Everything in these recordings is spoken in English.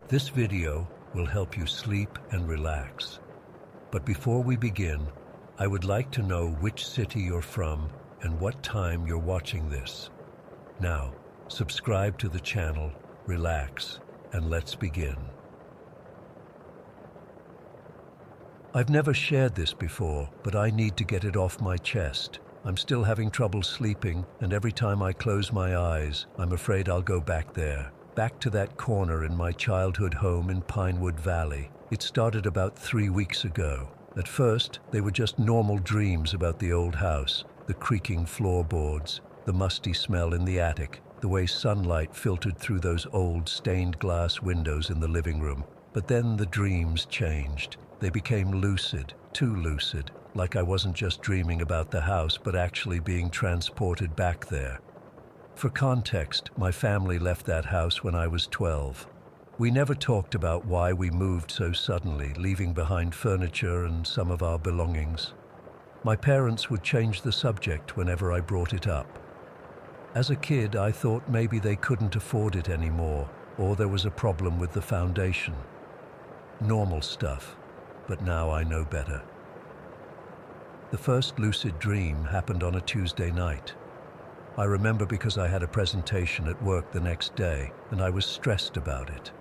This video will help you sleep and relax. But before we begin, I would like to know which city you're from and what time you're watching this. Now, subscribe to the channel, relax, and let's begin. I've never shared this before, but I need to get it off my chest. I'm still having trouble sleeping, and every time I close my eyes, I'm afraid I'll go back there. Back to that corner in my childhood home in Pinewood Valley. It started about 3 weeks ago. At first, they were just normal dreams about the old house, the creaking floorboards, the musty smell in the attic, the way sunlight filtered through those old stained glass windows in the living room. But then the dreams changed. They became lucid, too lucid, like I wasn't just dreaming about the house, but actually being transported back there. For context, my family left that house when I was 12. We never talked about why we moved so suddenly, leaving behind furniture and some of our belongings. My parents would change the subject whenever I brought it up. As a kid, I thought maybe they couldn't afford it anymore, or there was a problem with the foundation. Normal stuff, but now I know better. The first lucid dream happened on a Tuesday night. I remember because I had a presentation at work the next day, and I was stressed about it.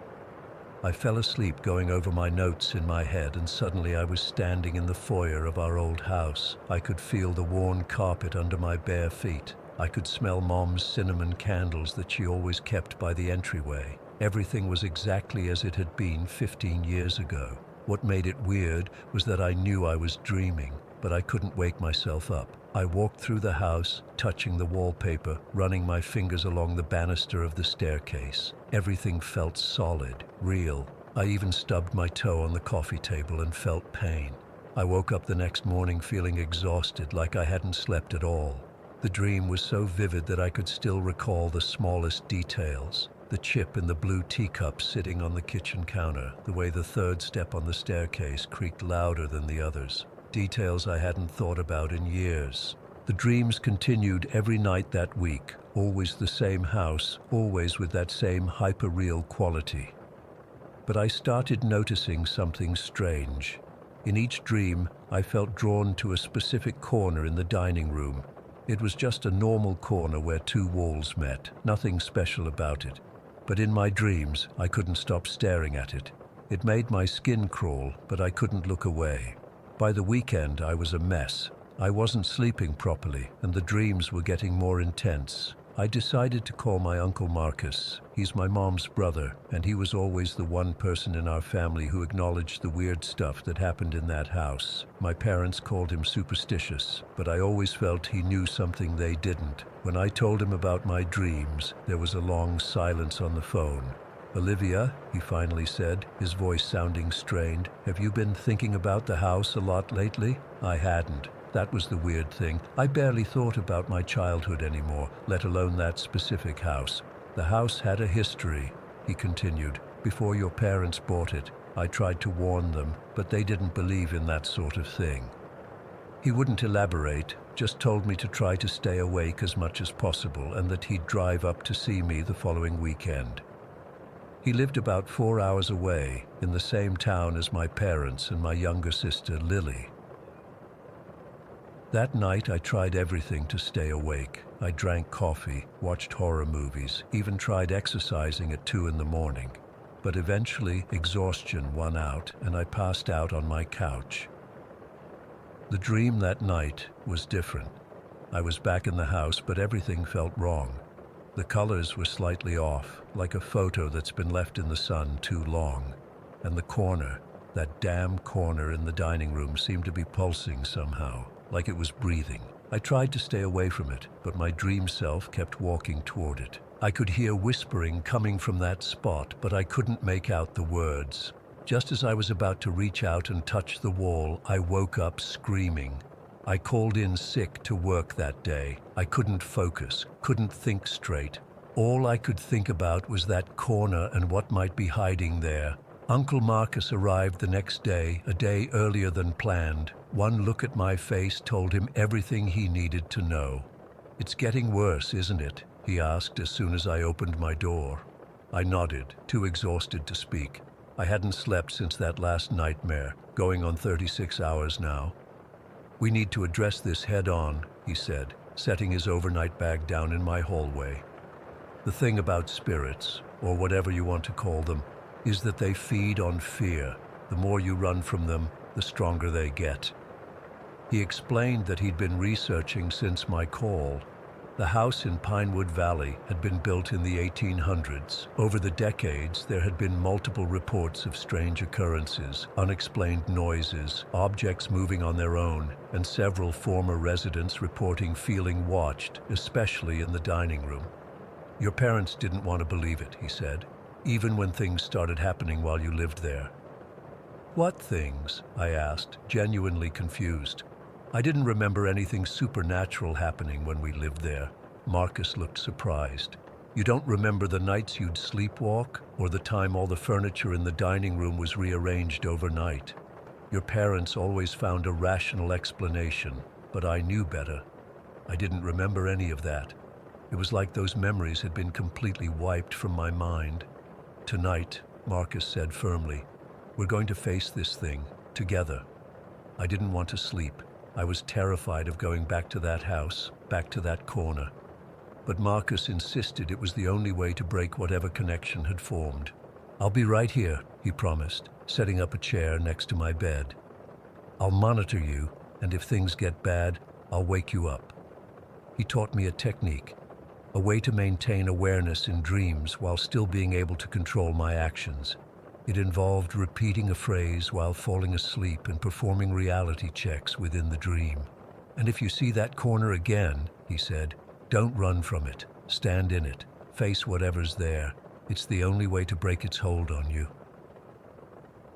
I fell asleep going over my notes in my head, and suddenly I was standing in the foyer of our old house. I could feel the worn carpet under my bare feet. I could smell Mom's cinnamon candles that she always kept by the entryway. Everything was exactly as it had been 15 years ago. What made it weird was that I knew I was dreaming, but I couldn't wake myself up. I walked through the house, touching the wallpaper, running my fingers along the banister of the staircase. Everything felt solid, real. I even stubbed my toe on the coffee table and felt pain. I woke up the next morning feeling exhausted, like I hadn't slept at all. The dream was so vivid that I could still recall the smallest details. The chip in the blue teacup sitting on the kitchen counter, the way the third step on the staircase creaked louder than the others. Details I hadn't thought about in years. The dreams continued every night that week, always the same house, always with that same hyper-real quality. But I started noticing something strange. In each dream, I felt drawn to a specific corner in the dining room. It was just a normal corner where two walls met, nothing special about it. But in my dreams, I couldn't stop staring at it. It made my skin crawl, but I couldn't look away. By the weekend, I was a mess. I wasn't sleeping properly, and the dreams were getting more intense. I decided to call my Uncle Marcus. He's my mom's brother, and he was always the one person in our family who acknowledged the weird stuff that happened in that house. My parents called him superstitious, but I always felt he knew something they didn't. When I told him about my dreams, there was a long silence on the phone. "Olivia," he finally said, his voice sounding strained, "have you been thinking about the house a lot lately?" I hadn't. That was the weird thing. I barely thought about my childhood anymore, let alone that specific house. "The house had a history," he continued. "Before your parents bought it, I tried to warn them, but they didn't believe in that sort of thing." He wouldn't elaborate, just told me to try to stay awake as much as possible and that he'd drive up to see me the following weekend. He lived about 4 hours away, in the same town as my parents and my younger sister, Lily. That night, I tried everything to stay awake. I drank coffee, watched horror movies, even tried exercising at 2 in the morning. But eventually, exhaustion won out, and I passed out on my couch. The dream that night was different. I was back in the house, but everything felt wrong. The colors were slightly off, like a photo that's been left in the sun too long. And the corner, that damn corner in the dining room, seemed to be pulsing somehow, like it was breathing. I tried to stay away from it, but my dream self kept walking toward it. I could hear whispering coming from that spot, but I couldn't make out the words. Just as I was about to reach out and touch the wall, I woke up screaming. I called in sick to work that day. I couldn't focus, couldn't think straight. All I could think about was that corner and what might be hiding there. Uncle Marcus arrived the next day, a day earlier than planned. One look at my face told him everything he needed to know. "It's getting worse, isn't it?" he asked as soon as I opened my door. I nodded, too exhausted to speak. I hadn't slept since that last nightmare, going on 36 hours now. "We need to address this head-on," he said, setting his overnight bag down in my hallway. "The thing about spirits, or whatever you want to call them, is that they feed on fear. The more you run from them, the stronger they get." He explained that he'd been researching since my call. The house in Pinewood Valley had been built in the 1800s. Over the decades, there had been multiple reports of strange occurrences, unexplained noises, objects moving on their own, and several former residents reporting feeling watched, especially in the dining room. "Your parents didn't want to believe it," he said, "even when things started happening while you lived there." "What things?" I asked, genuinely confused. I didn't remember anything supernatural happening when we lived there. Marcus looked surprised. "You don't remember the nights you'd sleepwalk, or the time all the furniture in the dining room was rearranged overnight? Your parents always found a rational explanation, but I knew better. I didn't remember any of that. It was like those memories had been completely wiped from my mind." "Tonight," Marcus said firmly, "we're going to face this thing, together." I didn't want to sleep. I was terrified of going back to that house, back to that corner. But Marcus insisted it was the only way to break whatever connection had formed. "I'll be right here," he promised, setting up a chair next to my bed. "I'll monitor you, and if things get bad, I'll wake you up." He taught me a technique, a way to maintain awareness in dreams while still being able to control my actions. It involved repeating a phrase while falling asleep and performing reality checks within the dream. "And if you see that corner again," he said, "don't run from it. Stand in it. Face whatever's there. It's the only way to break its hold on you."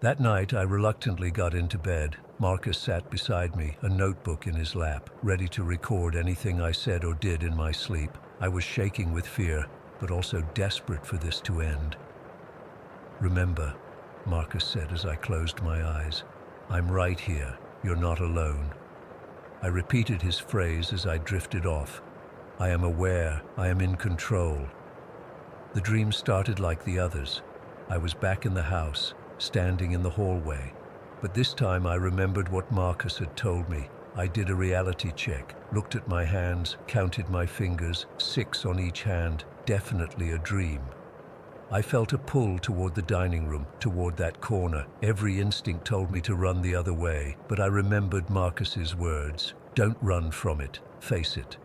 That night, I reluctantly got into bed. Marcus sat beside me, a notebook in his lap, ready to record anything I said or did in my sleep. I was shaking with fear, but also desperate for this to end. "Remember," Marcus said as I closed my eyes, "I'm right here. You're not alone." I repeated his phrase as I drifted off. "I am aware. I am in control." The dream started like the others. I was back in the house, standing in the hallway. But this time I remembered what Marcus had told me. I did a reality check, looked at my hands, counted my fingers, 6 on each hand. Definitely a dream. I felt a pull toward the dining room, toward that corner. Every instinct told me to run the other way, but I remembered Marcus's words. "Don't run from it, face it."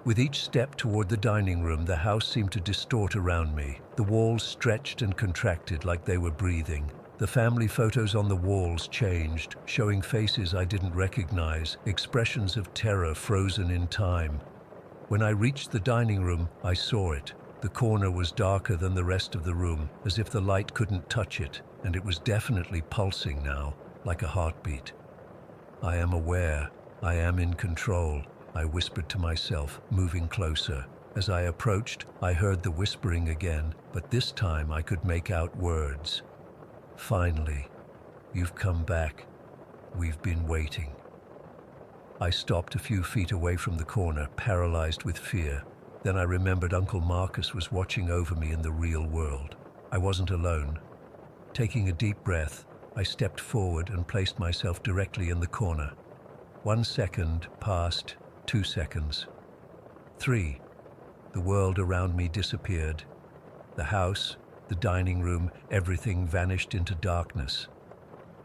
With each step toward the dining room, the house seemed to distort around me. The walls stretched and contracted like they were breathing. The family photos on the walls changed, showing faces I didn't recognize, expressions of terror frozen in time. When I reached the dining room, I saw it. The corner was darker than the rest of the room, as if the light couldn't touch it, and it was definitely pulsing now, like a heartbeat. "I am aware. I am in control," I whispered to myself, moving closer. As I approached, I heard the whispering again, but this time I could make out words. "Finally, you've come back. We've been waiting." I stopped a few feet away from the corner, paralyzed with fear. Then I remembered Uncle Marcus was watching over me in the real world. I wasn't alone. Taking a deep breath, I stepped forward and placed myself directly in the corner. 1 second passed, 2 seconds. 3. The world around me disappeared. The house, the dining room, everything vanished into darkness.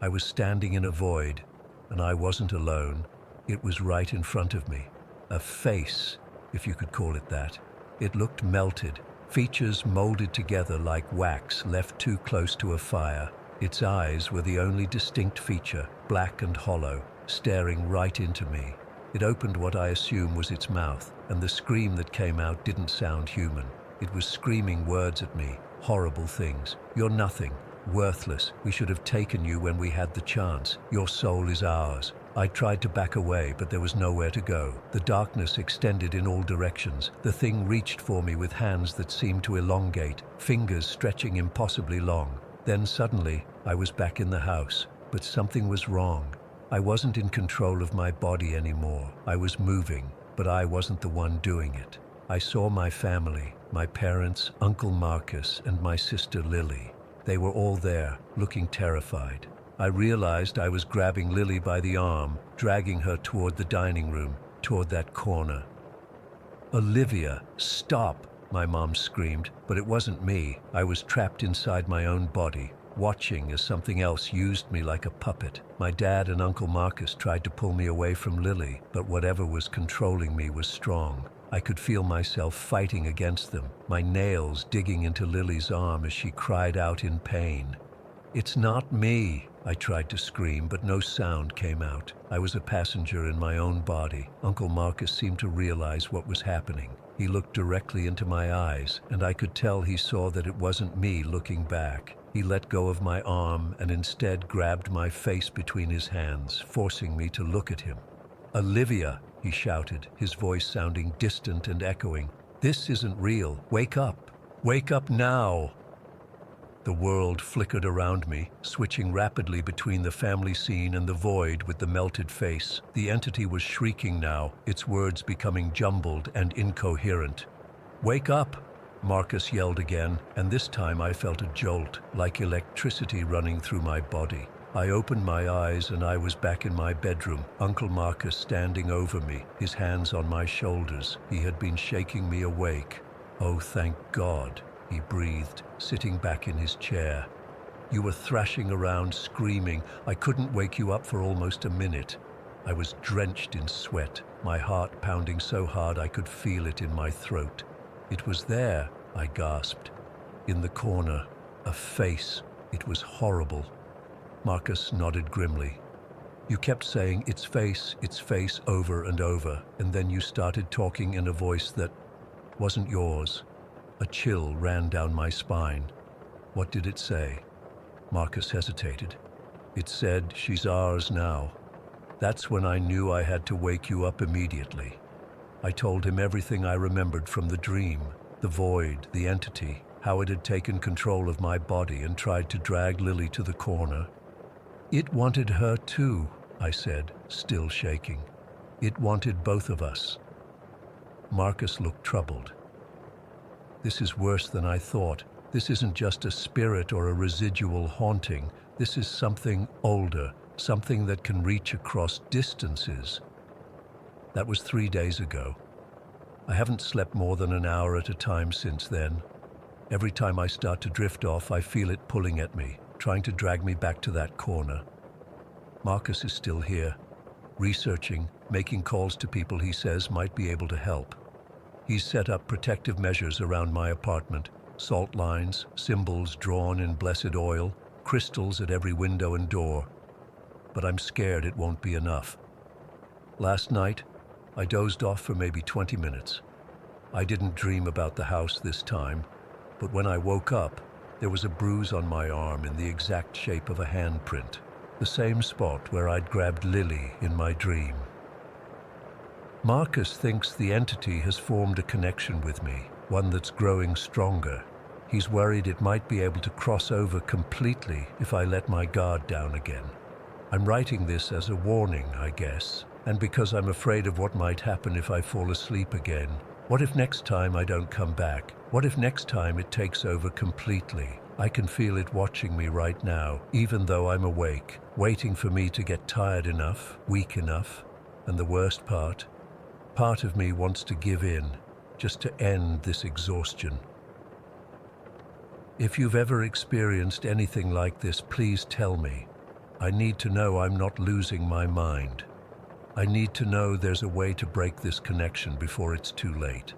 I was standing in a void, and I wasn't alone. It was right in front of me. A face, if you could call it that. It looked melted, features molded together like wax left too close to a fire. Its eyes were the only distinct feature, black and hollow, staring right into me. It opened what I assume was its mouth, and the scream that came out didn't sound human. It was screaming words at me, horrible things. "You're nothing, worthless. We should have taken you when we had the chance. Your soul is ours." I tried to back away, but there was nowhere to go. The darkness extended in all directions. The thing reached for me with hands that seemed to elongate, fingers stretching impossibly long. Then suddenly, I was back in the house. But something was wrong. I wasn't in control of my body anymore. I was moving, but I wasn't the one doing it. I saw my family, My parents, Uncle Marcus, and my sister Lily. They were all there, looking terrified. I realized I was grabbing Lily by the arm, dragging her toward the dining room, toward that corner. "Olivia, stop!" my mom screamed, but it wasn't me. I was trapped inside my own body, watching as something else used me like a puppet. My dad and Uncle Marcus tried to pull me away from Lily, but whatever was controlling me was strong. I could feel myself fighting against them, my nails digging into Lily's arm as she cried out in pain. "It's not me!" I tried to scream, but no sound came out. I was a passenger in my own body. Uncle Marcus seemed to realize what was happening. He looked directly into my eyes, and I could tell he saw that it wasn't me looking back. He let go of my arm and instead grabbed my face between his hands, forcing me to look at him. "Olivia!" he shouted, his voice sounding distant and echoing. "This isn't real. Wake up! Wake up now!" The world flickered around me, switching rapidly between the family scene and the void with the melted face. The entity was shrieking now, its words becoming jumbled and incoherent. "Wake up!" Marcus yelled again, and this time I felt a jolt, like electricity running through my body. I opened my eyes and I was back in my bedroom, Uncle Marcus standing over me, his hands on my shoulders. He had been shaking me awake. "Oh, thank God," he breathed, sitting back in his chair. "You were thrashing around, screaming. I couldn't wake you up for almost a minute." I was drenched in sweat, my heart pounding so hard I could feel it in my throat. "It was there," I gasped. "In the corner. A face. It was horrible." Marcus nodded grimly. "You kept saying, 'Its face,' over and over, and then you started talking in a voice that wasn't yours." A chill ran down my spine. "What did it say?" Marcus hesitated. "It said, 'She's ours now.' That's when I knew I had to wake you up immediately." I told him everything I remembered from the dream, the void, the entity, how it had taken control of my body and tried to drag Lily to the corner. "It wanted her too," I said, still shaking. "It wanted both of us." Marcus looked troubled. "This is worse than I thought. This isn't just a spirit or a residual haunting. This is something older, something that can reach across distances." That was 3 days ago. I haven't slept more than an hour at a time since then. Every time I start to drift off, I feel it pulling at me, trying to drag me back to that corner. Marcus is still here, researching, making calls to people he says might be able to help. He's set up protective measures around my apartment, salt lines, symbols drawn in blessed oil, crystals at every window and door. But I'm scared it won't be enough. Last night, I dozed off for maybe 20 minutes. I didn't dream about the house this time, but when I woke up, there was a bruise on my arm in the exact shape of a handprint, the same spot where I'd grabbed Lily in my dream. Marcus thinks the entity has formed a connection with me, one that's growing stronger. He's worried it might be able to cross over completely if I let my guard down again. I'm writing this as a warning, I guess, and because I'm afraid of what might happen if I fall asleep again. What if next time I don't come back? What if next time it takes over completely? I can feel it watching me right now, even though I'm awake, waiting for me to get tired enough, weak enough. And the worst part of me wants to give in, just to end this exhaustion. If you've ever experienced anything like this, please tell me. I need to know I'm not losing my mind. I need to know there's a way to break this connection before it's too late.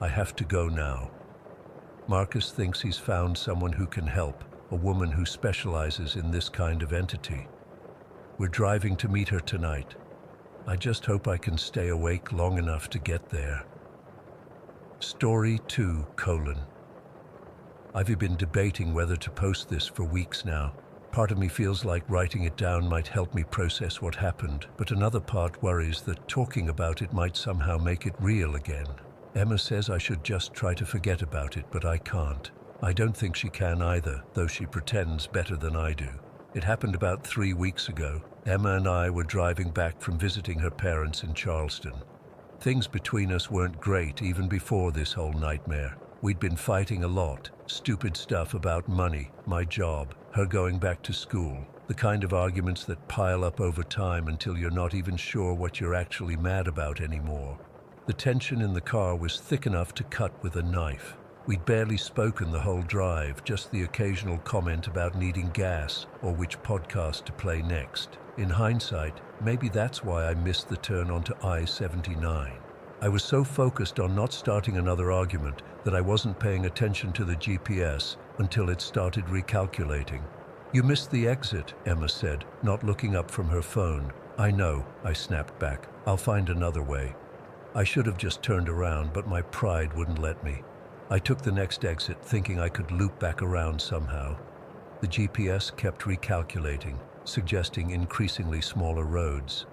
I have to go now. Marcus thinks he's found someone who can help, a woman who specializes in this kind of entity. We're driving to meet her tonight. I just hope I can stay awake long enough to get there. Story 2: I've been debating whether to post this for weeks now. Part of me feels like writing it down might help me process what happened, but another part worries that talking about it might somehow make it real again. Emma says I should just try to forget about it, but I can't. I don't think she can either, though she pretends better than I do. It happened about 3 weeks ago. Emma and I were driving back from visiting her parents in Charleston. Things between us weren't great even before this whole nightmare. We'd been fighting a lot, stupid stuff about money, my job, her going back to school, the kind of arguments that pile up over time until you're not even sure what you're actually mad about anymore. The tension in the car was thick enough to cut with a knife. We'd barely spoken the whole drive, just the occasional comment about needing gas or which podcast to play next. In hindsight, maybe that's why I missed the turn onto I-79. I was so focused on not starting another argument that I wasn't paying attention to the GPS until it started recalculating. "You missed the exit," Emma said, not looking up from her phone. "I know," I snapped back. "I'll find another way." I should have just turned around, but my pride wouldn't let me. I took the next exit, thinking I could loop back around somehow. The GPS kept recalculating, suggesting increasingly smaller roads.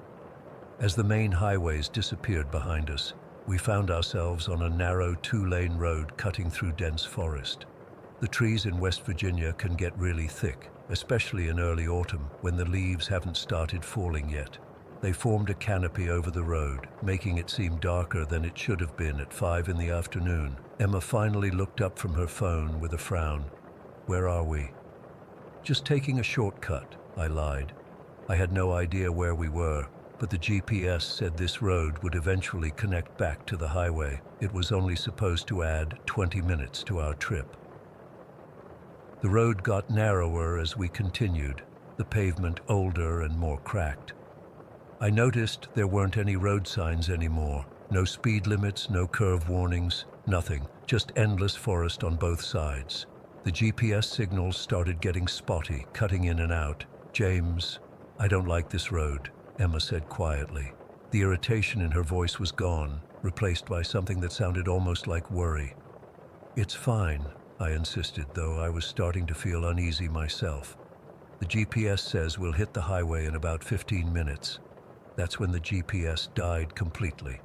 As the main highways disappeared behind us, we found ourselves on a narrow two-lane road cutting through dense forest. The trees in West Virginia can get really thick, especially in early autumn when the leaves haven't started falling yet. They formed a canopy over the road, making it seem darker than it should have been at 5 in the afternoon. Emma finally looked up from her phone with a frown. "Where are we?" "Just taking a shortcut," I lied. I had no idea where we were, but the GPS said this road would eventually connect back to the highway. It was only supposed to add 20 minutes to our trip. The road got narrower as we continued, the pavement older and more cracked. I noticed there weren't any road signs anymore. No speed limits, no curve warnings, nothing. Just endless forest on both sides. The GPS signals started getting spotty, cutting in and out. "James, I don't like this road," Emma said quietly. The irritation in her voice was gone, replaced by something that sounded almost like worry. "It's fine," I insisted, though I was starting to feel uneasy myself. "The GPS says we'll hit the highway in about 15 minutes. That's when the GPS died completely.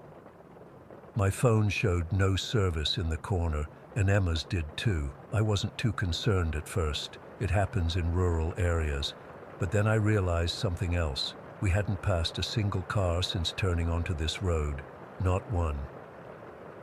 My phone showed no service in the corner, and Emma's did too. I wasn't too concerned at first. It happens in rural areas. But then I realized something else. We hadn't passed a single car since turning onto this road. Not one.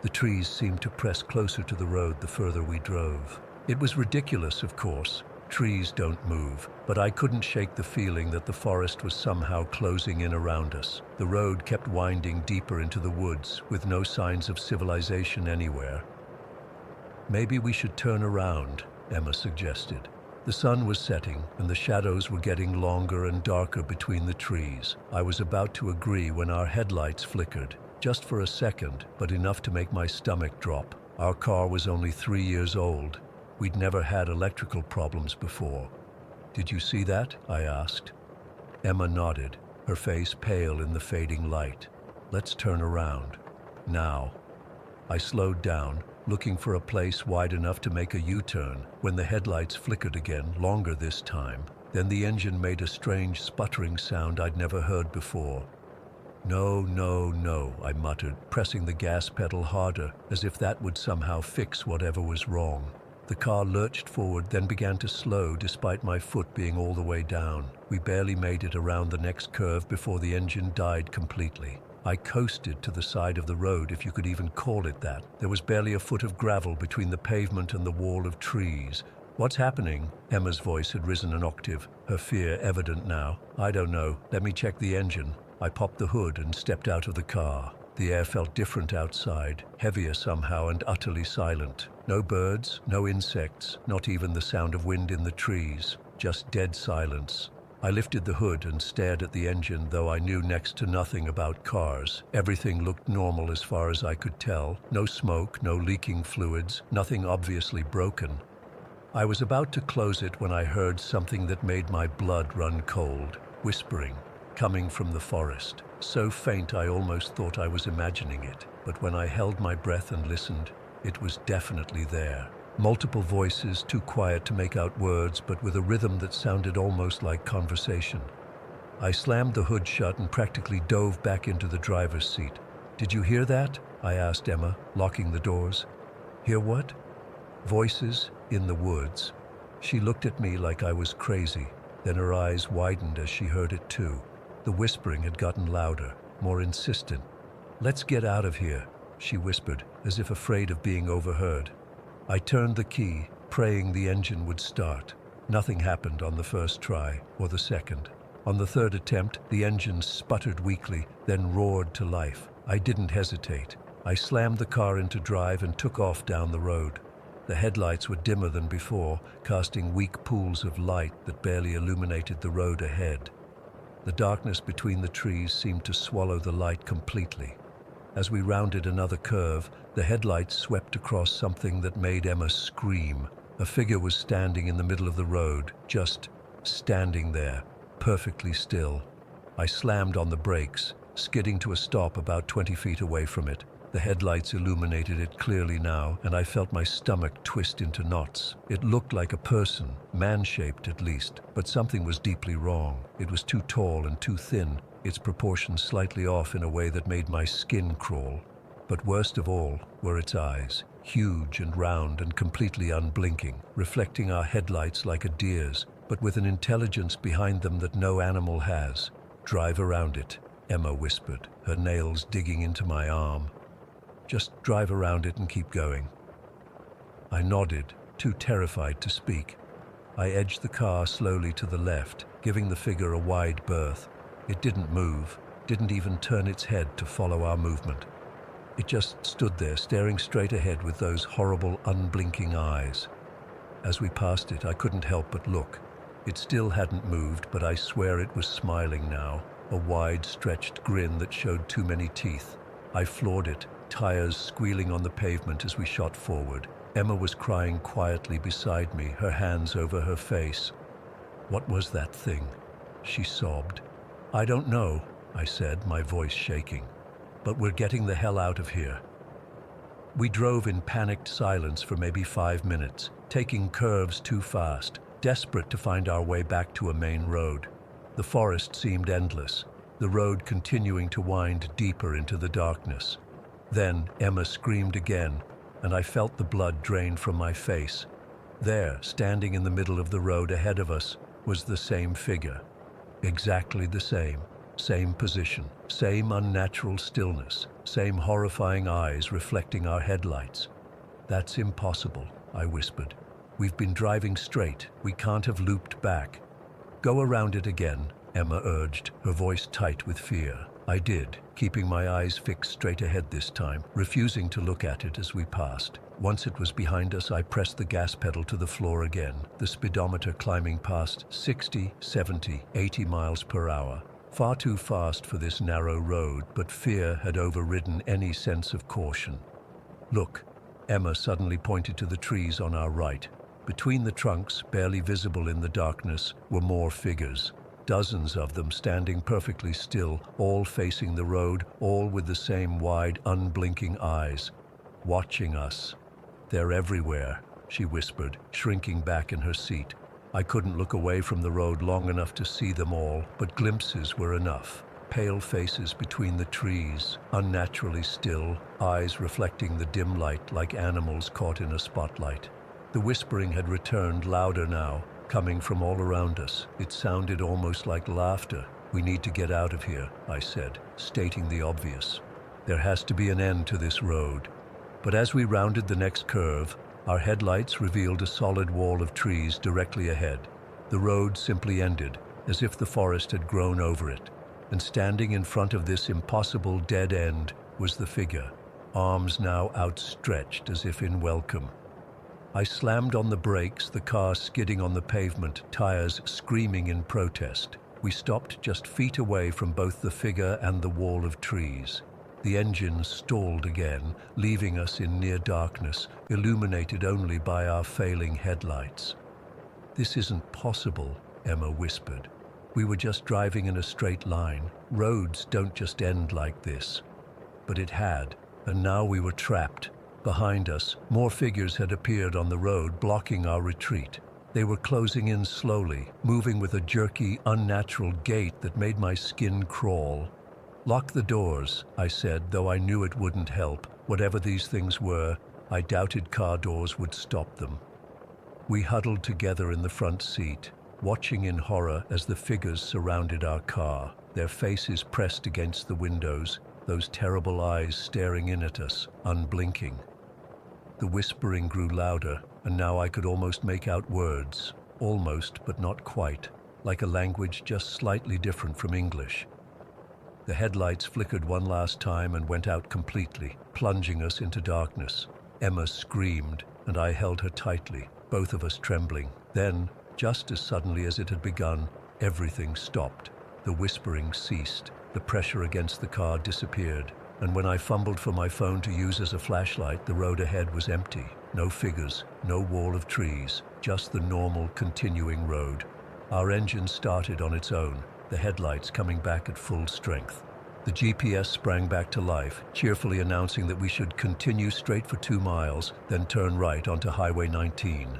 The trees seemed to press closer to the road the further we drove. It was ridiculous, of course. Trees don't move, but I couldn't shake the feeling that the forest was somehow closing in around us. The road kept winding deeper into the woods, with no signs of civilization anywhere. "Maybe we should turn around," Emma suggested. The sun was setting, and the shadows were getting longer and darker between the trees. I was about to agree when our headlights flickered, just for a second, but enough to make my stomach drop. Our car was only 3 years old. We'd never had electrical problems before. "Did you see that?" I asked. Emma nodded, her face pale in the fading light. "Let's turn around. Now." I slowed down, looking for a place wide enough to make a U-turn, when the headlights flickered again, longer this time. Then the engine made a strange sputtering sound I'd never heard before. "No, no, no," I muttered, pressing the gas pedal harder, as if that would somehow fix whatever was wrong. The car lurched forward, then began to slow despite my foot being all the way down. We barely made it around the next curve before the engine died completely. I coasted to the side of the road, if you could even call it that. There was barely a foot of gravel between the pavement and the wall of trees. "What's happening?" Emma's voice had risen an octave, her fear evident now. "I don't know. Let me check the engine." I popped the hood and stepped out of the car. The air felt different outside, heavier somehow and utterly silent. No birds, no insects, not even the sound of wind in the trees, just dead silence. I lifted the hood and stared at the engine, though I knew next to nothing about cars. Everything looked normal as far as I could tell. No smoke, no leaking fluids, nothing obviously broken. I was about to close it when I heard something that made my blood run cold. Whispering, coming from the forest. So faint I almost thought I was imagining it. But when I held my breath and listened, it was definitely there. Multiple voices, too quiet to make out words, but with a rhythm that sounded almost like conversation. I slammed the hood shut and practically dove back into the driver's seat. "Did you hear that?" I asked Emma, locking the doors. "Hear what?" "Voices in the woods." She looked at me like I was crazy. Then her eyes widened as she heard it too. The whispering had gotten louder, more insistent. "Let's get out of here," she whispered, as if afraid of being overheard. I turned the key, praying the engine would start. Nothing happened on the first try, or the second. On the third attempt, the engine sputtered weakly, then roared to life. I didn't hesitate. I slammed the car into drive and took off down the road. The headlights were dimmer than before, casting weak pools of light that barely illuminated the road ahead. The darkness between the trees seemed to swallow the light completely. As we rounded another curve, the headlights swept across something that made Emma scream. A figure was standing in the middle of the road, just standing there, perfectly still. I slammed on the brakes, skidding to a stop about 20 feet away from it. The headlights illuminated it clearly now, and I felt my stomach twist into knots. It looked like a person, man-shaped at least, but something was deeply wrong. It was too tall and too thin, its proportions slightly off in a way that made my skin crawl. But worst of all were its eyes, huge and round and completely unblinking, reflecting our headlights like a deer's, but with an intelligence behind them that no animal has. "Drive around it," Emma whispered, her nails digging into my arm. "Just drive around it and keep going." I nodded, too terrified to speak. I edged the car slowly to the left, giving the figure a wide berth. It didn't move, didn't even turn its head to follow our movement. It just stood there, staring straight ahead with those horrible, unblinking eyes. As we passed it, I couldn't help but look. It still hadn't moved, but I swear it was smiling now, a wide, stretched grin that showed too many teeth. I floored it, tires squealing on the pavement as we shot forward. Emma was crying quietly beside me, her hands over her face. "What was that thing?" she sobbed. "I don't know," I said, my voice shaking. "But we're getting the hell out of here." We drove in panicked silence for maybe 5 minutes, taking curves too fast, desperate to find our way back to a main road. The forest seemed endless, the road continuing to wind deeper into the darkness. Then Emma screamed again, and I felt the blood drain from my face. There, standing in the middle of the road ahead of us, was the same figure. Exactly the same. Same position, same unnatural stillness, same horrifying eyes reflecting our headlights. "That's impossible," I whispered. "We've been driving straight. We can't have looped back." "Go around it again," Emma urged, her voice tight with fear. I did, keeping my eyes fixed straight ahead this time, refusing to look at it as we passed. Once it was behind us, I pressed the gas pedal to the floor again, the speedometer climbing past 60, 70, 80 miles per hour. Far too fast for this narrow road, but fear had overridden any sense of caution. "Look," Emma suddenly pointed to the trees on our right. Between the trunks, barely visible in the darkness, were more figures. Dozens of them standing perfectly still, all facing the road, all with the same wide, unblinking eyes, watching us. "They're everywhere," she whispered, shrinking back in her seat. I couldn't look away from the road long enough to see them all, but glimpses were enough. Pale faces between the trees, unnaturally still, eyes reflecting the dim light like animals caught in a spotlight. The whispering had returned louder now, coming from all around us. It sounded almost like laughter. "We need to get out of here," I said, stating the obvious. "There has to be an end to this road." But as we rounded the next curve, our headlights revealed a solid wall of trees directly ahead. The road simply ended, as if the forest had grown over it. And standing in front of this impossible dead end was the figure, arms now outstretched as if in welcome. I slammed on the brakes, the car skidding on the pavement, tires screaming in protest. We stopped just feet away from both the figure and the wall of trees. The engine stalled again, leaving us in near darkness, illuminated only by our failing headlights. "This isn't possible," Emma whispered. "We were just driving in a straight line. Roads don't just end like this." But it had, and now we were trapped. Behind us, more figures had appeared on the road, blocking our retreat. They were closing in slowly, moving with a jerky, unnatural gait that made my skin crawl. "Lock the doors," I said, though I knew it wouldn't help. Whatever these things were, I doubted car doors would stop them. We huddled together in the front seat, watching in horror as the figures surrounded our car, their faces pressed against the windows, those terrible eyes staring in at us, unblinking. The whispering grew louder, and now I could almost make out words. Almost, but not quite. Like a language just slightly different from English. The headlights flickered one last time and went out completely, plunging us into darkness. Emma screamed, and I held her tightly, both of us trembling. Then, just as suddenly as it had begun, everything stopped. The whispering ceased. The pressure against the car disappeared. And when I fumbled for my phone to use as a flashlight, the road ahead was empty. No figures, no wall of trees, just the normal, continuing road. Our engine started on its own, the headlights coming back at full strength. The GPS sprang back to life, cheerfully announcing that we should continue straight for 2 miles, then turn right onto Highway 19.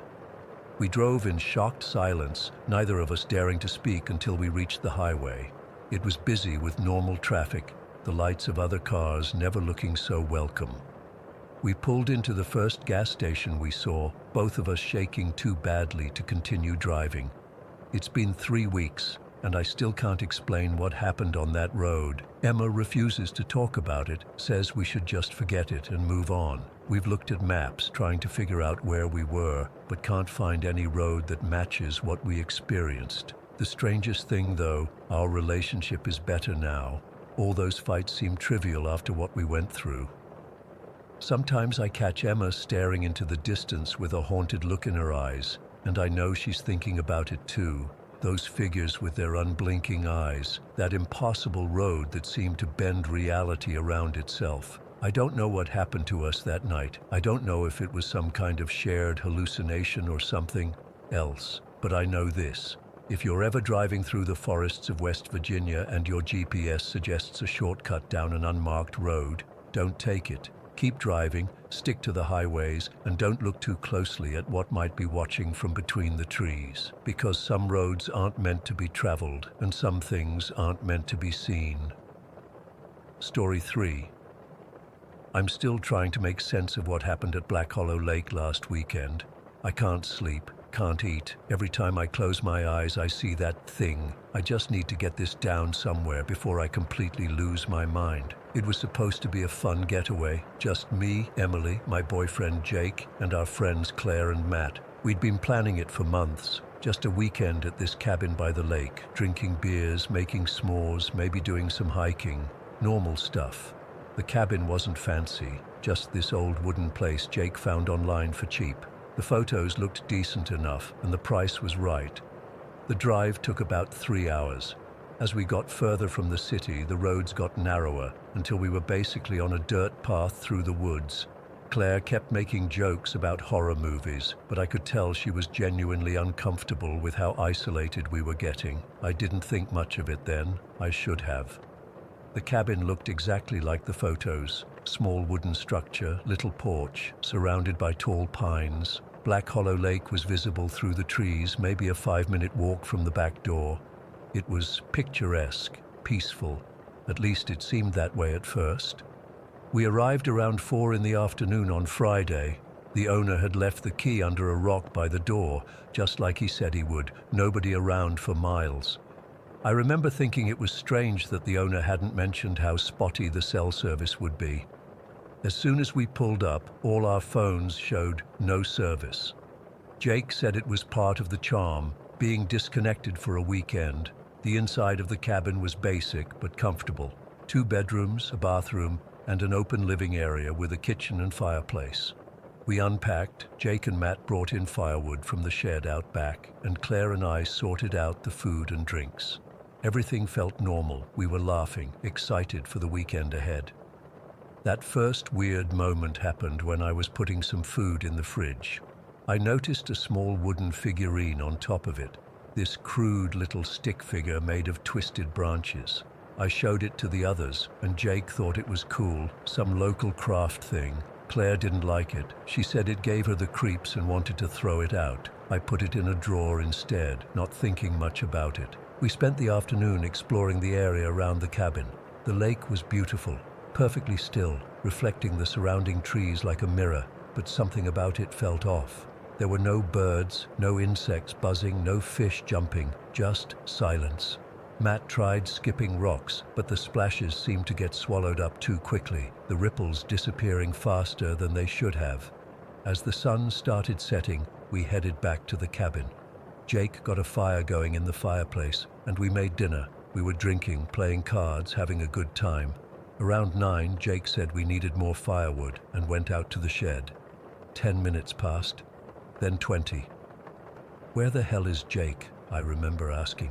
We drove in shocked silence, neither of us daring to speak until we reached the highway. It was busy with normal traffic, the lights of other cars never looking so welcome. We pulled into the first gas station we saw, both of us shaking too badly to continue driving. It's been 3 weeks, and I still can't explain what happened on that road. Emma refuses to talk about it, says we should just forget it and move on. We've looked at maps trying to figure out where we were, but can't find any road that matches what we experienced. The strangest thing, though, our relationship is better now. All those fights seem trivial after what we went through. Sometimes I catch Emma staring into the distance with a haunted look in her eyes, and I know she's thinking about it too. Those figures with their unblinking eyes, that impossible road that seemed to bend reality around itself. I don't know what happened to us that night. I don't know if it was some kind of shared hallucination or something else. But I know this. If you're ever driving through the forests of West Virginia and your GPS suggests a shortcut down an unmarked road, don't take it. Keep driving, stick to the highways, and don't look too closely at what might be watching from between the trees. Because some roads aren't meant to be traveled, and some things aren't meant to be seen. Story 3. I'm still trying to make sense of what happened at Black Hollow Lake last weekend. I can't sleep, can't eat. Every time I close my eyes, I see that thing. I just need to get this down somewhere before I completely lose my mind. It was supposed to be a fun getaway. Just me, Emily, my boyfriend Jake, and our friends Claire and Matt. We'd been planning it for months. Just a weekend at this cabin by the lake, drinking beers, making s'mores, maybe doing some hiking. Normal stuff. The cabin wasn't fancy, just this old wooden place Jake found online for cheap. The photos looked decent enough, and the price was right. The drive took about 3 hours. As we got further from the city, the roads got narrower, until we were basically on a dirt path through the woods. Claire kept making jokes about horror movies, but I could tell she was genuinely uncomfortable with how isolated we were getting. I didn't think much of it then. I should have. The cabin looked exactly like the photos. Small wooden structure, little porch, surrounded by tall pines. Black Hollow Lake was visible through the trees, maybe a 5-minute walk from the back door. It was picturesque, peaceful. At least it seemed that way at first. We arrived around 4 in the afternoon on Friday. The owner had left the key under a rock by the door, just like he said he would. Nobody around for miles. I remember thinking it was strange that the owner hadn't mentioned how spotty the cell service would be. As soon as we pulled up, all our phones showed no service. Jake said it was part of the charm, being disconnected for a weekend. The inside of the cabin was basic but comfortable. 2 bedrooms, a bathroom, and an open living area with a kitchen and fireplace. We unpacked. Jake and Matt brought in firewood from the shed out back, and Claire and I sorted out the food and drinks. Everything felt normal. We were laughing, excited for the weekend ahead. That first weird moment happened when I was putting some food in the fridge. I noticed a small wooden figurine on top of it, this crude little stick figure made of twisted branches. I showed it to the others, and Jake thought it was cool, some local craft thing. Claire didn't like it. She said it gave her the creeps and wanted to throw it out. I put it in a drawer instead, not thinking much about it. We spent the afternoon exploring the area around the cabin. The lake was beautiful, perfectly still, reflecting the surrounding trees like a mirror, but something about it felt off. There were no birds, no insects buzzing, no fish jumping, just silence. Matt tried skipping rocks, but the splashes seemed to get swallowed up too quickly, the ripples disappearing faster than they should have. As the sun started setting, we headed back to the cabin. Jake got a fire going in the fireplace, and we made dinner. We were drinking, playing cards, having a good time. Around 9, Jake said we needed more firewood and went out to the shed. 10 minutes passed, then 20. "Where the hell is Jake?" I remember asking.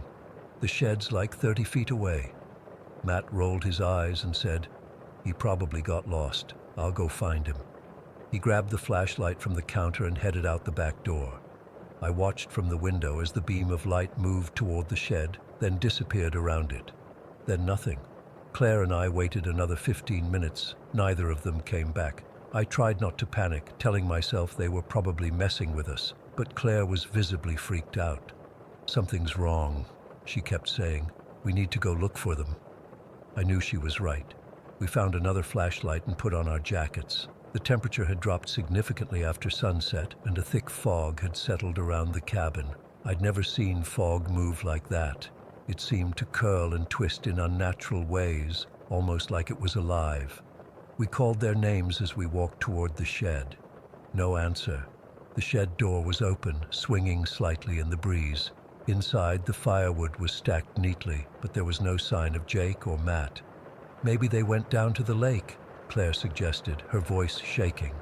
"The shed's like 30 feet away." Matt rolled his eyes and said, "He probably got lost. I'll go find him." He grabbed the flashlight from the counter and headed out the back door. I watched from the window as the beam of light moved toward the shed, then disappeared around it. Then nothing. Claire and I waited another 15 minutes. Neither of them came back. I tried not to panic, telling myself they were probably messing with us, but Claire was visibly freaked out. "Something's wrong," she kept saying. "We need to go look for them." I knew she was right. We found another flashlight and put on our jackets. The temperature had dropped significantly after sunset, and a thick fog had settled around the cabin. I'd never seen fog move like that. It seemed to curl and twist in unnatural ways, almost like it was alive. We called their names as we walked toward the shed. No answer. The shed door was open, swinging slightly in the breeze. Inside, the firewood was stacked neatly, but there was no sign of Jake or Matt. "Maybe they went down to the lake," Claire suggested, her voice shaking.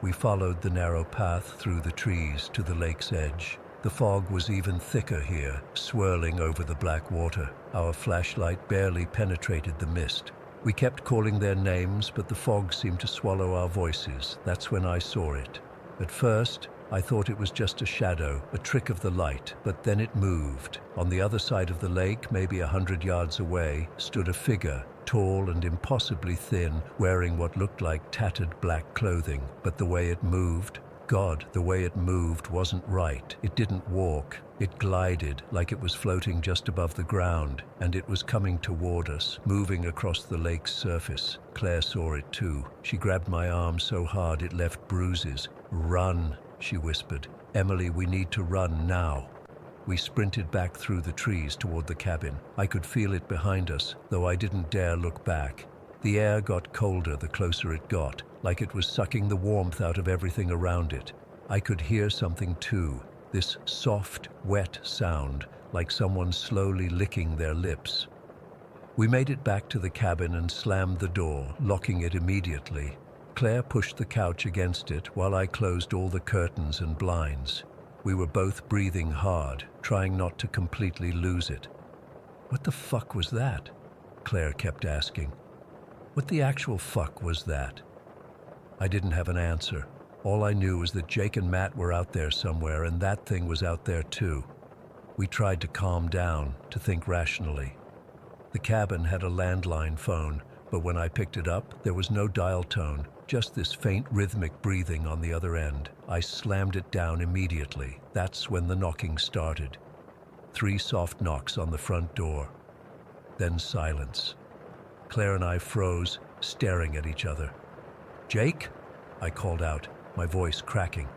We followed the narrow path through the trees to the lake's edge. The fog was even thicker here, swirling over the black water. Our flashlight barely penetrated the mist. We kept calling their names, but the fog seemed to swallow our voices. That's when I saw it. At first, I thought it was just a shadow, a trick of the light, but then it moved. On the other side of the lake, maybe 100 yards away, stood a figure, tall and impossibly thin, wearing what looked like tattered black clothing. But the way it moved, God, the way it moved wasn't right. It didn't walk. It glided like it was floating just above the ground, and it was coming toward us, moving across the lake's surface. Claire saw it too. She grabbed my arm so hard it left bruises. "Run," she whispered. "Emily, we need to run now." We sprinted back through the trees toward the cabin. I could feel it behind us, though I didn't dare look back. The air got colder the closer it got, like it was sucking the warmth out of everything around it. I could hear something too, this soft, wet sound, like someone slowly licking their lips. We made it back to the cabin and slammed the door, locking it immediately. Claire pushed the couch against it while I closed all the curtains and blinds. We were both breathing hard, trying not to completely lose it. "What the fuck was that?" Claire kept asking. "What the actual fuck was that?" I didn't have an answer. All I knew was that Jake and Matt were out there somewhere, and that thing was out there too. We tried to calm down, to think rationally. The cabin had a landline phone, but when I picked it up, there was no dial tone, just this faint rhythmic breathing on the other end. I slammed it down immediately. That's when the knocking started. 3 soft knocks on the front door. Then silence. Claire and I froze, staring at each other. "Jake?" I called out, my voice cracking.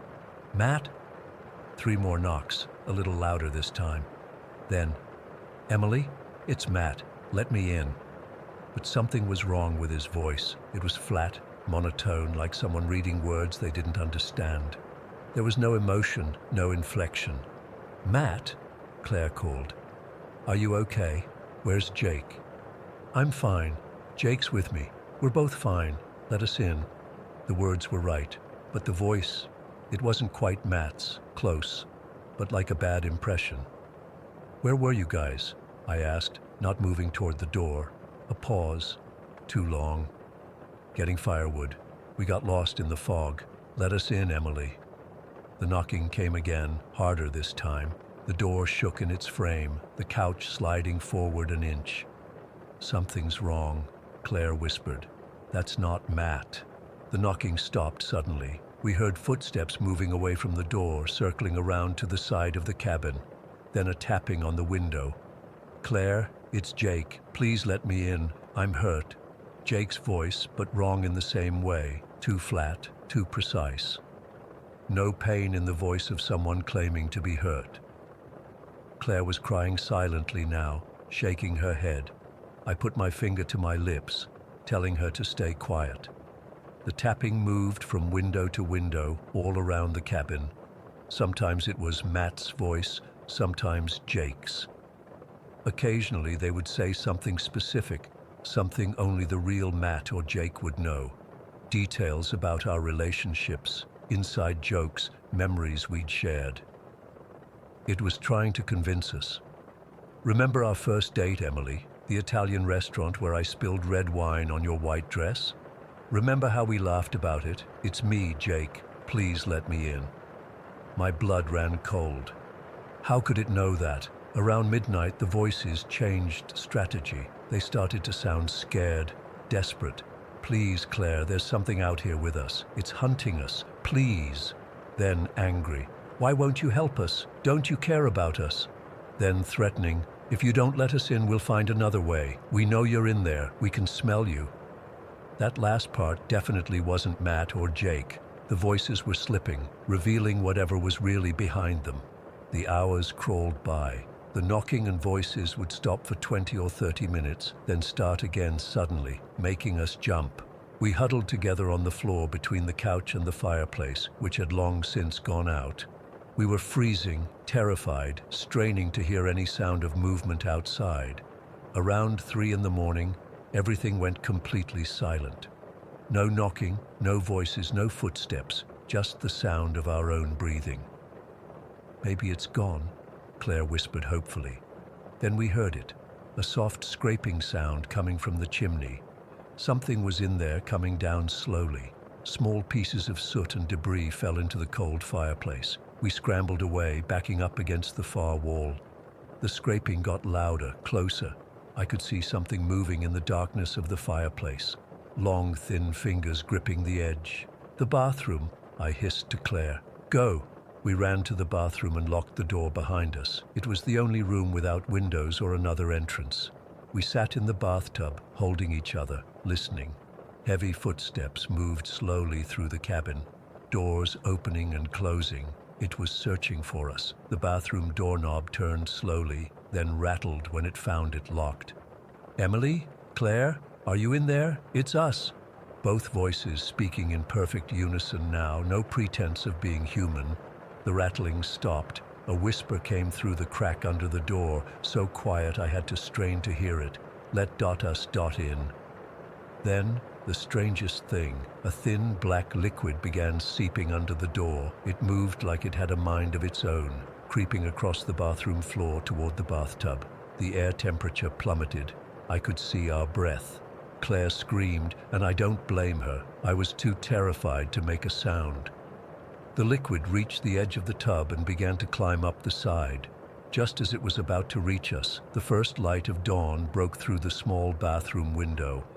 "Matt?" 3 more knocks, a little louder this time. Then, "Emily? It's Matt. Let me in." But something was wrong with his voice. It was flat, monotone, like someone reading words they didn't understand. There was no emotion, no inflection. "Matt?" Claire called. "Are you okay? Where's Jake?" "I'm fine. Jake's with me. We're both fine. Let us in." The words were right, but the voice, it wasn't quite Matt's, close, but like a bad impression. "Where were you guys?" I asked, not moving toward the door. A pause. Too long. "Getting firewood. We got lost in the fog. Let us in, Emily." The knocking came again, harder this time. The door shook in its frame, the couch sliding forward an inch. "Something's wrong," Claire whispered. "That's not Matt." The knocking stopped suddenly. We heard footsteps moving away from the door, circling around to the side of the cabin. Then a tapping on the window. "Claire, it's Jake. Please let me in. I'm hurt." Jake's voice, but wrong in the same way. Too flat, too precise. No pain in the voice of someone claiming to be hurt. Claire was crying silently now, shaking her head. I put my finger to my lips, telling her to stay quiet. The tapping moved from window to window all around the cabin. Sometimes it was Matt's voice, sometimes Jake's. Occasionally they would say something specific, something only the real Matt or Jake would know. Details about our relationships, inside jokes, memories we'd shared. It was trying to convince us. Remember our first date, Emily? The Italian restaurant where I spilled red wine on your white dress? Remember how we laughed about it? It's me, Jake. Please let me in. My blood ran cold. How could it know that? Around midnight, the voices changed strategy. They started to sound scared, desperate. Please, Claire, there's something out here with us. It's hunting us. Please. Then angry. Why won't you help us? Don't you care about us? Then threatening. If you don't let us in, we'll find another way. We know you're in there. We can smell you. That last part definitely wasn't Matt or Jake. The voices were slipping, revealing whatever was really behind them. The hours crawled by. The knocking and voices would stop for 20 or 30 minutes, then start again suddenly, making us jump. We huddled together on the floor between the couch and the fireplace, which had long since gone out. We were freezing, terrified, straining to hear any sound of movement outside. Around 3 in the morning, everything went completely silent. No knocking, no voices, no footsteps, just the sound of our own breathing. Maybe it's gone, Claire whispered hopefully. Then we heard it, a soft scraping sound coming from the chimney. Something was in there coming down slowly. Small pieces of soot and debris fell into the cold fireplace. We scrambled away, backing up against the far wall. The scraping got louder, closer. I could see something moving in the darkness of the fireplace. Long, thin fingers gripping the edge. The bathroom, I hissed to Claire. Go! We ran to the bathroom and locked the door behind us. It was the only room without windows or another entrance. We sat in the bathtub, holding each other, listening. Heavy footsteps moved slowly through the cabin, doors opening and closing. It was searching for us. The bathroom doorknob turned slowly, then rattled when it found it locked. Emily? Claire? Are you in there? It's us. Both voices speaking in perfect unison now, no pretense of being human. The rattling stopped. A whisper came through the crack under the door, so quiet I had to strain to hear it. Let us in. Then, the strangest thing, a thin black liquid began seeping under the door. It moved like it had a mind of its own, creeping across the bathroom floor toward the bathtub. The air temperature plummeted. I could see our breath. Claire screamed, and I don't blame her. I was too terrified to make a sound. The liquid reached the edge of the tub and began to climb up the side. Just as it was about to reach us, the first light of dawn broke through the small bathroom window.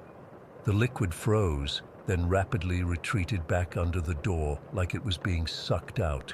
The liquid froze, then rapidly retreated back under the door like it was being sucked out.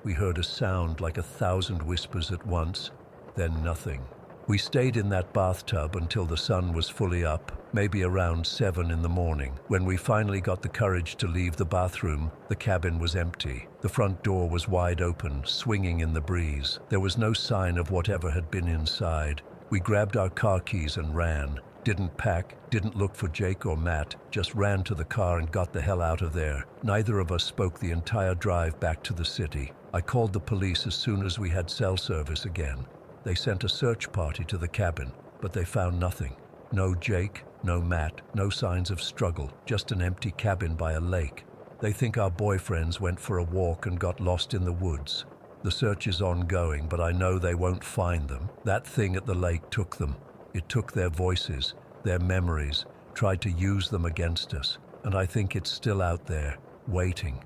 We heard a sound like 1,000 whispers at once, then nothing. We stayed in that bathtub until the sun was fully up, maybe around 7 in the morning. When we finally got the courage to leave the bathroom, the cabin was empty. The front door was wide open, swinging in the breeze. There was no sign of whatever had been inside. We grabbed our car keys and ran. Didn't pack, didn't look for Jake or Matt, just ran to the car and got the hell out of there. Neither of us spoke the entire drive back to the city. I called the police as soon as we had cell service again. They sent a search party to the cabin, but they found nothing. No Jake, no Matt, no signs of struggle, just an empty cabin by a lake. They think our boyfriends went for a walk and got lost in the woods. The search is ongoing, but I know they won't find them. That thing at the lake took them. It took their voices, their memories, tried to use them against us, and I think it's still out there, waiting.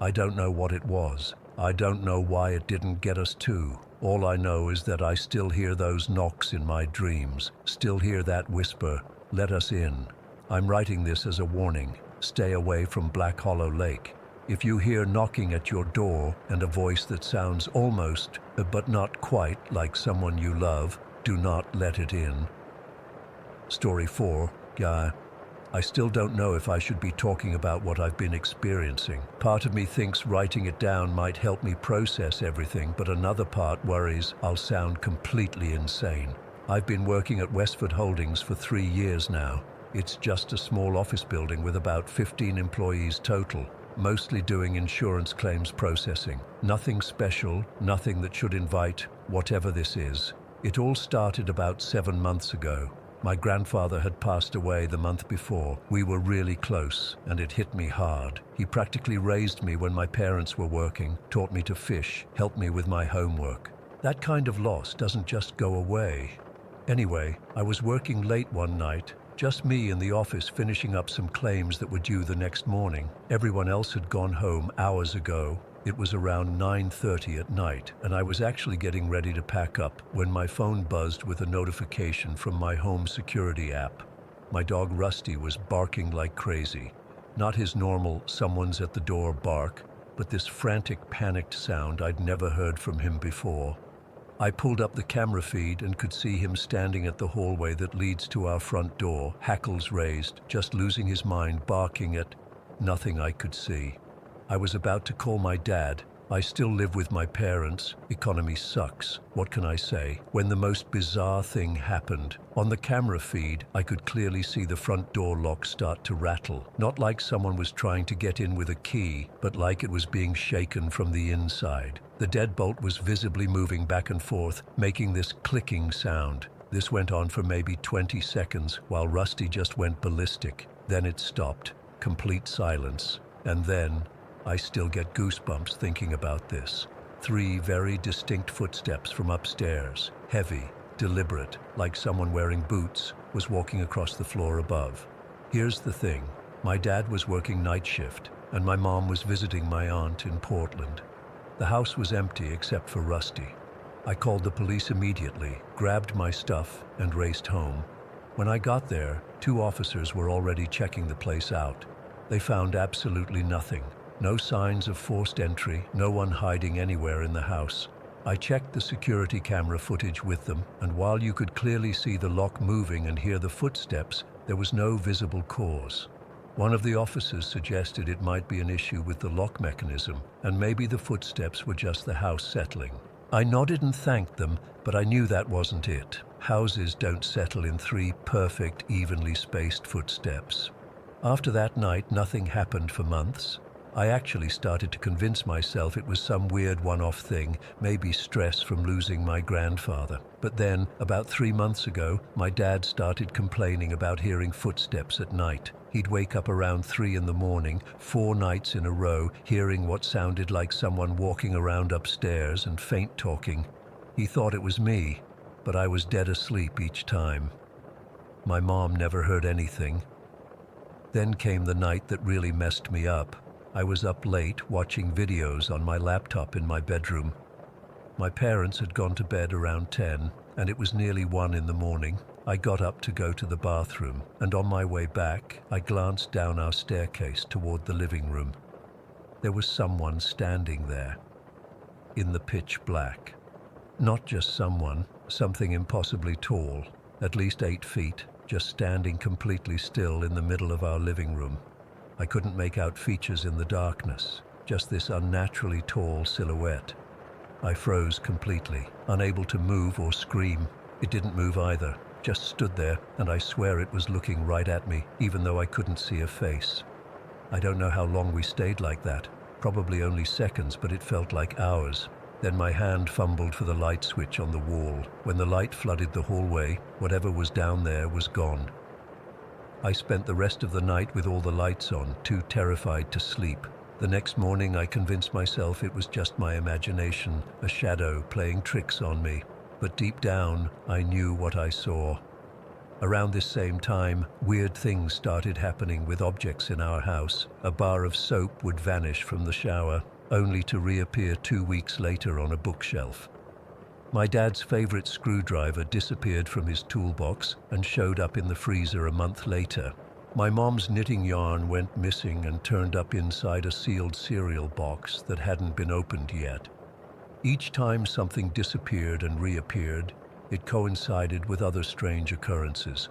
I don't know what it was. I don't know why it didn't get us too. All I know is that I still hear those knocks in my dreams, still hear that whisper, "Let us in." I'm writing this as a warning. Stay away from Black Hollow Lake. If you hear knocking at your door and a voice that sounds almost, but not quite, like someone you love, do not let it in. Story 4. I still don't know if I should be talking about what I've been experiencing. Part of me thinks writing it down might help me process everything, but another part worries I'll sound completely insane. I've been working at Westford Holdings for 3 years now. It's just a small office building with about 15 employees total, mostly doing insurance claims processing. Nothing special, nothing that should invite whatever this is. It all started about 7 months ago. My grandfather had passed away the month before. We were really close, and it hit me hard. He practically raised me when my parents were working, taught me to fish, helped me with my homework. That kind of loss doesn't just go away. Anyway, I was working late one night, just me in the office finishing up some claims that were due the next morning. Everyone else had gone home hours ago. It was around 9:30 at night, and I was actually getting ready to pack up when my phone buzzed with a notification from my home security app. My dog Rusty was barking like crazy. Not his normal "someone's at the door" bark, but this frantic, panicked sound I'd never heard from him before. I pulled up the camera feed and could see him standing at the hallway that leads to our front door, hackles raised, just losing his mind, barking at nothing I could see. I was about to call my dad. I still live with my parents. Economy sucks. What can I say? When the most bizarre thing happened. On the camera feed, I could clearly see the front door lock start to rattle. Not like someone was trying to get in with a key, but like it was being shaken from the inside. The deadbolt was visibly moving back and forth, making this clicking sound. This went on for maybe 20 seconds, while Rusty just went ballistic. Then it stopped. Complete silence. And then I still get goosebumps thinking about this. 3 very distinct footsteps from upstairs, heavy, deliberate, like someone wearing boots, was walking across the floor above. Here's the thing. My dad was working night shift, and my mom was visiting my aunt in Portland. The house was empty except for Rusty. I called the police immediately, grabbed my stuff, and raced home. When I got there, 2 officers were already checking the place out. They found absolutely nothing. No signs of forced entry, no one hiding anywhere in the house. I checked the security camera footage with them, and while you could clearly see the lock moving and hear the footsteps, there was no visible cause. One of the officers suggested it might be an issue with the lock mechanism, and maybe the footsteps were just the house settling. I nodded and thanked them, but I knew that wasn't it. Houses don't settle in 3 perfect, evenly spaced footsteps. After that night, nothing happened for months. I actually started to convince myself it was some weird one-off thing, maybe stress from losing my grandfather. But then, about 3 months ago, my dad started complaining about hearing footsteps at night. He'd wake up around 3 in the morning, 4 nights in a row, hearing what sounded like someone walking around upstairs and faint talking. He thought it was me, but I was dead asleep each time. My mom never heard anything. Then came the night that really messed me up. I was up late watching videos on my laptop in my bedroom. My parents had gone to bed around 10, and it was nearly 1 in the morning. I got up to go to the bathroom, and on my way back, I glanced down our staircase toward the living room. There was someone standing there, in the pitch black. Not just someone, something impossibly tall, at least 8 feet, just standing completely still in the middle of our living room. I couldn't make out features in the darkness, just this unnaturally tall silhouette. I froze completely, unable to move or scream. It didn't move either, just stood there, and I swear it was looking right at me, even though I couldn't see a face. I don't know how long we stayed like that, probably only seconds, but it felt like hours. Then my hand fumbled for the light switch on the wall. When the light flooded the hallway, whatever was down there was gone. I spent the rest of the night with all the lights on, too terrified to sleep. The next morning I convinced myself it was just my imagination, a shadow playing tricks on me. But deep down, I knew what I saw. Around this same time, weird things started happening with objects in our house. A bar of soap would vanish from the shower, only to reappear 2 weeks later on a bookshelf. My dad's favorite screwdriver disappeared from his toolbox and showed up in the freezer a month later. My mom's knitting yarn went missing and turned up inside a sealed cereal box that hadn't been opened yet. Each time something disappeared and reappeared, it coincided with other strange occurrences.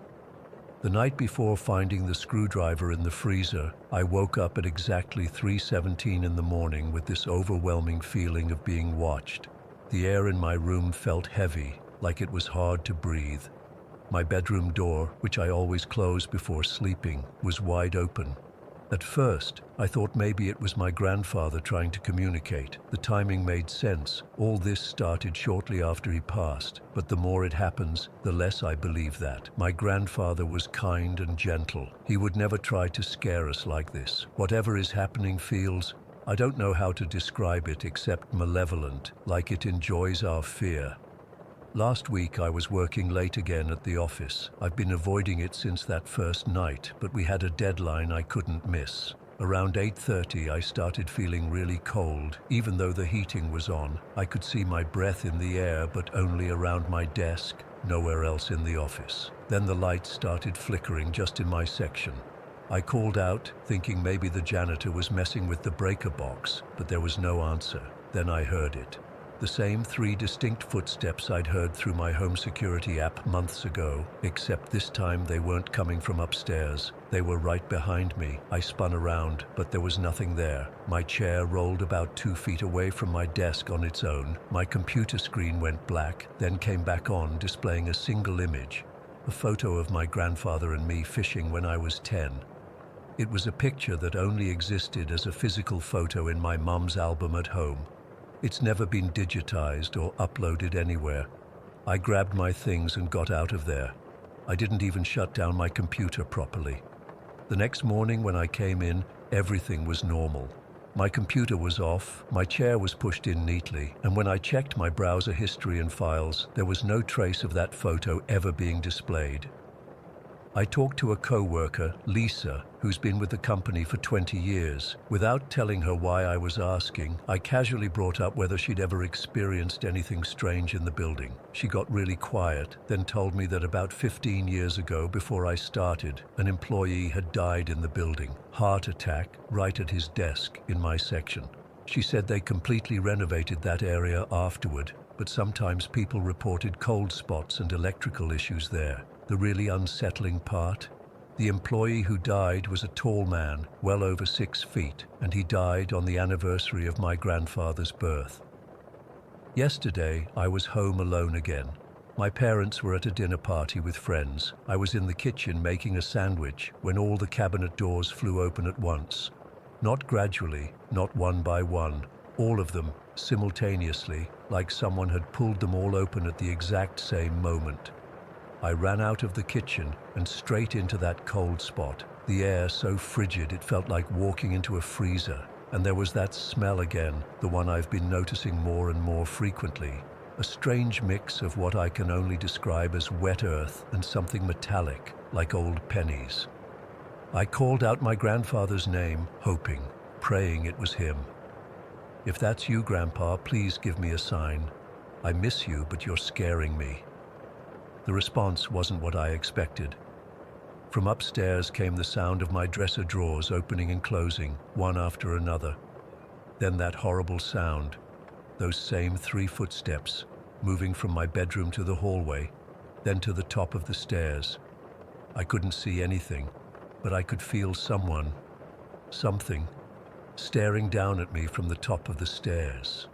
The night before finding the screwdriver in the freezer, I woke up at exactly 3:17 in the morning with this overwhelming feeling of being watched. The air in my room felt heavy, like it was hard to breathe. My bedroom door, which I always close before sleeping, was wide open. At first, I thought maybe it was my grandfather trying to communicate. The timing made sense. All this started shortly after he passed, but the more it happens, the less I believe that. My grandfather was kind and gentle. He would never try to scare us like this. Whatever is happening feels, I don't know how to describe it except malevolent, like it enjoys our fear. Last week I was working late again at the office. I've been avoiding it since that first night, but we had a deadline I couldn't miss. Around 8:30 I started feeling really cold. Even though the heating was on, I could see my breath in the air, but only around my desk, nowhere else in the office. Then the lights started flickering just in my section. I called out, thinking maybe the janitor was messing with the breaker box, but there was no answer. Then I heard it. The same 3 distinct footsteps I'd heard through my home security app months ago, except this time they weren't coming from upstairs. They were right behind me. I spun around, but there was nothing there. My chair rolled about 2 feet away from my desk on its own. My computer screen went black, then came back on, displaying a single image. A photo of my grandfather and me fishing when I was 10. It was a picture that only existed as a physical photo in my mum's album at home. It's never been digitized or uploaded anywhere. I grabbed my things and got out of there. I didn't even shut down my computer properly. The next morning when I came in, everything was normal. My computer was off, my chair was pushed in neatly, and when I checked my browser history and files, there was no trace of that photo ever being displayed. I talked to a co-worker, Lisa, who's been with the company for 20 years. Without telling her why I was asking, I casually brought up whether she'd ever experienced anything strange in the building. She got really quiet, then told me that about 15 years ago, before I started, an employee had died in the building. Heart attack, right at his desk in my section. She said they completely renovated that area afterward, but sometimes people reported cold spots and electrical issues there. The really unsettling part? The employee who died was a tall man, well over 6 feet, and he died on the anniversary of my grandfather's birth. Yesterday, I was home alone again. My parents were at a dinner party with friends. I was in the kitchen making a sandwich when all the cabinet doors flew open at once. Not gradually, not one by one, all of them, simultaneously, like someone had pulled them all open at the exact same moment. I ran out of the kitchen and straight into that cold spot, the air so frigid it felt like walking into a freezer. And there was that smell again, the one I've been noticing more and more frequently. A strange mix of what I can only describe as wet earth and something metallic, like old pennies. I called out my grandfather's name, hoping, praying it was him. "If that's you, Grandpa, please give me a sign. I miss you, but you're scaring me." The response wasn't what I expected. From upstairs came the sound of my dresser drawers opening and closing, one after another. Then that horrible sound, those same 3 footsteps, moving from my bedroom to the hallway, then to the top of the stairs. I couldn't see anything, but I could feel someone, something, staring down at me from the top of the stairs.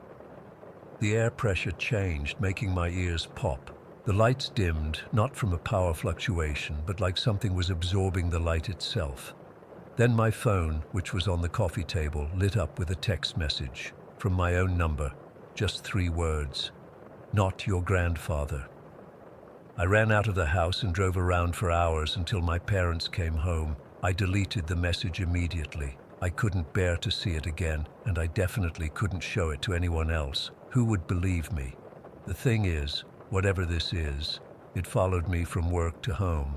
The air pressure changed, making my ears pop. The lights dimmed, not from a power fluctuation, but like something was absorbing the light itself. Then my phone, which was on the coffee table, lit up with a text message from my own number, just 3 words, "Not your grandfather." I ran out of the house and drove around for hours until my parents came home. I deleted the message immediately. I couldn't bear to see it again, and I definitely couldn't show it to anyone else. Who would believe me? The thing is, whatever this is, it followed me from work to home.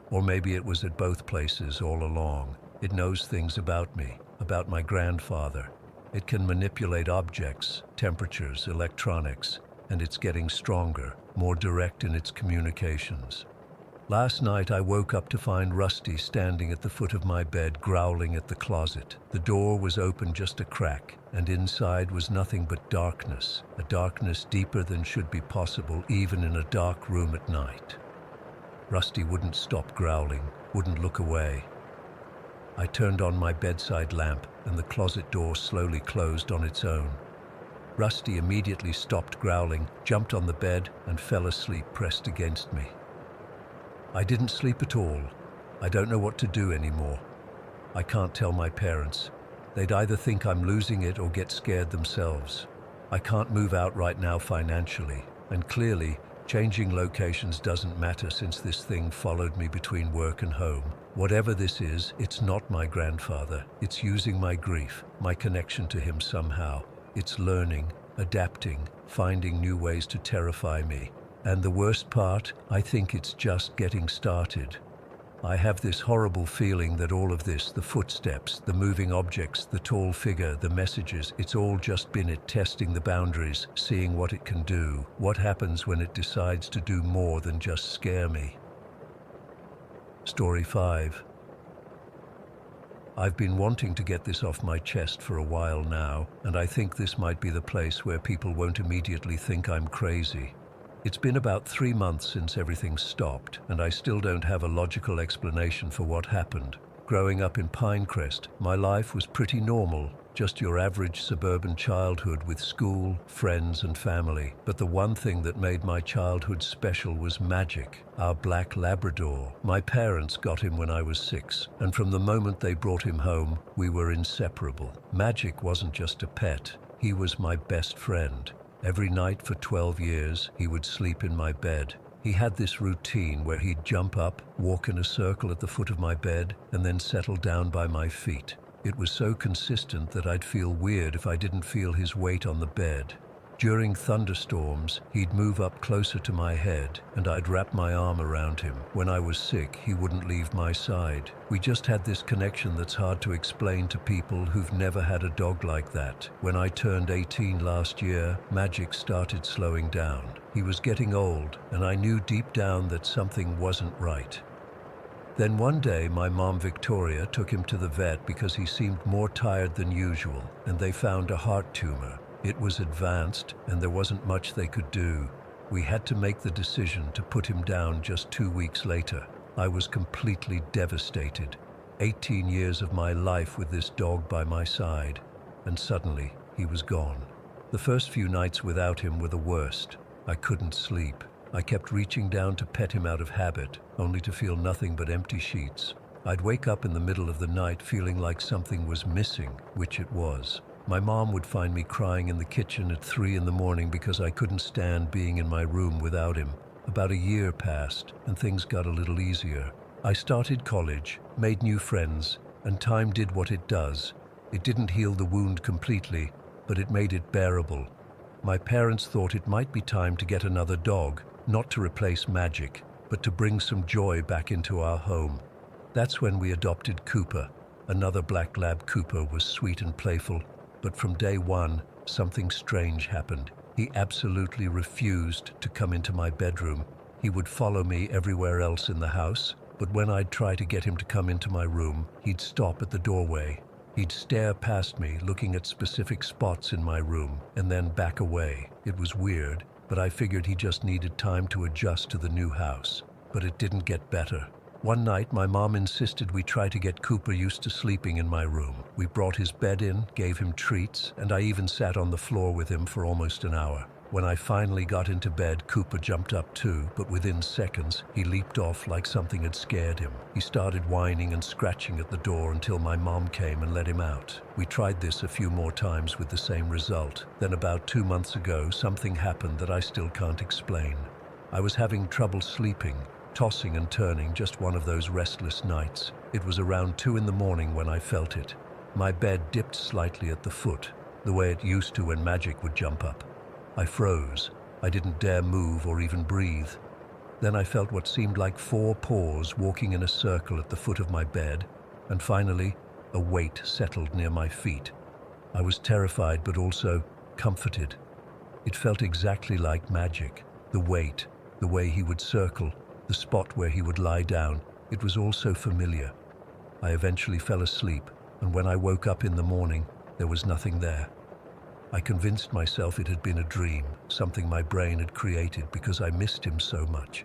Or maybe it was at both places all along. It knows things about me, about my grandfather. It can manipulate objects, temperatures, electronics, and it's getting stronger, more direct in its communications. Last night I woke up to find Rusty standing at the foot of my bed, growling at the closet. The door was open just a crack, and inside was nothing but darkness, a darkness deeper than should be possible even in a dark room at night. Rusty wouldn't stop growling, wouldn't look away. I turned on my bedside lamp, and the closet door slowly closed on its own. Rusty immediately stopped growling, jumped on the bed, and fell asleep pressed against me. I didn't sleep at all. I don't know what to do anymore. I can't tell my parents. They'd either think I'm losing it or get scared themselves. I can't move out right now financially, and clearly, changing locations doesn't matter since this thing followed me between work and home. Whatever this is, it's not my grandfather. It's using my grief, my connection to him somehow. It's learning, adapting, finding new ways to terrify me. And the worst part, I think it's just getting started. I have this horrible feeling that all of this, the footsteps, the moving objects, the tall figure, the messages, it's all just been it testing the boundaries, seeing what it can do, what happens when it decides to do more than just scare me. Story 5. I've been wanting to get this off my chest for a while now, and I think this might be the place where people won't immediately think I'm crazy. It's been about 3 months since everything stopped, and I still don't have a logical explanation for what happened. Growing up in Pinecrest, my life was pretty normal, just your average suburban childhood with school, friends, and family. But the one thing that made my childhood special was Magic, our black Labrador. My parents got him when I was 6, and from the moment they brought him home, we were inseparable. Magic wasn't just a pet, he was my best friend. Every night for 12 years, he would sleep in my bed. He had this routine where he'd jump up, walk in a circle at the foot of my bed, and then settle down by my feet. It was so consistent that I'd feel weird if I didn't feel his weight on the bed. During thunderstorms, he'd move up closer to my head, and I'd wrap my arm around him. When I was sick, he wouldn't leave my side. We just had this connection that's hard to explain to people who've never had a dog like that. When I turned 18 last year, Magic started slowing down. He was getting old, and I knew deep down that something wasn't right. Then one day, my mom Victoria took him to the vet because he seemed more tired than usual, and they found a heart tumor. It was advanced, and there wasn't much they could do. We had to make the decision to put him down just 2 weeks later. I was completely devastated. 18 years of my life with this dog by my side, and suddenly he was gone. The first few nights without him were the worst. I couldn't sleep. I kept reaching down to pet him out of habit, only to feel nothing but empty sheets. I'd wake up in the middle of the night feeling like something was missing, which it was. My mom would find me crying in the kitchen at 3 in the morning because I couldn't stand being in my room without him. About a year passed, and things got a little easier. I started college, made new friends, and time did what it does. It didn't heal the wound completely, but it made it bearable. My parents thought it might be time to get another dog, not to replace Magic, but to bring some joy back into our home. That's when we adopted Cooper. Another black lab. Cooper was sweet and playful, but from day one, something strange happened. He absolutely refused to come into my bedroom. He would follow me everywhere else in the house, but when I'd try to get him to come into my room, he'd stop at the doorway. He'd stare past me, looking at specific spots in my room, and then back away. It was weird, but I figured he just needed time to adjust to the new house. But it didn't get better. One night, my mom insisted we try to get Cooper used to sleeping in my room. We brought his bed in, gave him treats, and I even sat on the floor with him for almost an hour. When I finally got into bed, Cooper jumped up too, but within seconds, he leaped off like something had scared him. He started whining and scratching at the door until my mom came and let him out. We tried this a few more times with the same result. Then about 2 months ago, something happened that I still can't explain. I was having trouble sleeping, tossing and turning, just one of those restless nights. It was around 2 in the morning when I felt it. My bed dipped slightly at the foot, the way it used to when Magic would jump up. I froze. I didn't dare move or even breathe. Then I felt what seemed like 4 paws walking in a circle at the foot of my bed, and finally, a weight settled near my feet. I was terrified but also comforted. It felt exactly like Magic. The weight, the way he would circle, the spot where he would lie down, it was all so familiar. I eventually fell asleep, and when I woke up in the morning, there was nothing there. I convinced myself it had been a dream, something my brain had created because I missed him so much.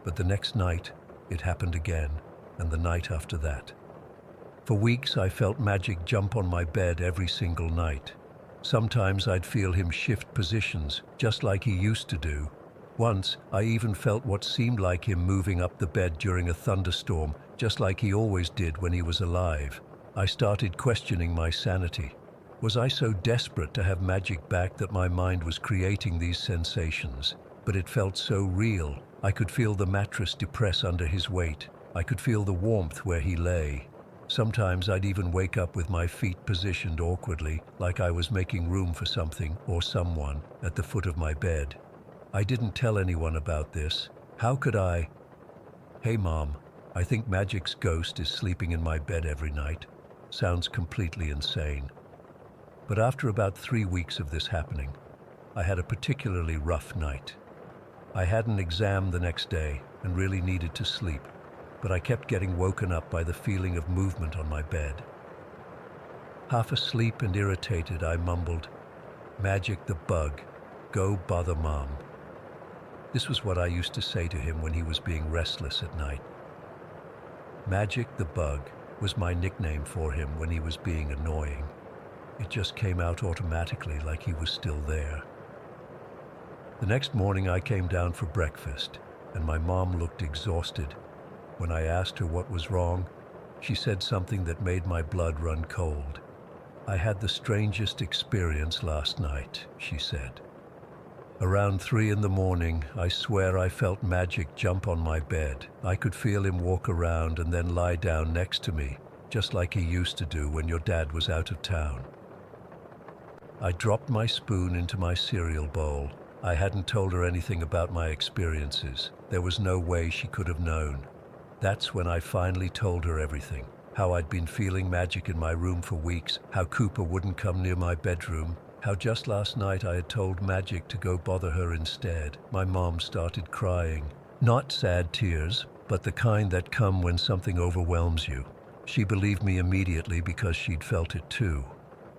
But the next night, it happened again, and the night after that. For weeks, I felt Magic jump on my bed every single night. Sometimes I'd feel him shift positions, just like he used to do, Once, I even felt what seemed like him moving up the bed during a thunderstorm, just like he always did when he was alive. I started questioning my sanity. Was I so desperate to have magic back that my mind was creating these sensations? But it felt so real. I could feel the mattress depress under his weight. I could feel the warmth where he lay. Sometimes I'd even wake up with my feet positioned awkwardly, like I was making room for something or someone at the foot of my bed. I didn't tell anyone about this. How could I? Hey Mom, I think Magic's ghost is sleeping in my bed every night. Sounds completely insane. But after about 3 weeks of this happening, I had a particularly rough night. I had an exam the next day and really needed to sleep, but I kept getting woken up by the feeling of movement on my bed. Half asleep and irritated, I mumbled, "Magic the bug, go bother Mom." This was what I used to say to him when he was being restless at night. Magic the bug was my nickname for him when he was being annoying. It just came out automatically, like he was still there. The next morning I came down for breakfast, and my mom looked exhausted. When I asked her what was wrong, she said something that made my blood run cold. "I had the strangest experience last night," she said. Around 3 in the morning, I swear I felt Magic jump on my bed. I could feel him walk around and then lie down next to me, just like he used to do when your dad was out of town. I dropped my spoon into my cereal bowl. I hadn't told her anything about my experiences. There was no way she could have known. That's when I finally told her everything. How I'd been feeling Magic in my room for weeks, how Cooper wouldn't come near my bedroom, how just last night I had told Magic to go bother her instead. My mom started crying. Not sad tears, but the kind that come when something overwhelms you. She believed me immediately because she'd felt it too.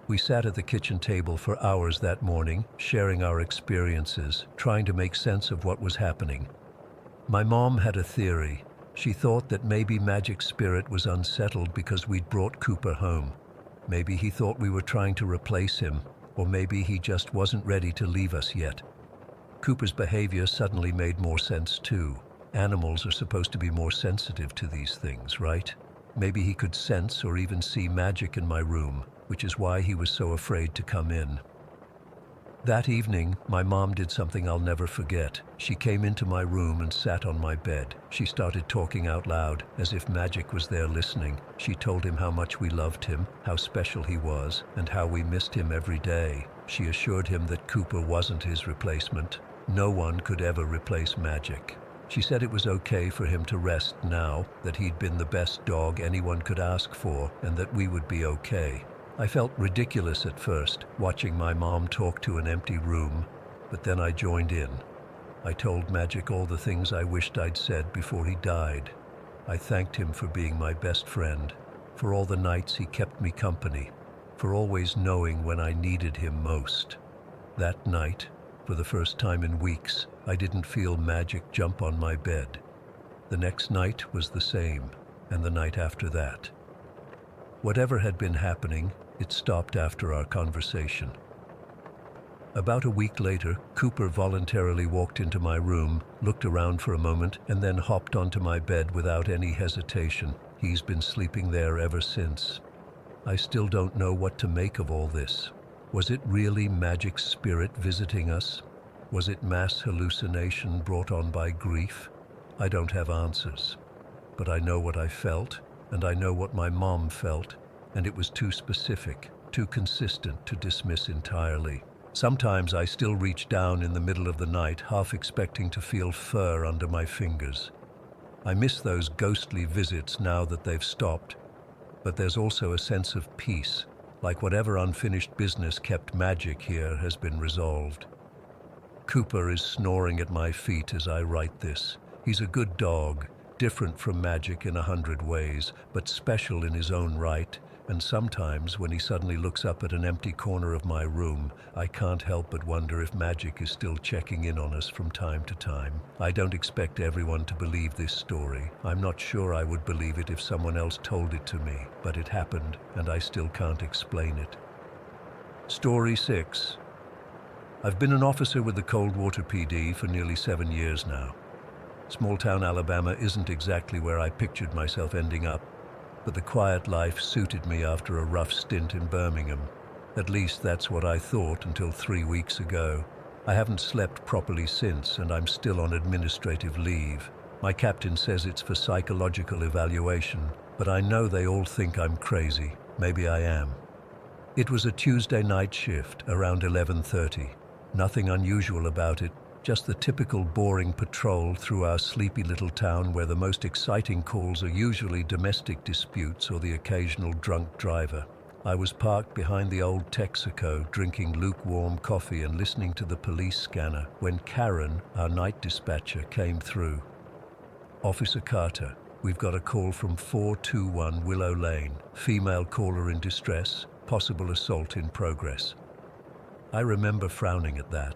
We sat at the kitchen table for hours that morning, sharing our experiences, trying to make sense of what was happening. My mom had a theory. She thought that maybe Magic's spirit was unsettled because we'd brought Cooper home. Maybe he thought we were trying to replace him, or maybe he just wasn't ready to leave us yet. Cooper's behavior suddenly made more sense too. Animals are supposed to be more sensitive to these things, right? Maybe he could sense or even see Magic in my room, which is why he was so afraid to come in. That evening, my mom did something I'll never forget. She came into my room and sat on my bed. She started talking out loud, as if Magic was there listening. She told him how much we loved him, how special he was, and how we missed him every day. She assured him that Cooper wasn't his replacement. No one could ever replace Magic. She said it was okay for him to rest now, that he'd been the best dog anyone could ask for, and that we would be okay. I felt ridiculous at first, watching my mom talk to an empty room, but then I joined in. I told Magic all the things I wished I'd said before he died. I thanked him for being my best friend, for all the nights he kept me company, for always knowing when I needed him most. That night, for the first time in weeks, I didn't feel Magic jump on my bed. The next night was the same, and the night after that. Whatever had been happening, it stopped after our conversation. About a week later, Cooper voluntarily walked into my room, looked around for a moment, and then hopped onto my bed without any hesitation. He's been sleeping there ever since. I still don't know what to make of all this. Was it really Magic's spirit visiting us? Was it mass hallucination brought on by grief? I don't have answers. But I know what I felt, and I know what my mom felt, and it was too specific, too consistent to dismiss entirely. Sometimes I still reach down in the middle of the night, half expecting to feel fur under my fingers. I miss those ghostly visits now that they've stopped, but there's also a sense of peace, like whatever unfinished business kept Magic here has been resolved. Cooper is snoring at my feet as I write this. He's a good dog, different from Magic in 100 ways, but special in his own right, and sometimes when he suddenly looks up at an empty corner of my room, I can't help but wonder if Magic is still checking in on us from time to time. I don't expect everyone to believe this story. I'm not sure I would believe it if someone else told it to me, but it happened, and I still can't explain it. Story 6. I've been an officer with the Coldwater PD for nearly 7 years now. Small-town Alabama isn't exactly where I pictured myself ending up, but the quiet life suited me after a rough stint in Birmingham. At least that's what I thought until 3 weeks ago. I haven't slept properly since, and I'm still on administrative leave. My captain says it's for psychological evaluation, but I know they all think I'm crazy. Maybe I am. It was a Tuesday night shift around 11:30. Nothing unusual about it, just the typical boring patrol through our sleepy little town where the most exciting calls are usually domestic disputes or the occasional drunk driver. I was parked behind the old Texaco, drinking lukewarm coffee and listening to the police scanner when Karen, our night dispatcher, came through. "Officer Carter, we've got a call from 421 Willow Lane. Female caller in distress, possible assault in progress." I remember frowning at that.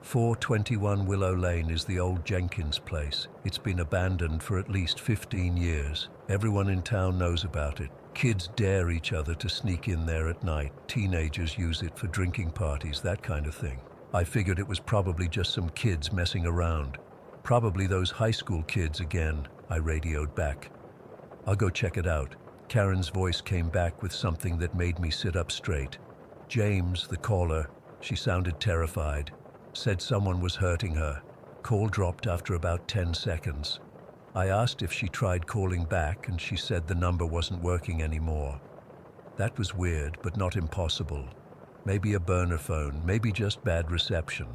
421 Willow Lane is the old Jenkins place. It's been abandoned for at least 15 years. Everyone in town knows about it. Kids dare each other to sneak in there at night. Teenagers use it for drinking parties, that kind of thing. I figured it was probably just some kids messing around. "Probably those high school kids again," I radioed back. "I'll go check it out." Karen's voice came back with something that made me sit up straight. James, the caller, she sounded terrified, said someone was hurting her. Call dropped after about 10 seconds. I asked if she tried calling back, and she said the number wasn't working anymore. That was weird, but not impossible. Maybe a burner phone, maybe just bad reception.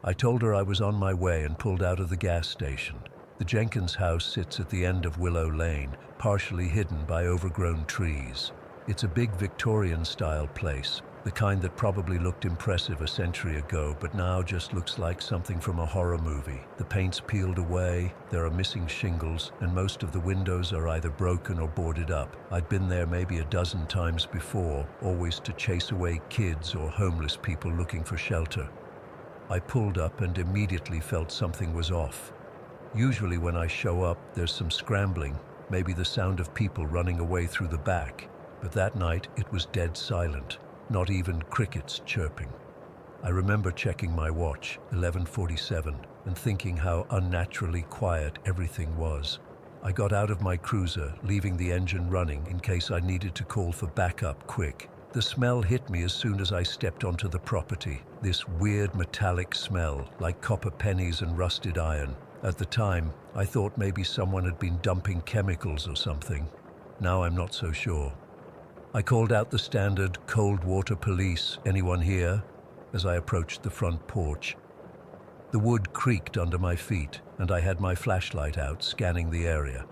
I told her I was on my way and pulled out of the gas station. The Jenkins house sits at the end of Willow Lane, partially hidden by overgrown trees. It's a big Victorian-style place, the kind that probably looked impressive a century ago, but now just looks like something from a horror movie. The paint's peeled away, there are missing shingles, and most of the windows are either broken or boarded up. I'd been there maybe a dozen times before, always to chase away kids or homeless people looking for shelter. I pulled up and immediately felt something was off. Usually when I show up, there's some scrambling, maybe the sound of people running away through the back, but that night it was dead silent. Not even crickets chirping. I remember checking my watch, 11:47, and thinking how unnaturally quiet everything was. I got out of my cruiser, leaving the engine running in case I needed to call for backup quick. The smell hit me as soon as I stepped onto the property. This weird metallic smell, like copper pennies and rusted iron. At the time, I thought maybe someone had been dumping chemicals or something. Now I'm not so sure. I called out the standard cold water police, "Anyone here?" as I approached the front porch. The wood creaked under my feet, and I had my flashlight out, scanning the area.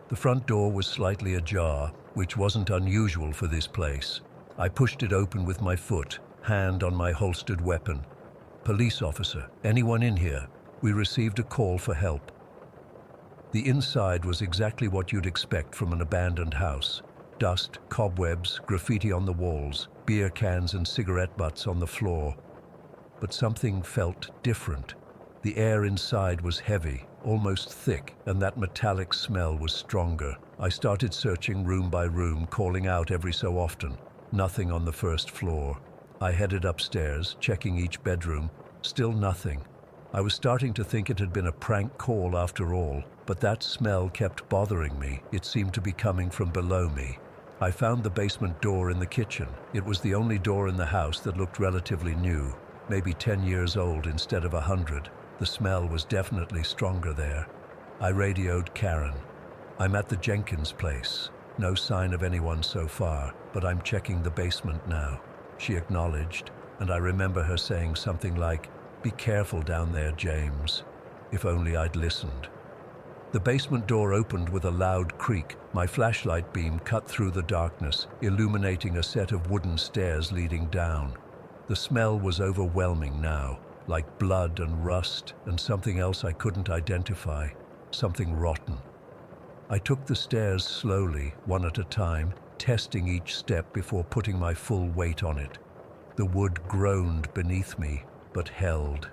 The front door was slightly ajar, which wasn't unusual for this place. I pushed it open with my foot, hand on my holstered weapon. "Police officer, anyone in here? We received a call for help." The inside was exactly what you'd expect from an abandoned house. Dust, cobwebs, graffiti on the walls, beer cans and cigarette butts on the floor. But something felt different. The air inside was heavy, almost thick, and that metallic smell was stronger. I started searching room by room, calling out every so often. Nothing on the first floor. I headed upstairs, checking each bedroom. Still nothing. I was starting to think it had been a prank call after all, but that smell kept bothering me. It seemed to be coming from below me. I found the basement door in the kitchen. It was the only door in the house that looked relatively new, maybe 10 years old instead of 100. The smell was definitely stronger there. I radioed Karen. "I'm at the Jenkins place. No sign of anyone so far, but I'm checking the basement now." She acknowledged, and I remember her saying something like, "Be careful down there, James." If only I'd listened. The basement door opened with a loud creak. My flashlight beam cut through the darkness, illuminating a set of wooden stairs leading down. The smell was overwhelming now, like blood and rust and something else I couldn't identify, something rotten. I took the stairs slowly, one at a time, testing each step before putting my full weight on it. The wood groaned beneath me, but held.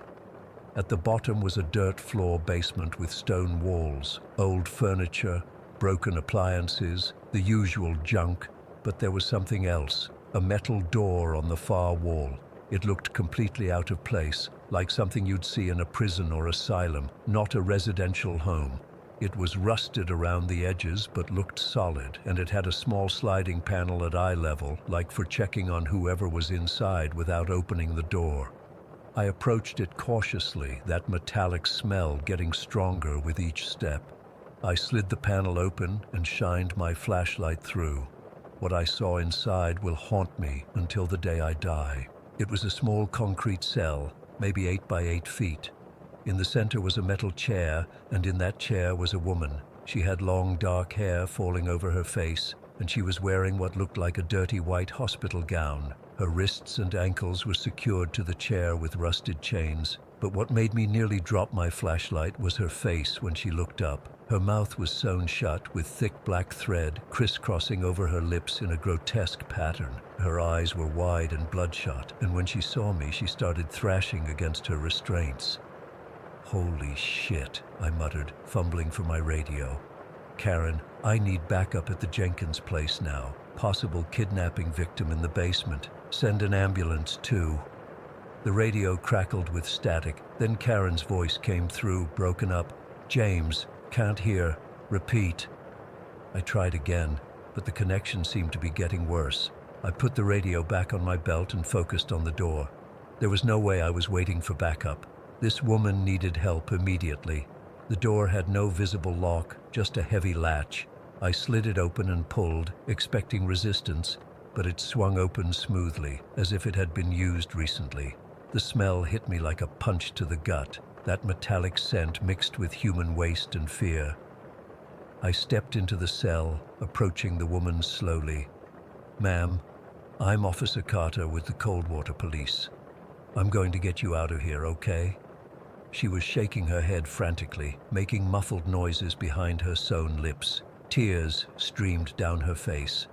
At the bottom was a dirt floor basement with stone walls, old furniture, broken appliances, the usual junk, but there was something else, a metal door on the far wall. It looked completely out of place, like something you'd see in a prison or asylum, not a residential home. It was rusted around the edges but looked solid, and it had a small sliding panel at eye level, like for checking on whoever was inside without opening the door. I approached it cautiously, that metallic smell getting stronger with each step. I slid the panel open and shined my flashlight through. What I saw inside will haunt me until the day I die. It was a small concrete cell, maybe 8 by 8 feet. In the center was a metal chair, and in that chair was a woman. She had long dark hair falling over her face, and she was wearing what looked like a dirty white hospital gown. Her wrists and ankles were secured to the chair with rusted chains, but what made me nearly drop my flashlight was her face when she looked up. Her mouth was sewn shut with thick black thread crisscrossing over her lips in a grotesque pattern. Her eyes were wide and bloodshot, and when she saw me, she started thrashing against her restraints. "Holy shit," I muttered, fumbling for my radio. "Karen, I need backup at the Jenkins place now. Possible kidnapping victim in the basement. Send an ambulance too." The radio crackled with static, then Karen's voice came through, broken up. "James, can't hear. Repeat." I tried again, but the connection seemed to be getting worse. I put the radio back on my belt and focused on the door. There was no way I was waiting for backup. This woman needed help immediately. The door had no visible lock, just a heavy latch. I slid it open and pulled, expecting resistance, but it swung open smoothly, as if it had been used recently. The smell hit me like a punch to the gut, that metallic scent mixed with human waste and fear. I stepped into the cell, approaching the woman slowly. "Ma'am, I'm Officer Carter with the Coldwater Police. I'm going to get you out of here, okay?" She was shaking her head frantically, making muffled noises behind her sewn lips. Tears streamed down her face.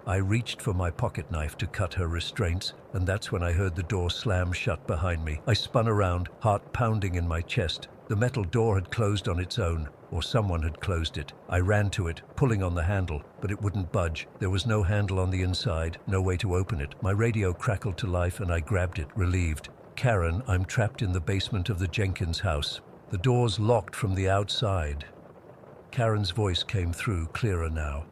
I reached for my pocket knife to cut her restraints, and that's when I heard the door slam shut behind me. I spun around, heart pounding in my chest. The metal door had closed on its own, or someone had closed it. I ran to it, pulling on the handle, but it wouldn't budge. There was no handle on the inside, no way to open it. My radio crackled to life and I grabbed it, relieved. "Karen, I'm trapped in the basement of the Jenkins house. The door's locked from the outside." Karen's voice came through, clearer now.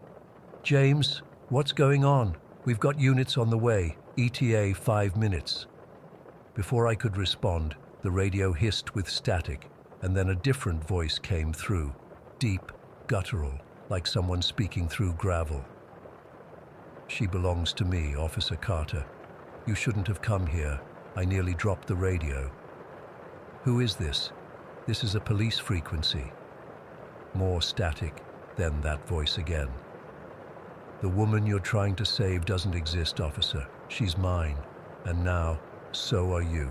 "James, what's going on? We've got units on the way. ETA 5 minutes. Before I could respond, the radio hissed with static, and then a different voice came through, deep, guttural, like someone speaking through gravel. "She belongs to me, Officer Carter. You shouldn't have come here. I nearly dropped the radio." "Who is this?" "This is a police frequency." More static, then that voice again. "The woman you're trying to save doesn't exist, officer. She's mine, and now, so are you."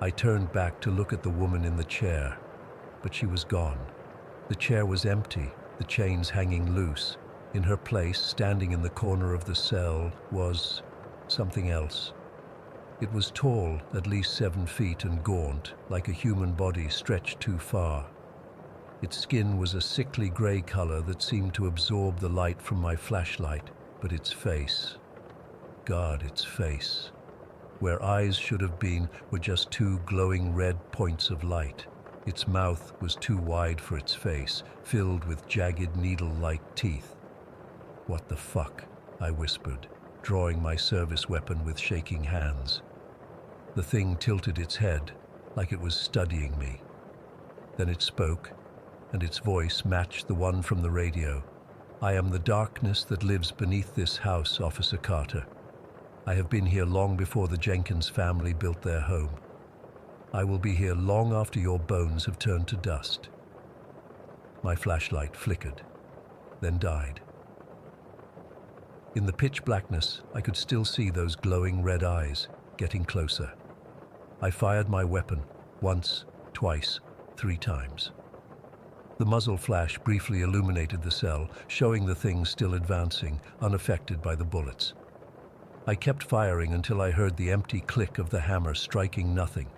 I turned back to look at the woman in the chair, but she was gone. The chair was empty, the chains hanging loose. In her place, standing in the corner of the cell, was something else. It was tall, at least 7 feet, and gaunt, like a human body stretched too far. Its skin was a sickly gray color that seemed to absorb the light from my flashlight, but its face, God, its face. Where eyes should have been were just 2 glowing red points of light. Its mouth was too wide for its face, filled with jagged needle-like teeth. "What the fuck?" I whispered, drawing my service weapon with shaking hands. The thing tilted its head, like it was studying me. Then it spoke, and its voice matched the one from the radio. "I am the darkness that lives beneath this house, Officer Carter. I have been here long before the Jenkins family built their home. I will be here long after your bones have turned to dust." My flashlight flickered, then died. In the pitch blackness, I could still see those glowing red eyes, getting closer. I fired my weapon, once, twice, 3 times. The muzzle flash briefly illuminated the cell, showing the thing still advancing, unaffected by the bullets. I kept firing until I heard the empty click of the hammer striking nothing.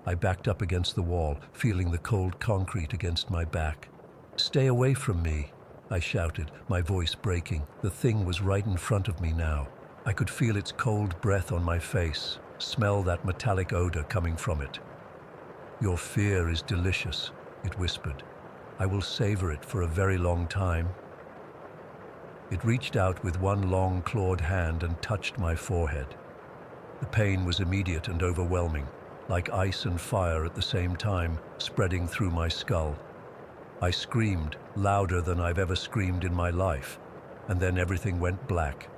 I backed up against the wall, feeling the cold concrete against my back. "Stay away from me," I shouted, my voice breaking. The thing was right in front of me now. I could feel its cold breath on my face. Smell that metallic odor coming from it. Your fear is delicious, it whispered. I will savor it for a very long time. It reached out with one long clawed hand and touched my forehead. The pain was immediate and overwhelming, like ice and fire at the same time, spreading through my skull. I screamed, louder than I've ever screamed in my life, and then everything went black.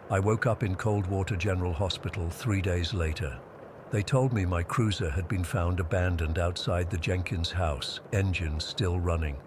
I woke up in Coldwater General Hospital 3 days later. They told me my cruiser had been found abandoned outside the Jenkins house, engines still running.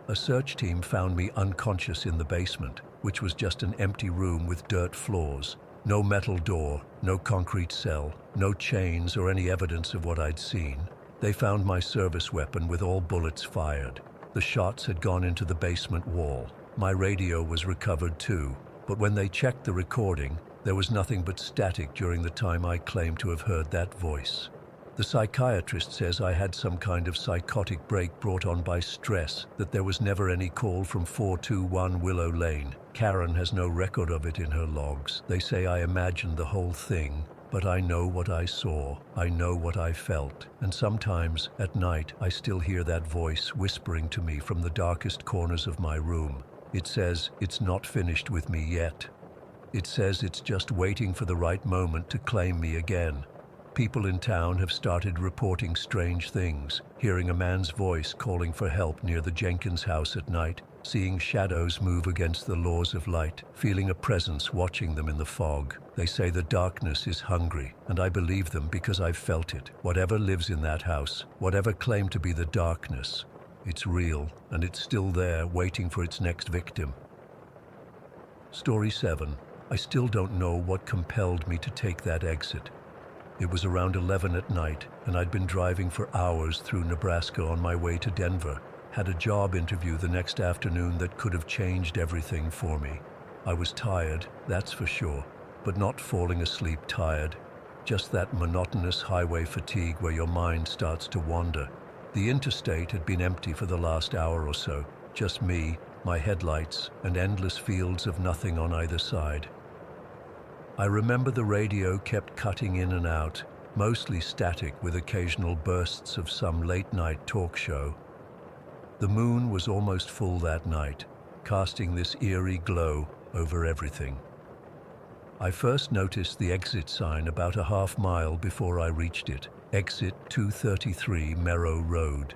A search team found me unconscious in the basement, which was just an empty room with dirt floors. No metal door, no concrete cell, no chains or any evidence of what I'd seen. They found my service weapon with all bullets fired. The shots had gone into the basement wall. My radio was recovered too, but when they checked the recording, there was nothing but static during the time I claimed to have heard that voice. The psychiatrist says I had some kind of psychotic break brought on by stress, that there was never any call from 421 Willow Lane. Karen has no record of it in her logs. They say I imagined the whole thing, but I know what I saw, I know what I felt, and sometimes, at night, I still hear that voice whispering to me from the darkest corners of my room. It says it's not finished with me yet. It says it's just waiting for the right moment to claim me again. People in town have started reporting strange things, hearing a man's voice calling for help near the Jenkins house at night, seeing shadows move against the laws of light, feeling a presence watching them in the fog. They say the darkness is hungry, and I believe them because I've felt it. Whatever lives in that house, whatever claimed to be the darkness, it's real, and it's still there, waiting for its next victim. Story 7. I still don't know what compelled me to take that exit. It was around 11 at night, and I'd been driving for hours through Nebraska on my way to Denver. Had a job interview the next afternoon that could have changed everything for me. I was tired, that's for sure, but not falling asleep tired. Just that monotonous highway fatigue where your mind starts to wander. The interstate had been empty for the last hour or so. Just me, my headlights, and endless fields of nothing on either side. I remember the radio kept cutting in and out, mostly static with occasional bursts of some late-night talk show. The moon was almost full that night, casting this eerie glow over everything. I first noticed the exit sign about a half mile before I reached it, exit 233 Merrow Road.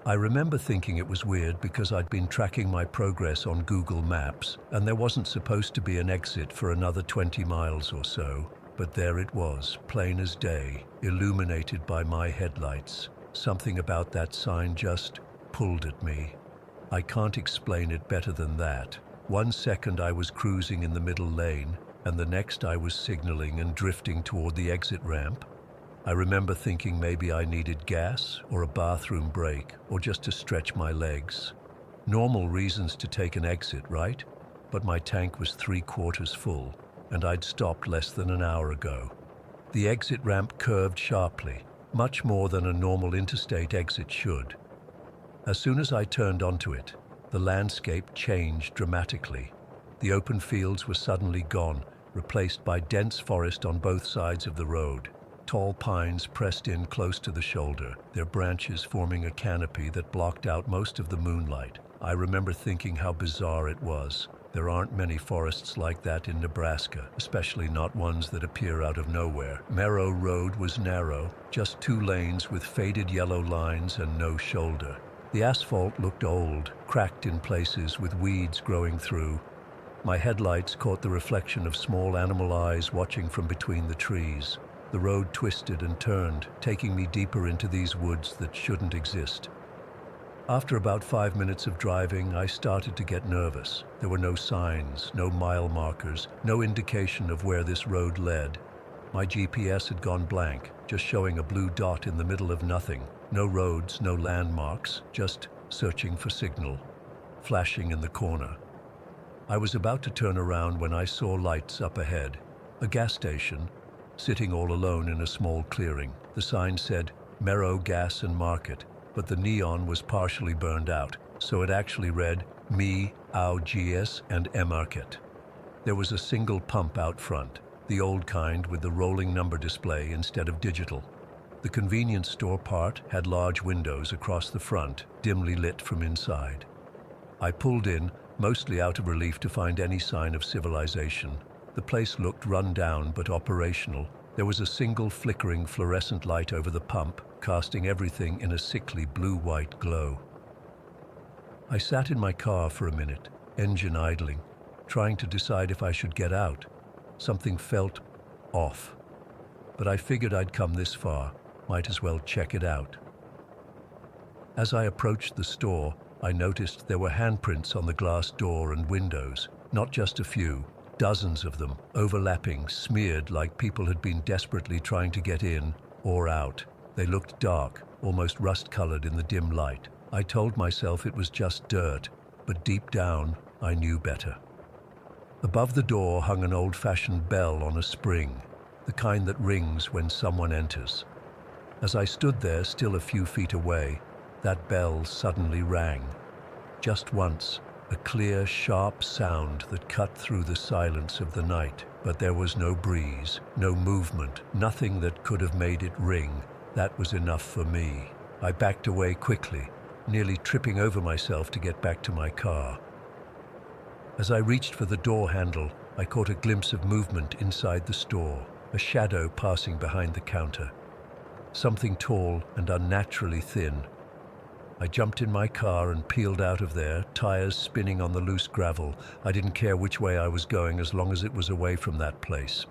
I remember thinking it was weird because I'd been tracking my progress on Google Maps, and there wasn't supposed to be an exit for another 20 miles or so. But there it was, plain as day, illuminated by my headlights. Something about that sign just pulled at me. I can't explain it better than that. 1 second I was cruising in the middle lane, and the next I was signaling and drifting toward the exit ramp. I remember thinking maybe I needed gas or a bathroom break or just to stretch my legs. Normal reasons to take an exit, right? But my tank was 3/4 full, and I'd stopped less than an hour ago. The exit ramp curved sharply, much more than a normal interstate exit should. As soon as I turned onto it, the landscape changed dramatically. The open fields were suddenly gone, replaced by dense forest on both sides of the road. Tall pines pressed in close to the shoulder, their branches forming a canopy that blocked out most of the moonlight. I remember thinking how bizarre it was. There aren't many forests like that in Nebraska, especially not ones that appear out of nowhere. Merrow Road was narrow, just 2 lanes with faded yellow lines and no shoulder. The asphalt looked old, cracked in places with weeds growing through. My headlights caught the reflection of small animal eyes watching from between the trees. The road twisted and turned, taking me deeper into these woods that shouldn't exist. After about 5 minutes of driving, I started to get nervous. There were no signs, no mile markers, no indication of where this road led. My GPS had gone blank, just showing a blue dot in the middle of nothing. No roads, no landmarks, just searching for signal, flashing in the corner. I was about to turn around when I saw lights up ahead. A gas station, sitting all alone in a small clearing. The sign said, Merrow Gas and Market, but the neon was partially burned out, so it actually read, Me, Au GS and Market. There was a single pump out front. the old kind with the rolling number display instead of digital. The convenience store part had large windows across the front, dimly lit from inside. I pulled in, mostly out of relief to find any sign of civilization. The place looked run down but operational. There was a single flickering fluorescent light over the pump, casting everything in a sickly blue-white glow. I sat in my car for a minute, engine idling, trying to decide if I should get out. Something felt off. But I figured I'd come this far, might as well check it out. As I approached the store, I noticed there were handprints on the glass door and windows, not just a few, dozens of them, overlapping, smeared like people had been desperately trying to get in or out. They looked dark, almost rust-colored in the dim light. I told myself it was just dirt, but deep down, I knew better. Above the door hung an old-fashioned bell on a spring, the kind that rings when someone enters. As I stood there, still a few feet away, that bell suddenly rang. Just once, a clear, sharp sound that cut through the silence of the night. But there was no breeze, no movement, nothing that could have made it ring. That was enough for me. I backed away quickly, nearly tripping over myself to get back to my car. As I reached for the door handle, I caught a glimpse of movement inside the store, a shadow passing behind the counter. Something tall and unnaturally thin. I jumped in my car and peeled out of there, tires spinning on the loose gravel. I didn't care which way I was going as long as it was away from that place.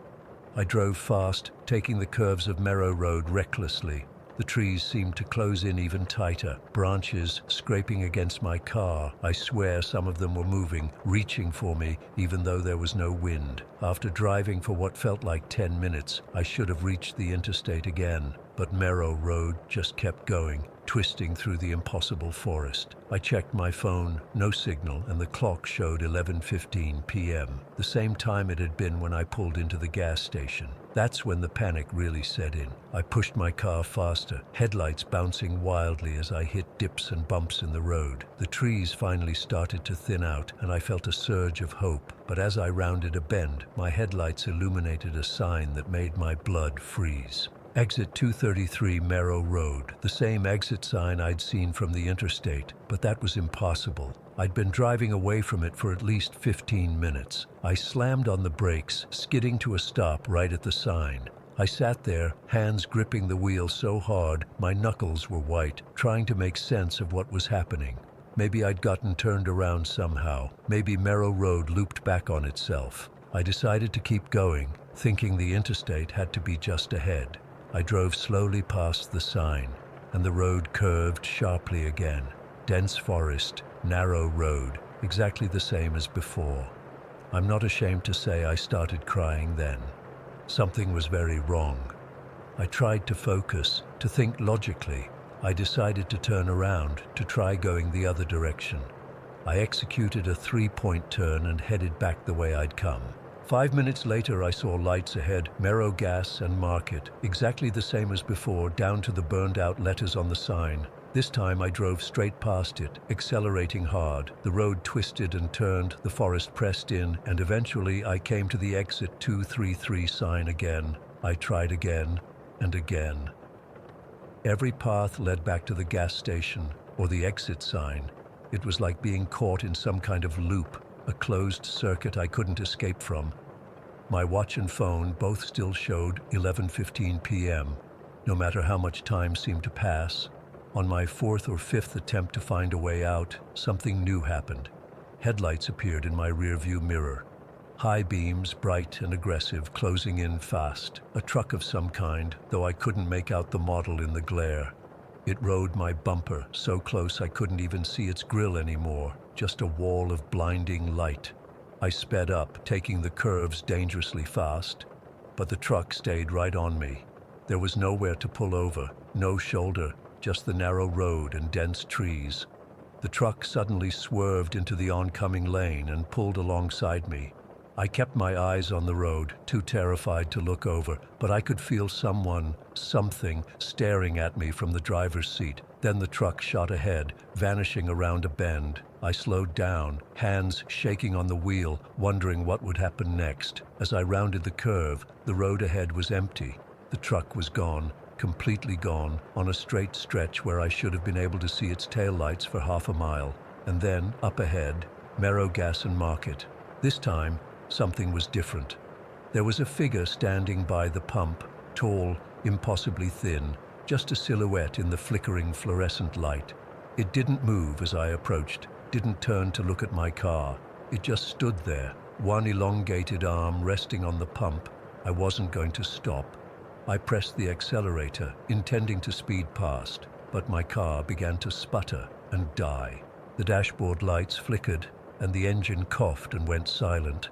I drove fast, taking the curves of Merrow Road recklessly. The trees seemed to close in even tighter, branches scraping against my car. I swear some of them were moving, reaching for me, even though there was no wind. After driving for what felt like 10 minutes, I should have reached the interstate again. But Merrow Road just kept going, twisting through the impossible forest. I checked my phone, no signal, and the clock showed 11:15 p.m., the same time it had been when I pulled into the gas station. That's when the panic really set in. I pushed my car faster, headlights bouncing wildly as I hit dips and bumps in the road. The trees finally started to thin out, and I felt a surge of hope. But as I rounded a bend, my headlights illuminated a sign that made my blood freeze. Exit 233 Merrow Road, the same exit sign I'd seen from the interstate, but that was impossible. I'd been driving away from it for at least 15 minutes. I slammed on the brakes, skidding to a stop right at the sign. I sat there, hands gripping the wheel so hard, my knuckles were white, trying to make sense of what was happening. Maybe I'd gotten turned around somehow. Maybe Merrow Road looped back on itself. I decided to keep going, thinking the interstate had to be just ahead. I drove slowly past the sign, and the road curved sharply again. Dense forest, narrow road, exactly the same as before. I'm not ashamed to say I started crying then. Something was very wrong. I tried to focus, to think logically. I decided to turn around, to try going the other direction. I executed a 3-point turn and headed back the way I'd come. 5 minutes later, I saw lights ahead, Merrow Gas and Market, exactly the same as before, down to the burned-out letters on the sign. This time I drove straight past it, accelerating hard. The road twisted and turned, the forest pressed in, and eventually I came to the exit 233 sign again. I tried again and again. Every path led back to the gas station or the exit sign. It was like being caught in some kind of loop, a closed circuit I couldn't escape from. My watch and phone both still showed 11:15 p.m., no matter how much time seemed to pass. On my 4th or 5th attempt to find a way out, something new happened. Headlights appeared in my rearview mirror. High beams, bright and aggressive, closing in fast. A truck of some kind, though I couldn't make out the model in the glare. It rode my bumper, so close I couldn't even see its grille anymore, just a wall of blinding light. I sped up, taking the curves dangerously fast, but the truck stayed right on me. There was nowhere to pull over, no shoulder, just the narrow road and dense trees. The truck suddenly swerved into the oncoming lane and pulled alongside me. I kept my eyes on the road, too terrified to look over, but I could feel something staring at me from the driver's seat. Then the truck shot ahead, vanishing around a bend. I slowed down, hands shaking on the wheel, wondering what would happen next. As I rounded the curve, the road ahead was empty. The truck was gone, completely gone, on a straight stretch where I should have been able to see its taillights for half a mile. And then, up ahead, Merrow Gas and Market. This time, something was different. There was a figure standing by the pump, tall, impossibly thin, just a silhouette in the flickering fluorescent light. It didn't move as I approached, didn't turn to look at my car. It just stood there, one elongated arm resting on the pump. I wasn't going to stop. I pressed the accelerator, intending to speed past, but my car began to sputter and die. The dashboard lights flickered, and the engine coughed and went silent.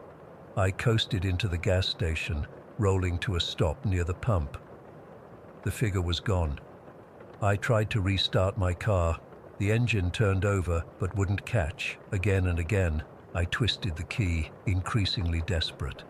I coasted into the gas station, rolling to a stop near the pump. The figure was gone. I tried to restart my car. The engine turned over but wouldn't catch. Again and again, I twisted the key, increasingly desperate.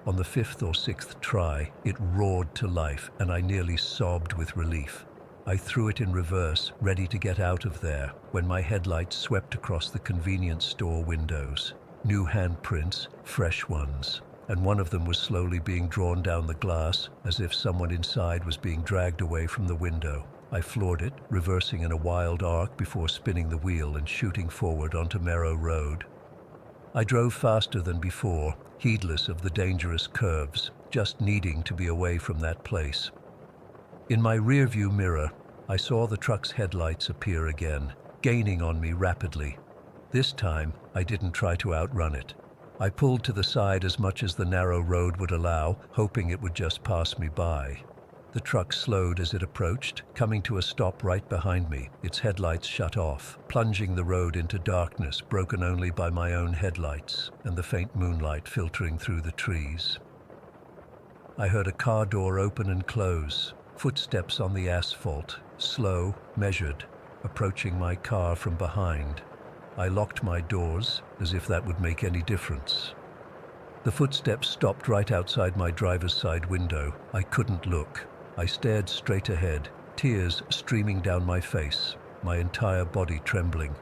On the fifth or sixth try, it roared to life, and I nearly sobbed with relief. I threw it in reverse, ready to get out of there, when my headlights swept across the convenience store windows. New handprints, fresh ones, and one of them was slowly being drawn down the glass, as if someone inside was being dragged away from the window. I floored it, reversing in a wild arc before spinning the wheel and shooting forward onto Merrow Road. I drove faster than before, heedless of the dangerous curves, just needing to be away from that place. In my rearview mirror, I saw the truck's headlights appear again, gaining on me rapidly. This time, I didn't try to outrun it. I pulled to the side as much as the narrow road would allow, hoping it would just pass me by. The truck slowed as it approached, coming to a stop right behind me, its headlights shut off, plunging the road into darkness broken only by my own headlights and the faint moonlight filtering through the trees. I heard a car door open and close, footsteps on the asphalt, slow, measured, approaching my car from behind. I locked my doors, as if that would make any difference. The footsteps stopped right outside my driver's side window. I couldn't look. I stared straight ahead, tears streaming down my face, my entire body trembling.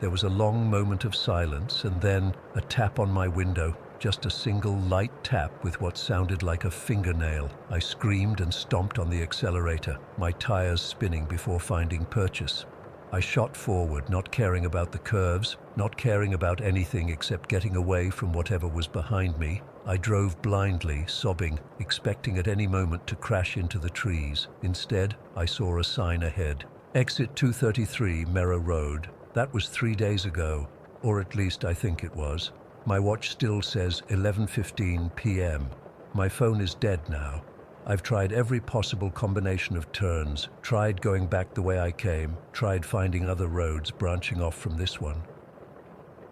There was a long moment of silence, and then a tap on my window, just a single light tap with what sounded like a fingernail. I screamed and stomped on the accelerator, my tires spinning before finding purchase. I shot forward, not caring about the curves, not caring about anything except getting away from whatever was behind me. I drove blindly, sobbing, expecting at any moment to crash into the trees. Instead, I saw a sign ahead. Exit 233, Merrow Road. That was 3 days ago, or at least I think it was. My watch still says 11:15 p.m. My phone is dead now. I've tried every possible combination of turns, tried going back the way I came, tried finding other roads branching off from this one.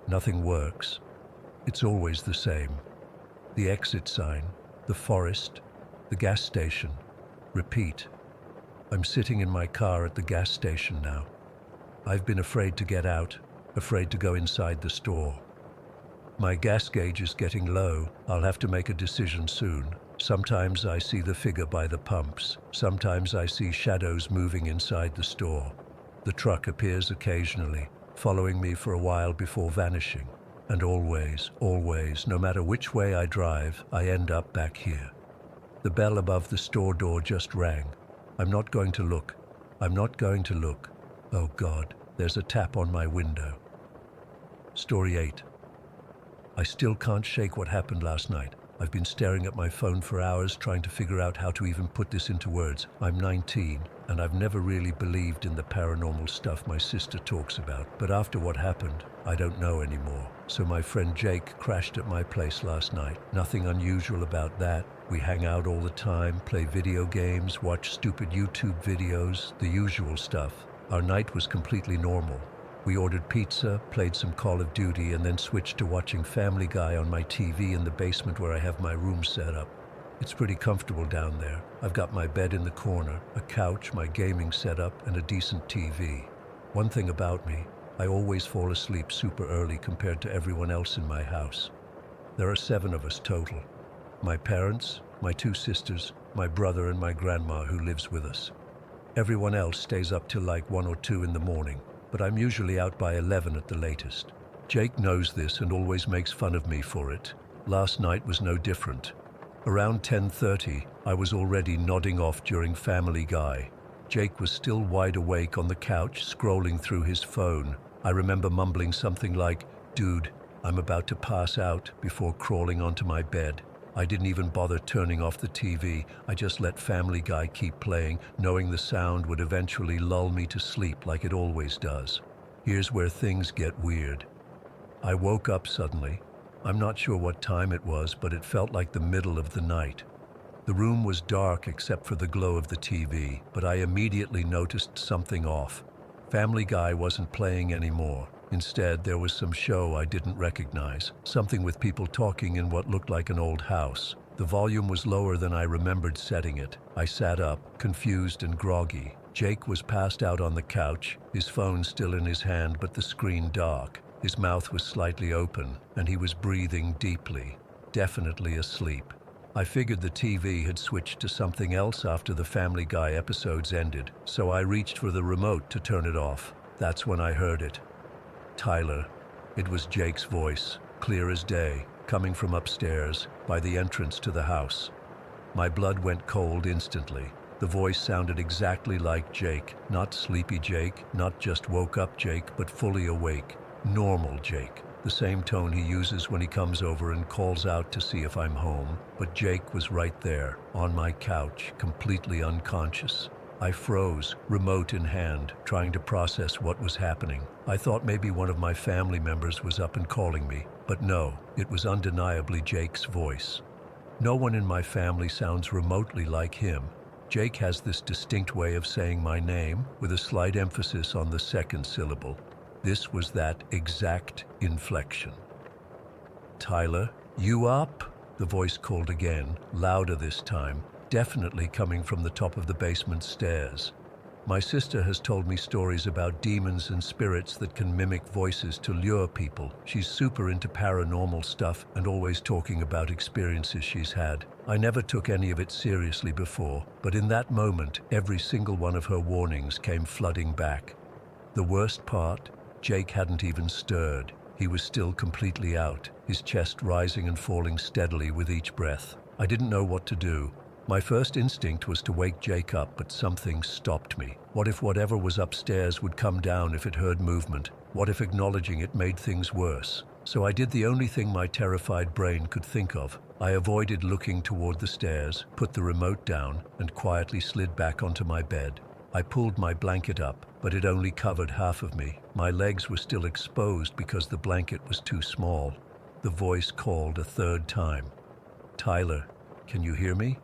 Nothing works. It's always the same. The exit sign, the forest, the gas station. Repeat. I'm sitting in my car at the gas station now. I've been afraid to get out, afraid to go inside the store. My gas gauge is getting low. I'll have to make a decision soon. Sometimes I see the figure by the pumps. Sometimes I see shadows moving inside the store. The truck appears occasionally, following me for a while before vanishing. And always, no matter which way I drive, I end up back here. The bell above the store door just rang. I'm not going to look. I'm not going to look. Oh God, there's a tap on my window. Story 8. I still can't shake what happened last night. I've been staring at my phone for hours trying to figure out how to even put this into words. I'm 19, and I've never really believed in the paranormal stuff my sister talks about. But after what happened, I don't know anymore. So my friend Jake crashed at my place last night. Nothing unusual about that. We hang out all the time, play video games, watch stupid YouTube videos, the usual stuff. Our night was completely normal. We ordered pizza, played some Call of Duty, and then switched to watching Family Guy on my TV in the basement where I have my room set up. It's pretty comfortable down there. I've got my bed in the corner, a couch, my gaming setup, and a decent TV. One thing about me, I always fall asleep super early compared to everyone else in my house. There are 7 of us total. My parents, my 2 sisters, my brother and my grandma who lives with us. Everyone else stays up till like 1 or 2 in the morning, but I'm usually out by 11 at the latest. Jake knows this and always makes fun of me for it. Last night was no different. Around 10:30, I was already nodding off during Family Guy. Jake was still wide awake on the couch, scrolling through his phone. I remember mumbling something like, "Dude, I'm about to pass out," before crawling onto my bed. I didn't even bother turning off the TV. I just let Family Guy keep playing, knowing the sound would eventually lull me to sleep like it always does. Here's where things get weird. I woke up suddenly. I'm not sure what time it was, but it felt like the middle of the night. The room was dark except for the glow of the TV, but I immediately noticed something off. Family Guy wasn't playing anymore. Instead, there was some show I didn't recognize, something with people talking in what looked like an old house. The volume was lower than I remembered setting it. I sat up, confused and groggy. Jake was passed out on the couch, his phone still in his hand but the screen dark. His mouth was slightly open, and he was breathing deeply, definitely asleep. I figured the TV had switched to something else after the Family Guy episodes ended, so I reached for the remote to turn it off. That's when I heard it. "Tyler." It was Jake's voice, clear as day, coming from upstairs, by the entrance to the house. My blood went cold instantly. The voice sounded exactly like Jake, not sleepy Jake, not just woke up Jake, but fully awake. Normal Jake, the same tone he uses when he comes over and calls out to see if I'm home. But Jake was right there, on my couch, completely unconscious. I froze, remote in hand, trying to process what was happening. I thought maybe one of my family members was up and calling me, but no, it was undeniably Jake's voice. No one in my family sounds remotely like him. Jake has this distinct way of saying my name, with a slight emphasis on the second syllable. This was that exact inflection. "Tyler, you up?" The voice called again, louder this time, definitely coming from the top of the basement stairs. My sister has told me stories about demons and spirits that can mimic voices to lure people. She's super into paranormal stuff and always talking about experiences she's had. I never took any of it seriously before, but in that moment, every single one of her warnings came flooding back. The worst part? Jake hadn't even stirred. He was still completely out, his chest rising and falling steadily with each breath. I didn't know what to do. My first instinct was to wake Jake up, but something stopped me. What if whatever was upstairs would come down if it heard movement? What if acknowledging it made things worse? So I did the only thing my terrified brain could think of. I avoided looking toward the stairs, put the remote down, and quietly slid back onto my bed. I pulled my blanket up, but it only covered half of me. My legs were still exposed because the blanket was too small. The voice called a third time. "Tyler, can you hear me?"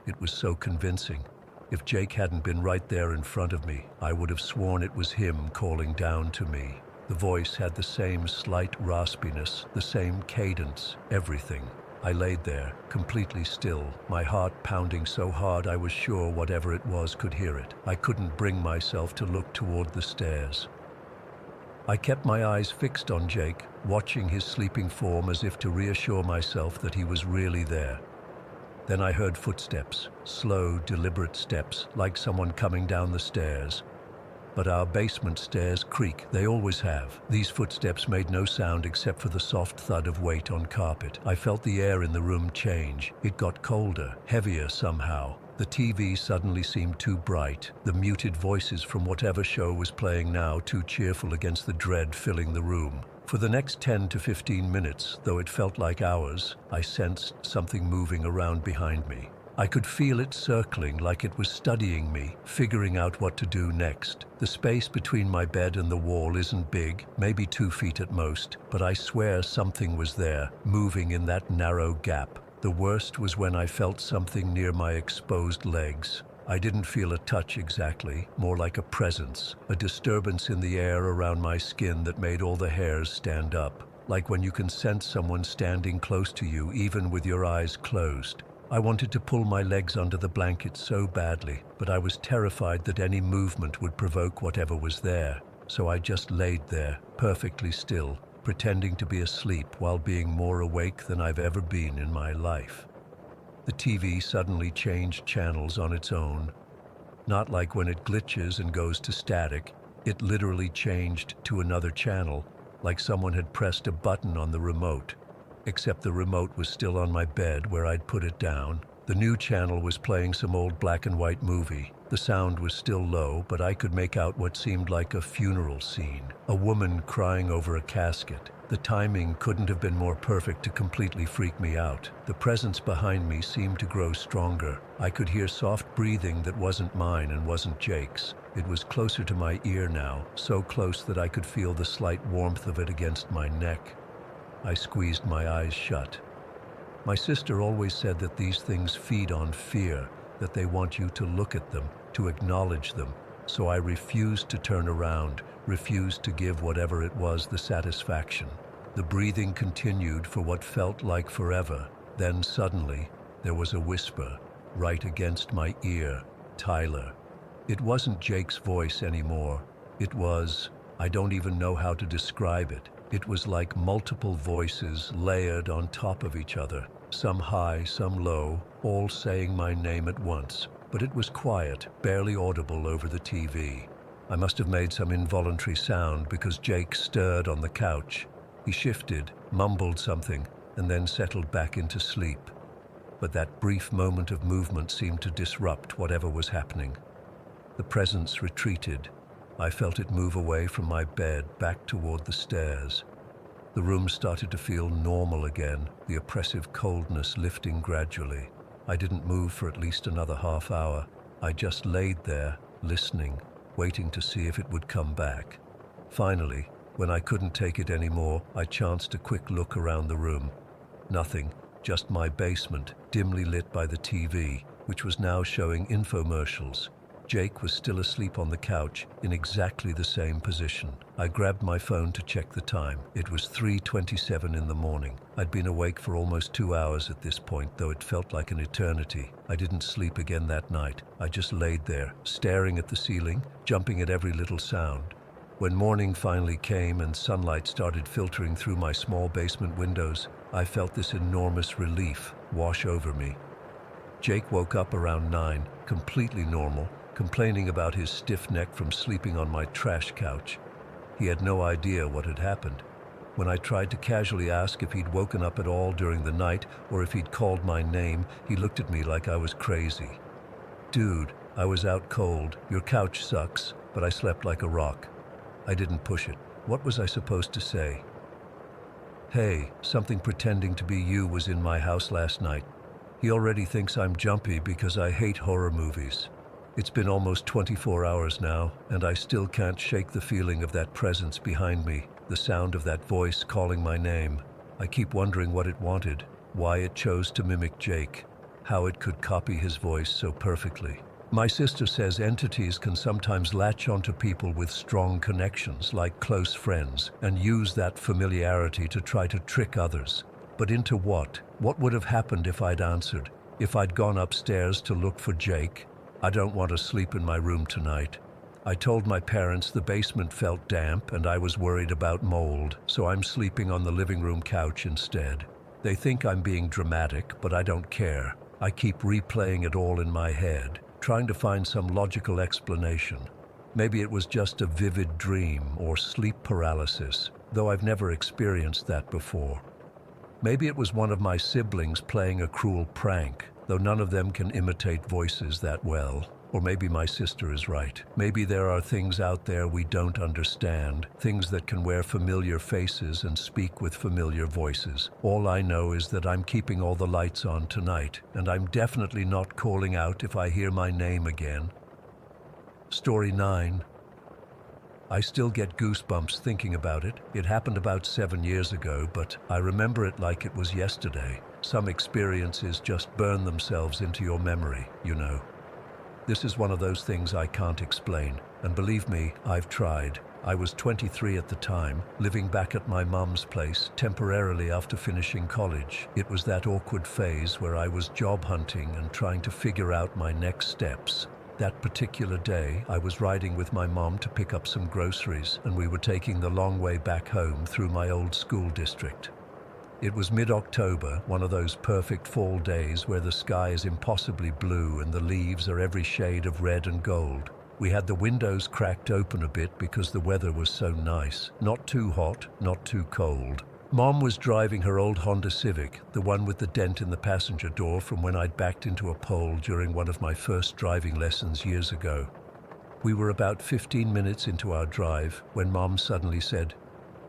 It was so convincing. If Jake hadn't been right there in front of me, I would have sworn it was him calling down to me. The voice had the same slight raspiness, the same cadence, everything. I laid there, completely still, my heart pounding so hard I was sure whatever it was could hear it. I couldn't bring myself to look toward the stairs. I kept my eyes fixed on Jake, watching his sleeping form as if to reassure myself that he was really there. Then I heard footsteps, slow, deliberate steps, like someone coming down the stairs. But our basement stairs creak, they always have. These footsteps made no sound except for the soft thud of weight on carpet. I felt the air in the room change. It got colder, heavier somehow. The TV suddenly seemed too bright. The muted voices from whatever show was playing now too cheerful against the dread filling the room. For the next 10 to 15 minutes, though it felt like hours, I sensed something moving around behind me. I could feel it circling like it was studying me, figuring out what to do next. The space between my bed and the wall isn't big, maybe 2 feet at most, but I swear something was there, moving in that narrow gap. The worst was when I felt something near my exposed legs. I didn't feel a touch exactly, more like a presence, a disturbance in the air around my skin that made all the hairs stand up, like when you can sense someone standing close to you even with your eyes closed. I wanted to pull my legs under the blanket so badly, but I was terrified that any movement would provoke whatever was there. So I just laid there, perfectly still, pretending to be asleep while being more awake than I've ever been in my life. The TV suddenly changed channels on its own. Not like when it glitches and goes to static, it literally changed to another channel, like someone had pressed a button on the remote. Except the remote was still on my bed where I'd put it down. The new channel was playing some old black and white movie. The sound was still low, but I could make out what seemed like a funeral scene. A woman crying over a casket. The timing couldn't have been more perfect to completely freak me out. The presence behind me seemed to grow stronger. I could hear soft breathing that wasn't mine and wasn't Jake's. It was closer to my ear now, so close that I could feel the slight warmth of it against my neck. I squeezed my eyes shut. My sister always said that these things feed on fear, that they want you to look at them, to acknowledge them. So I refused to turn around, refused to give whatever it was the satisfaction. The breathing continued for what felt like forever. Then suddenly, there was a whisper, right against my ear, "Tyler." It wasn't Jake's voice anymore. It was, I don't even know how to describe it. It was like multiple voices layered on top of each other, some high, some low, all saying my name at once. But it was quiet, barely audible over the TV. I must have made some involuntary sound because Jake stirred on the couch. He shifted, mumbled something, and then settled back into sleep. But that brief moment of movement seemed to disrupt whatever was happening. The presence retreated. I felt it move away from my bed back toward the stairs. The room started to feel normal again, the oppressive coldness lifting gradually. I didn't move for at least another half hour. I just laid there, listening, waiting to see if it would come back. Finally, when I couldn't take it anymore, I chanced a quick look around the room. Nothing, just my basement, dimly lit by the TV, which was now showing infomercials. Jake was still asleep on the couch, in exactly the same position. I grabbed my phone to check the time. It was 3:27 in the morning. I'd been awake for almost 2 hours at this point, though it felt like an eternity. I didn't sleep again that night. I just laid there, staring at the ceiling, jumping at every little sound. When morning finally came and sunlight started filtering through my small basement windows, I felt this enormous relief wash over me. Jake woke up around 9, completely normal, complaining about his stiff neck from sleeping on my trash couch. He had no idea what had happened. When I tried to casually ask if he'd woken up at all during the night or if he'd called my name, he looked at me like I was crazy. "Dude, I was out cold. Your couch sucks," but I slept like a rock. I didn't push it. What was I supposed to say? "Hey, something pretending to be you was in my house last night. He already thinks I'm jumpy because I hate horror movies." It's been almost 24 hours now, and I still can't shake the feeling of that presence behind me, the sound of that voice calling my name. I keep wondering what it wanted, why it chose to mimic Jake, how it could copy his voice so perfectly. My sister says entities can sometimes latch onto people with strong connections, like close friends, and use that familiarity to try to trick others. But into what? What would have happened if I'd answered? If I'd gone upstairs to look for Jake? "I don't want to sleep in my room tonight." I told my parents the basement felt damp and I was worried about mold, so I'm sleeping on the living room couch instead. They think I'm being dramatic, but I don't care. I keep replaying it all in my head, trying to find some logical explanation. Maybe it was just a vivid dream or sleep paralysis, though I've never experienced that before. Maybe it was one of my siblings playing a cruel prank, though none of them can imitate voices that well. Or maybe my sister is right. Maybe there are things out there we don't understand, things that can wear familiar faces and speak with familiar voices. All I know is that I'm keeping all the lights on tonight, and I'm definitely not calling out if I hear my name again. Story 9. I still get goosebumps thinking about it. It happened about 7 years ago, but I remember it like it was yesterday. Some experiences just burn themselves into your memory, you know. This is one of those things I can't explain, and believe me, I've tried. I was 23 at the time, living back at my mum's place temporarily after finishing college. It was that awkward phase where I was job hunting and trying to figure out my next steps. That particular day, I was riding with my mom to pick up some groceries, and we were taking the long way back home through my old school district. It was mid-October, one of those perfect fall days where the sky is impossibly blue and the leaves are every shade of red and gold. We had the windows cracked open a bit because the weather was so nice. Not too hot, not too cold. Mom was driving her old Honda Civic, the one with the dent in the passenger door from when I'd backed into a pole during one of my first driving lessons years ago. We were about 15 minutes into our drive when Mom suddenly said,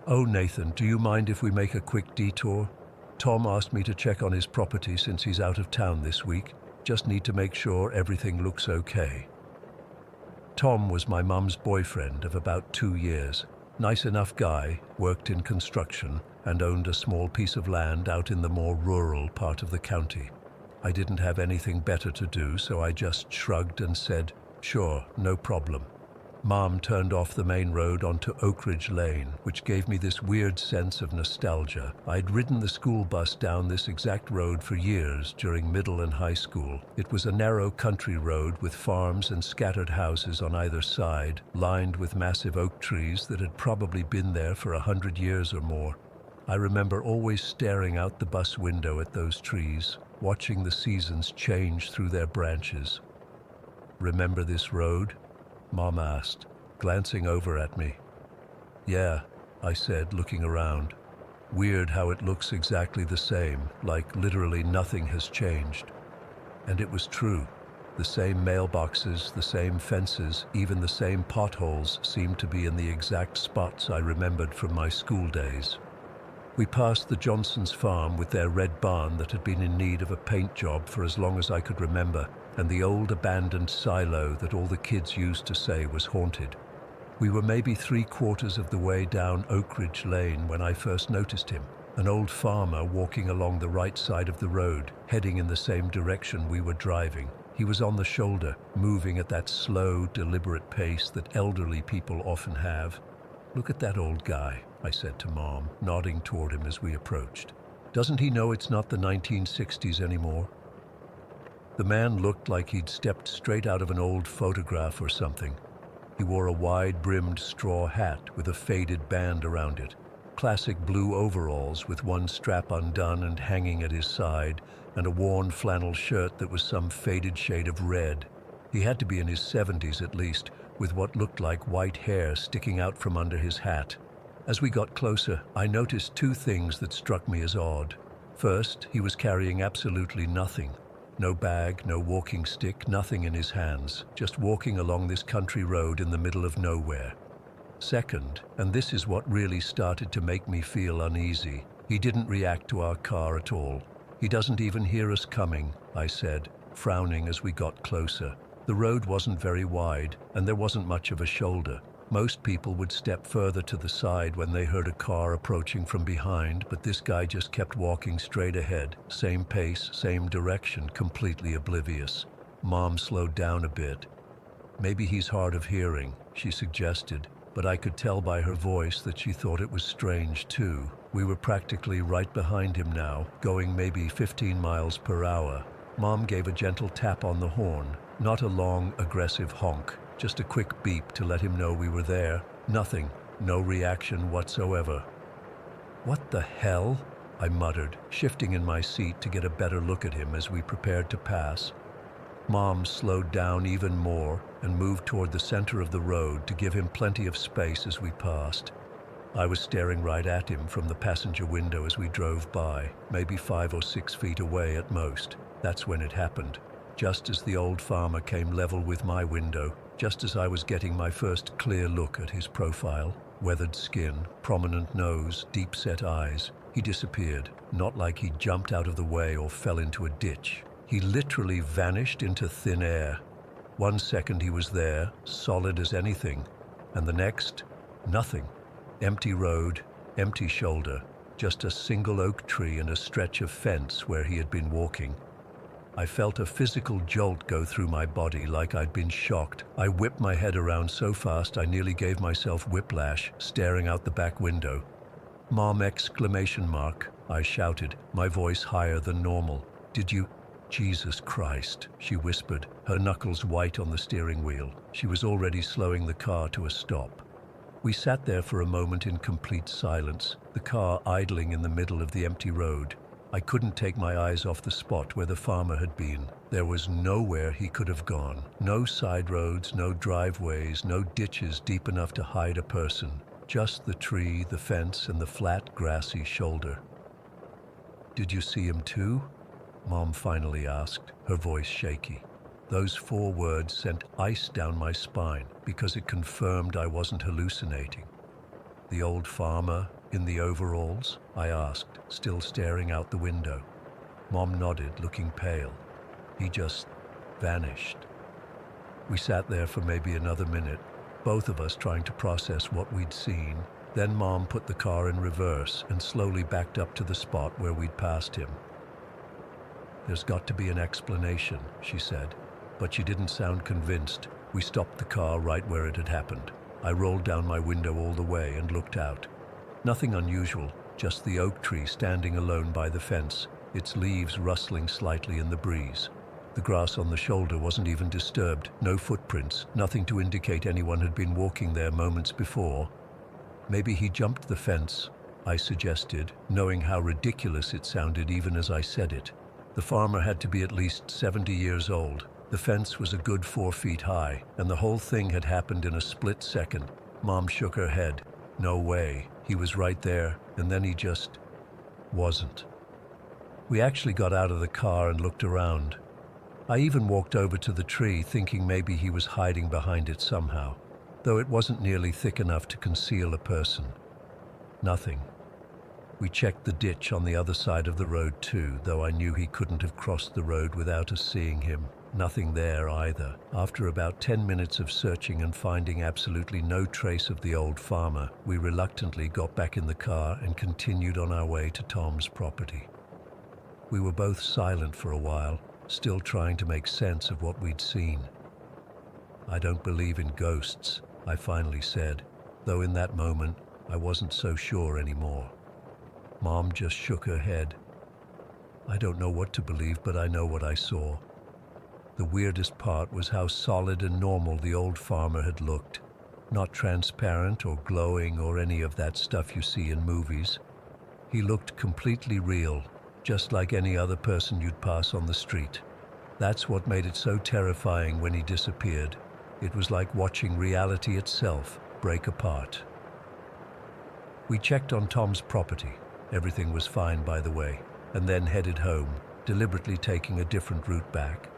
"Oh, Nathan, do you mind if we make a quick detour? Tom asked me to check on his property since he's out of town this week. Just need to make sure everything looks okay." Tom was my mum's boyfriend of about 2 years. Nice enough guy, worked in construction, and owned a small piece of land out in the more rural part of the county. I didn't have anything better to do, so I just shrugged and said, "Sure, no problem." Mom turned off the main road onto Oak Ridge Lane, which gave me this weird sense of nostalgia. I'd ridden the school bus down this exact road for years during middle and high school. It was a narrow country road with farms and scattered houses on either side, lined with massive oak trees that had probably been there for 100 years or more. I remember always staring out the bus window at those trees, watching the seasons change through their branches. "Remember this road?" Mom asked, glancing over at me. "Yeah," I said, looking around. "Weird how it looks exactly the same, like literally nothing has changed." And it was true. The same mailboxes, the same fences, even the same potholes seemed to be in the exact spots I remembered from my school days. We passed the Johnsons' farm with their red barn that had been in need of a paint job for as long as I could remember, and the old abandoned silo that all the kids used to say was haunted. We were maybe 3/4 of the way down Oak Ridge Lane when I first noticed him, an old farmer walking along the right side of the road, heading in the same direction we were driving. He was on the shoulder, moving at that slow, deliberate pace that elderly people often have. "Look at that old guy," I said to Mom, nodding toward him as we approached. "Doesn't he know it's not the 1960s anymore?" The man looked like he'd stepped straight out of an old photograph or something. He wore a wide-brimmed straw hat with a faded band around it, classic blue overalls with one strap undone and hanging at his side, and a worn flannel shirt that was some faded shade of red. He had to be in his 70s at least, with what looked like white hair sticking out from under his hat. As we got closer, I noticed 2 things that struck me as odd. First, he was carrying absolutely nothing. No bag, no walking stick, nothing in his hands, just walking along this country road in the middle of nowhere. Second, and this is what really started to make me feel uneasy, he didn't react to our car at all. "He doesn't even hear us coming," I said, frowning as we got closer. The road wasn't very wide, and there wasn't much of a shoulder. Most people would step further to the side when they heard a car approaching from behind, but this guy just kept walking straight ahead, same pace, same direction, completely oblivious. Mom slowed down a bit. "Maybe he's hard of hearing," she suggested, but I could tell by her voice that she thought it was strange too. We were practically right behind him now, going maybe 15 miles per hour. Mom gave a gentle tap on the horn, not a long, aggressive honk. Just a quick beep to let him know we were there. Nothing. No reaction whatsoever. "What the hell?" I muttered, shifting in my seat to get a better look at him as we prepared to pass. Mom slowed down even more and moved toward the center of the road to give him plenty of space as we passed. I was staring right at him from the passenger window as we drove by, maybe 5 or 6 feet away at most. That's when it happened. Just as the old farmer came level with my window, just as I was getting my first clear look at his profile, weathered skin, prominent nose, deep-set eyes, he disappeared, not like he jumped out of the way or fell into a ditch. He literally vanished into thin air. 1 second he was there, solid as anything, and the next, nothing. Empty road, empty shoulder, just a single oak tree and a stretch of fence where he had been walking. I felt a physical jolt go through my body like I'd been shocked. I whipped my head around so fast I nearly gave myself whiplash, staring out the back window. "Mom!" I shouted, my voice higher than normal. Did you Jesus Christ, she whispered, her knuckles white on the steering wheel. She was already slowing the car to a stop. We sat there for a moment in complete silence, the car idling in the middle of the empty road. I couldn't take my eyes off the spot where the farmer had been. There was nowhere he could have gone. No side roads, no driveways, no ditches deep enough to hide a person. Just the tree, the fence, and the flat, grassy shoulder. "Did you see him too?" Mom finally asked, her voice shaky. Those 4 words sent ice down my spine because it confirmed I wasn't hallucinating. "The old farmer in the overalls?" I asked, still staring out the window. Mom nodded, looking pale. "He just vanished." We sat there for maybe another minute, both of us trying to process what we'd seen. Then Mom put the car in reverse and slowly backed up to the spot where we'd passed him. "There's got to be an explanation," she said, but she didn't sound convinced. We stopped the car right where it had happened. I rolled down my window all the way and looked out. Nothing unusual, just the oak tree standing alone by the fence, its leaves rustling slightly in the breeze. The grass on the shoulder wasn't even disturbed, no footprints, nothing to indicate anyone had been walking there moments before. "Maybe he jumped the fence," I suggested, knowing how ridiculous it sounded even as I said it. The farmer had to be at least 70 years old. The fence was a good 4 feet high, and the whole thing had happened in a split second. Mom shook her head. "No way. He was right there, and then he just wasn't." We actually got out of the car and looked around. I even walked over to the tree, thinking maybe he was hiding behind it somehow, though it wasn't nearly thick enough to conceal a person. Nothing. We checked the ditch on the other side of the road too, though I knew he couldn't have crossed the road without us seeing him. Nothing there either. After about 10 minutes of searching and finding absolutely no trace of the old farmer, we reluctantly got back in the car and continued on our way to Tom's property. We were both silent for a while, still trying to make sense of what we'd seen. "I don't believe in ghosts," I finally said, though in that moment I wasn't so sure anymore. Mom just shook her head. "I don't know what to believe, but I know what I saw." The weirdest part was how solid and normal the old farmer had looked. Not transparent or glowing or any of that stuff you see in movies. He looked completely real, just like any other person you'd pass on the street. That's what made it so terrifying when he disappeared. It was like watching reality itself break apart. We checked on Tom's property. Everything was fine, by the way, and then headed home, deliberately taking a different route back.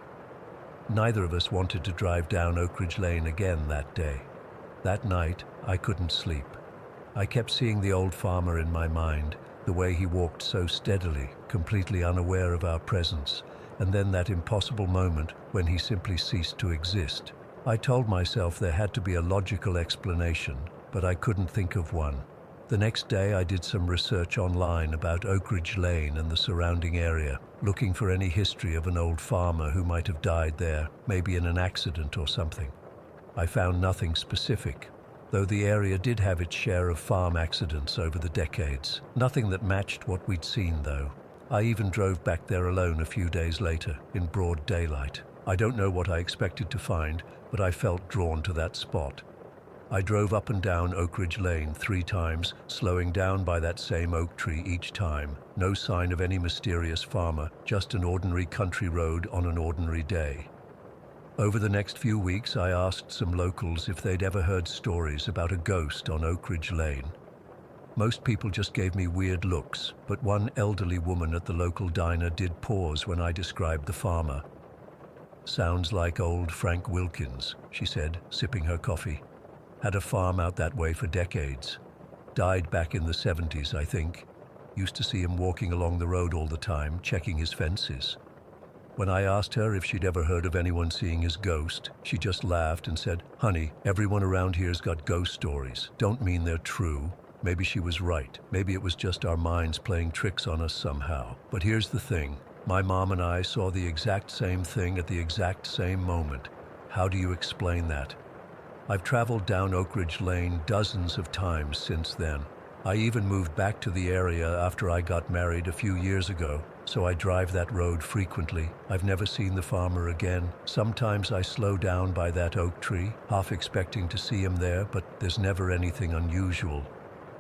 Neither of us wanted to drive down Oak Ridge Lane again that day. That night, I couldn't sleep. I kept seeing the old farmer in my mind, the way he walked so steadily, completely unaware of our presence, and then that impossible moment when he simply ceased to exist. I told myself there had to be a logical explanation, but I couldn't think of one. The next day I did some research online about Oak Ridge Lane and the surrounding area, looking for any history of an old farmer who might have died there, maybe in an accident or something. I found nothing specific, though the area did have its share of farm accidents over the decades. Nothing that matched what we'd seen, though. I even drove back there alone a few days later, in broad daylight. I don't know what I expected to find, but I felt drawn to that spot. I drove up and down Oak Ridge Lane 3 times, slowing down by that same oak tree each time. No sign of any mysterious farmer, just an ordinary country road on an ordinary day. Over the next few weeks, I asked some locals if they'd ever heard stories about a ghost on Oak Ridge Lane. Most people just gave me weird looks, but one elderly woman at the local diner did pause when I described the farmer. "Sounds like old Frank Wilkins," she said, sipping her coffee. "Had a farm out that way for decades. Died back in the 70s, I think. Used to see him walking along the road all the time, checking his fences." When I asked her if she'd ever heard of anyone seeing his ghost, she just laughed and said, "Honey, everyone around here's got ghost stories. Don't mean they're true." Maybe she was right. Maybe it was just our minds playing tricks on us somehow. But here's the thing. My mom and I saw the exact same thing at the exact same moment. How do you explain that? I've traveled down Oak Ridge Lane dozens of times since then. I even moved back to the area after I got married a few years ago, so I drive that road frequently. I've never seen the farmer again. Sometimes I slow down by that oak tree, half expecting to see him there, but there's never anything unusual.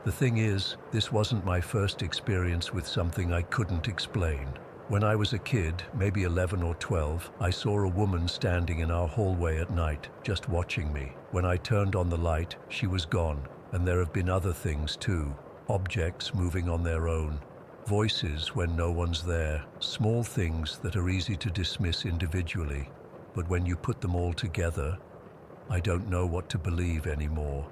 The thing is, this wasn't my first experience with something I couldn't explain. When I was a kid, maybe 11 or 12, I saw a woman standing in our hallway at night, just watching me. When I turned on the light, she was gone. And there have been other things too. Objects moving on their own. Voices when no one's there. Small things that are easy to dismiss individually. But when you put them all together, I don't know what to believe anymore.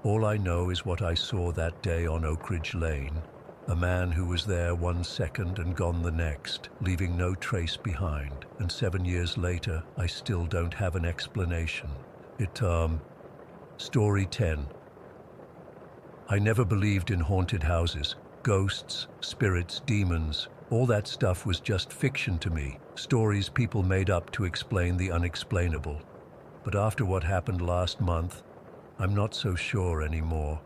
All I know is what I saw that day on Oak Ridge Lane. A man who was there 1 second and gone the next, leaving no trace behind. And 7 years later, I still don't have an explanation. Story 10. I never believed in haunted houses. Ghosts, spirits, demons. All that stuff was just fiction to me. Stories people made up to explain the unexplainable. But after what happened last month, I'm not so sure anymore.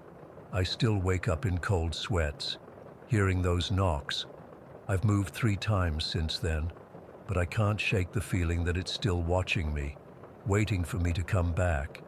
I still wake up in cold sweats, hearing those knocks. I've moved 3 times since then, but I can't shake the feeling that it's still watching me, waiting for me to come back.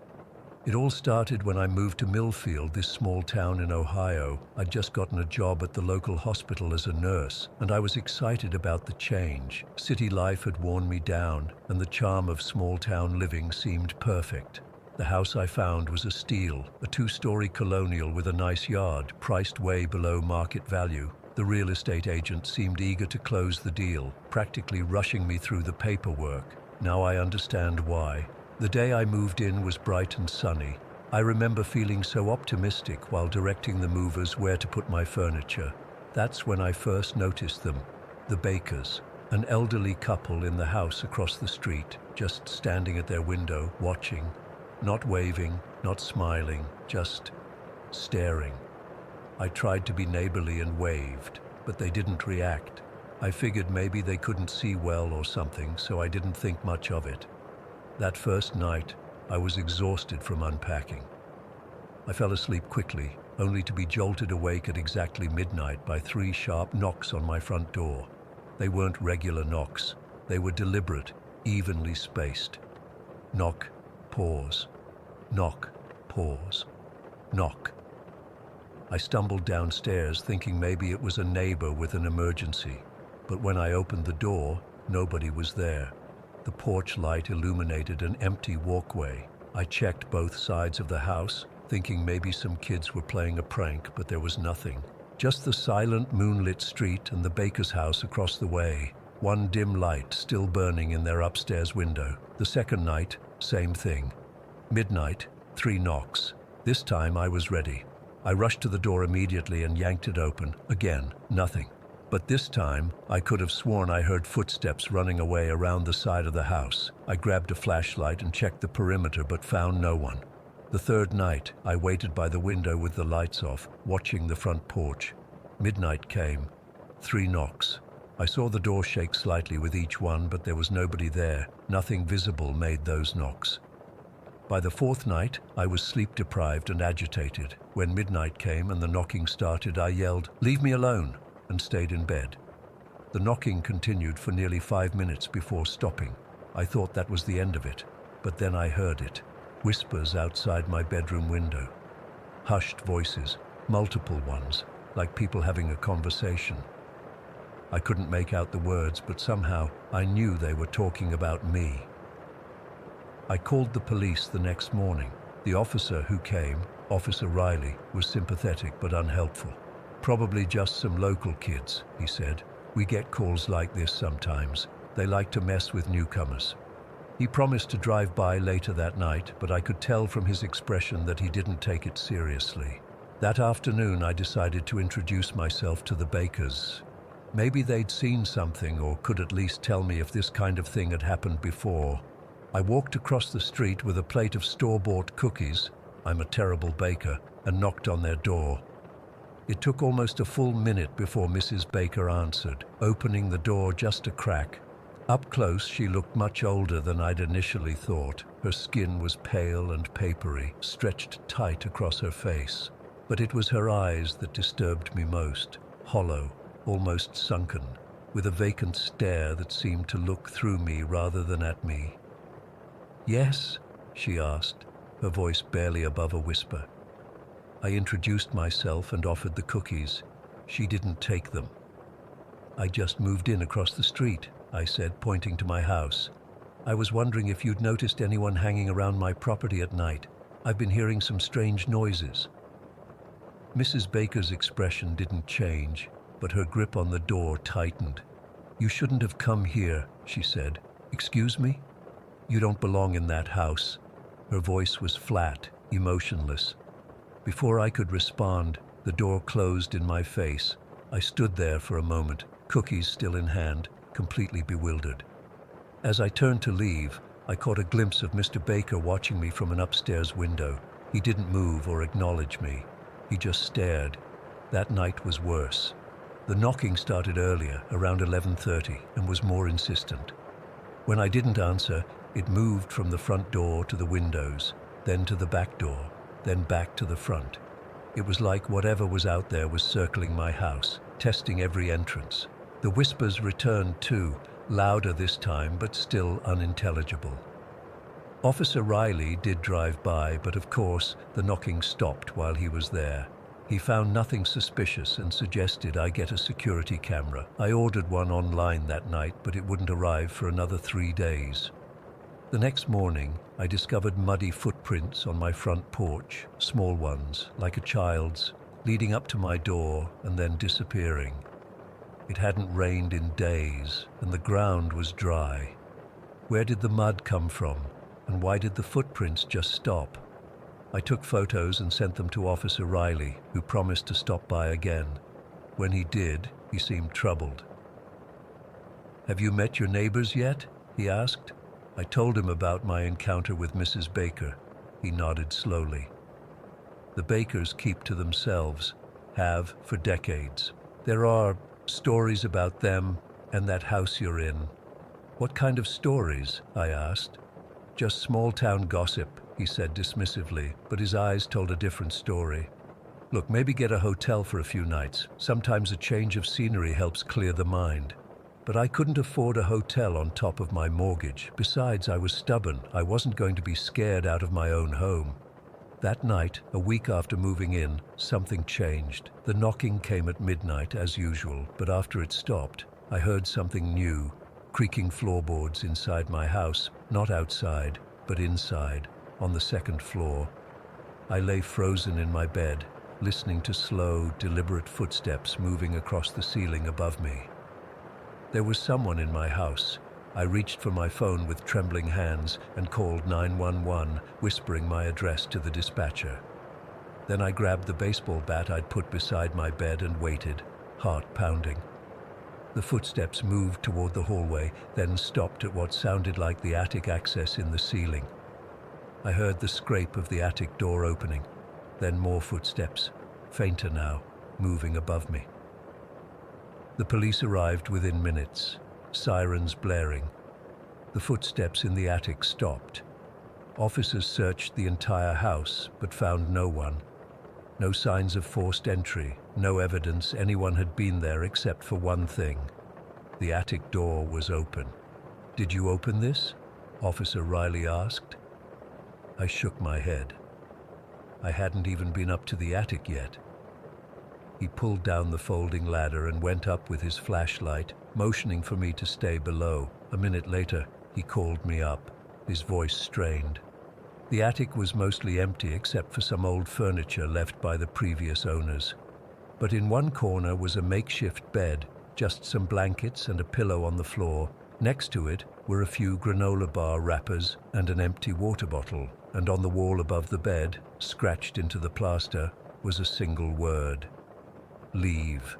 It all started when I moved to Millfield, this small town in Ohio. I'd just gotten a job at the local hospital as a nurse, and I was excited about the change. City life had worn me down, and the charm of small-town living seemed perfect. The house I found was a steal, a 2-story colonial with a nice yard, priced way below market value. The real estate agent seemed eager to close the deal, practically rushing me through the paperwork. Now I understand why. The day I moved in was bright and sunny. I remember feeling so optimistic while directing the movers where to put my furniture. That's when I first noticed them, the Bakers, an elderly couple in the house across the street, just standing at their window, watching, not waving, not smiling, just staring. I tried to be neighborly and waved, but they didn't react. I figured maybe they couldn't see well or something, so I didn't think much of it. That first night, I was exhausted from unpacking. I fell asleep quickly, only to be jolted awake at exactly midnight by 3 sharp knocks on my front door. They weren't regular knocks. They were deliberate, evenly spaced. Knock, pause. Knock, pause. Knock. I stumbled downstairs thinking maybe it was a neighbor with an emergency. But when I opened the door, nobody was there. The porch light illuminated an empty walkway. I checked both sides of the house, thinking maybe some kids were playing a prank, but there was nothing. Just the silent moonlit street and the baker's house across the way. One dim light still burning in their upstairs window. The second night, same thing. Midnight, 3 knocks. This time I was ready. I rushed to the door immediately and yanked it open. Again, nothing. But this time, I could have sworn I heard footsteps running away around the side of the house. I grabbed a flashlight and checked the perimeter but found no one. The third night, I waited by the window with the lights off, watching the front porch. Midnight came. 3 knocks. I saw the door shake slightly with each one, but there was nobody there. Nothing visible made those knocks. By the 4th night, I was sleep-deprived and agitated. When midnight came and the knocking started, I yelled, "Leave me alone!" and stayed in bed. The knocking continued for nearly 5 minutes before stopping. I thought that was the end of it, but then I heard it. Whispers outside my bedroom window. Hushed voices, multiple ones, like people having a conversation. I couldn't make out the words, but somehow I knew they were talking about me. I called the police the next morning. The officer who came, Officer Riley, was sympathetic but unhelpful. "Probably just some local kids," he said. "We get calls like this sometimes. They like to mess with newcomers." He promised to drive by later that night, but I could tell from his expression that he didn't take it seriously. That afternoon, I decided to introduce myself to the Bakers. Maybe they'd seen something or could at least tell me if this kind of thing had happened before. I walked across the street with a plate of store-bought cookies, I'm a terrible baker, and knocked on their door. It took almost a full minute before Mrs. Baker answered, opening the door just a crack. Up close, she looked much older than I'd initially thought. Her skin was pale and papery, stretched tight across her face. But it was her eyes that disturbed me most, hollow, almost sunken. with a vacant stare that seemed to look through me rather than at me. "Yes?" she asked, her voice barely above a whisper. I introduced myself and offered the cookies. She didn't take them. "I just moved in across the street," I said, pointing to my house. "I was wondering if you'd noticed anyone hanging around my property at night. I've been hearing some strange noises." Mrs. Baker's expression didn't change, but her grip on the door tightened. "You shouldn't have come here," she said. "Excuse me? You don't belong in that house." Her voice was flat, emotionless. Before I could respond, the door closed in my face. I stood there for a moment, cookies still in hand, completely bewildered. As I turned to leave, I caught a glimpse of Mr. Baker watching me from an upstairs window. He didn't move or acknowledge me. He just stared. That night was worse. The knocking started earlier, around 11:30, and was more insistent. When I didn't answer, it moved from the front door to the windows, then to the back door, then back to the front. It was like whatever was out there was circling my house, testing every entrance. The whispers returned too, louder this time, but still unintelligible. Officer Riley did drive by, but of course, the knocking stopped while he was there. He found nothing suspicious and suggested I get a security camera. I ordered one online that night, but it wouldn't arrive for another 3 days. The next morning, I discovered muddy footprints on my front porch, small ones, like a child's, leading up to my door and then disappearing. It hadn't rained in days, and the ground was dry. Where did the mud come from, and why did the footprints just stop? I took photos and sent them to Officer Riley, who promised to stop by again. When he did, he seemed troubled. "Have you met your neighbors yet?" he asked. I told him about my encounter with Mrs. Baker. He nodded slowly. "The Bakers keep to themselves, have for decades. There are stories about them and that house you're in." "What kind of stories?" I asked. "Just small-town gossip," he said dismissively, but his eyes told a different story. "Look, maybe get a hotel for a few nights. Sometimes a change of scenery helps clear the mind." But I couldn't afford a hotel on top of my mortgage. Besides, I was stubborn. I wasn't going to be scared out of my own home. That night, a week after moving in, something changed. The knocking came at midnight, as usual, but after it stopped, I heard something new. Creaking floorboards inside my house, not outside, but inside, on the second floor. I lay frozen in my bed, listening to slow, deliberate footsteps moving across the ceiling above me. There was someone in my house. I reached for my phone with trembling hands and called 911, whispering my address to the dispatcher. Then I grabbed the baseball bat I'd put beside my bed and waited, heart pounding. The footsteps moved toward the hallway, then stopped at what sounded like the attic access in the ceiling. I heard the scrape of the attic door opening, then more footsteps, fainter now, moving above me. The police arrived within minutes, sirens blaring. The footsteps in the attic stopped. Officers searched the entire house, but found no one. No signs of forced entry, no evidence anyone had been there except for one thing. The attic door was open. "Did you open this?" Officer Riley asked. I shook my head. I hadn't even been up to the attic yet. He pulled down the folding ladder and went up with his flashlight, motioning for me to stay below. A minute later, he called me up, his voice strained. The attic was mostly empty except for some old furniture left by the previous owners. But in one corner was a makeshift bed, just some blankets and a pillow on the floor. Next to it were a few granola bar wrappers and an empty water bottle. And on the wall above the bed, scratched into the plaster, was a single word: "Leave."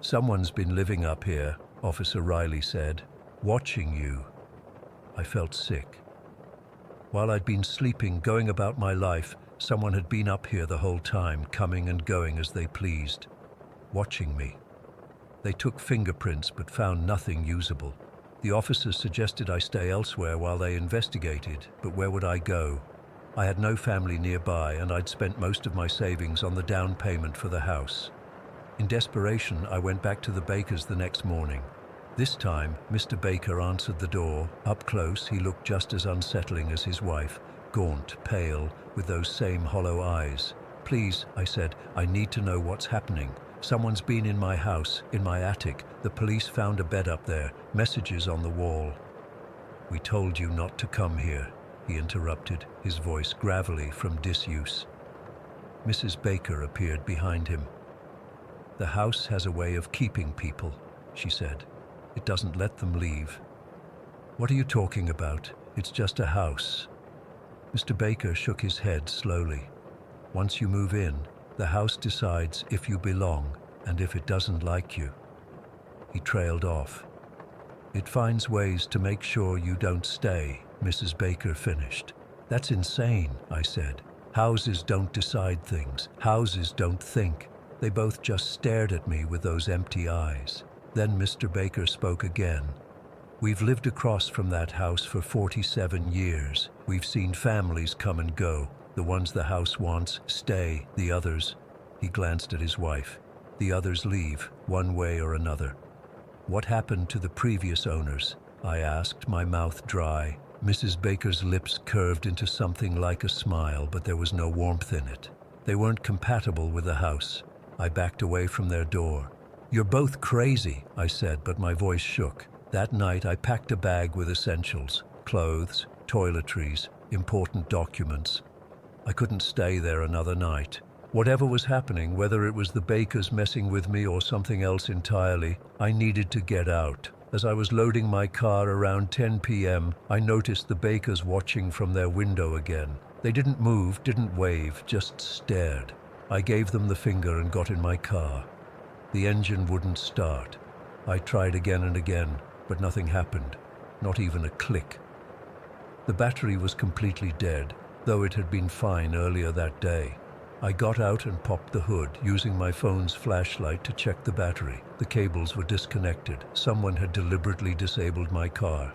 "Someone's been living up here," Officer Riley said. "Watching you." I felt sick. While I'd been sleeping, going about my life, someone had been up here the whole time, coming and going as they pleased. Watching me. They took fingerprints but found nothing usable. The officers suggested I stay elsewhere while they investigated, but where would I go? I had no family nearby, and I'd spent most of my savings on the down payment for the house. In desperation, I went back to the baker's the next morning. This time, Mr. Baker answered the door. Up close, he looked just as unsettling as his wife, gaunt, pale, with those same hollow eyes. "Please," I said, "I need to know what's happening. Someone's been in my house, in my attic. The police found a bed up there, messages on the wall." "We told you not to come here," he interrupted, his voice gravelly from disuse. Mrs. Baker appeared behind him. "The house has a way of keeping people," she said. "It doesn't let them leave." "What are you talking about? It's just a house." Mr. Baker shook his head slowly. "Once you move in, the house decides if you belong and if it doesn't like you." He trailed off. "It finds ways to make sure you don't stay," Mrs. Baker finished. "That's insane," I said. "Houses don't decide things. Houses don't think." They both just stared at me with those empty eyes. Then Mr. Baker spoke again. "We've lived across from that house for 47 years. We've seen families come and go. The ones the house wants stay, the others," he glanced at his wife, "the others leave, one way or another." "What happened to the previous owners?" I asked, my mouth dry. Mrs. Baker's lips curved into something like a smile, but there was no warmth in it. "They weren't compatible with the house." I backed away from their door. "You're both crazy," I said, but my voice shook. That night I packed a bag with essentials, clothes, toiletries, important documents. I couldn't stay there another night. Whatever was happening, whether it was the Bakers messing with me or something else entirely, I needed to get out. As I was loading my car around 10 p.m., I noticed the Bakers watching from their window again. They didn't move, didn't wave, just stared. I gave them the finger and got in my car. The engine wouldn't start. I tried again and again, but nothing happened, not even a click. The battery was completely dead, though it had been fine earlier that day. I got out and popped the hood, using my phone's flashlight to check the battery. The cables were disconnected. Someone had deliberately disabled my car.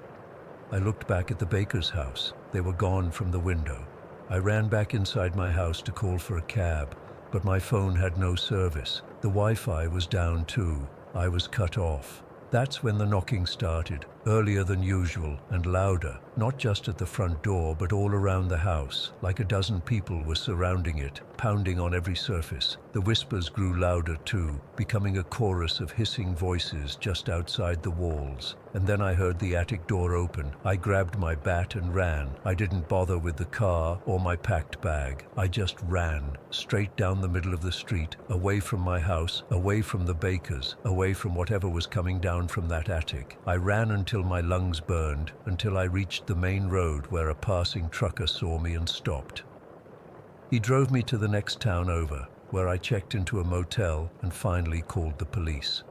I looked back at the Baker's house. They were gone from the window. I ran back inside my house to call for a cab, but my phone had no service. The Wi-Fi was down too. I was cut off. That's when the knocking started, earlier than usual and louder, not just at the front door but all around the house, like a dozen people were surrounding it, pounding on every surface. The whispers grew louder too, becoming a chorus of hissing voices just outside the walls. And then I heard the attic door open. I grabbed my bat and ran. I didn't bother with the car or my packed bag. I just ran, straight down the middle of the street, away from my house, away from the Bakers, away from whatever was coming down from that attic. I ran until my lungs burned, until I reached the main road where a passing trucker saw me and stopped. He drove me to the next town over, where I checked into a motel and finally called the police.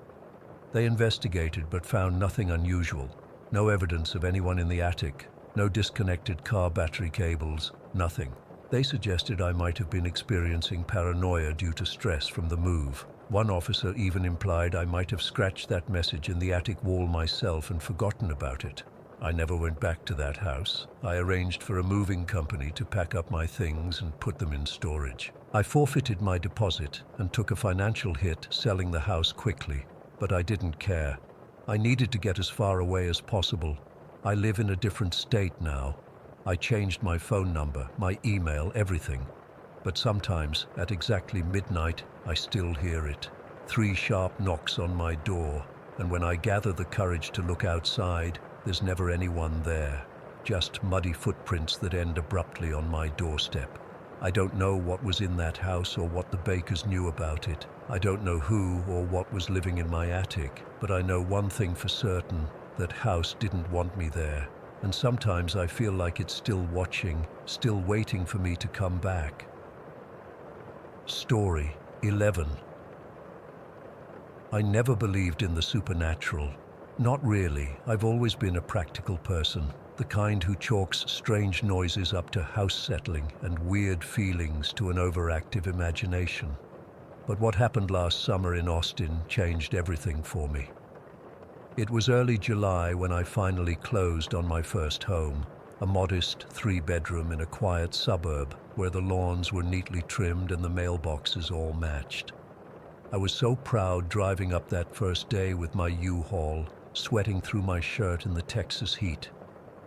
They investigated but found nothing unusual. No evidence of anyone in the attic, no disconnected car battery cables, nothing. They suggested I might have been experiencing paranoia due to stress from the move. One officer even implied I might have scratched that message in the attic wall myself and forgotten about it. I never went back to that house. I arranged for a moving company to pack up my things and put them in storage. I forfeited my deposit and took a financial hit selling the house quickly, but I didn't care. I needed to get as far away as possible. I live in a different state now. I changed my phone number, my email, everything. But sometimes, at exactly midnight, I still hear it. 3 sharp knocks on my door, and when I gather the courage to look outside, there's never anyone there. Just muddy footprints that end abruptly on my doorstep. I don't know what was in that house or what the Bakers knew about it. I don't know who or what was living in my attic, but I know one thing for certain, that house didn't want me there. And sometimes I feel like it's still watching, still waiting for me to come back. Story 11. I never believed in the supernatural. Not really. I've always been a practical person, the kind who chalks strange noises up to house settling and weird feelings to an overactive imagination. But what happened last summer in Austin changed everything for me. It was early July when I finally closed on my first home, a modest 3-bedroom in a quiet suburb where the lawns were neatly trimmed and the mailboxes all matched. I was so proud driving up that first day with my U-Haul, sweating through my shirt in the Texas heat.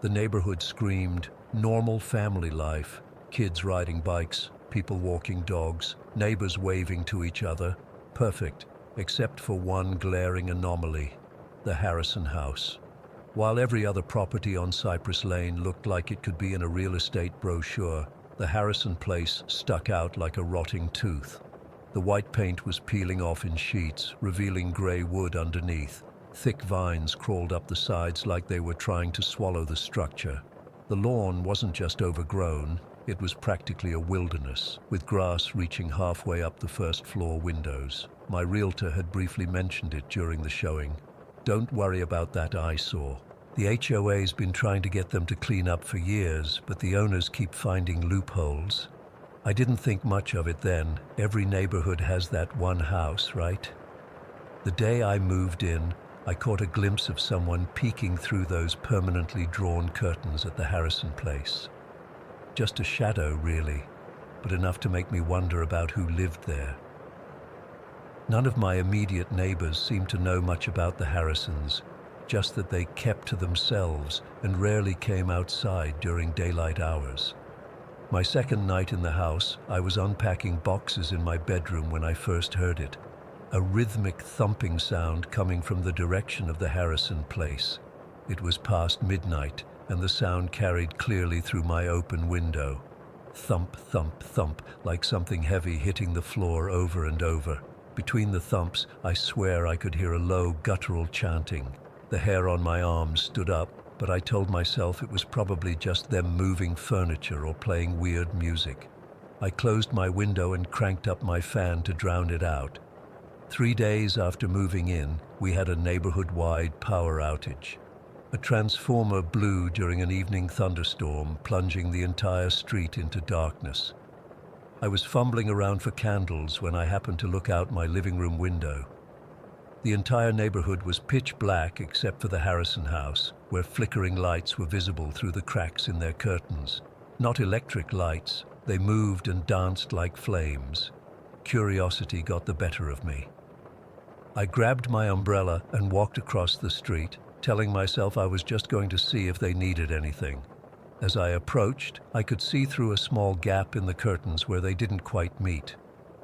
The neighborhood screamed, normal family life, kids riding bikes, people walking dogs, neighbors waving to each other. Perfect, except for one glaring anomaly, the Harrison house. While every other property on Cypress Lane looked like it could be in a real estate brochure, the Harrison place stuck out like a rotting tooth. The white paint was peeling off in sheets, revealing gray wood underneath. Thick vines crawled up the sides like they were trying to swallow the structure. The lawn wasn't just overgrown, it was practically a wilderness, with grass reaching halfway up the first floor windows. My realtor had briefly mentioned it during the showing. Don't worry about that eyesore. The HOA's been trying to get them to clean up for years, but the owners keep finding loopholes. I didn't think much of it then. Every neighborhood has that one house, right? The day I moved in, I caught a glimpse of someone peeking through those permanently drawn curtains at the Harrison place. Just a shadow, really, but enough to make me wonder about who lived there. None of my immediate neighbors seemed to know much about the Harrisons, just that they kept to themselves and rarely came outside during daylight hours. My second night in the house, I was unpacking boxes in my bedroom when I first heard it. A rhythmic thumping sound coming from the direction of the Harrison place. It was past midnight, and the sound carried clearly through my open window. Thump, thump, thump, like something heavy hitting the floor over and over. Between the thumps, I swear I could hear a low, guttural chanting. The hair on my arms stood up, but I told myself it was probably just them moving furniture or playing weird music. I closed my window and cranked up my fan to drown it out. 3 days after moving in, we had a neighborhood-wide power outage. A transformer blew during an evening thunderstorm, plunging the entire street into darkness. I was fumbling around for candles when I happened to look out my living room window. The entire neighborhood was pitch black except for the Harrison house, where flickering lights were visible through the cracks in their curtains. Not electric lights, they moved and danced like flames. Curiosity got the better of me. I grabbed my umbrella and walked across the street, telling myself I was just going to see if they needed anything. As I approached, I could see through a small gap in the curtains where they didn't quite meet.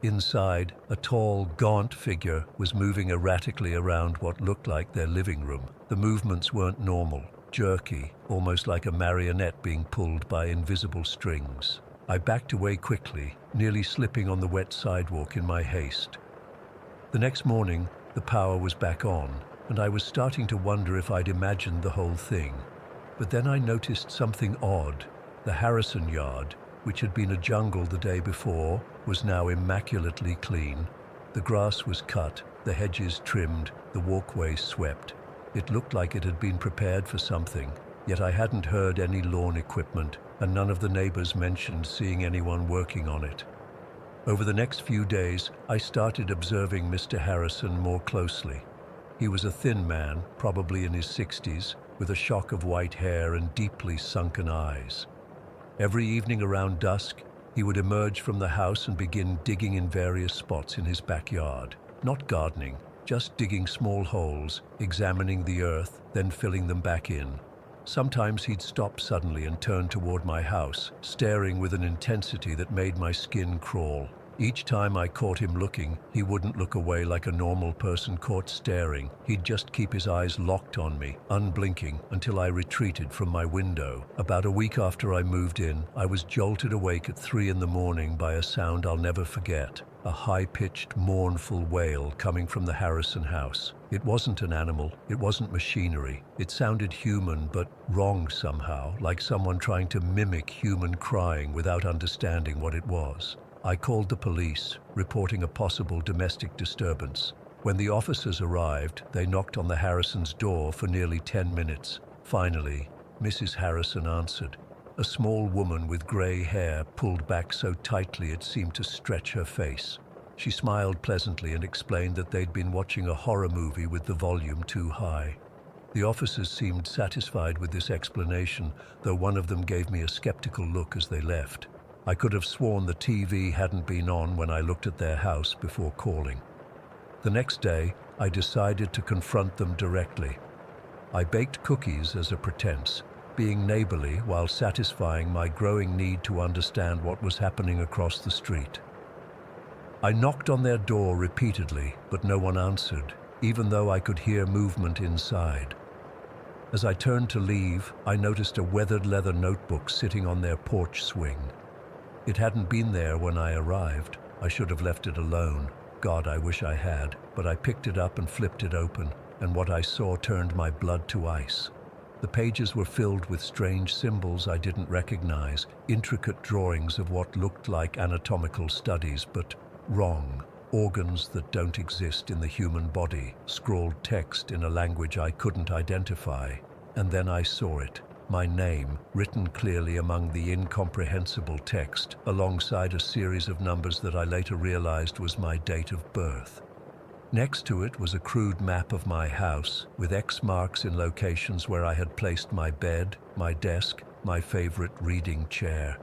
Inside, a tall, gaunt figure was moving erratically around what looked like their living room. The movements weren't normal, jerky, almost like a marionette being pulled by invisible strings. I backed away quickly, nearly slipping on the wet sidewalk in my haste. The next morning, the power was back on, and I was starting to wonder if I'd imagined the whole thing. But then I noticed something odd. The Harrison yard, which had been a jungle the day before, was now immaculately clean. The grass was cut, the hedges trimmed, the walkway swept. It looked like it had been prepared for something, yet I hadn't heard any lawn equipment, and none of the neighbors mentioned seeing anyone working on it. Over the next few days, I started observing Mr. Harrison more closely. He was a thin man, probably in his 60s, with a shock of white hair and deeply sunken eyes. Every evening around dusk, he would emerge from the house and begin digging in various spots in his backyard. Not gardening, just digging small holes, examining the earth, then filling them back in. Sometimes he'd stop suddenly and turn toward my house, staring with an intensity that made my skin crawl. Each time I caught him looking, he wouldn't look away like a normal person caught staring. He'd just keep his eyes locked on me, unblinking, until I retreated from my window. About a week after I moved in, I was jolted awake at 3 a.m. by a sound I'll never forget. A high-pitched, mournful wail coming from the Harrison house. It wasn't an animal, it wasn't machinery. It sounded human, but wrong somehow, like someone trying to mimic human crying without understanding what it was. I called the police, reporting a possible domestic disturbance. When the officers arrived, they knocked on the Harrisons' door for nearly 10 minutes. Finally, Mrs. Harrison answered. A small woman with gray hair pulled back so tightly it seemed to stretch her face. She smiled pleasantly and explained that they'd been watching a horror movie with the volume too high. The officers seemed satisfied with this explanation, though one of them gave me a skeptical look as they left. I could have sworn the TV hadn't been on when I looked at their house before calling. The next day, I decided to confront them directly. I baked cookies as a pretense, being neighborly while satisfying my growing need to understand what was happening across the street. I knocked on their door repeatedly, but no one answered, even though I could hear movement inside. As I turned to leave, I noticed a weathered leather notebook sitting on their porch swing. It hadn't been there when I arrived. I should have left it alone. God, I wish I had, but I picked it up and flipped it open, and what I saw turned my blood to ice. The pages were filled with strange symbols I didn't recognize, intricate drawings of what looked like anatomical studies, but wrong. Organs that don't exist in the human body, scrawled text in a language I couldn't identify. And then I saw it. My name, written clearly among the incomprehensible text, alongside a series of numbers that I later realized was my date of birth. Next to it was a crude map of my house, with X marks in locations where I had placed my bed, my desk, my favorite reading chair.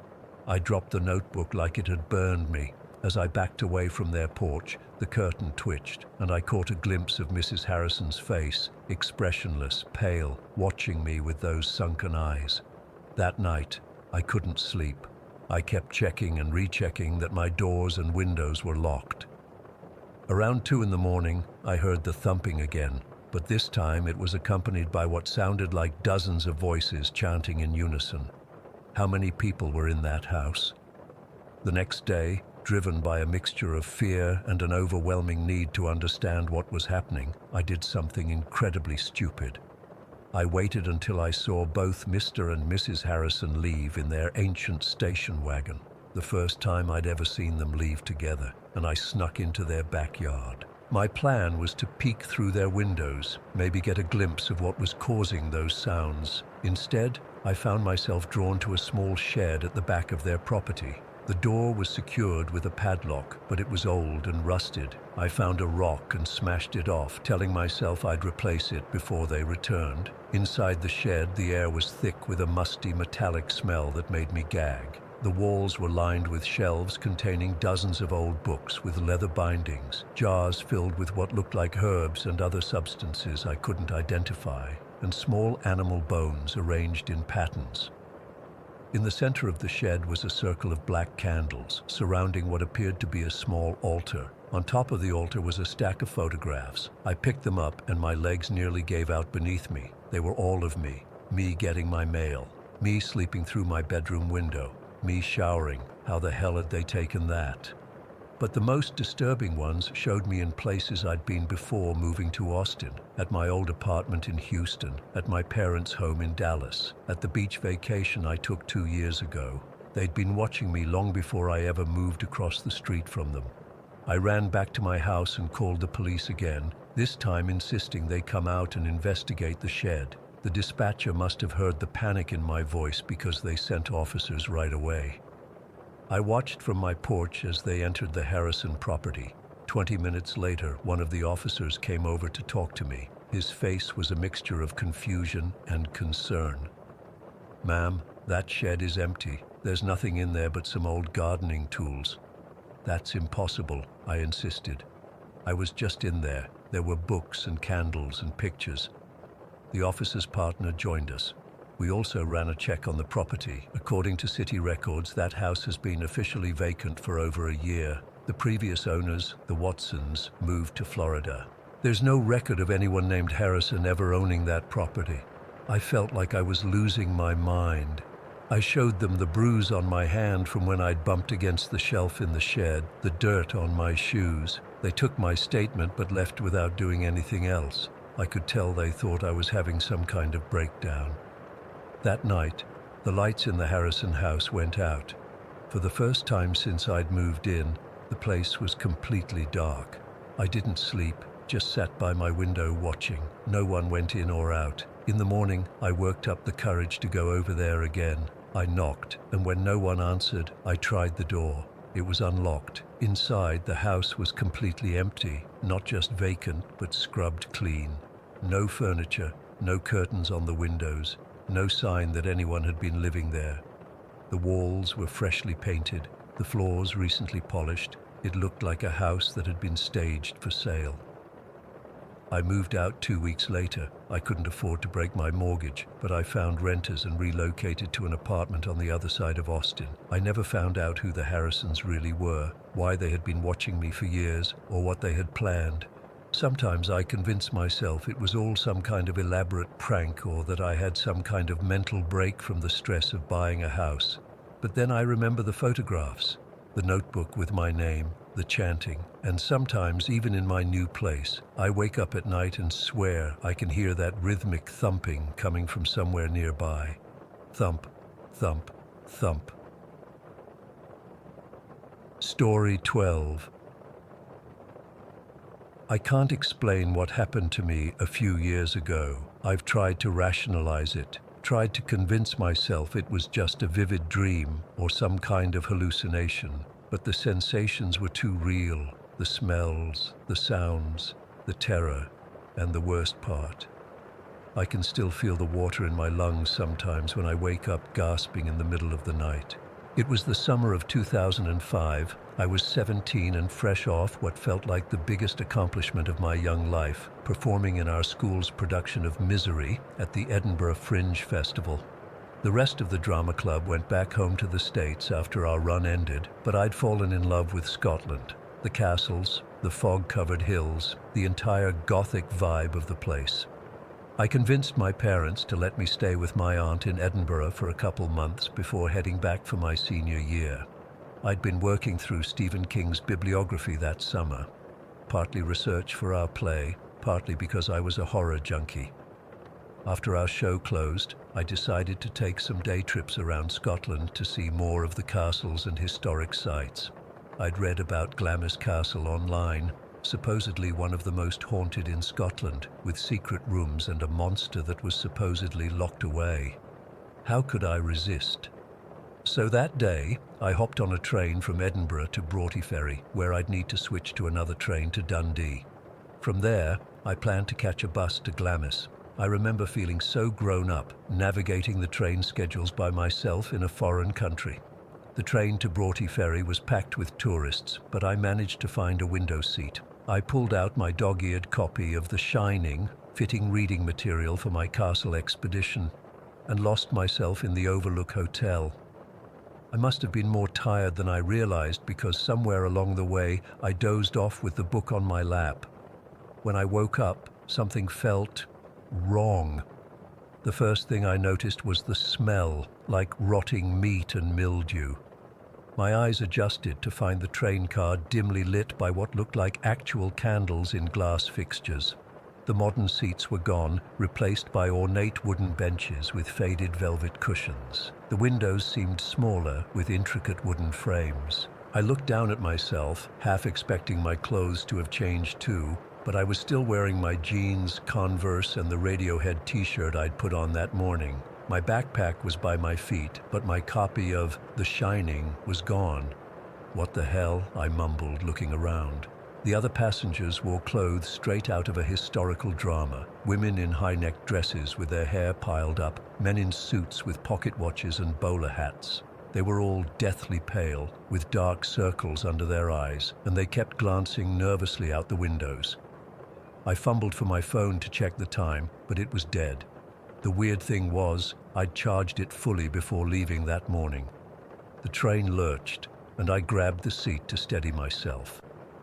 I dropped the notebook like it had burned me. As I backed away from their porch, the curtain twitched, and I caught a glimpse of Mrs. Harrison's face, expressionless, pale, watching me with those sunken eyes. That night, I couldn't sleep. I kept checking and rechecking that my doors and windows were locked. Around 2 in the morning, I heard the thumping again, but this time it was accompanied by what sounded like dozens of voices chanting in unison. How many people were in that house? The next day, driven by a mixture of fear and an overwhelming need to understand what was happening, I did something incredibly stupid. I waited until I saw both Mr. and Mrs. Harrison leave in their ancient station wagon, the first time I'd ever seen them leave together, and I snuck into their backyard. My plan was to peek through their windows, maybe get a glimpse of what was causing those sounds. Instead, I found myself drawn to a small shed at the back of their property. The door was secured with a padlock, but it was old and rusted. I found a rock and smashed it off, telling myself I'd replace it before they returned. Inside the shed, the air was thick with a musty metallic smell that made me gag. The walls were lined with shelves containing dozens of old books with leather bindings, jars filled with what looked like herbs and other substances I couldn't identify, and small animal bones arranged in patterns. In the center of the shed was a circle of black candles, surrounding what appeared to be a small altar. On top of the altar was a stack of photographs. I picked them up and my legs nearly gave out beneath me. They were all of me getting my mail, me sleeping through my bedroom window, me showering. How the hell had they taken that? But the most disturbing ones showed me in places I'd been before moving to Austin, at my old apartment in Houston, at my parents' home in Dallas, at the beach vacation I took 2 years ago. They'd been watching me long before I ever moved across the street from them. I ran back to my house and called the police again, this time insisting they come out and investigate the shed. The dispatcher must have heard the panic in my voice because they sent officers right away. I watched from my porch as they entered the Harrison property. 20 minutes later, one of the officers came over to talk to me. His face was a mixture of confusion and concern. "Ma'am, that shed is empty. There's nothing in there but some old gardening tools." "That's impossible," I insisted. "I was just in there. There were books and candles and pictures." The officer's partner joined us. We also ran a check on the property. According to city records, that house has been officially vacant for over a year. The previous owners, the Watsons, moved to Florida. There's no record of anyone named Harrison ever owning that property. I felt like I was losing my mind. I showed them the bruise on my hand from when I'd bumped against the shelf in the shed, the dirt on my shoes. They took my statement but left without doing anything else. I could tell they thought I was having some kind of breakdown. That night, the lights in the Harrison house went out. For the first time since I'd moved in, the place was completely dark. I didn't sleep, just sat by my window watching. No one went in or out. In the morning, I worked up the courage to go over there again. I knocked, and when no one answered, I tried the door. It was unlocked. Inside, the house was completely empty, not just vacant, but scrubbed clean. No furniture, no curtains on the windows. No sign that anyone had been living there. The walls were freshly painted, the floors recently polished. It looked like a house that had been staged for sale. I moved out 2 weeks later. I couldn't afford to break my mortgage, but I found renters and relocated to an apartment on the other side of Austin. I never found out who the Harrisons really were, why they had been watching me for years, or what they had planned. Sometimes I convinced myself it was all some kind of elaborate prank or that I had some kind of mental break from the stress of buying a house. But then I remember the photographs, the notebook with my name, the chanting, and sometimes even in my new place, I wake up at night and swear I can hear that rhythmic thumping coming from somewhere nearby. Thump, thump, thump. Story 12. I can't explain what happened to me a few years ago. I've tried to rationalize it, tried to convince myself it was just a vivid dream or some kind of hallucination, but the sensations were too real. The smells, the sounds, the terror, and the worst part. I can still feel the water in my lungs sometimes when I wake up gasping in the middle of the night. It was the summer of 2005. I was 17 and fresh off what felt like the biggest accomplishment of my young life, performing in our school's production of Misery at the Edinburgh Fringe Festival. The rest of the drama club went back home to the States after our run ended, but I'd fallen in love with Scotland. The castles, the fog-covered hills, the entire Gothic vibe of the place. I convinced my parents to let me stay with my aunt in Edinburgh for a couple months before heading back for my senior year. I'd been working through Stephen King's bibliography that summer, partly research for our play, partly because I was a horror junkie. After our show closed, I decided to take some day trips around Scotland to see more of the castles and historic sites. I'd read about Glamis Castle online, supposedly one of the most haunted in Scotland, with secret rooms and a monster that was supposedly locked away. How could I resist? So that day, I hopped on a train from Edinburgh to Broughty Ferry, where I'd need to switch to another train to Dundee. From there, I planned to catch a bus to Glamis. I remember feeling so grown up, navigating the train schedules by myself in a foreign country. The train to Broughty Ferry was packed with tourists, but I managed to find a window seat. I pulled out my dog-eared copy of The Shining, fitting reading material for my castle expedition, and lost myself in the Overlook Hotel. I must have been more tired than I realized because somewhere along the way I dozed off with the book on my lap. When I woke up, something felt wrong. The first thing I noticed was the smell, like rotting meat and mildew. My eyes adjusted to find the train car dimly lit by what looked like actual candles in glass fixtures. The modern seats were gone, replaced by ornate wooden benches with faded velvet cushions. The windows seemed smaller, with intricate wooden frames. I looked down at myself, half expecting my clothes to have changed too, but I was still wearing my jeans, Converse, and the Radiohead t-shirt I'd put on that morning. My backpack was by my feet, but my copy of The Shining was gone. What the hell? I mumbled, looking around. The other passengers wore clothes straight out of a historical drama. Women in high-necked dresses with their hair piled up, men in suits with pocket watches and bowler hats. They were all deathly pale, with dark circles under their eyes, and they kept glancing nervously out the windows. I fumbled for my phone to check the time, but it was dead. The weird thing was, I'd charged it fully before leaving that morning. The train lurched, and I grabbed the seat to steady myself.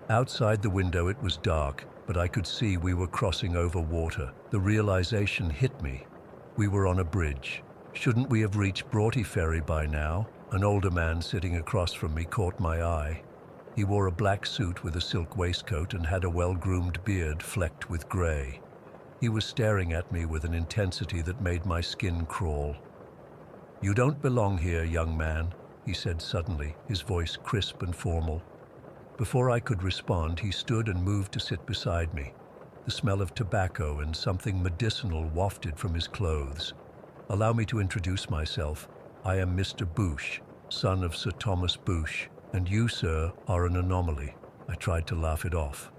Outside the window it was dark, but I could see we were crossing over water. The realization hit me. We were on a bridge. Shouldn't we have reached Broughty Ferry by now? An older man sitting across from me caught my eye. He wore a black suit with a silk waistcoat and had a well-groomed beard flecked with gray. He was staring at me with an intensity that made my skin crawl. "You don't belong here, young man," he said suddenly, his voice crisp and formal. Before I could respond, he stood and moved to sit beside me. The smell of tobacco and something medicinal wafted from his clothes. "Allow me to introduce myself. I am Mr. Bouche, son of Sir Thomas Bouche, and you, sir, are an anomaly." I tried to laugh it off.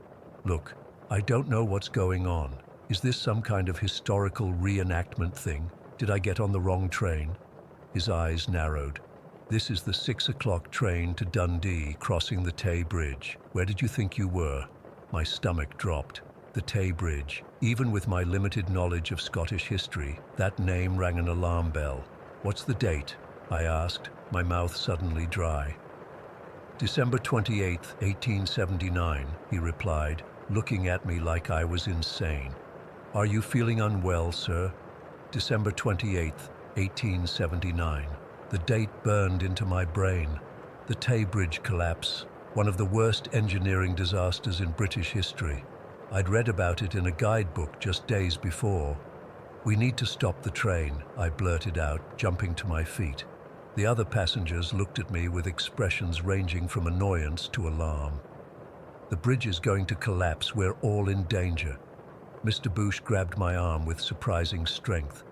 "Look, I don't know what's going on. Is this some kind of historical reenactment thing? Did I get on the wrong train?" His eyes narrowed. "This is the 6 o'clock train to Dundee, crossing the Tay Bridge. Where did you think you were?" My stomach dropped. The Tay Bridge. Even with my limited knowledge of Scottish history, that name rang an alarm bell. What's the date? I asked, my mouth suddenly dry. December 28th, 1879, he replied, looking at me like I was insane. Are you feeling unwell, sir? December 28th, 1879. The date burned into my brain. The Tay Bridge collapse, one of the worst engineering disasters in British history. I'd read about it in a guidebook just days before. We need to stop the train, I blurted out, jumping to my feet. The other passengers looked at me with expressions ranging from annoyance to alarm. The bridge is going to collapse, we're all in danger. Mr. Bush grabbed my arm with surprising strength.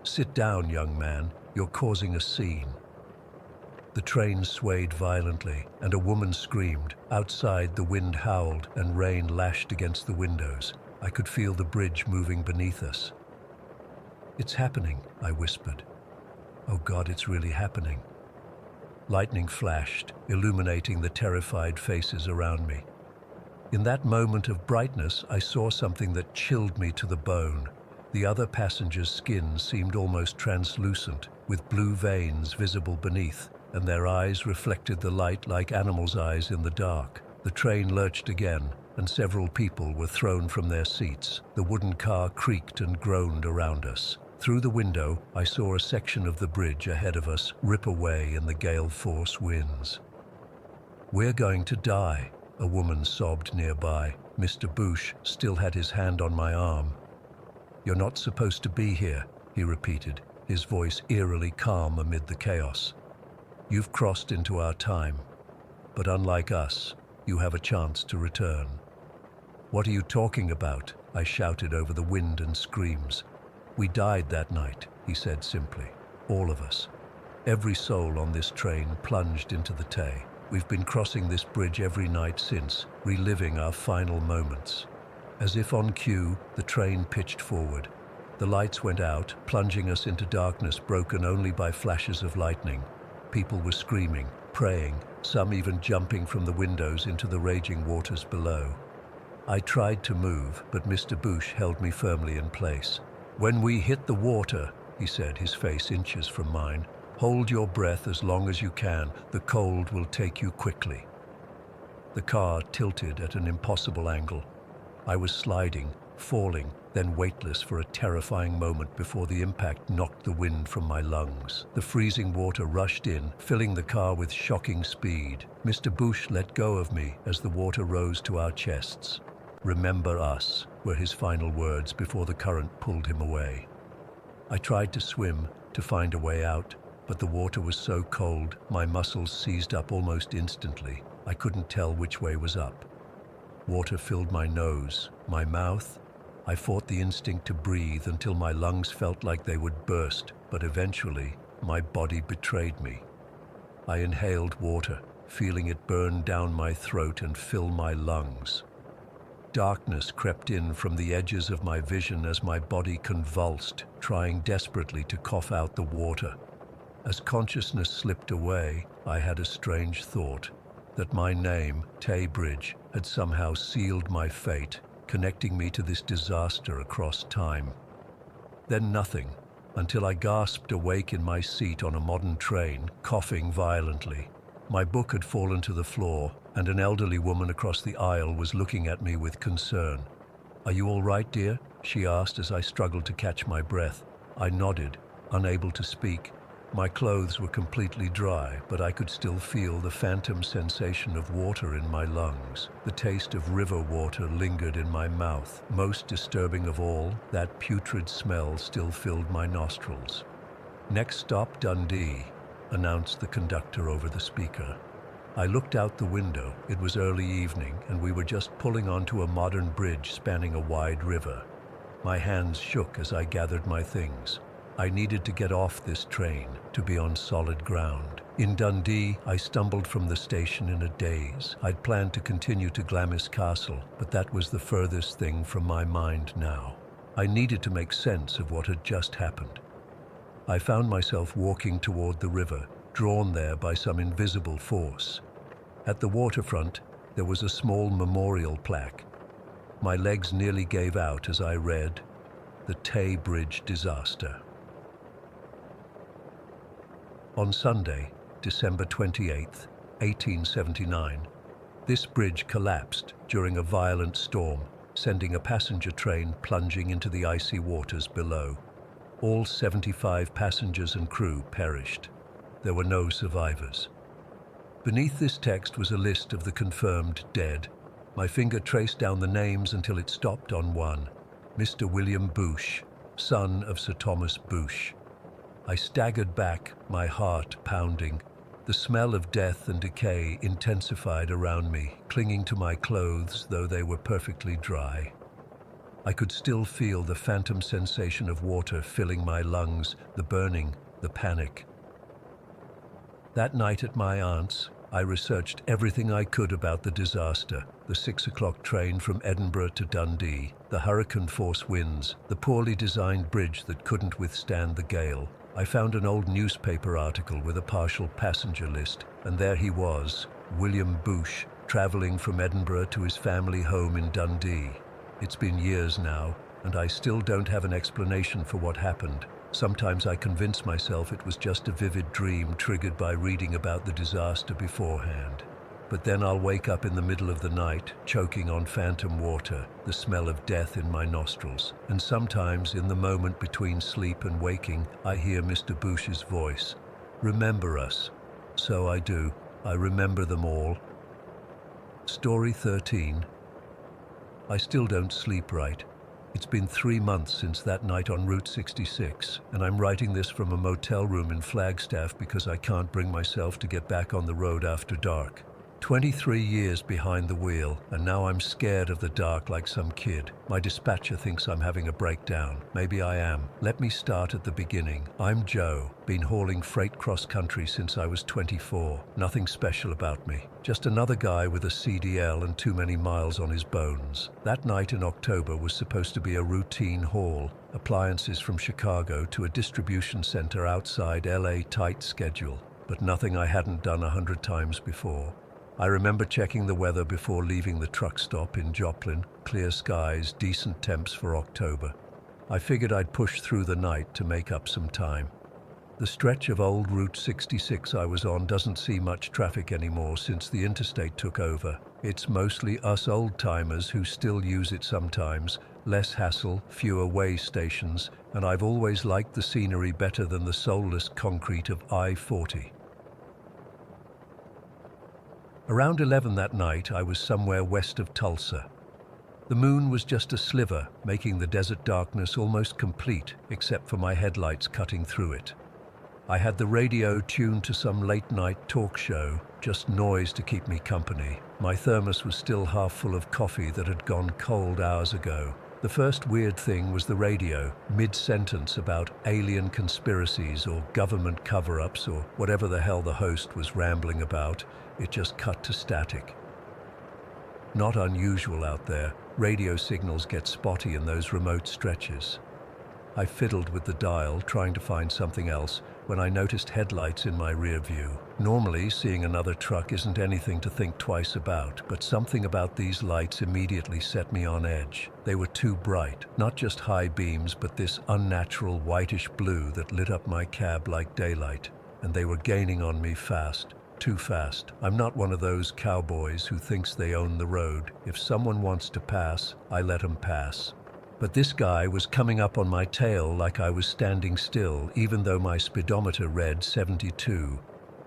Sit down, young man, you're causing a scene. The train swayed violently, and a woman screamed. Outside, the wind howled and rain lashed against the windows. I could feel the bridge moving beneath us. It's happening, I whispered. Oh God, it's really happening. Lightning flashed, illuminating the terrified faces around me. In that moment of brightness, I saw something that chilled me to the bone. The other passengers' skin seemed almost translucent, with blue veins visible beneath, and their eyes reflected the light like animals' eyes in the dark. The train lurched again, and several people were thrown from their seats. The wooden car creaked and groaned around us. Through the window, I saw a section of the bridge ahead of us rip away in the gale force winds. We're going to die, a woman sobbed nearby. Mr. Bush still had his hand on my arm. You're not supposed to be here, he repeated, his voice eerily calm amid the chaos. You've crossed into our time, but unlike us, you have a chance to return. What are you talking about? I shouted over the wind and screams. We died that night, he said simply. All of us. Every soul on this train plunged into the Tay. We've been crossing this bridge every night since, reliving our final moments. As if on cue, the train pitched forward. The lights went out, plunging us into darkness broken only by flashes of lightning. People were screaming, praying, some even jumping from the windows into the raging waters below. I tried to move, but Mr. Bush held me firmly in place. When we hit the water, he said, his face inches from mine, hold your breath as long as you can. The cold will take you quickly. The car tilted at an impossible angle. I was sliding, falling, then weightless for a terrifying moment before the impact knocked the wind from my lungs. The freezing water rushed in, filling the car with shocking speed. Mr. Bush let go of me as the water rose to our chests. Remember us, were his final words before the current pulled him away. I tried to swim, to find a way out, but the water was so cold, my muscles seized up almost instantly. I couldn't tell which way was up. Water filled my nose, my mouth. I fought the instinct to breathe until my lungs felt like they would burst, but eventually, my body betrayed me. I inhaled water, feeling it burn down my throat and fill my lungs. Darkness crept in from the edges of my vision as my body convulsed, trying desperately to cough out the water. As consciousness slipped away, I had a strange thought, that my name, Tay Bridge, had somehow sealed my fate, connecting me to this disaster across time. Then nothing, until I gasped awake in my seat on a modern train, coughing violently. My book had fallen to the floor, and an elderly woman across the aisle was looking at me with concern. "Are you all right, dear?" she asked as I struggled to catch my breath. I nodded, unable to speak. My clothes were completely dry, but I could still feel the phantom sensation of water in my lungs. The taste of river water lingered in my mouth. Most disturbing of all, that putrid smell still filled my nostrils. "Next stop, Dundee," announced the conductor over the speaker. I looked out the window. It was early evening, and we were just pulling onto a modern bridge spanning a wide river. My hands shook as I gathered my things. I needed to get off this train, to be on solid ground. In Dundee, I stumbled from the station in a daze. I'd planned to continue to Glamis Castle, but that was the furthest thing from my mind now. I needed to make sense of what had just happened. I found myself walking toward the river, drawn there by some invisible force. At the waterfront, there was a small memorial plaque. My legs nearly gave out as I read, "The Tay Bridge Disaster." On Sunday, December 28, 1879, this bridge collapsed during a violent storm, sending a passenger train plunging into the icy waters below. All 75 passengers and crew perished. There were no survivors. Beneath this text was a list of the confirmed dead. My finger traced down the names until it stopped on one, Mr. William Bouche, son of Sir Thomas Bouche. I staggered back, my heart pounding. The smell of death and decay intensified around me, clinging to my clothes though they were perfectly dry. I could still feel the phantom sensation of water filling my lungs, the burning, the panic. That night at my aunt's, I researched everything I could about the disaster: the 6 o'clock train from Edinburgh to Dundee, the hurricane-force winds, the poorly designed bridge that couldn't withstand the gale. I found an old newspaper article with a partial passenger list, and there he was, William Bouche, traveling from Edinburgh to his family home in Dundee. It's been years now, and I still don't have an explanation for what happened. Sometimes I convince myself it was just a vivid dream triggered by reading about the disaster beforehand. But then I'll wake up in the middle of the night, choking on phantom water, the smell of death in my nostrils. And sometimes, in the moment between sleep and waking, I hear Mr. Bouche's voice. "Remember us." So I do. I remember them all. Story 13. I still don't sleep right. It's been 3 months since that night on Route 66, and I'm writing this from a motel room in Flagstaff because I can't bring myself to get back on the road after dark. 23 years behind the wheel, and now I'm scared of the dark like some kid. My dispatcher thinks I'm having a breakdown. Maybe I am. Let me start at the beginning. I'm Joe. Been hauling freight cross-country since I was 24. Nothing special about me. Just another guy with a CDL and too many miles on his bones. That night in October was supposed to be a routine haul. Appliances from Chicago to a distribution center outside LA, tight schedule. But nothing I hadn't done 100 times before. I remember checking the weather before leaving the truck stop in Joplin. Clear skies, decent temps for October. I figured I'd push through the night to make up some time. The stretch of old Route 66 I was on doesn't see much traffic anymore since the interstate took over. It's mostly us old-timers who still use it sometimes. Less hassle, fewer way stations, and I've always liked the scenery better than the soulless concrete of I-40. Around 11 that night, I was somewhere west of Tulsa. The moon was just a sliver, making the desert darkness almost complete, except for my headlights cutting through it. I had the radio tuned to some late-night talk show, just noise to keep me company. My thermos was still half full of coffee that had gone cold hours ago. The first weird thing was the radio, mid-sentence about alien conspiracies or government cover-ups or whatever the hell the host was rambling about. It just cut to static. Not unusual out there. Radio signals get spotty in those remote stretches. I fiddled with the dial, trying to find something else, when I noticed headlights in my rear view. Normally, seeing another truck isn't anything to think twice about, but something about these lights immediately set me on edge. They were too bright, not just high beams, but this unnatural whitish blue that lit up my cab like daylight. And they were gaining on me fast. Too fast. I'm not one of those cowboys who thinks they own the road. If someone wants to pass, I let them pass. But this guy was coming up on my tail like I was standing still, even though my speedometer read 72.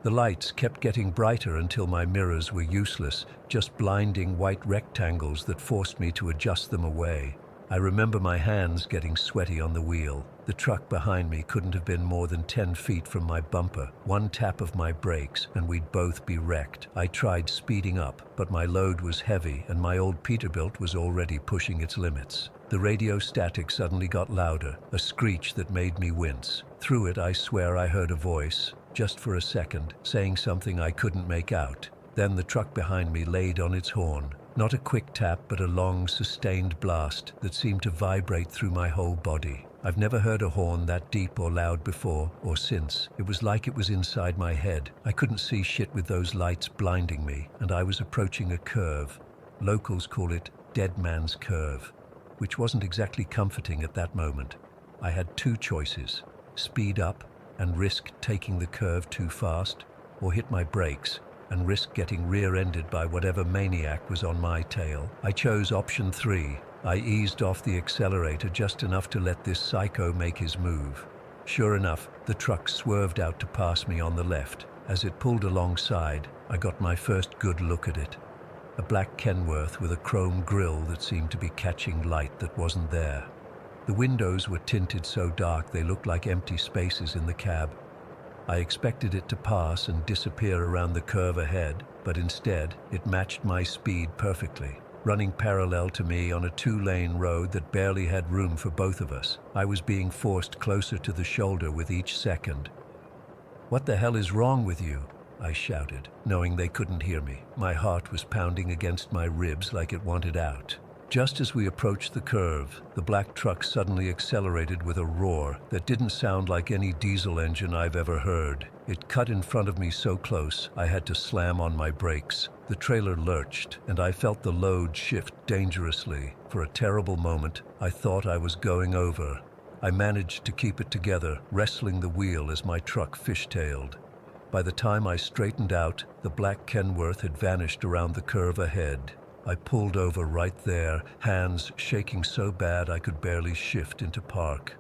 The lights kept getting brighter until my mirrors were useless, just blinding white rectangles that forced me to adjust them away. I remember my hands getting sweaty on the wheel. The truck behind me couldn't have been more than 10 feet from my bumper. One tap of my brakes and we'd both be wrecked. I tried speeding up, but my load was heavy and my old Peterbilt was already pushing its limits. The radio static suddenly got louder, a screech that made me wince. Through it, I swear I heard a voice, just for a second, saying something I couldn't make out. Then the truck behind me laid on its horn. Not a quick tap, but a long, sustained blast that seemed to vibrate through my whole body. I've never heard a horn that deep or loud before or since. It was like it was inside my head. I couldn't see shit with those lights blinding me, and I was approaching a curve. Locals call it dead man's curve, which wasn't exactly comforting at that moment. I had two choices: speed up and risk taking the curve too fast, or hit my brakes and risk getting rear-ended by whatever maniac was on my tail. I chose option 3. I eased off the accelerator just enough to let this psycho make his move. Sure enough, the truck swerved out to pass me on the left. As it pulled alongside, I got my first good look at it. A black Kenworth with a chrome grille that seemed to be catching light that wasn't there. The windows were tinted so dark they looked like empty spaces in the cab. I expected it to pass and disappear around the curve ahead, but instead, it matched my speed perfectly, running parallel to me on a 2-lane road that barely had room for both of us. I was being forced closer to the shoulder with each second. "What the hell is wrong with you?" I shouted, knowing they couldn't hear me. My heart was pounding against my ribs like it wanted out. Just as we approached the curve, the black truck suddenly accelerated with a roar that didn't sound like any diesel engine I've ever heard. It cut in front of me so close, I had to slam on my brakes. The trailer lurched, and I felt the load shift dangerously. For a terrible moment, I thought I was going over. I managed to keep it together, wrestling the wheel as my truck fishtailed. By the time I straightened out, the black Kenworth had vanished around the curve ahead. I pulled over right there, hands shaking so bad I could barely shift into park.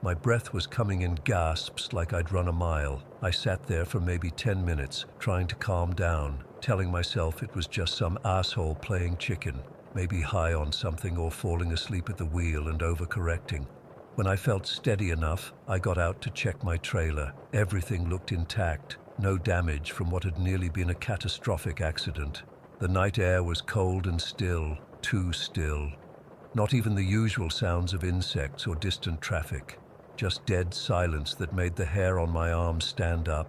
My breath was coming in gasps like I'd run a mile. I sat there for maybe 10 minutes, trying to calm down, telling myself it was just some asshole playing chicken, maybe high on something or falling asleep at the wheel and overcorrecting. When I felt steady enough, I got out to check my trailer. Everything looked intact, no damage from what had nearly been a catastrophic accident. The night air was cold and still, too still. Not even the usual sounds of insects or distant traffic, just dead silence that made the hair on my arms stand up.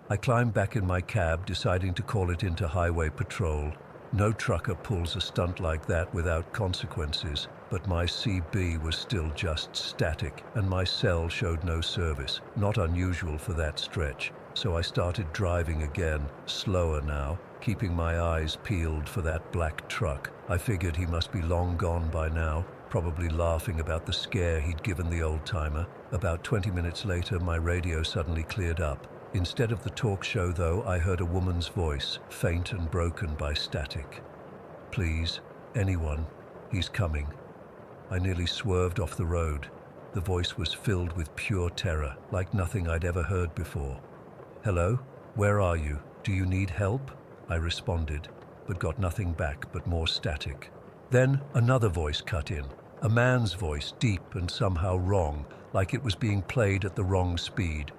I climbed back in my cab, deciding to call it into highway patrol. No trucker pulls a stunt like that without consequences, but my CB was still just static, and my cell showed no service, not unusual for that stretch. So I started driving again, slower now, keeping my eyes peeled for that black truck. I figured he must be long gone by now, probably laughing about the scare he'd given the old-timer. About 20 minutes later, my radio suddenly cleared up. Instead of the talk show, though, I heard a woman's voice, faint and broken by static. "Please, anyone, he's coming." I nearly swerved off the road. The voice was filled with pure terror, like nothing I'd ever heard before. "Hello? Where are you? Do you need help?" I responded, but got nothing back but more static. Then another voice cut in, a man's voice, deep and somehow wrong, like it was being played at the wrong speed.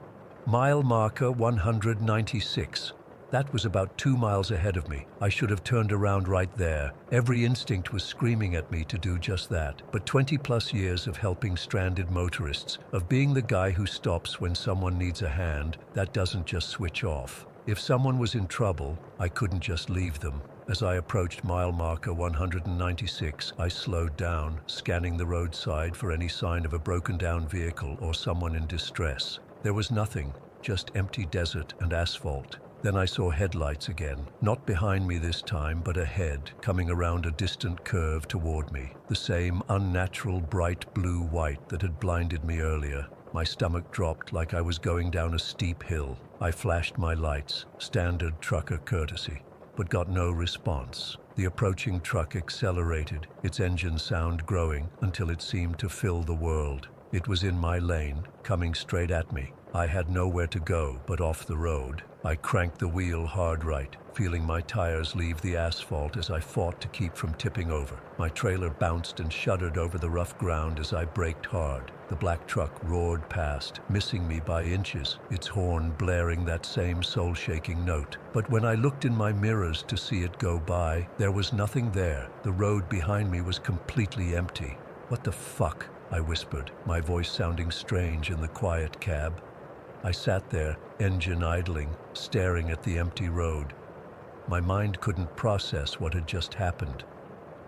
"Mile marker 196. That was about 2 miles ahead of me. I should have turned around right there. Every instinct was screaming at me to do just that. But 20-plus years of helping stranded motorists, of being the guy who stops when someone needs a hand, that doesn't just switch off. If someone was in trouble, I couldn't just leave them. As I approached mile marker 196, I slowed down, scanning the roadside for any sign of a broken-down vehicle or someone in distress. There was nothing, just empty desert and asphalt. Then I saw headlights again, not behind me this time, but ahead, coming around a distant curve toward me. The same unnatural bright blue-white that had blinded me earlier. My stomach dropped like I was going down a steep hill. I flashed my lights, standard trucker courtesy, but got no response. The approaching truck accelerated, its engine sound growing until it seemed to fill the world. It was in my lane, coming straight at me. I had nowhere to go but off the road. I cranked the wheel hard right, feeling my tires leave the asphalt as I fought to keep from tipping over. My trailer bounced and shuddered over the rough ground as I braked hard. The black truck roared past, missing me by inches, its horn blaring that same soul-shaking note. But when I looked in my mirrors to see it go by, there was nothing there. The road behind me was completely empty. "What the fuck?" I whispered, my voice sounding strange in the quiet cab. I sat there, engine idling, staring at the empty road. My mind couldn't process what had just happened.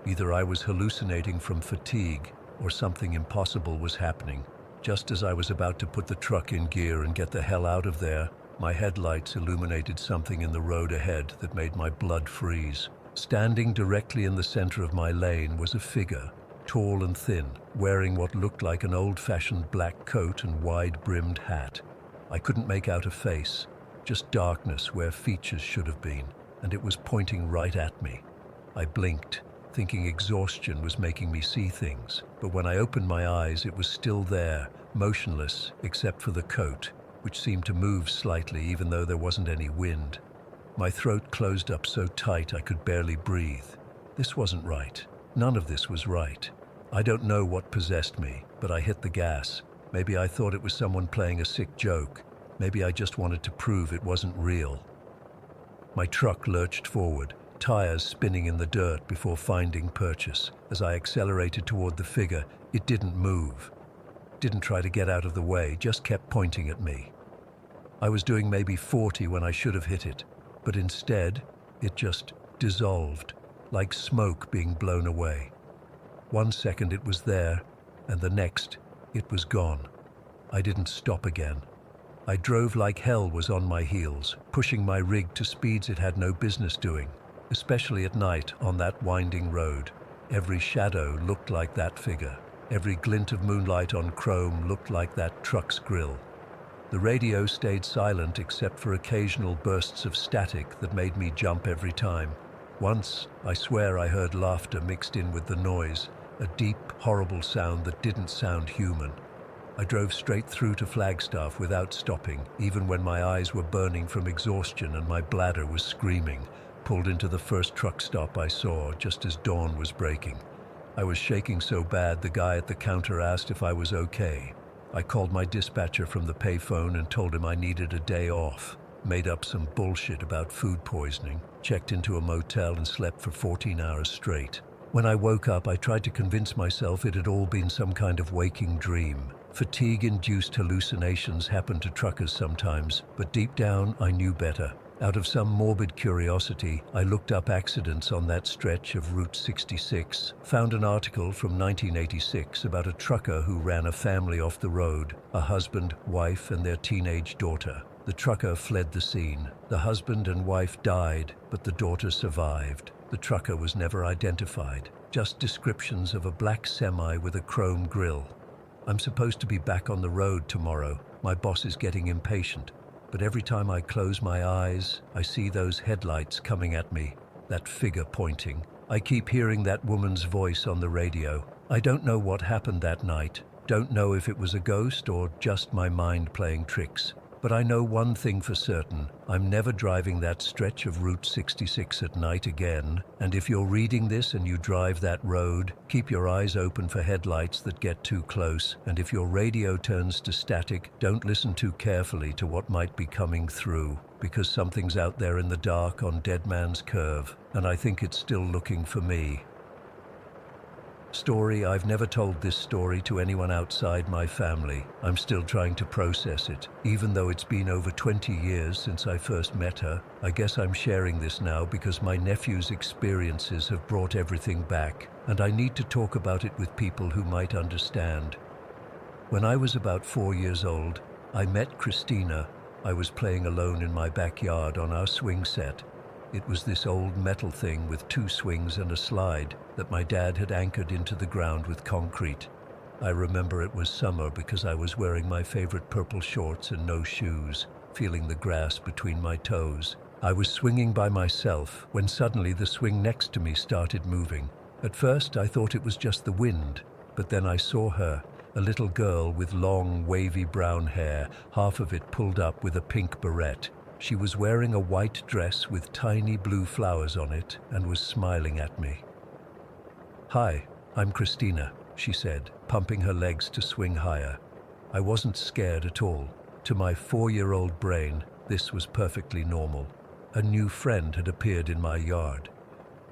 Either I was hallucinating from fatigue, or something impossible was happening. Just as I was about to put the truck in gear and get the hell out of there, my headlights illuminated something in the road ahead that made my blood freeze. Standing directly in the center of my lane was a figure, tall and thin, wearing what looked like an old-fashioned black coat and wide-brimmed hat. I couldn't make out a face, just darkness where features should have been, and it was pointing right at me. I blinked, thinking exhaustion was making me see things, but when I opened my eyes, it was still there, motionless except for the coat, which seemed to move slightly even though there wasn't any wind. My throat closed up so tight I could barely breathe. This wasn't right. None of this was right. I don't know what possessed me, but I hit the gas. Maybe I thought it was someone playing a sick joke. Maybe I just wanted to prove it wasn't real. My truck lurched forward, tires spinning in the dirt before finding purchase. As I accelerated toward the figure, it didn't move. Didn't try to get out of the way, just kept pointing at me. I was doing maybe 40 when I should have hit it, but instead, it just dissolved, like smoke being blown away. 1 second it was there, and the next, it was gone. I didn't stop again. I drove like hell was on my heels, pushing my rig to speeds it had no business doing, especially at night on that winding road. Every shadow looked like that figure. Every glint of moonlight on chrome looked like that truck's grille. The radio stayed silent except for occasional bursts of static that made me jump every time. Once, I swear I heard laughter mixed in with the noise, a deep, horrible sound that didn't sound human. I drove straight through to Flagstaff without stopping, even when my eyes were burning from exhaustion and my bladder was screaming, pulled into the first truck stop I saw just as dawn was breaking. I was shaking so bad the guy at the counter asked if I was okay. I called my dispatcher from the payphone and told him I needed a day off, made up some bullshit about food poisoning, checked into a motel and slept for 14 hours straight. When I woke up, I tried to convince myself it had all been some kind of waking dream. Fatigue-induced hallucinations happen to truckers sometimes, but deep down, I knew better. Out of some morbid curiosity, I looked up accidents on that stretch of Route 66, found an article from 1986 about a trucker who ran a family off the road, a husband, wife, and their teenage daughter. The trucker fled the scene. The husband and wife died, but the daughter survived. The trucker was never identified, just descriptions of a black semi with a chrome grille. I'm supposed to be back on the road tomorrow. My boss is getting impatient. But every time I close my eyes, I see those headlights coming at me, that figure pointing. I keep hearing that woman's voice on the radio. I don't know what happened that night, don't know if it was a ghost or just my mind playing tricks. But I know one thing for certain, I'm never driving that stretch of Route 66 at night again, and if you're reading this and you drive that road, keep your eyes open for headlights that get too close, and if your radio turns to static, don't listen too carefully to what might be coming through, because something's out there in the dark on Dead Man's Curve, and I think it's still looking for me. Story, I've never told this story to anyone outside my family. I'm still trying to process it. Even though it's been over 20 years since I first met her, I guess I'm sharing this now because my nephew's experiences have brought everything back, and I need to talk about it with people who might understand. When I was about 4 years old, I met Christina. I was playing alone in my backyard on our swing set. It was this old metal thing with 2 swings and a slide that my dad had anchored into the ground with concrete. I remember it was summer because I was wearing my favorite purple shorts and no shoes, feeling the grass between my toes. I was swinging by myself when suddenly the swing next to me started moving. At first I thought it was just the wind, but then I saw her, a little girl with long, wavy brown hair, half of it pulled up with a pink beret. She was wearing a white dress with tiny blue flowers on it and was smiling at me. "Hi, I'm Christina," she said, pumping her legs to swing higher. I wasn't scared at all. To my 4-year-old brain, this was perfectly normal. A new friend had appeared in my yard.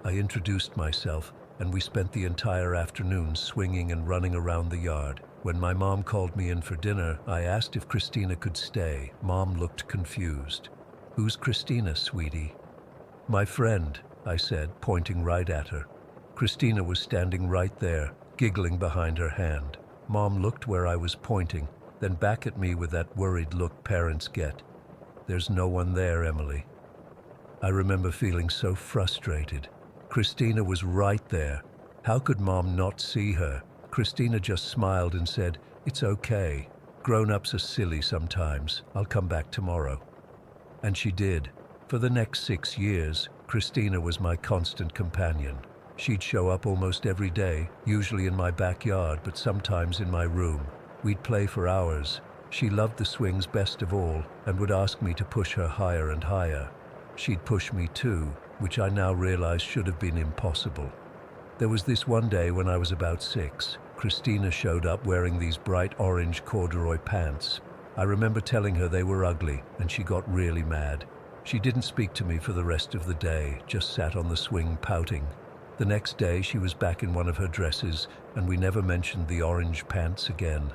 I introduced myself, and we spent the entire afternoon swinging and running around the yard. When my mom called me in for dinner, I asked if Christina could stay. Mom looked confused. "Who's Christina, sweetie?" "My friend," I said, pointing right at her. Christina was standing right there, giggling behind her hand. Mom looked where I was pointing, then back at me with that worried look parents get. "There's no one there, Emily." I remember feeling so frustrated. Christina was right there. How could Mom not see her? Christina just smiled and said, "It's okay. Grown-ups are silly sometimes. I'll come back tomorrow." And she did. For the next 6 years, Christina was my constant companion. She'd show up almost every day, usually in my backyard, but sometimes in my room. We'd play for hours. She loved the swings best of all and would ask me to push her higher and higher. She'd push me too, which I now realize should have been impossible. There was this one day when I was about 6. Christina showed up wearing these bright orange corduroy pants. I remember telling her they were ugly, and she got really mad. She didn't speak to me for the rest of the day, just sat on the swing pouting. The next day she was back in one of her dresses, and we never mentioned the orange pants again.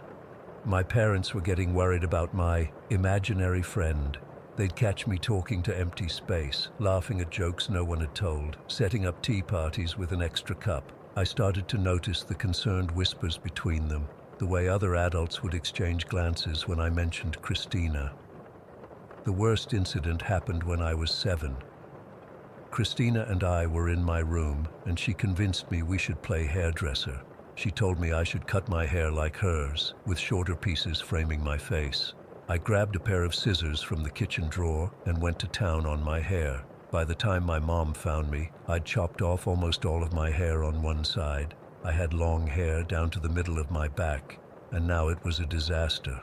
My parents were getting worried about my imaginary friend. They'd catch me talking to empty space, laughing at jokes no one had told, setting up tea parties with an extra cup. I started to notice the concerned whispers between them, the way other adults would exchange glances when I mentioned Christina. The worst incident happened when I was 7. Christina and I were in my room, and she convinced me we should play hairdresser. She told me I should cut my hair like hers, with shorter pieces framing my face. I grabbed a pair of scissors from the kitchen drawer and went to town on my hair. By the time my mom found me, I'd chopped off almost all of my hair on one side. I had long hair down to the middle of my back, and now it was a disaster.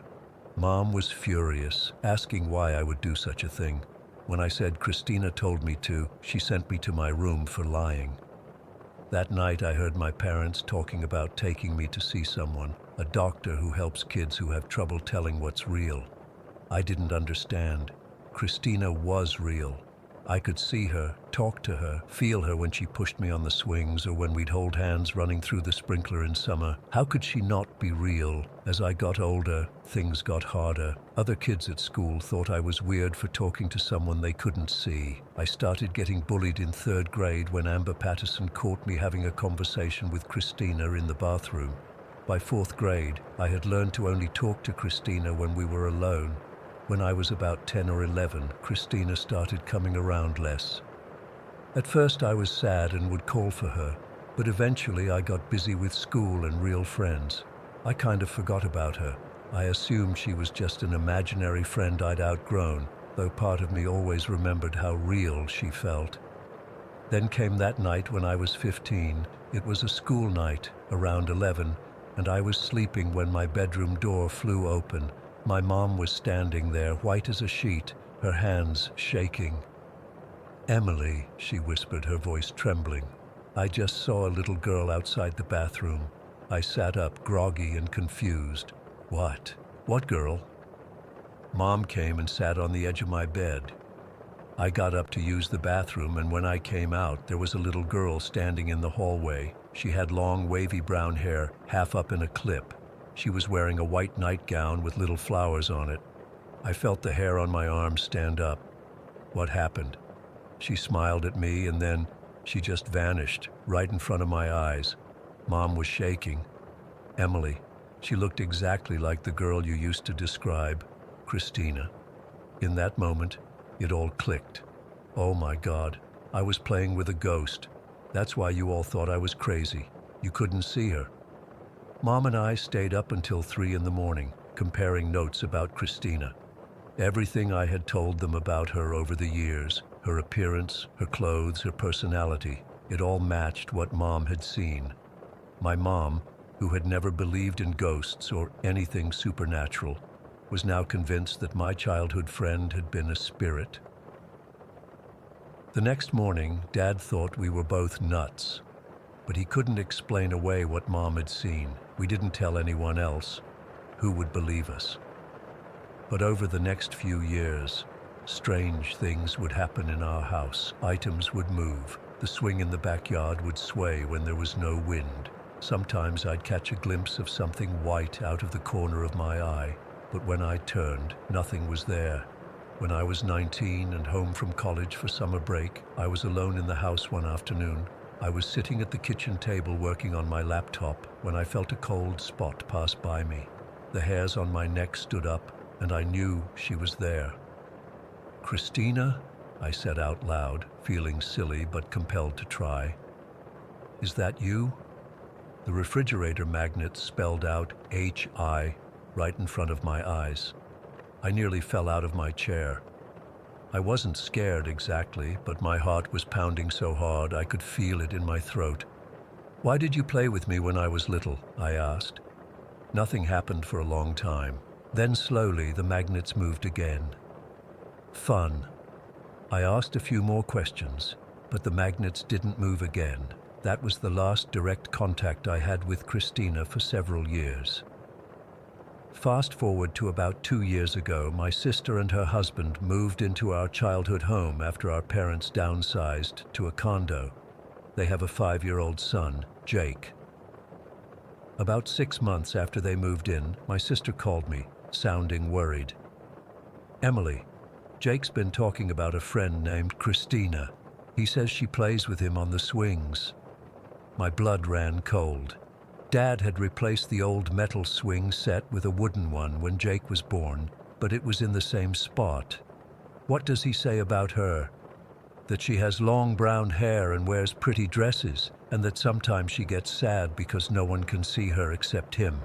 Mom was furious, asking why I would do such a thing. When I said Christina told me to, she sent me to my room for lying. That night I heard my parents talking about taking me to see someone, a doctor who helps kids who have trouble telling what's real. I didn't understand. Christina was real. I could see her, talk to her, feel her when she pushed me on the swings or when we'd hold hands running through the sprinkler in summer. How could she not be real? As I got older, things got harder. Other kids at school thought I was weird for talking to someone they couldn't see. I started getting bullied in 3rd grade when Amber Patterson caught me having a conversation with Christina in the bathroom. By 4th grade, I had learned to only talk to Christina when we were alone. When I was about 10 or 11, Christina started coming around less. At first I was sad and would call for her, but eventually I got busy with school and real friends. I kind of forgot about her. I assumed she was just an imaginary friend I'd outgrown, though part of me always remembered how real she felt. Then came that night when I was 15. It was a school night, around 11, and I was sleeping when my bedroom door flew open. My mom was standing there, white as a sheet, her hands shaking. "Emily," she whispered, her voice trembling. I just saw a little girl outside the bathroom. I sat up, groggy and confused. "What? What girl?" Mom came and sat on the edge of my bed. I got up to use the bathroom, and when I came out, there was a little girl standing in the hallway. She had long, wavy brown hair, half up in a clip. She was wearing a white nightgown with little flowers on it. I felt the hair on my arm stand up. What happened? She smiled at me, and then she just vanished, right in front of my eyes. Mom was shaking. "Emily." She looked exactly like the girl you used to describe, Christina. In that moment, it all clicked. Oh my God, I was playing with a ghost. That's why you all thought I was crazy. You couldn't see her. Mom and I stayed up until 3 in the morning, comparing notes about Christina. Everything I had told them about her over the years, her appearance, her clothes, her personality, it all matched what Mom had seen. My mom, who had never believed in ghosts or anything supernatural, was now convinced that my childhood friend had been a spirit. The next morning, Dad thought we were both nuts, but he couldn't explain away what Mom had seen. We didn't tell anyone else. Who would believe us? But over the next few years, strange things would happen in our house. Items would move. The swing in the backyard would sway when there was no wind. Sometimes I'd catch a glimpse of something white out of the corner of my eye, but when I turned, nothing was there. When I was 19 and home from college for summer break, I was alone in the house one afternoon. I was sitting at the kitchen table working on my laptop when I felt a cold spot pass by me. The hairs on my neck stood up, and I knew she was there. "Christina?" I said out loud, feeling silly but compelled to try. Is that you? The refrigerator magnet spelled out HI right in front of my eyes. I nearly fell out of my chair. I wasn't scared exactly, but my heart was pounding so hard I could feel it in my throat. Why did you play with me when I was little? I asked. Nothing happened for a long time. Then slowly the magnets moved again. Fun. I asked a few more questions, but the magnets didn't move again. That was the last direct contact I had with Christina for several years. Fast forward to about 2 years ago, my sister and her husband moved into our childhood home after our parents downsized to a condo. They have a 5-year-old son, Jake. About 6 months after they moved in, my sister called me, sounding worried. Emily, Jake's been talking about a friend named Christina. He says she plays with him on the swings. My blood ran cold. Dad had replaced the old metal swing set with a wooden one when Jake was born, but it was in the same spot. What does he say about her? That she has long brown hair and wears pretty dresses, and that sometimes she gets sad because no one can see her except him.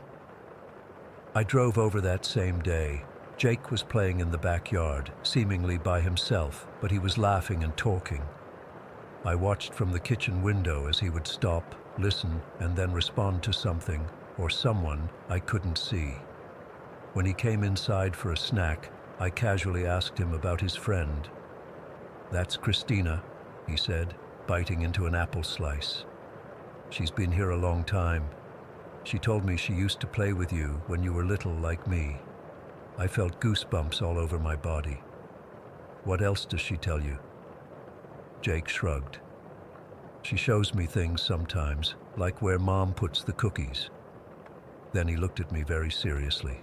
I drove over that same day. Jake was playing in the backyard, seemingly by himself, but he was laughing and talking. I watched from the kitchen window as he would stop, listen, and then respond to something, or someone, I couldn't see. When he came inside for a snack, I casually asked him about his friend. That's Christina, he said, biting into an apple slice. She's been here a long time. She told me she used to play with you when you were little like me. I felt goosebumps all over my body. What else does she tell you? Jake shrugged. She shows me things sometimes, like where Mom puts the cookies. Then he looked at me very seriously.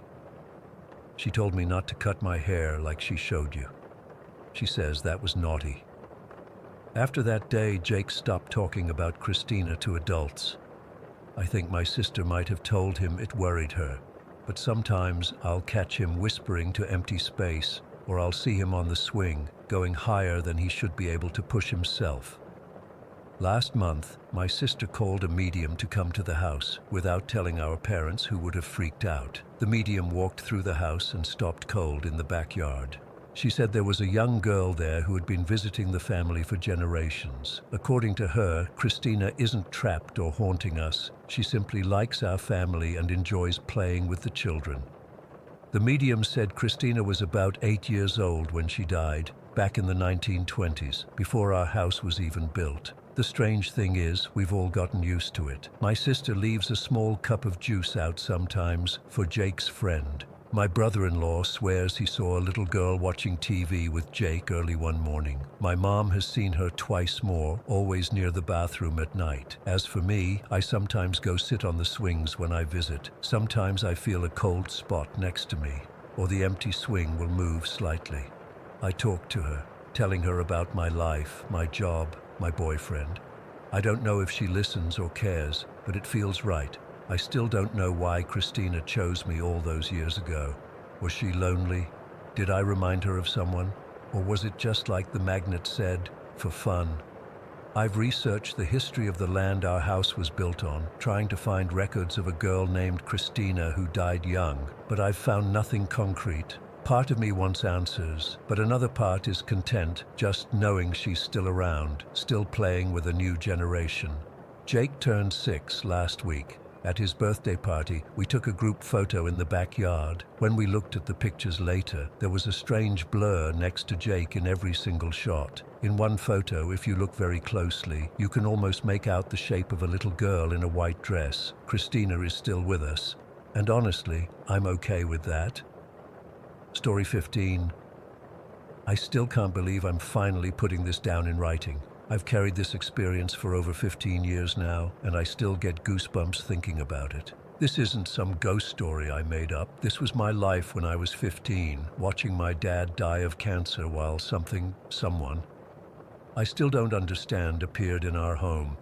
She told me not to cut my hair like she showed you. She says that was naughty. After that day, Jake stopped talking about Christina to adults. I think my sister might have told him it worried her, but sometimes I'll catch him whispering to empty space, or I'll see him on the swing, going higher than he should be able to push himself. Last month, my sister called a medium to come to the house, without telling our parents, who would have freaked out. The medium walked through the house and stopped cold in the backyard. She said there was a young girl there who had been visiting the family for generations. According to her, Christina isn't trapped or haunting us. She simply likes our family and enjoys playing with the children. The medium said Christina was about 8 years old when she died, back in the 1920s, before our house was even built. The strange thing is, we've all gotten used to it. My sister leaves a small cup of juice out sometimes for Jake's friend. My brother-in-law swears he saw a little girl watching TV with Jake early one morning. My mom has seen her twice more, always near the bathroom at night. As for me, I sometimes go sit on the swings when I visit. Sometimes I feel a cold spot next to me, or the empty swing will move slightly. I talk to her, telling her about my life, my job, my boyfriend. I don't know if she listens or cares, but it feels right. I still don't know why Christina chose me all those years ago. Was she lonely? Did I remind her of someone? Or was it just like the magnet said, for fun? I've researched the history of the land our house was built on, trying to find records of a girl named Christina who died young, but I've found nothing concrete. Part of me wants answers, but another part is content just knowing she's still around, still playing with a new generation. Jake turned 6 last week. At his birthday party, we took a group photo in the backyard. When we looked at the pictures later, there was a strange blur next to Jake in every single shot. In one photo, if you look very closely, you can almost make out the shape of a little girl in a white dress. Christina is still with us, and honestly, I'm okay with that. Story 15. I still can't believe I'm finally putting this down in writing. I've carried this experience for over 15 years now, and I still get goosebumps thinking about it. This isn't some ghost story I made up. This was my life when I was 15, watching my dad die of cancer while someone I still don't understand appeared in our home.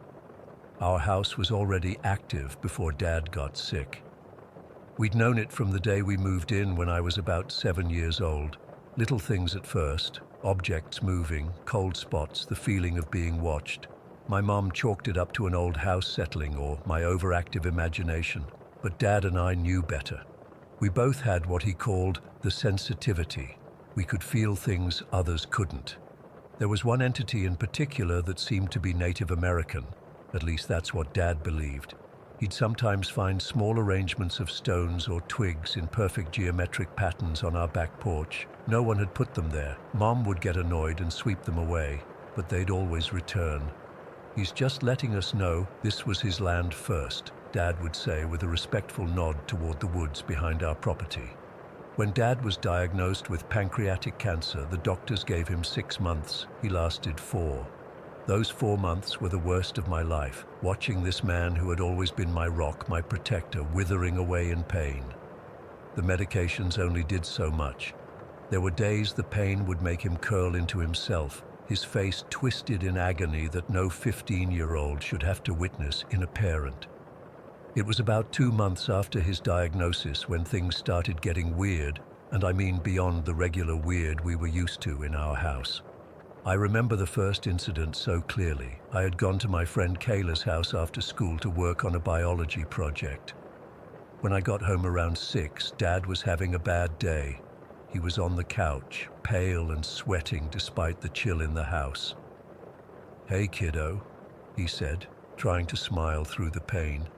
Our house was already active before Dad got sick. We'd known it from the day we moved in when I was about 7 years old. Little things at first, objects moving, cold spots, the feeling of being watched. My mom chalked it up to an old house settling or my overactive imagination, but Dad and I knew better. We both had what he called the sensitivity. We could feel things others couldn't. There was one entity in particular that seemed to be Native American. At least that's what Dad believed. He'd sometimes find small arrangements of stones or twigs in perfect geometric patterns on our back porch. No one had put them there. Mom would get annoyed and sweep them away, but they'd always return. "He's just letting us know this was his land first," Dad would say with a respectful nod toward the woods behind our property. When Dad was diagnosed with pancreatic cancer, the doctors gave him 6 months. He lasted 4. Those 4 months were the worst of my life, watching this man who had always been my rock, my protector, withering away in pain. The medications only did so much. There were days the pain would make him curl into himself, his face twisted in agony that no 15-year-old should have to witness in a parent. It was about 2 months after his diagnosis when things started getting weird, and I mean beyond the regular weird we were used to in our house. I remember the first incident so clearly. I had gone to my friend Kayla's house after school to work on a biology project. When I got home around 6, Dad was having a bad day. He was on the couch, pale and sweating despite the chill in the house. "Hey, kiddo," he said, trying to smile through the pain.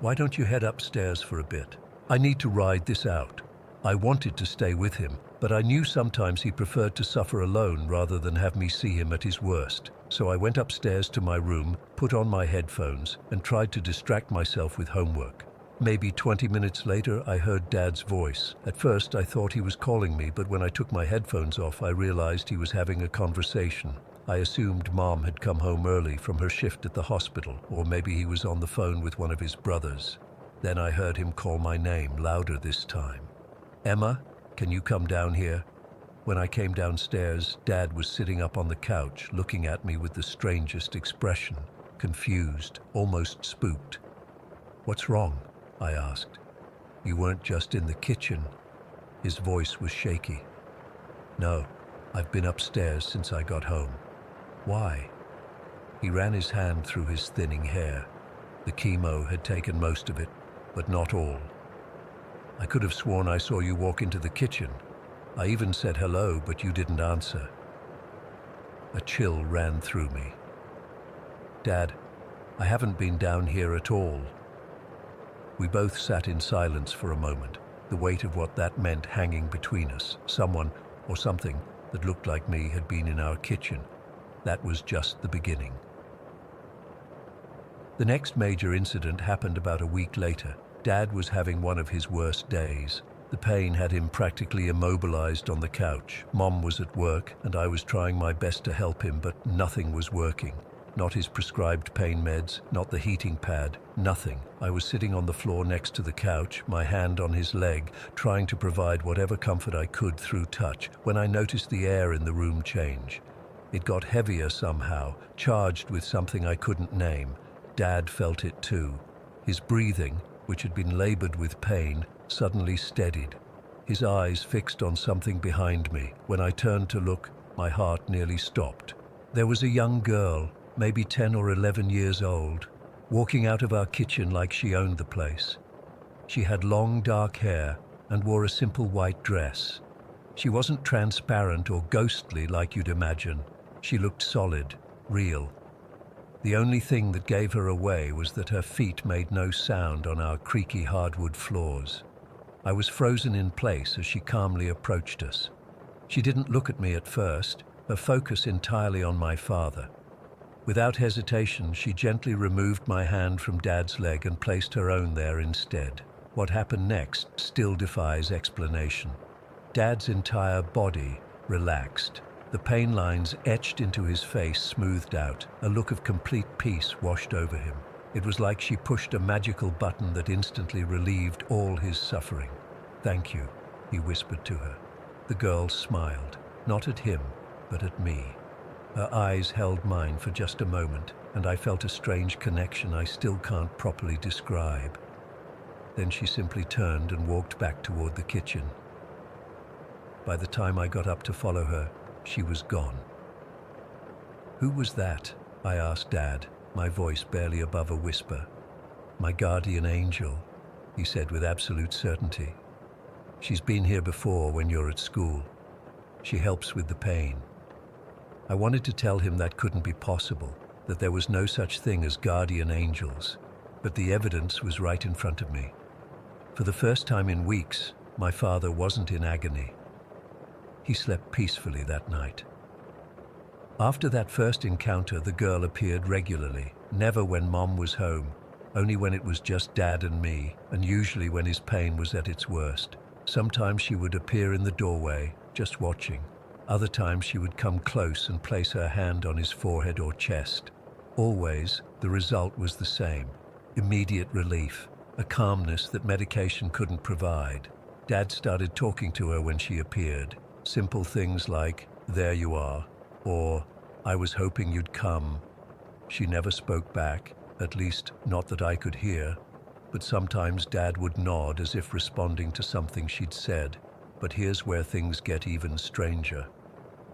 "Why don't you head upstairs for a bit? I need to ride this out." I wanted to stay with him, but I knew sometimes he preferred to suffer alone rather than have me see him at his worst. So I went upstairs to my room, put on my headphones, and tried to distract myself with homework. Maybe 20 minutes later, I heard Dad's voice. At first, I thought he was calling me, but when I took my headphones off, I realized he was having a conversation. I assumed Mom had come home early from her shift at the hospital, or maybe he was on the phone with one of his brothers. Then I heard him call my name, louder this time. "Emma, can you come down here?" When I came downstairs, Dad was sitting up on the couch, looking at me with the strangest expression, confused, almost spooked. "What's wrong?" I asked. "You weren't just in the kitchen." His voice was shaky. "No, I've been upstairs since I got home." "Why?" He ran his hand through his thinning hair. The chemo had taken most of it, but not all. "I could have sworn I saw you walk into the kitchen. I even said hello, but you didn't answer." A chill ran through me. "Dad, I haven't been down here at all." We both sat in silence for a moment, the weight of what that meant hanging between us. Someone, or something, that looked like me had been in our kitchen. That was just the beginning. The next major incident happened about a week later. Dad was having one of his worst days. The pain had him practically immobilized on the couch. Mom was at work, and I was trying my best to help him, but nothing was working. Not his prescribed pain meds, not the heating pad, nothing. I was sitting on the floor next to the couch, my hand on his leg, trying to provide whatever comfort I could through touch, when I noticed the air in the room change. It got heavier somehow, charged with something I couldn't name. Dad felt it too. His breathing, which had been labored with pain, suddenly steadied. His eyes fixed on something behind me. When I turned to look, my heart nearly stopped. There was a young girl, maybe 10 or 11 years old, walking out of our kitchen like she owned the place. She had long dark hair and wore a simple white dress. She wasn't transparent or ghostly like you'd imagine. She looked solid, real. The only thing that gave her away was that her feet made no sound on our creaky hardwood floors. I was frozen in place as she calmly approached us. She didn't look at me at first, her focus entirely on my father. Without hesitation, she gently removed my hand from Dad's leg and placed her own there instead. What happened next still defies explanation. Dad's entire body relaxed. The pain lines etched into his face smoothed out. A look of complete peace washed over him. It was like she pushed a magical button that instantly relieved all his suffering. "Thank you," he whispered to her. The girl smiled, not at him, but at me. Her eyes held mine for just a moment, and I felt a strange connection I still can't properly describe. Then she simply turned and walked back toward the kitchen. By the time I got up to follow her, She was gone. "Who was that?" I asked Dad, my voice barely above a whisper. "My guardian angel," he said with absolute certainty. "She's been here before when you're at school. She helps with the pain." I wanted to tell him that couldn't be possible, that there was no such thing as guardian angels, but the evidence was right in front of me. For the first time in weeks, my father wasn't in agony. He slept peacefully that night. After that first encounter, the girl appeared regularly, never when Mom was home, only when it was just Dad and me, and usually when his pain was at its worst. Sometimes she would appear in the doorway, just watching. Other times she would come close and place her hand on his forehead or chest. Always, the result was the same: immediate relief, a calmness that medication couldn't provide. Dad started talking to her when she appeared. Simple things like, "There you are," or "I was hoping you'd come." She never spoke back, at least not that I could hear, but sometimes Dad would nod as if responding to something she'd said. But here's where things get even stranger.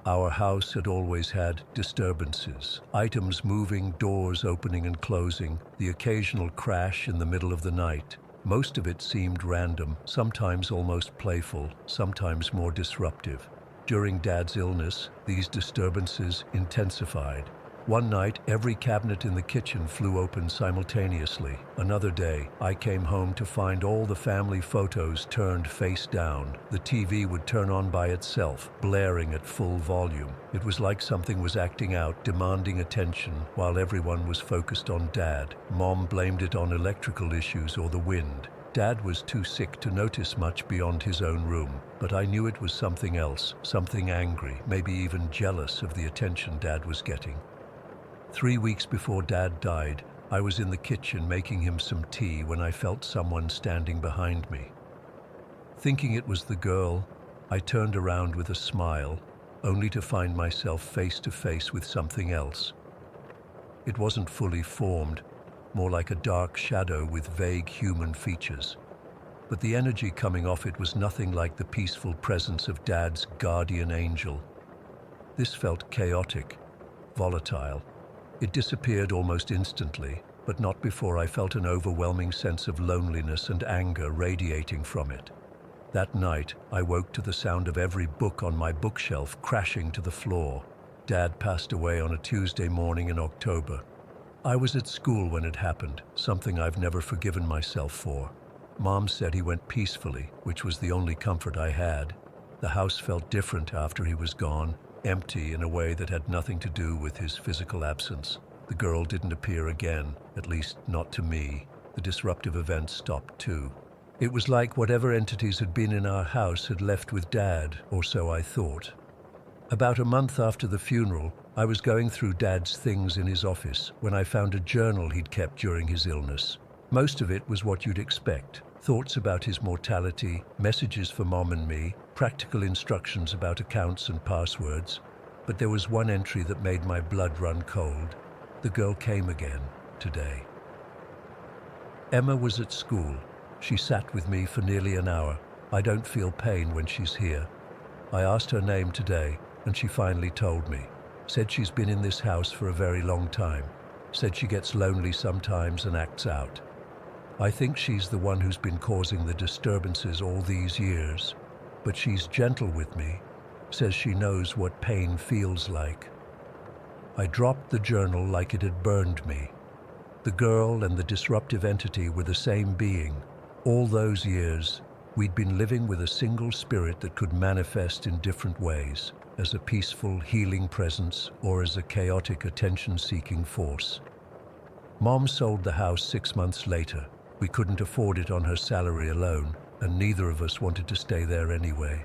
Our house had always had disturbances, items moving, doors opening and closing, the occasional crash in the middle of the night. Most of it seemed random, sometimes almost playful, sometimes more disruptive. During Dad's illness, these disturbances intensified. One night, every cabinet in the kitchen flew open simultaneously. Another day, I came home to find all the family photos turned face down. The TV would turn on by itself, blaring at full volume. It was like something was acting out, demanding attention, while everyone was focused on Dad. Mom blamed it on electrical issues or the wind. Dad was too sick to notice much beyond his own room, but I knew it was something else, something angry, maybe even jealous of the attention Dad was getting. 3 weeks before Dad died, I was in the kitchen making him some tea when I felt someone standing behind me. Thinking it was the girl, I turned around with a smile, only to find myself face to face with something else. It wasn't fully formed, more like a dark shadow with vague human features. But the energy coming off it was nothing like the peaceful presence of Dad's guardian angel. This felt chaotic, volatile. It disappeared almost instantly, but not before I felt an overwhelming sense of loneliness and anger radiating from it. That night, I woke to the sound of every book on my bookshelf crashing to the floor. Dad passed away on a Tuesday morning in October. I was at school when it happened, something I've never forgiven myself for. Mom said he went peacefully, which was the only comfort I had. The house felt different after he was gone, empty in a way that had nothing to do with his physical absence. The girl didn't appear again, at least not to me. The disruptive events stopped too. It was like whatever entities had been in our house had left with Dad, or so I thought. About a month after the funeral, I was going through Dad's things in his office when I found a journal he'd kept during his illness. Most of it was what you'd expect: thoughts about his mortality, messages for Mom and me, practical instructions about accounts and passwords. But there was one entry that made my blood run cold. The girl came again, today. Emma was at school. She sat with me for nearly an hour. I don't feel pain when she's here. I asked her name today, and she finally told me. Said she's been in this house for a very long time. Said she gets lonely sometimes and acts out. I think she's the one who's been causing the disturbances all these years. But she's gentle with me, says she knows what pain feels like. I dropped the journal like it had burned me. The girl and the disruptive entity were the same being. All those years, we'd been living with a single spirit that could manifest in different ways, as a peaceful, healing presence or as a chaotic, attention-seeking force. Mom sold the house 6 months later. We couldn't afford it on her salary alone, and neither of us wanted to stay there anyway.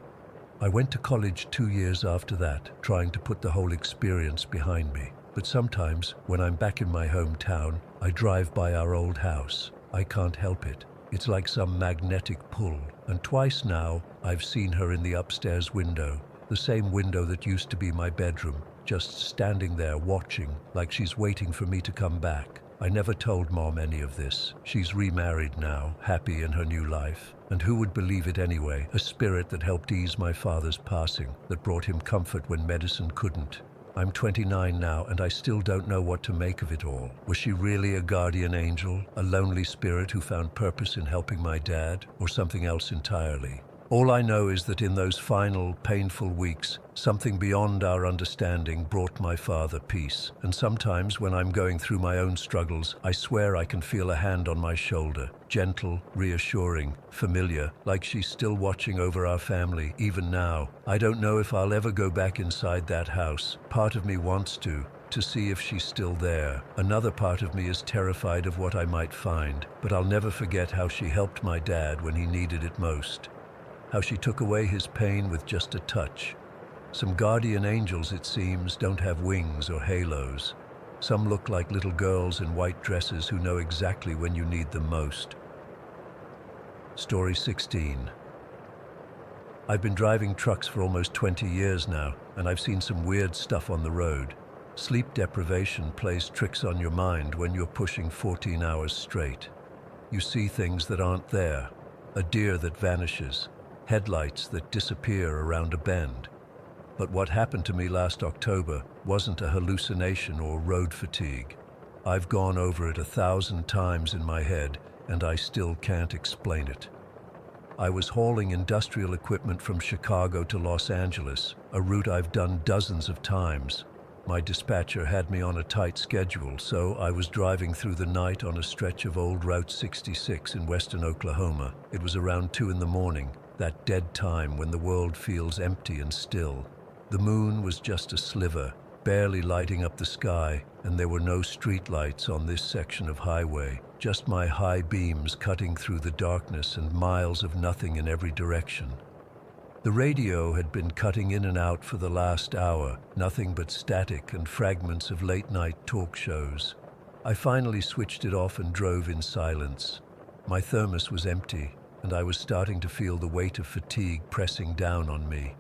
I went to college 2 years after that, trying to put the whole experience behind me. But sometimes, when I'm back in my hometown, I drive by our old house. I can't help it. It's like some magnetic pull. And twice now, I've seen her in the upstairs window, the same window that used to be my bedroom, just standing there watching, like she's waiting for me to come back. I never told Mom any of this. She's remarried now, happy in her new life. And who would believe it anyway? A spirit that helped ease my father's passing, that brought him comfort when medicine couldn't. I'm 29 now, and I still don't know what to make of it all. Was she really a guardian angel, a lonely spirit who found purpose in helping my dad, or something else entirely? All I know is that in those final, painful weeks, something beyond our understanding brought my father peace. And sometimes when I'm going through my own struggles, I swear I can feel a hand on my shoulder, gentle, reassuring, familiar, like she's still watching over our family, even now. I don't know if I'll ever go back inside that house. Part of me wants to see if she's still there. Another part of me is terrified of what I might find, but I'll never forget how she helped my dad when he needed it most. How she took away his pain with just a touch. Some guardian angels, it seems, don't have wings or halos. Some look like little girls in white dresses who know exactly when you need them most. Story 16. I've been driving trucks for almost 20 years now, and I've seen some weird stuff on the road. Sleep deprivation plays tricks on your mind when you're pushing 14 hours straight. You see things that aren't there. A deer that vanishes. Headlights that disappear around a bend. But what happened to me last October wasn't a hallucination or road fatigue. I've gone over it 1,000 times in my head, and I still can't explain it. I was hauling industrial equipment from Chicago to Los Angeles, a route I've done dozens of times. My dispatcher had me on a tight schedule, so I was driving through the night on a stretch of old Route 66 in western Oklahoma. It was around 2 in the morning. That dead time when the world feels empty and still. The moon was just a sliver, barely lighting up the sky, and there were no streetlights on this section of highway, just my high beams cutting through the darkness and miles of nothing in every direction. The radio had been cutting in and out for the last hour, nothing but static and fragments of late-night talk shows. I finally switched it off and drove in silence. My thermos was empty, and I was starting to feel the weight of fatigue pressing down on me.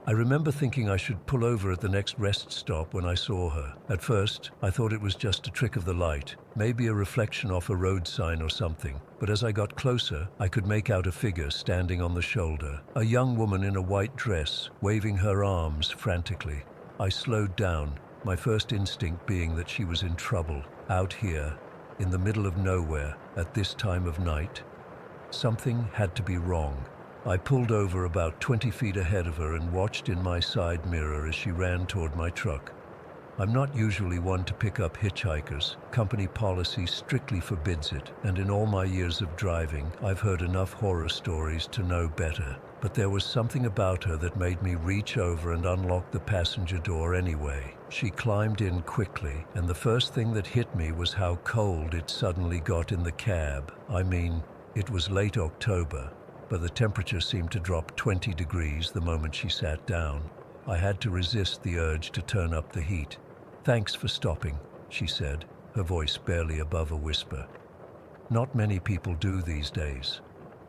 I remember thinking I should pull over at the next rest stop when I saw her. At first, I thought it was just a trick of the light, maybe a reflection off a road sign or something. But as I got closer, I could make out a figure standing on the shoulder, a young woman in a white dress, waving her arms frantically. I slowed down, my first instinct being that she was in trouble, out here, in the middle of nowhere, at this time of night. Something had to be wrong. I pulled over about 20 feet ahead of her and watched in my side mirror as she ran toward my truck. I'm not usually one to pick up hitchhikers. Company policy strictly forbids it, and in all my years of driving, I've heard enough horror stories to know better. But there was something about her that made me reach over and unlock the passenger door anyway. She climbed in quickly, and the first thing that hit me was how cold it suddenly got in the cab. I mean, it was late October, but the temperature seemed to drop 20 degrees the moment she sat down. I had to resist the urge to turn up the heat. "Thanks for stopping," she said, her voice barely above a whisper. Not many people do these days.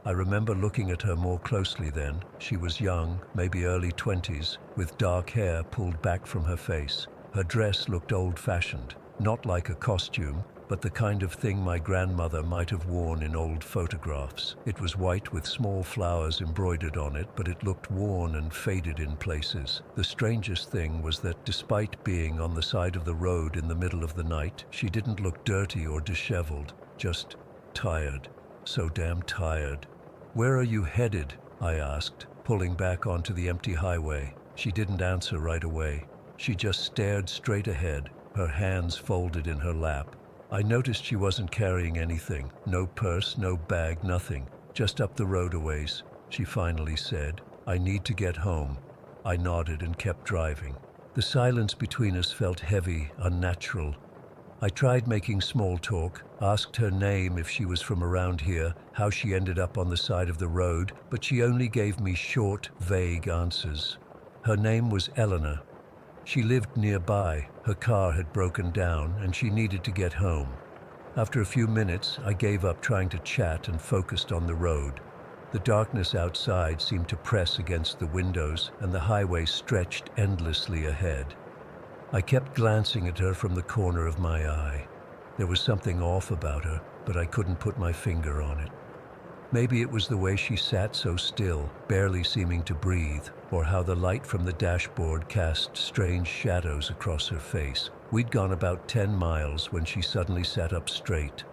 I remember looking at her more closely then. She was young, maybe early 20s, with dark hair pulled back from her face. Her dress looked old-fashioned, not like a costume, but the kind of thing my grandmother might have worn in old photographs. It was white with small flowers embroidered on it, but it looked worn and faded in places. The strangest thing was that despite being on the side of the road in the middle of the night, she didn't look dirty or disheveled, just tired. So damn tired. "Where are you headed?" I asked, pulling back onto the empty highway. She didn't answer right away. She just stared straight ahead, her hands folded in her lap. I noticed she wasn't carrying anything. No purse, no bag, nothing. "Just up the road a ways," she finally said. "I need to get home." I nodded and kept driving. The silence between us felt heavy, unnatural. I tried making small talk, asked her name if she was from around here, how she ended up on the side of the road, but she only gave me short, vague answers. Her name was Eleanor. She lived nearby. Her car had broken down, and she needed to get home. After a few minutes, I gave up trying to chat and focused on the road. The darkness outside seemed to press against the windows, and the highway stretched endlessly ahead. I kept glancing at her from the corner of my eye. There was something off about her, but I couldn't put my finger on it. Maybe it was the way she sat so still, barely seeming to breathe, or how the light from the dashboard cast strange shadows across her face. We'd gone about 10 miles when she suddenly sat up straight.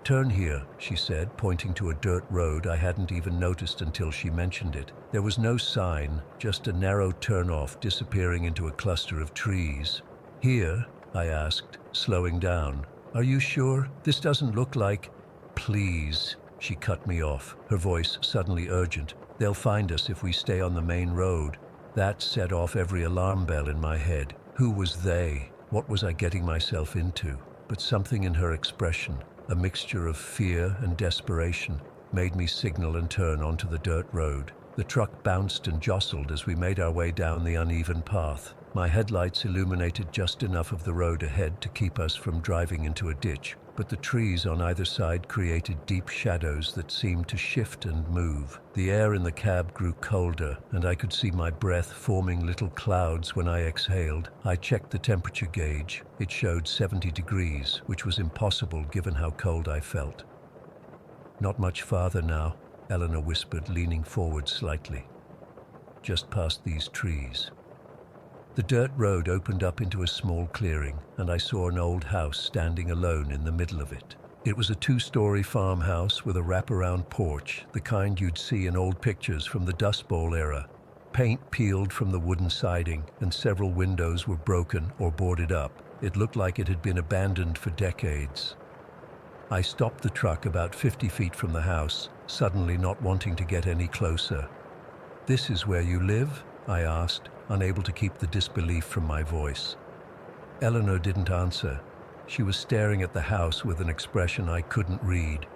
"Turn here," she said, pointing to a dirt road I hadn't even noticed until she mentioned it. There was no sign, just a narrow turnoff disappearing into a cluster of trees. "Here?" I asked, slowing down. "Are you sure? This doesn't look like—" "Please," she cut me off, her voice suddenly urgent. "They'll find us if we stay on the main road." That set off every alarm bell in my head. Who was they? What was I getting myself into? But something in her expression, a mixture of fear and desperation, made me signal and turn onto the dirt road. The truck bounced and jostled as we made our way down the uneven path. My headlights illuminated just enough of the road ahead to keep us from driving into a ditch, but the trees on either side created deep shadows that seemed to shift and move. The air in the cab grew colder, and I could see my breath forming little clouds when I exhaled. I checked the temperature gauge. It showed 70 degrees, which was impossible given how cold I felt. "Not much farther now," Eleanor whispered, leaning forward slightly. "Just past these trees." The dirt road opened up into a small clearing, and I saw an old house standing alone in the middle of it. It was a 2-story farmhouse with a wraparound porch, the kind you'd see in old pictures from the Dust Bowl era. Paint peeled from the wooden siding, and several windows were broken or boarded up. It looked like it had been abandoned for decades. I stopped the truck about 50 feet from the house, suddenly not wanting to get any closer. "This is where you live?" I asked, unable to keep the disbelief from my voice. Eleanor didn't answer. She was staring at the house with an expression I couldn't read.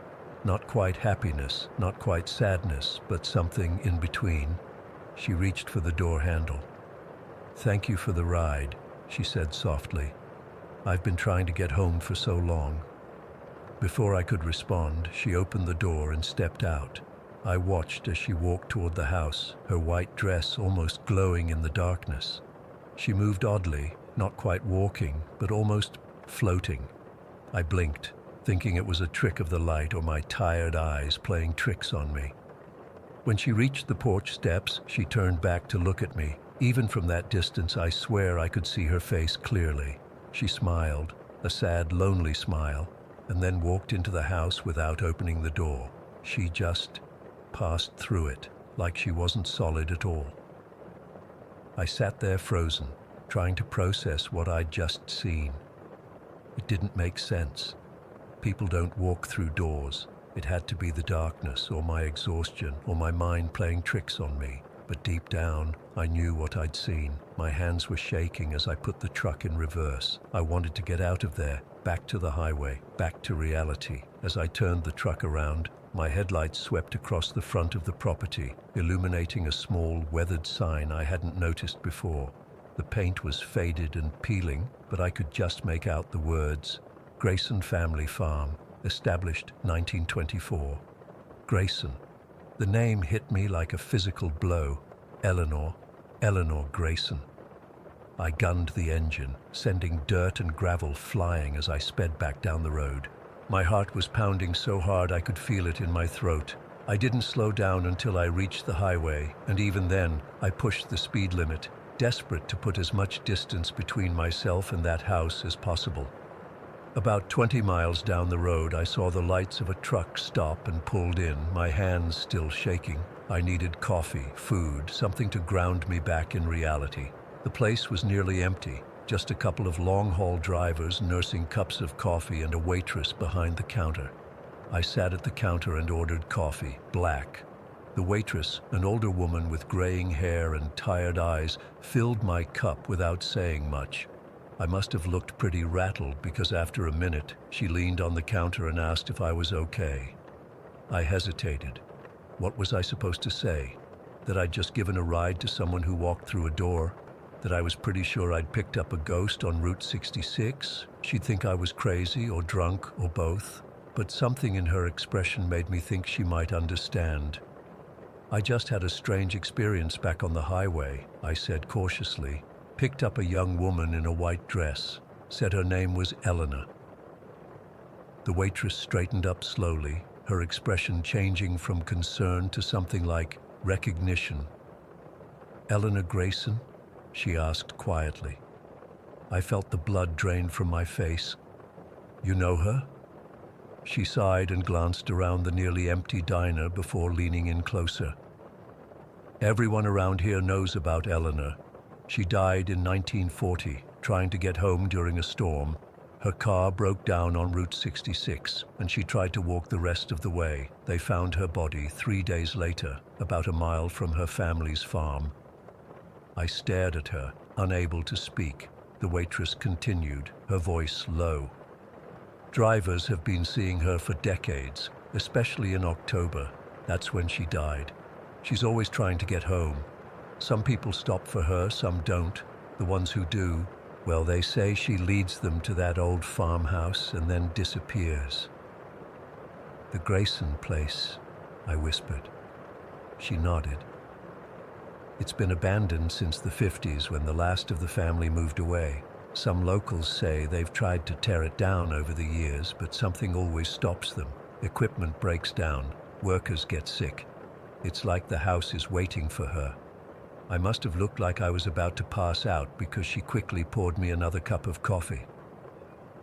Not quite happiness, not quite sadness, but something in between. She reached for the door handle. "Thank you for the ride," she said softly. "I've been trying to get home for so long." Before I could respond, she opened the door and stepped out. I watched as she walked toward the house, her white dress almost glowing in the darkness. She moved oddly, not quite walking, but almost floating. I blinked, thinking it was a trick of the light or my tired eyes playing tricks on me. When she reached the porch steps, she turned back to look at me. Even from that distance, I swear I could see her face clearly. She smiled, a sad, lonely smile, and then walked into the house without opening the door. She just passed through it, like she wasn't solid at all. I sat there frozen, trying to process what I'd just seen. It didn't make sense. People don't walk through doors. It had to be the darkness, or my exhaustion, or my mind playing tricks on me. But deep down, I knew what I'd seen. My hands were shaking as I put the truck in reverse. I wanted to get out of there, back to the highway, back to reality. As I turned the truck around, my headlights swept across the front of the property, illuminating a small, weathered sign I hadn't noticed before. The paint was faded and peeling, but I could just make out the words, "Grayson Family Farm, established 1924. Grayson. The name hit me like a physical blow. Eleanor Grayson. I gunned the engine, sending dirt and gravel flying as I sped back down the road. My heart was pounding so hard I could feel it in my throat. I didn't slow down until I reached the highway, and even then, I pushed the speed limit, desperate to put as much distance between myself and that house as possible. About 20 miles down the road, I saw the lights of a truck stop and pulled in, my hands still shaking. I needed coffee, food, something to ground me back in reality. The place was nearly empty, just a couple of long-haul drivers nursing cups of coffee and a waitress behind the counter. I sat at the counter and ordered coffee, black. The waitress, an older woman with graying hair and tired eyes, filled my cup without saying much. I must have looked pretty rattled because after a minute, she leaned on the counter and asked if I was okay. I hesitated. What was I supposed to say? That I'd just given a ride to someone who walked through a door? That I was pretty sure I'd picked up a ghost on Route 66? She'd think I was crazy or drunk or both. But something in her expression made me think she might understand. "I just had a strange experience back on the highway," I said cautiously. "Picked up a young woman in a white dress. Said her name was Eleanor." The waitress straightened up slowly, her expression changing from concern to something like recognition. "Eleanor Grayson?" she asked quietly. I felt the blood drain from my face. "You know her?" She sighed and glanced around the nearly empty diner before leaning in closer. "Everyone around here knows about Eleanor. She died in 1940, trying to get home during a storm. Her car broke down on Route 66, and she tried to walk the rest of the way. They found her body 3 days later, about a mile from her family's farm." I stared at her, unable to speak. The waitress continued, her voice low. "Drivers have been seeing her for decades, especially in October. That's when she died. She's always trying to get home. Some people stop for her, some don't. The ones who do, well, they say she leads them to that old farmhouse and then disappears." "The Grayson place," I whispered. She nodded. "It's been abandoned since the 50s when the last of the family moved away. Some locals say they've tried to tear it down over the years, but something always stops them. Equipment breaks down, workers get sick. It's like the house is waiting for her." I must have looked like I was about to pass out because she quickly poured me another cup of coffee.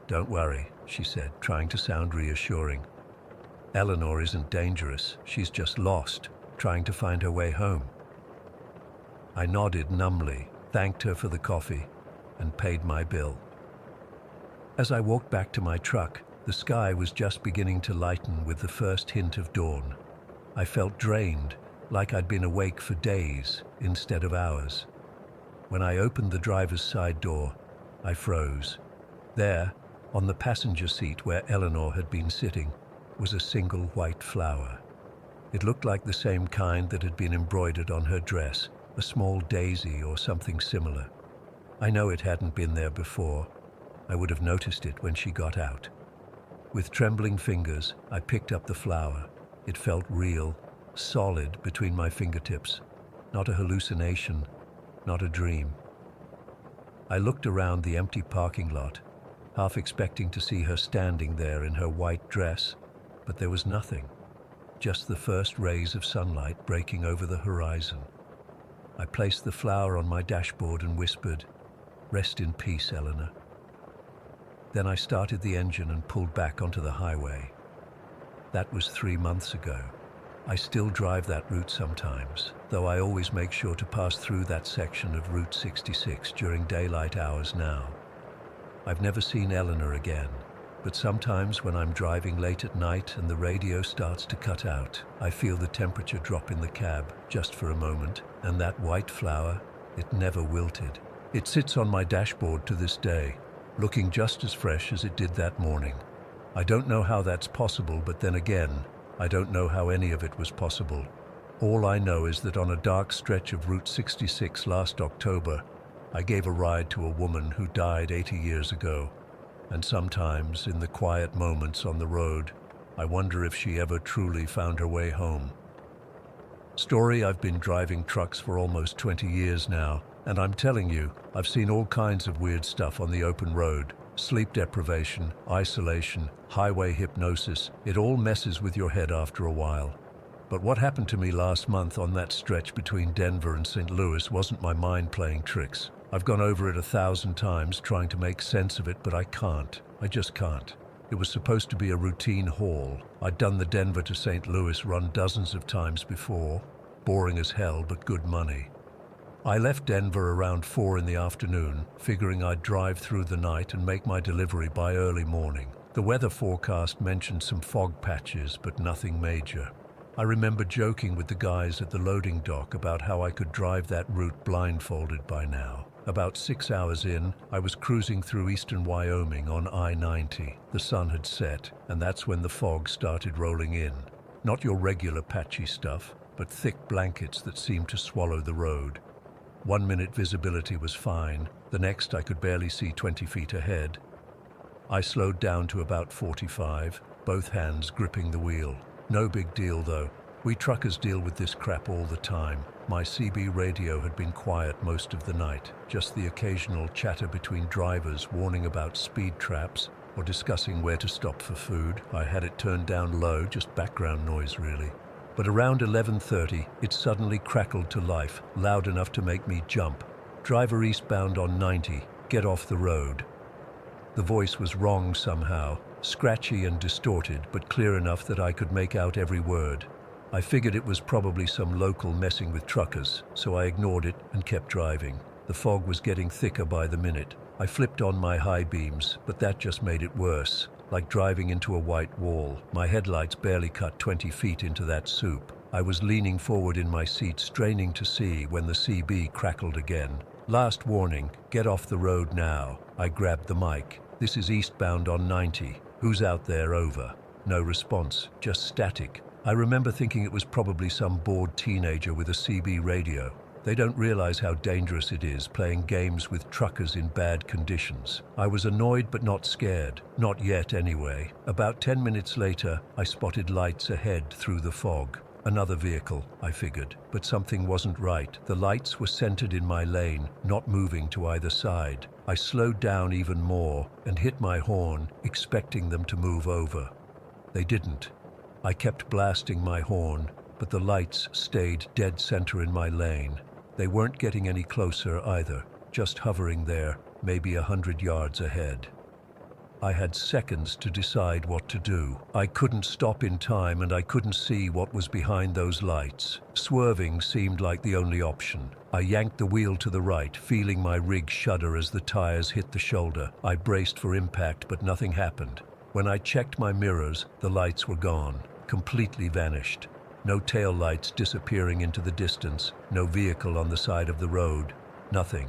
"Don't worry," she said, trying to sound reassuring. "Eleanor isn't dangerous. She's just lost, trying to find her way home." I nodded numbly, thanked her for the coffee, and paid my bill. As I walked back to my truck, the sky was just beginning to lighten with the first hint of dawn. I felt drained, like I'd been awake for days instead of hours. When I opened the driver's side door, I froze. There, on the passenger seat where Eleanor had been sitting, was a single white flower. It looked like the same kind that had been embroidered on her dress, a small daisy or something similar. I know it hadn't been there before. I would have noticed it when she got out. With trembling fingers, I picked up the flower. It felt real, solid between my fingertips. Not a hallucination, not a dream. I looked around the empty parking lot, half expecting to see her standing there in her white dress, but there was nothing. Just the first rays of sunlight breaking over the horizon. I placed the flower on my dashboard and whispered, "Rest in peace, Eleanor." Then I started the engine and pulled back onto the highway. That was 3 months ago. I still drive that route sometimes, though I always make sure to pass through that section of Route 66 during daylight hours now. I've never seen Eleanor again, but sometimes when I'm driving late at night and the radio starts to cut out, I feel the temperature drop in the cab just for a moment, and that white flower, it never wilted. It sits on my dashboard to this day, looking just as fresh as it did that morning. I don't know how that's possible, but then again, I don't know how any of it was possible. All I know is that on a dark stretch of Route 66 last October, I gave a ride to a woman who died 80 years ago. And sometimes, in the quiet moments on the road, I wonder if she ever truly found her way home. Story, I've been driving trucks for almost 20 years now, and I'm telling you, I've seen all kinds of weird stuff on the open road. Sleep deprivation, isolation, highway hypnosis, it all messes with your head after a while. But what happened to me last month on that stretch between Denver and St. Louis wasn't my mind playing tricks. I've gone over it 1,000 times trying to make sense of it, but I can't. I just can't. It was supposed to be a routine haul. I'd done the Denver to St. Louis run dozens of times before. Boring as hell, but good money. I left Denver around 4 in the afternoon, figuring I'd drive through the night and make my delivery by early morning. The weather forecast mentioned some fog patches, but nothing major. I remember joking with the guys at the loading dock about how I could drive that route blindfolded by now. About 6 hours in, I was cruising through eastern Wyoming on I-90. The sun had set, and that's when the fog started rolling in. Not your regular patchy stuff, but thick blankets that seemed to swallow the road. 1 minute visibility was fine, the next I could barely see 20 feet ahead. I slowed down to about 45, both hands gripping the wheel. No big deal though. We truckers deal with this crap all the time. My CB radio had been quiet most of the night, just the occasional chatter between drivers warning about speed traps or discussing where to stop for food. I had it turned down low, just background noise really. But around 11:30, it suddenly crackled to life, loud enough to make me jump. "Driver eastbound on 90, get off the road." The voice was wrong somehow, scratchy and distorted, but clear enough that I could make out every word. I figured it was probably some local messing with truckers, so I ignored it and kept driving. The fog was getting thicker by the minute. I flipped on my high beams, but that just made it worse. Like driving into a white wall. My headlights barely cut 20 feet into that soup. I was leaning forward in my seat, straining to see when the CB crackled again. "Last warning, get off the road now." I grabbed the mic. "This is eastbound on 90. Who's out there, over?" No response, just static. I remember thinking it was probably some bored teenager with a CB radio. They don't realize how dangerous it is playing games with truckers in bad conditions. I was annoyed but not scared. Not yet anyway. About 10 minutes later, I spotted lights ahead through the fog. Another vehicle, I figured, but something wasn't right. The lights were centered in my lane, not moving to either side. I slowed down even more and hit my horn, expecting them to move over. They didn't. I kept blasting my horn, but the lights stayed dead center in my lane. They weren't getting any closer either, just hovering there, maybe 100 yards ahead. I had seconds to decide what to do. I couldn't stop in time and I couldn't see what was behind those lights. Swerving seemed like the only option. I yanked the wheel to the right, feeling my rig shudder as the tires hit the shoulder. I braced for impact, but nothing happened. When I checked my mirrors, the lights were gone, completely vanished. No tail lights disappearing into the distance, no vehicle on the side of the road, nothing.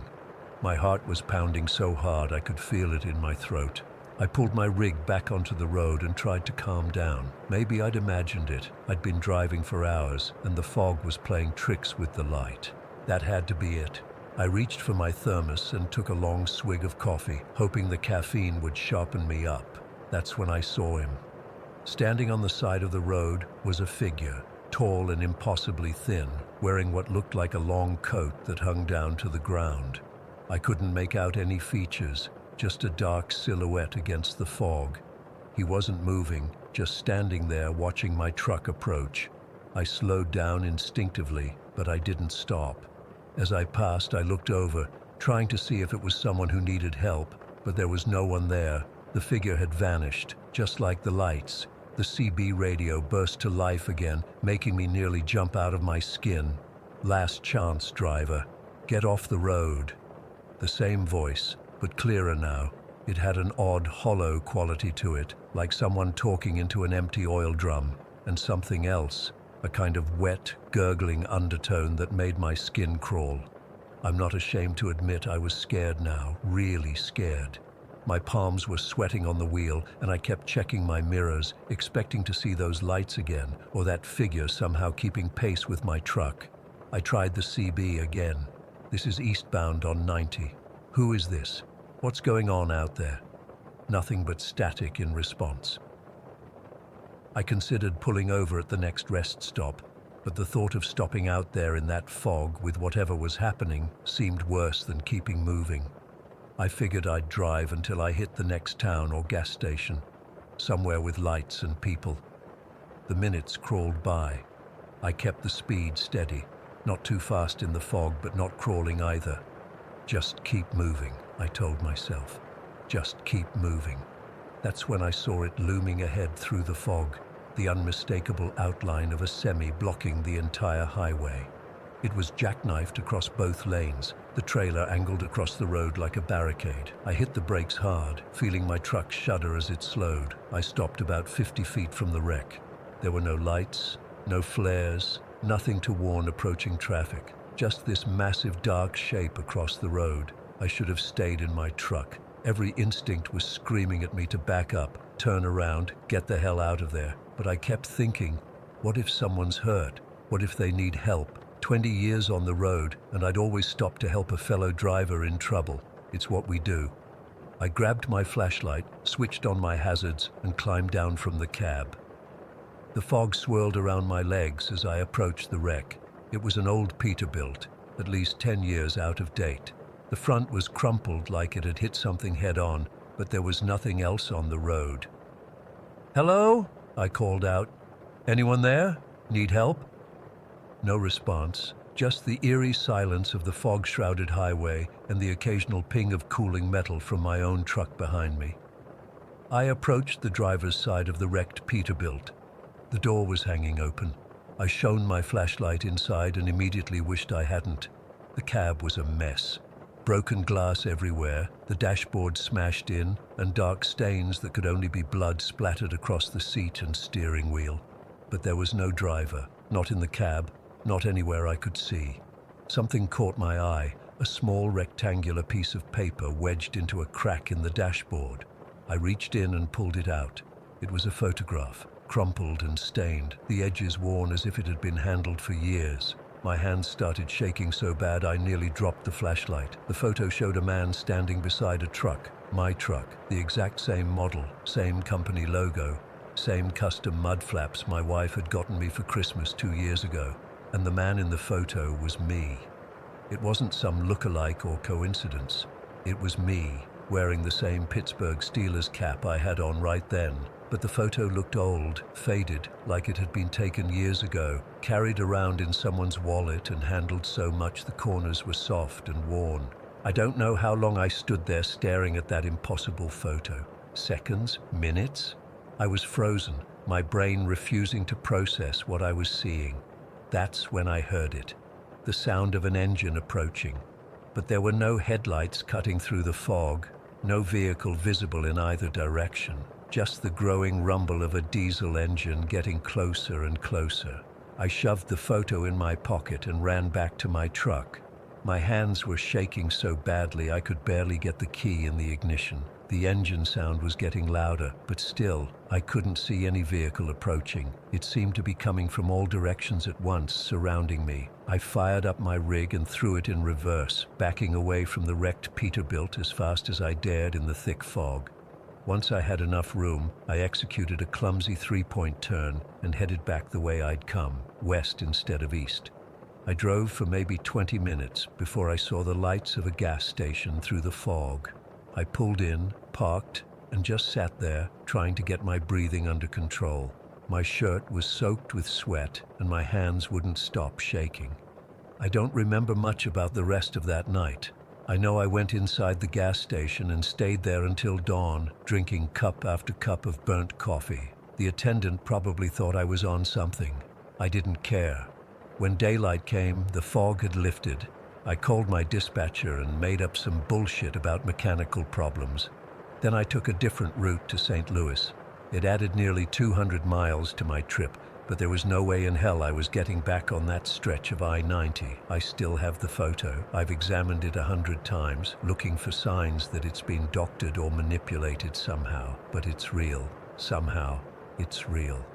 My heart was pounding so hard I could feel it in my throat. I pulled my rig back onto the road and tried to calm down. Maybe I'd imagined it. I'd been driving for hours, and the fog was playing tricks with the light. That had to be it. I reached for my thermos and took a long swig of coffee, hoping the caffeine would sharpen me up. That's when I saw him. Standing on the side of the road was a figure, tall and impossibly thin, wearing what looked like a long coat that hung down to the ground. I couldn't make out any features, just a dark silhouette against the fog. He wasn't moving, just standing there watching my truck approach. I slowed down instinctively, but I didn't stop. As I passed, I looked over, trying to see if it was someone who needed help, but there was no one there. The figure had vanished, just like the lights. The CB radio burst to life again, making me nearly jump out of my skin. "Last chance, driver. Get off the road." The same voice, but clearer now. It had an odd, hollow quality to it, like someone talking into an empty oil drum. And something else, a kind of wet, gurgling undertone that made my skin crawl. I'm not ashamed to admit I was scared now, really scared. My palms were sweating on the wheel, and I kept checking my mirrors, expecting to see those lights again, or that figure somehow keeping pace with my truck. I tried the CB again. "This is eastbound on 90. Who is this? What's going on out there?" Nothing but static in response. I considered pulling over at the next rest stop, but the thought of stopping out there in that fog with whatever was happening seemed worse than keeping moving. I figured I'd drive until I hit the next town or gas station, somewhere with lights and people. The minutes crawled by. I kept the speed steady, not too fast in the fog, but not crawling either. "Just keep moving," I told myself. "Just keep moving." That's when I saw it looming ahead through the fog, the unmistakable outline of a semi blocking the entire highway. It was jackknifed across both lanes, the trailer angled across the road like a barricade. I hit the brakes hard, feeling my truck shudder as it slowed. I stopped about 50 feet from the wreck. There were no lights, no flares, nothing to warn approaching traffic. Just this massive dark shape across the road. I should have stayed in my truck. Every instinct was screaming at me to back up, turn around, get the hell out of there. But I kept thinking, what if someone's hurt? What if they need help? 20 years on the road, and I'd always stop to help a fellow driver in trouble. It's what we do. I grabbed my flashlight, switched on my hazards, and climbed down from the cab. The fog swirled around my legs as I approached the wreck. It was an old Peterbilt, at least 10 years out of date. The front was crumpled like it had hit something head-on, but there was nothing else on the road. "Hello?" I called out. "Anyone there? Need help?" No response, just the eerie silence of the fog-shrouded highway and the occasional ping of cooling metal from my own truck behind me. I approached the driver's side of the wrecked Peterbilt. The door was hanging open. I shone my flashlight inside and immediately wished I hadn't. The cab was a mess. Broken glass everywhere, the dashboard smashed in, and dark stains that could only be blood splattered across the seat and steering wheel. But there was no driver, not in the cab, not anywhere I could see. Something caught my eye, a small rectangular piece of paper wedged into a crack in the dashboard. I reached in and pulled it out. It was a photograph, crumpled and stained, the edges worn as if it had been handled for years. My hands started shaking so bad I nearly dropped the flashlight. The photo showed a man standing beside a truck, my truck, the exact same model, same company logo, same custom mud flaps my wife had gotten me for Christmas 2 years ago. And the man in the photo was me. It wasn't some look-alike or coincidence. It was me, wearing the same Pittsburgh Steelers cap I had on right then. But the photo looked old, faded, like it had been taken years ago, carried around in someone's wallet and handled so much the corners were soft and worn. I don't know how long I stood there staring at that impossible photo. Seconds? Minutes? I was frozen, my brain refusing to process what I was seeing. That's when I heard it, the sound of an engine approaching. But there were no headlights cutting through the fog, no vehicle visible in either direction. Just the growing rumble of a diesel engine getting closer and closer. I shoved the photo in my pocket and ran back to my truck. My hands were shaking so badly I could barely get the key in the ignition. The engine sound was getting louder, but still, I couldn't see any vehicle approaching. It seemed to be coming from all directions at once, surrounding me. I fired up my rig and threw it in reverse, backing away from the wrecked Peterbilt as fast as I dared in the thick fog. Once I had enough room, I executed a clumsy 3-point turn and headed back the way I'd come, west instead of east. I drove for maybe 20 minutes before I saw the lights of a gas station through the fog. I pulled in, parked, and just sat there, trying to get my breathing under control. My shirt was soaked with sweat, and my hands wouldn't stop shaking. I don't remember much about the rest of that night. I know I went inside the gas station and stayed there until dawn, drinking cup after cup of burnt coffee. The attendant probably thought I was on something. I didn't care. When daylight came, the fog had lifted. I called my dispatcher and made up some bullshit about mechanical problems. Then I took a different route to St. Louis. It added nearly 200 miles to my trip, but there was no way in hell I was getting back on that stretch of I-90. I still have the photo. I've examined it 100 times, looking for signs that it's been doctored or manipulated somehow. But it's real. Somehow, it's real.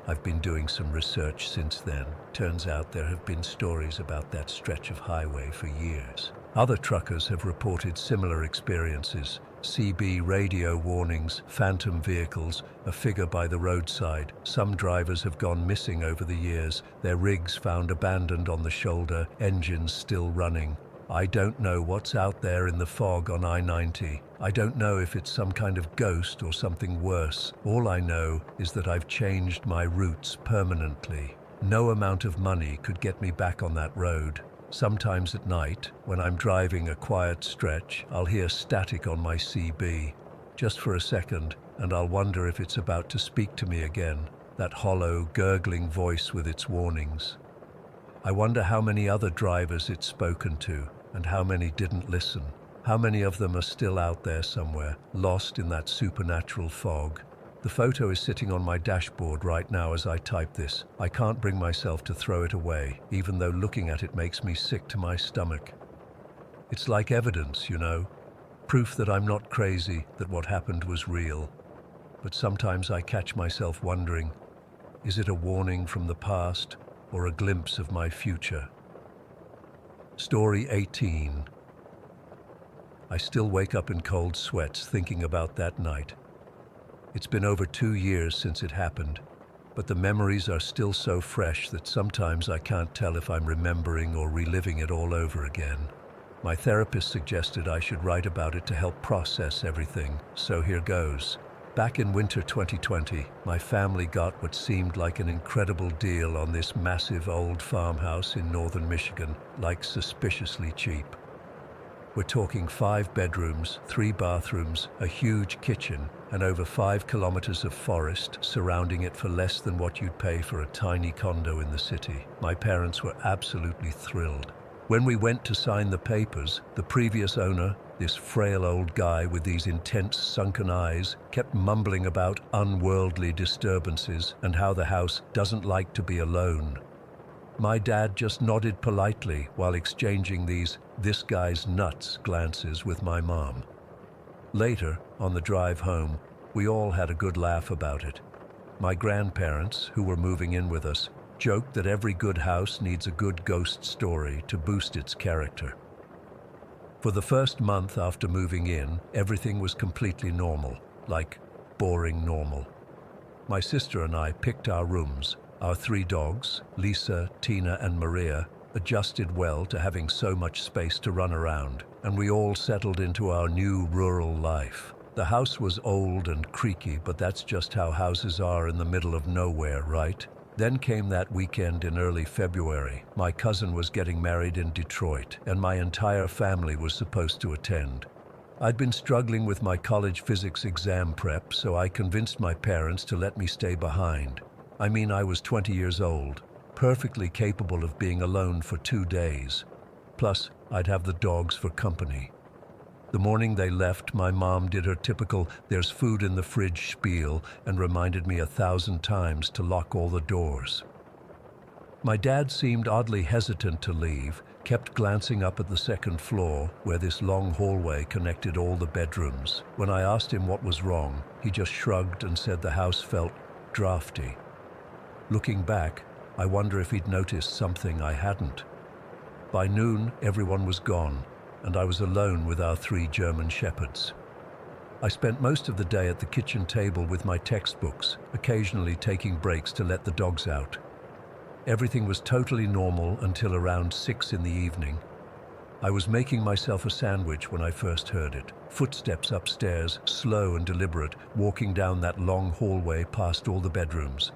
I've been doing some research since then. Turns out there have been stories about that stretch of highway for years. Other truckers have reported similar experiences. CB radio warnings, phantom vehicles, a figure by the roadside. Some drivers have gone missing over the years, their rigs found abandoned on the shoulder, engines still running. I don't know what's out there in the fog on I-90. I don't know if it's some kind of ghost or something worse. All I know is that I've changed my routes permanently. No amount of money could get me back on that road. Sometimes at night, when I'm driving a quiet stretch, I'll hear static on my CB. Just for a second, and I'll wonder if it's about to speak to me again. That hollow, gurgling voice with its warnings. I wonder how many other drivers it's spoken to, and how many didn't listen. How many of them are still out there somewhere, lost in that supernatural fog. The photo is sitting on my dashboard right now as I type this. I can't bring myself to throw it away, even though looking at it makes me sick to my stomach. It's like evidence, you know. Proof that I'm not crazy, that what happened was real. But sometimes I catch myself wondering, is it a warning from the past or a glimpse of my future? Story 18. I still wake up in cold sweats thinking about that night. It's been over 2 years since it happened, but the memories are still so fresh that sometimes I can't tell if I'm remembering or reliving it all over again. My therapist suggested I should write about it to help process everything, so here goes. Back in winter 2020, my family got what seemed like an incredible deal on this massive old farmhouse in northern Michigan, like suspiciously cheap. We're talking 5 bedrooms, 3 bathrooms, a huge kitchen, and over 5 kilometers of forest surrounding it for less than what you'd pay for a tiny condo in the city. My parents were absolutely thrilled. When we went to sign the papers, the previous owner, this frail old guy with these intense sunken eyes, kept mumbling about unworldly disturbances and how the house doesn't like to be alone. My dad just nodded politely while exchanging these "this guy's nuts" glances with my mom. Later, on the drive home, we all had a good laugh about it. My grandparents, who were moving in with us, joked that every good house needs a good ghost story to boost its character. For the first month after moving in, everything was completely normal, like boring normal. My sister and I picked our rooms. Our 3 dogs, Lisa, Tina, and Maria, adjusted well to having so much space to run around, and we all settled into our new rural life. The house was old and creaky, but that's just how houses are in the middle of nowhere, right? Then came that weekend in early February. My cousin was getting married in Detroit, and my entire family was supposed to attend. I'd been struggling with my college physics exam prep, so I convinced my parents to let me stay behind. I mean, I was 20 years old, perfectly capable of being alone for 2 days. Plus, I'd have the dogs for company. The morning they left, my mom did her typical "there's food in the fridge" spiel and reminded me 1,000 times to lock all the doors. My dad seemed oddly hesitant to leave, kept glancing up at the second floor, where this long hallway connected all the bedrooms. When I asked him what was wrong, he just shrugged and said the house felt drafty. Looking back, I wonder if he'd noticed something I hadn't. By noon, everyone was gone, and I was alone with our 3 German shepherds. I spent most of the day at the kitchen table with my textbooks, occasionally taking breaks to let the dogs out. Everything was totally normal until around 6 in the evening. I was making myself a sandwich when I first heard it. Footsteps upstairs, slow and deliberate, walking down that long hallway past all the bedrooms.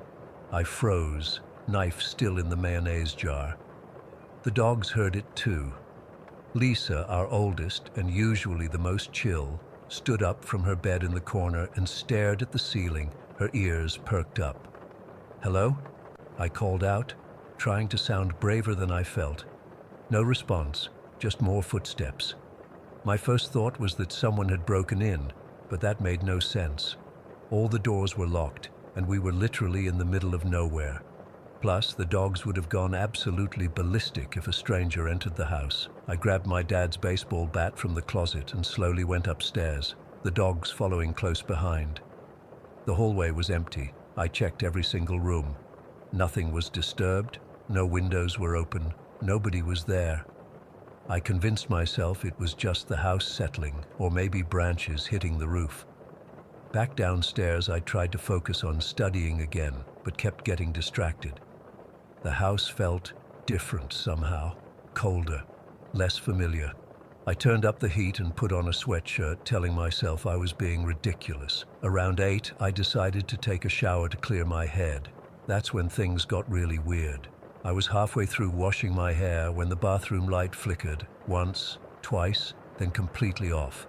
I froze, knife still in the mayonnaise jar. The dogs heard it too. Lisa, our oldest and usually the most chill, stood up from her bed in the corner and stared at the ceiling, her ears perked up. "Hello?" I called out, trying to sound braver than I felt. No response, just more footsteps. My first thought was that someone had broken in, but that made no sense. All the doors were locked, and we were literally in the middle of nowhere. Plus, the dogs would have gone absolutely ballistic if a stranger entered the house. I grabbed my dad's baseball bat from the closet and slowly went upstairs, the dogs following close behind. The hallway was empty. I checked every single room. Nothing was disturbed, no windows were open, nobody was there. I convinced myself it was just the house settling, or maybe branches hitting the roof. Back downstairs, I tried to focus on studying again, but kept getting distracted. The house felt different somehow, colder, less familiar. I turned up the heat and put on a sweatshirt, telling myself I was being ridiculous. Around 8, I decided to take a shower to clear my head. That's when things got really weird. I was halfway through washing my hair when the bathroom light flickered, once, twice, then completely off.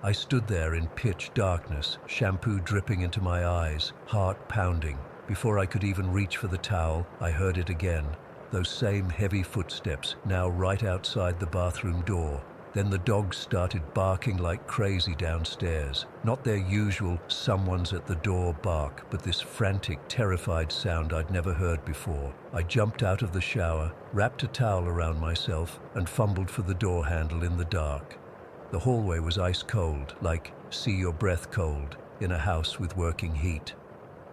I stood there in pitch darkness, shampoo dripping into my eyes, heart pounding. Before I could even reach for the towel, I heard it again. Those same heavy footsteps, now right outside the bathroom door. Then the dogs started barking like crazy downstairs. Not their usual "someone's at the door" bark, but this frantic, terrified sound I'd never heard before. I jumped out of the shower, wrapped a towel around myself, and fumbled for the door handle in the dark. The hallway was ice cold, like "see your breath cold," in a house with working heat.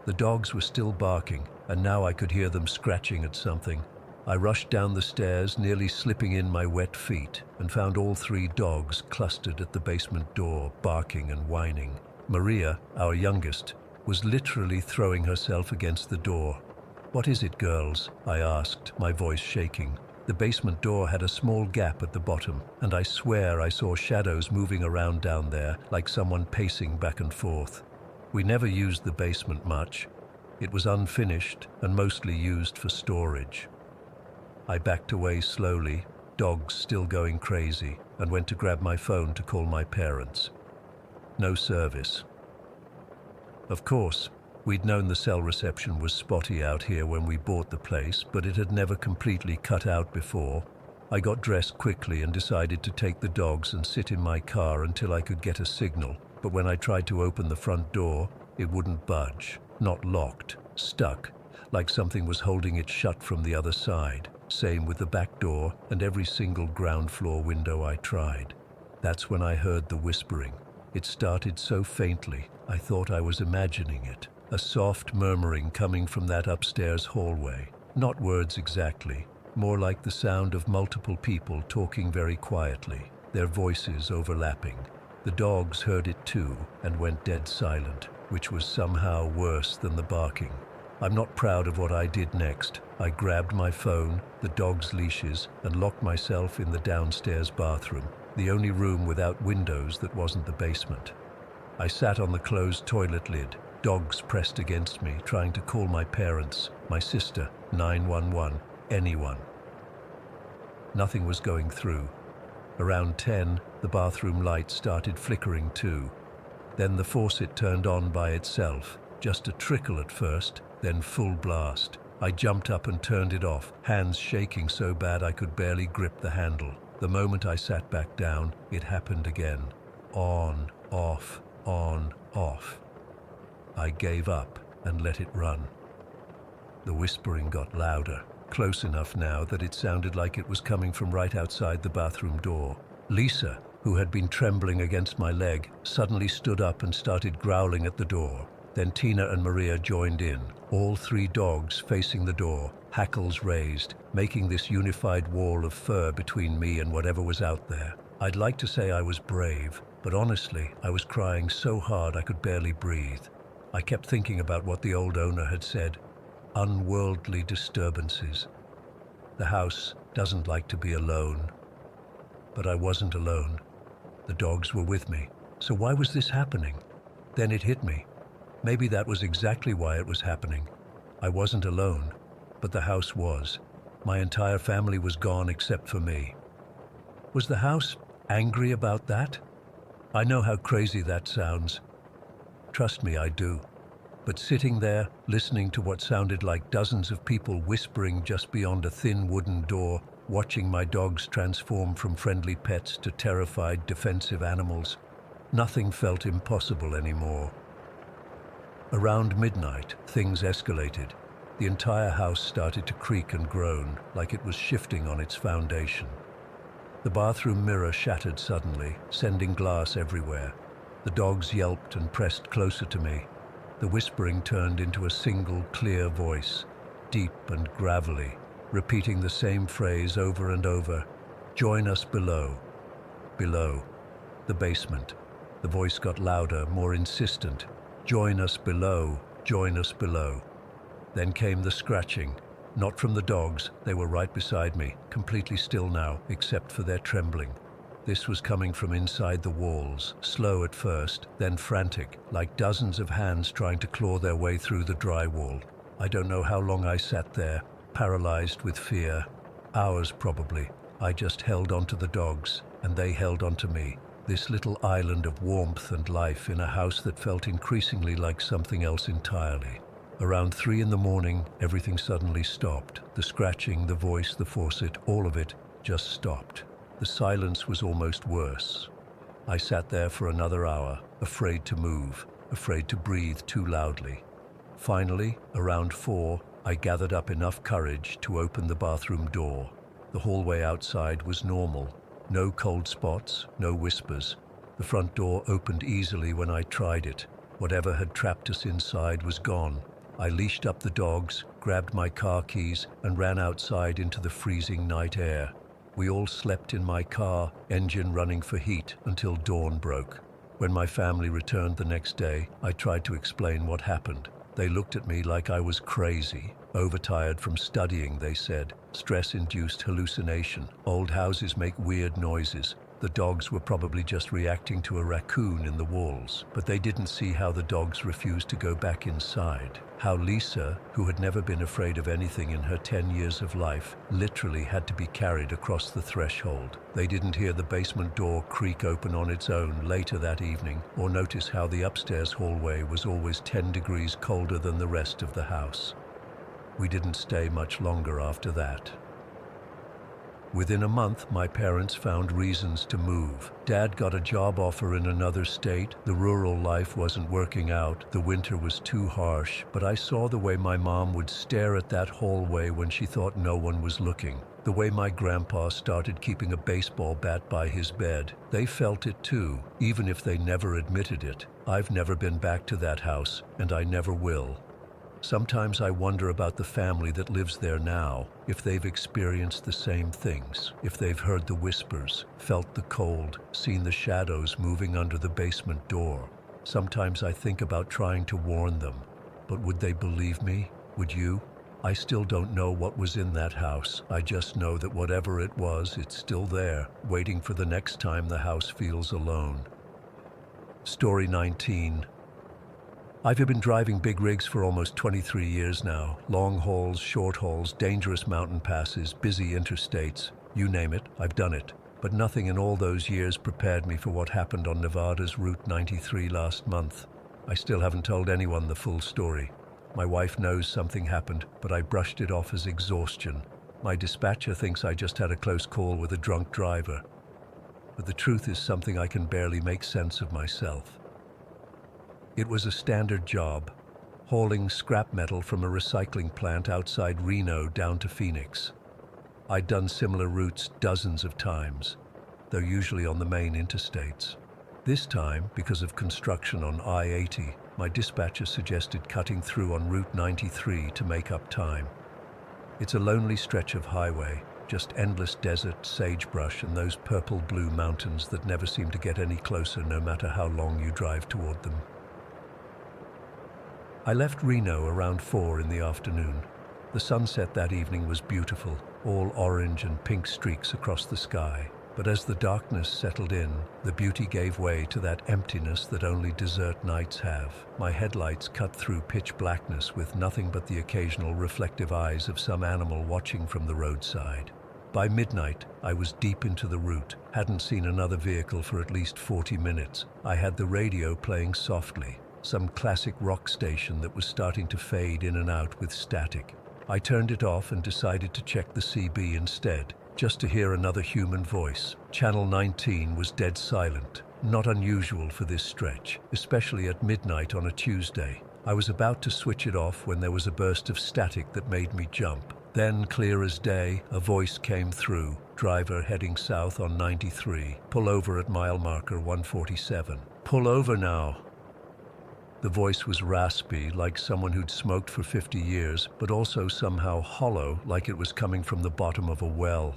The dogs were still barking, and now I could hear them scratching at something. I rushed down the stairs, nearly slipping in my wet feet, and found all 3 dogs clustered at the basement door, barking and whining. Maria, our youngest, was literally throwing herself against the door. "What is it, girls?" I asked, my voice shaking. The basement door had a small gap at the bottom, and I swear I saw shadows moving around down there, like someone pacing back and forth. We never used the basement much. It was unfinished and mostly used for storage. I backed away slowly, dogs still going crazy, and went to grab my phone to call my parents. No service. Of course, we'd known the cell reception was spotty out here when we bought the place, but it had never completely cut out before. I got dressed quickly and decided to take the dogs and sit in my car until I could get a signal, but when I tried to open the front door, it wouldn't budge. Not locked, stuck, like something was holding it shut from the other side. Same with the back door and every single ground floor window I tried. That's when I heard the whispering. It started so faintly, I thought I was imagining it. A soft murmuring coming from that upstairs hallway. Not words exactly, more like the sound of multiple people talking very quietly, their voices overlapping. The dogs heard it too and went dead silent, which was somehow worse than the barking. I'm not proud of what I did next. I grabbed my phone, the dogs' leashes, and locked myself in the downstairs bathroom, the only room without windows that wasn't the basement. I sat on the closed toilet lid, dogs pressed against me, trying to call my parents, my sister, 911, anyone. Nothing was going through. Around 10, the bathroom light started flickering too. Then the faucet turned on by itself, just a trickle at first, then full blast. I jumped up and turned it off, hands shaking so bad I could barely grip the handle. The moment I sat back down, it happened again. On, off, on, off. I gave up and let it run. The whispering got louder, close enough now that it sounded like it was coming from right outside the bathroom door. Lisa, who had been trembling against my leg, suddenly stood up and started growling at the door. Then Tina and Maria joined in, all three dogs facing the door, hackles raised, making this unified wall of fur between me and whatever was out there. I'd like to say I was brave, but honestly, I was crying so hard I could barely breathe. I kept thinking about what the old owner had said, unworldly disturbances. The house doesn't like to be alone. But I wasn't alone. The dogs were with me. So why was this happening? Then it hit me. Maybe that was exactly why it was happening. I wasn't alone, but the house was. My entire family was gone except for me. Was the house angry about that? I know how crazy that sounds. Trust me, I do. But sitting there, listening to what sounded like dozens of people whispering just beyond a thin wooden door, watching my dogs transform from friendly pets to terrified, defensive animals, nothing felt impossible anymore. Around midnight, things escalated. The entire house started to creak and groan, like it was shifting on its foundation. The bathroom mirror shattered suddenly, sending glass everywhere. The dogs yelped and pressed closer to me. The whispering turned into a single, clear voice, deep and gravelly, repeating the same phrase over and over. Join us below. Below. The basement. The voice got louder, more insistent. Join us below. Join us below. Then came the scratching. Not from the dogs, they were right beside me, completely still now, except for their trembling. This was coming from inside the walls, slow at first, then frantic, like dozens of hands trying to claw their way through the drywall. I don't know how long I sat there, paralyzed with fear. Hours probably. I just held onto the dogs, and they held onto me. This little island of warmth and life in a house that felt increasingly like something else entirely. Around 3 a.m, everything suddenly stopped. The scratching, the voice, the faucet, all of it just stopped. The silence was almost worse. I sat there for another hour, afraid to move, afraid to breathe too loudly. Finally, around 4, I gathered up enough courage to open the bathroom door. The hallway outside was normal. No cold spots, no whispers. The front door opened easily when I tried it. Whatever had trapped us inside was gone. I leashed up the dogs, grabbed my car keys, and ran outside into the freezing night air. We all slept in my car, engine running for heat, until dawn broke. When my family returned the next day, I tried to explain what happened. They looked at me like I was crazy. Overtired from studying, they said. Stress-induced hallucination. Old houses make weird noises. The dogs were probably just reacting to a raccoon in the walls, but they didn't see how the dogs refused to go back inside. How Lisa, who had never been afraid of anything in her 10 years of life, literally had to be carried across the threshold. They didn't hear the basement door creak open on its own later that evening, or notice how the upstairs hallway was always 10 degrees colder than the rest of the house. We didn't stay much longer after that. Within a month, my parents found reasons to move. Dad got a job offer in another state. The rural life wasn't working out. The winter was too harsh, but I saw the way my mom would stare at that hallway when she thought no one was looking. The way my grandpa started keeping a baseball bat by his bed. They felt it too, even if they never admitted it. I've never been back to that house, and I never will. Sometimes I wonder about the family that lives there now, if they've experienced the same things, if they've heard the whispers, felt the cold, seen the shadows moving under the basement door. Sometimes I think about trying to warn them, but would they believe me? Would you? I still don't know what was in that house. I just know that whatever it was, it's still there, waiting for the next time the house feels alone. Story 19. I've been driving big rigs for almost 23 years now. Long hauls, short hauls, dangerous mountain passes, busy interstates. You name it, I've done it. But nothing in all those years prepared me for what happened on Nevada's Route 93 last month. I still haven't told anyone the full story. My wife knows something happened, but I brushed it off as exhaustion. My dispatcher thinks I just had a close call with a drunk driver. But the truth is something I can barely make sense of myself. It was a standard job, hauling scrap metal from a recycling plant outside Reno down to Phoenix. I'd done similar routes dozens of times, though usually on the main interstates. This time, because of construction on I-80, my dispatcher suggested cutting through on Route 93 to make up time. It's a lonely stretch of highway, just endless desert, sagebrush, and those purple-blue mountains that never seem to get any closer no matter how long you drive toward them. I left Reno around 4 in the afternoon. The sunset that evening was beautiful, all orange and pink streaks across the sky. But as the darkness settled in, the beauty gave way to that emptiness that only desert nights have. My headlights cut through pitch blackness with nothing but the occasional reflective eyes of some animal watching from the roadside. By midnight, I was deep into the route, hadn't seen another vehicle for at least 40 minutes. I had the radio playing softly, some classic rock station that was starting to fade in and out with static. I turned it off and decided to check the CB instead, just to hear another human voice. Channel 19 was dead silent, not unusual for this stretch, especially at midnight on a Tuesday. I was about to switch it off when there was a burst of static that made me jump. Then, clear as day, a voice came through. Driver heading south on 93. Pull over at mile marker 147. Pull over now. The voice was raspy, like someone who'd smoked for 50 years, but also somehow hollow, like it was coming from the bottom of a well.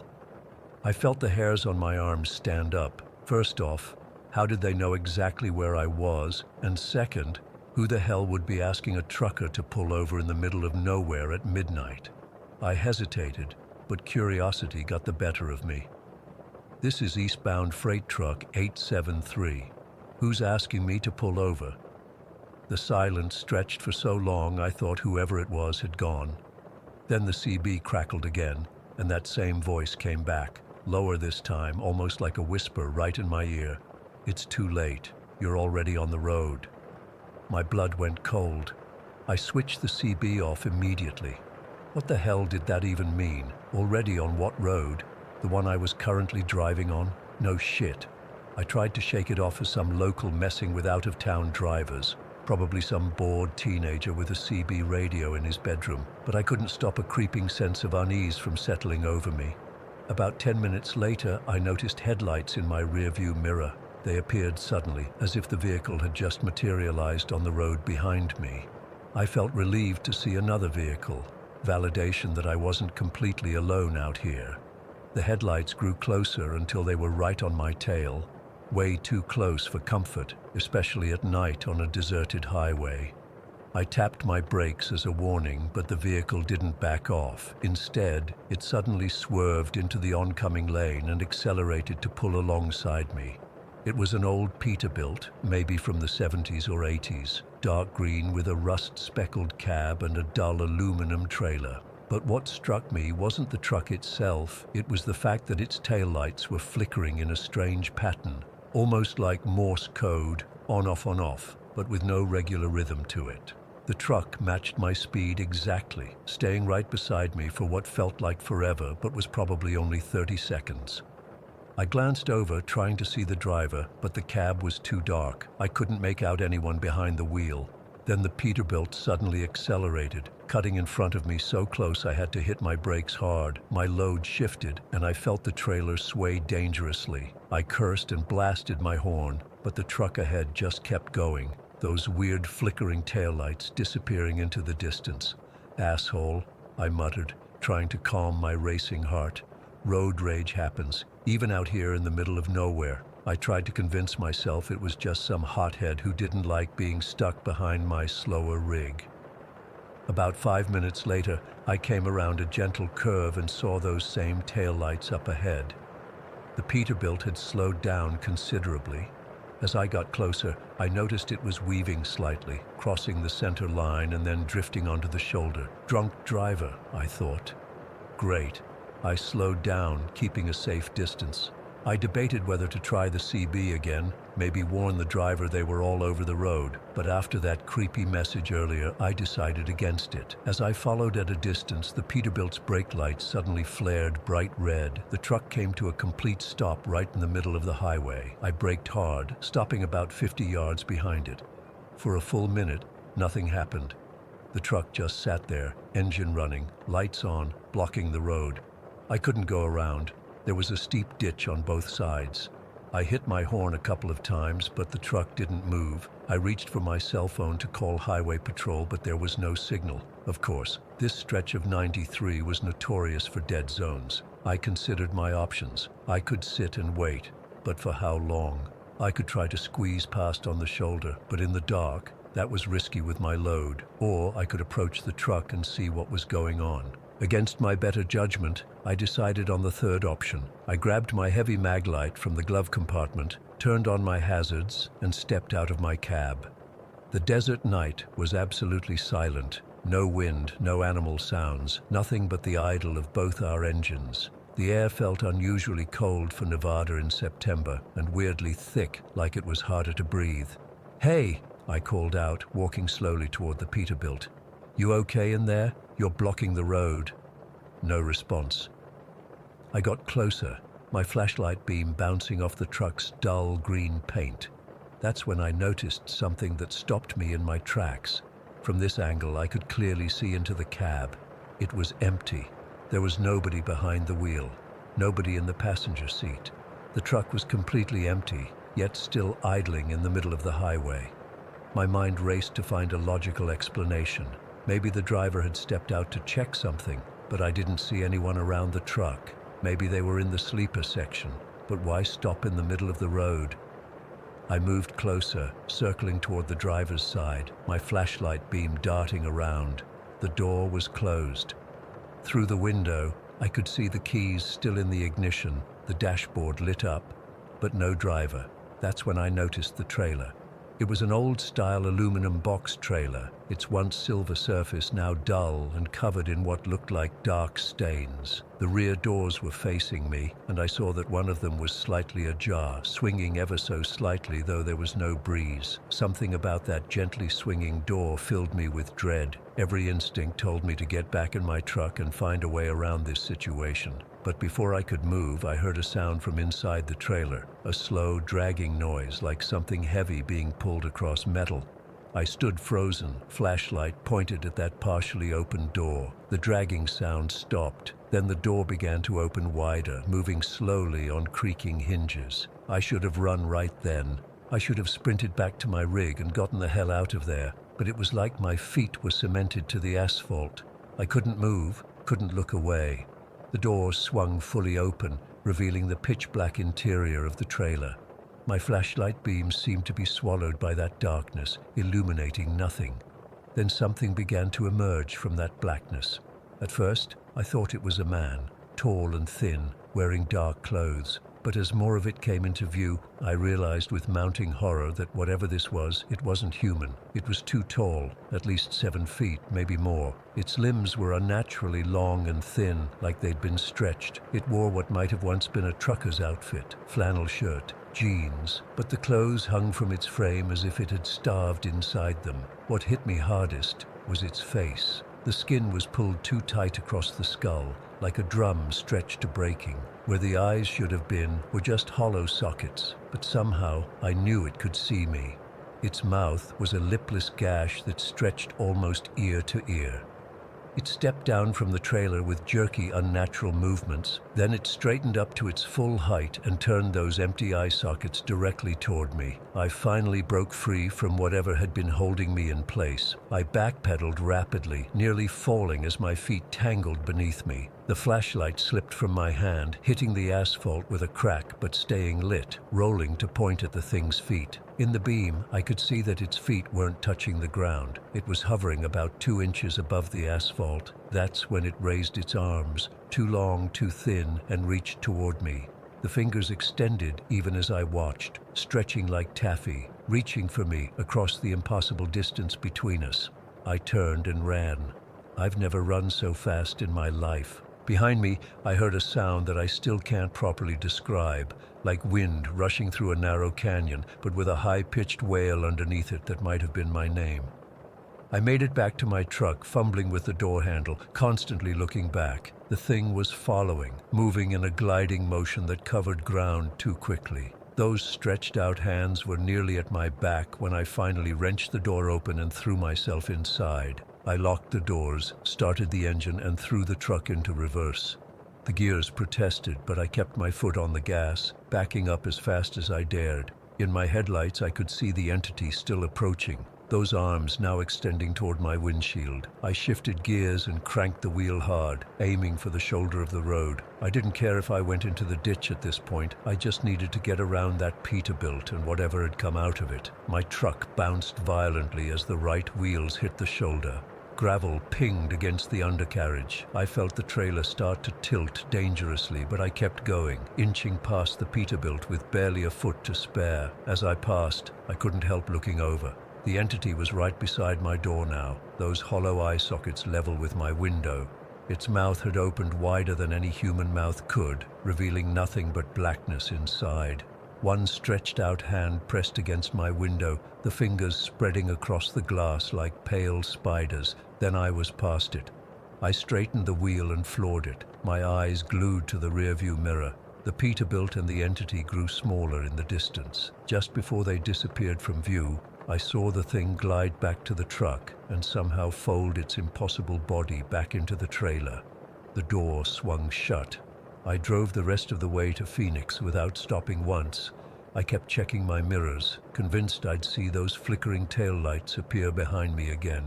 I felt the hairs on my arms stand up. First off, how did they know exactly where I was? And second, who the hell would be asking a trucker to pull over in the middle of nowhere at midnight? I hesitated, but curiosity got the better of me. This is eastbound freight truck 873. Who's asking me to pull over? The silence stretched for so long I thought whoever it was had gone. Then the CB crackled again, and that same voice came back, lower this time, almost like a whisper right in my ear. It's too late. You're already on the road. My blood went cold. I switched the CB off immediately. What the hell did that even mean? Already on what road? The one I was currently driving on? No shit. I tried to shake it off as some local messing with out-of-town drivers. Probably some bored teenager with a CB radio in his bedroom, but I couldn't stop a creeping sense of unease from settling over me. About 10 minutes later, I noticed headlights in my rearview mirror. They appeared suddenly, as if the vehicle had just materialized on the road behind me. I felt relieved to see another vehicle, validation that I wasn't completely alone out here. The headlights grew closer until they were right on my tail. Way too close for comfort, especially at night on a deserted highway. I tapped my brakes as a warning, but the vehicle didn't back off. Instead, it suddenly swerved into the oncoming lane and accelerated to pull alongside me. It was an old Peterbilt, maybe from the 70s or 80s, dark green with a rust-speckled cab and a dull aluminum trailer. But what struck me wasn't the truck itself, it was the fact that its taillights were flickering in a strange pattern, almost like Morse code, on off, but with no regular rhythm to it. The truck matched my speed exactly, staying right beside me for what felt like forever but was probably only 30 seconds. I glanced over, trying to see the driver, but the cab was too dark. I couldn't make out anyone behind the wheel. Then the Peterbilt suddenly accelerated, cutting in front of me so close I had to hit my brakes hard. My load shifted, and I felt the trailer sway dangerously. I cursed and blasted my horn, but the truck ahead just kept going, those weird flickering taillights disappearing into the distance. "Asshole," I muttered, trying to calm my racing heart. Road rage happens, even out here in the middle of nowhere. I tried to convince myself it was just some hothead who didn't like being stuck behind my slower rig. About 5 minutes later, I came around a gentle curve and saw those same taillights up ahead. The Peterbilt had slowed down considerably. As I got closer, I noticed it was weaving slightly, crossing the center line and then drifting onto the shoulder. Drunk driver, I thought. Great. I slowed down, keeping a safe distance. I debated whether to try the CB again, maybe warn the driver they were all over the road, but after that creepy message earlier, I decided against it. As I followed at a distance, the Peterbilt's brake lights suddenly flared bright red. The truck came to a complete stop right in the middle of the highway. I braked hard, stopping about 50 yards behind it. For a full minute, nothing happened. The truck just sat there, engine running, lights on, blocking the road. I couldn't go around. There was a steep ditch on both sides. I hit my horn a couple of times, but the truck didn't move. I reached for my cell phone to call highway patrol, but there was no signal. Of course, this stretch of 93 was notorious for dead zones. I considered my options. I could sit and wait, but for how long? I could try to squeeze past on the shoulder, but in the dark, that was risky with my load. Or I could approach the truck and see what was going on. Against my better judgment, I decided on the third option. I grabbed my heavy maglite from the glove compartment, turned on my hazards, and stepped out of my cab. The desert night was absolutely silent. No wind, no animal sounds, nothing but the idle of both our engines. The air felt unusually cold for Nevada in September, and weirdly thick, like it was harder to breathe. "Hey!" I called out, walking slowly toward the Peterbilt. "You okay in there? You're blocking the road." No response. I got closer, my flashlight beam bouncing off the truck's dull green paint. That's when I noticed something that stopped me in my tracks. From this angle, I could clearly see into the cab. It was empty. There was nobody behind the wheel, nobody in the passenger seat. The truck was completely empty, yet still idling in the middle of the highway. My mind raced to find a logical explanation. Maybe the driver had stepped out to check something, but I didn't see anyone around the truck. Maybe they were in the sleeper section, but why stop in the middle of the road? I moved closer, circling toward the driver's side, my flashlight beam darting around. The door was closed. Through the window, I could see the keys still in the ignition, the dashboard lit up, but no driver. That's when I noticed the trailer. It was an old-style aluminum box trailer, its once silver surface now dull and covered in what looked like dark stains. The rear doors were facing me, and I saw that one of them was slightly ajar, swinging ever so slightly, though there was no breeze. Something about that gently swinging door filled me with dread. Every instinct told me to get back in my truck and find a way around this situation. But before I could move, I heard a sound from inside the trailer, a slow, dragging noise like something heavy being pulled across metal. I stood frozen, flashlight pointed at that partially open door. The dragging sound stopped. Then the door began to open wider, moving slowly on creaking hinges. I should have run right then. I should have sprinted back to my rig and gotten the hell out of there. But it was like my feet were cemented to the asphalt. I couldn't move, couldn't look away. The door swung fully open, revealing the pitch-black interior of the trailer. My flashlight beams seemed to be swallowed by that darkness, illuminating nothing. Then something began to emerge from that blackness. At first, I thought it was a man, tall and thin, wearing dark clothes. But as more of it came into view, I realized with mounting horror that whatever this was, it wasn't human. It was too tall, at least 7 feet, maybe more. Its limbs were unnaturally long and thin, like they'd been stretched. It wore what might have once been a trucker's outfit, flannel shirt, jeans, but the clothes hung from its frame as if it had starved inside them. What hit me hardest was its face. The skin was pulled too tight across the skull, like a drum stretched to breaking. Where the eyes should have been were just hollow sockets, but somehow I knew it could see me. Its mouth was a lipless gash that stretched almost ear to ear. It stepped down from the trailer with jerky, unnatural movements. Then it straightened up to its full height and turned those empty eye sockets directly toward me. I finally broke free from whatever had been holding me in place. I backpedaled rapidly, nearly falling as my feet tangled beneath me. The flashlight slipped from my hand, hitting the asphalt with a crack but staying lit, rolling to point at the thing's feet. In the beam, I could see that its feet weren't touching the ground. It was hovering about 2 inches above the asphalt. That's when it raised its arms, too long, too thin, and reached toward me. The fingers extended even as I watched, stretching like taffy, reaching for me across the impossible distance between us. I turned and ran. I've never run so fast in my life. Behind me, I heard a sound that I still can't properly describe, like wind rushing through a narrow canyon, but with a high-pitched wail underneath it that might have been my name. I made it back to my truck, fumbling with the door handle, constantly looking back. The thing was following, moving in a gliding motion that covered ground too quickly. Those stretched out hands were nearly at my back when I finally wrenched the door open and threw myself inside. I locked the doors, started the engine, and threw the truck into reverse. The gears protested, but I kept my foot on the gas, backing up as fast as I dared. In my headlights, I could see the entity still approaching, those arms now extending toward my windshield. I shifted gears and cranked the wheel hard, aiming for the shoulder of the road. I didn't care if I went into the ditch at this point. I just needed to get around that Peterbilt and whatever had come out of it. My truck bounced violently as the right wheels hit the shoulder. Gravel pinged against the undercarriage. I felt the trailer start to tilt dangerously, but I kept going, inching past the Peterbilt with barely a foot to spare. As I passed, I couldn't help looking over. The entity was right beside my door now, those hollow eye sockets level with my window. Its mouth had opened wider than any human mouth could, revealing nothing but blackness inside. One stretched out hand pressed against my window, the fingers spreading across the glass like pale spiders. Then I was past it. I straightened the wheel and floored it, my eyes glued to the rearview mirror. The Peterbilt and the entity grew smaller in the distance. Just before they disappeared from view, I saw the thing glide back to the truck and somehow fold its impossible body back into the trailer. The door swung shut. I drove the rest of the way to Phoenix without stopping once. I kept checking my mirrors, convinced I'd see those flickering taillights appear behind me again.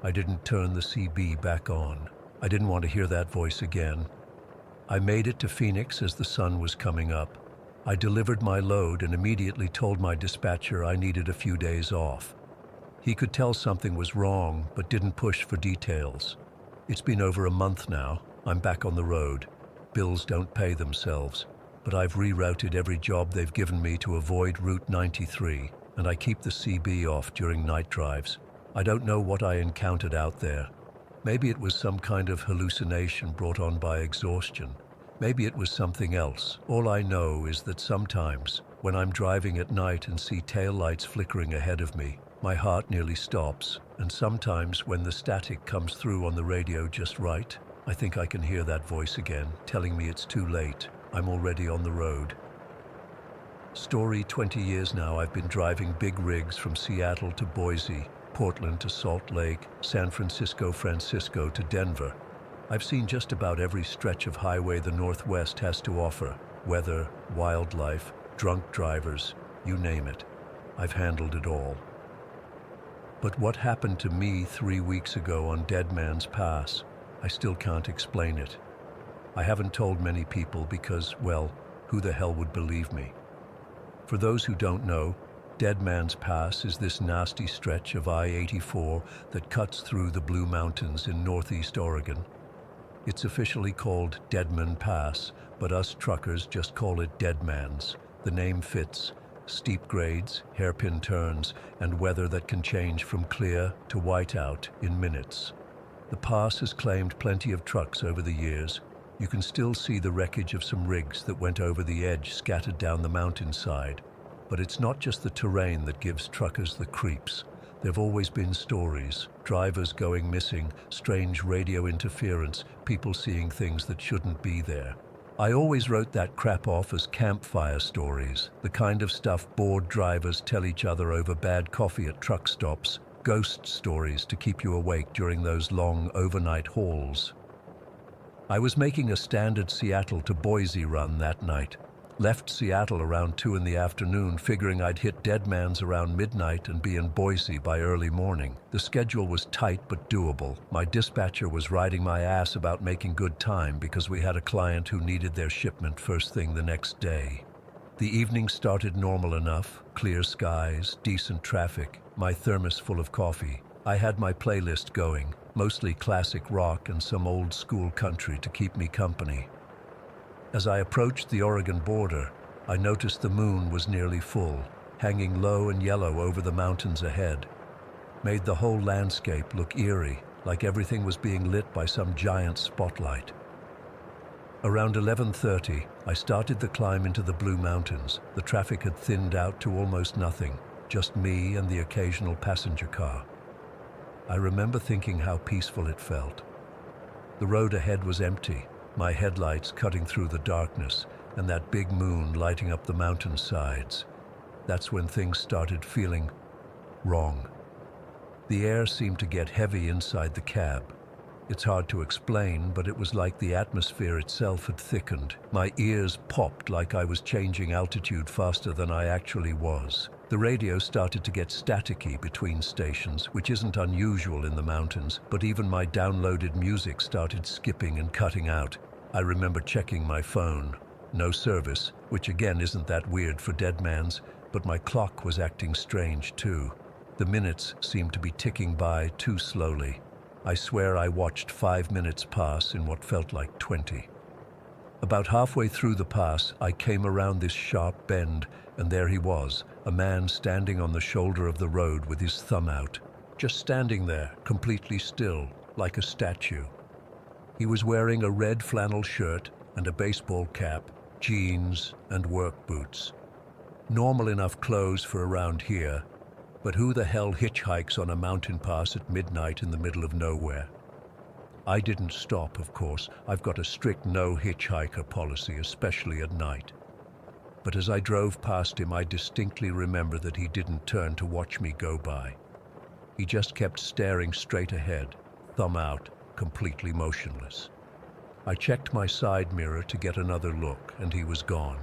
I didn't turn the CB back on. I didn't want to hear that voice again. I made it to Phoenix as the sun was coming up. I delivered my load and immediately told my dispatcher I needed a few days off. He could tell something was wrong, but didn't push for details. It's been over a month now. I'm back on the road. Bills don't pay themselves, but I've rerouted every job they've given me to avoid Route 93, and I keep the CB off during night drives. I don't know what I encountered out there. Maybe it was some kind of hallucination brought on by exhaustion. Maybe it was something else. All I know is that sometimes, when I'm driving at night and see taillights flickering ahead of me, my heart nearly stops. And sometimes when the static comes through on the radio just right, I think I can hear that voice again, telling me it's too late. I'm already on the road. Story: 20 years now I've been driving big rigs from Seattle to Boise, Portland to Salt Lake, San Francisco to Denver. I've seen just about every stretch of highway the Northwest has to offer. Weather, wildlife, drunk drivers, you name it. I've handled it all. But what happened to me 3 weeks ago on Dead Man's Pass, I still can't explain it. I haven't told many people because, well, who the hell would believe me? For those who don't know, Dead Man's Pass is this nasty stretch of I-84 that cuts through the Blue Mountains in northeast Oregon. It's officially called Deadman Pass, but us truckers just call it Dead Man's. The name fits. Steep grades, hairpin turns, and weather that can change from clear to whiteout in minutes. The pass has claimed plenty of trucks over the years. You can still see the wreckage of some rigs that went over the edge scattered down the mountainside. But it's not just the terrain that gives truckers the creeps. There've always been stories, drivers going missing, strange radio interference, people seeing things that shouldn't be there. I always wrote that crap off as campfire stories, the kind of stuff bored drivers tell each other over bad coffee at truck stops, ghost stories to keep you awake during those long overnight hauls. I was making a standard Seattle to Boise run that night. Left Seattle around 2 in the afternoon, figuring I'd hit Dead Man's around midnight and be in Boise by early morning. The schedule was tight but doable. My dispatcher was riding my ass about making good time because we had a client who needed their shipment first thing the next day. The evening started normal enough, clear skies, decent traffic, my thermos full of coffee. I had my playlist going, mostly classic rock and some old school country to keep me company. As I approached the Oregon border, I noticed the moon was nearly full, hanging low and yellow over the mountains ahead. Made the whole landscape look eerie, like everything was being lit by some giant spotlight. Around 11:30, I started the climb into the Blue Mountains. The traffic had thinned out to almost nothing, just me and the occasional passenger car. I remember thinking how peaceful it felt. The road ahead was empty, my headlights cutting through the darkness, and that big moon lighting up the mountain sides. That's when things started feeling wrong. The air seemed to get heavy inside the cab. It's hard to explain, but it was like the atmosphere itself had thickened. My ears popped like I was changing altitude faster than I actually was. The radio started to get staticky between stations, which isn't unusual in the mountains, but even my downloaded music started skipping and cutting out. I remember checking my phone. No service, which again isn't that weird for Dead Man's, but my clock was acting strange too. The minutes seemed to be ticking by too slowly. I swear I watched 5 minutes pass in what felt like 20. About halfway through the pass, I came around this sharp bend, and there he was, a man standing on the shoulder of the road with his thumb out. Just standing there, completely still, like a statue. He was wearing a red flannel shirt and a baseball cap, jeans, and work boots. Normal enough clothes for around here, but who the hell hitchhikes on a mountain pass at midnight in the middle of nowhere? I didn't stop, of course. I've got a strict no hitchhiker policy, especially at night. But as I drove past him, I distinctly remember that he didn't turn to watch me go by. He just kept staring straight ahead, thumb out, completely motionless. I checked my side mirror to get another look, and he was gone.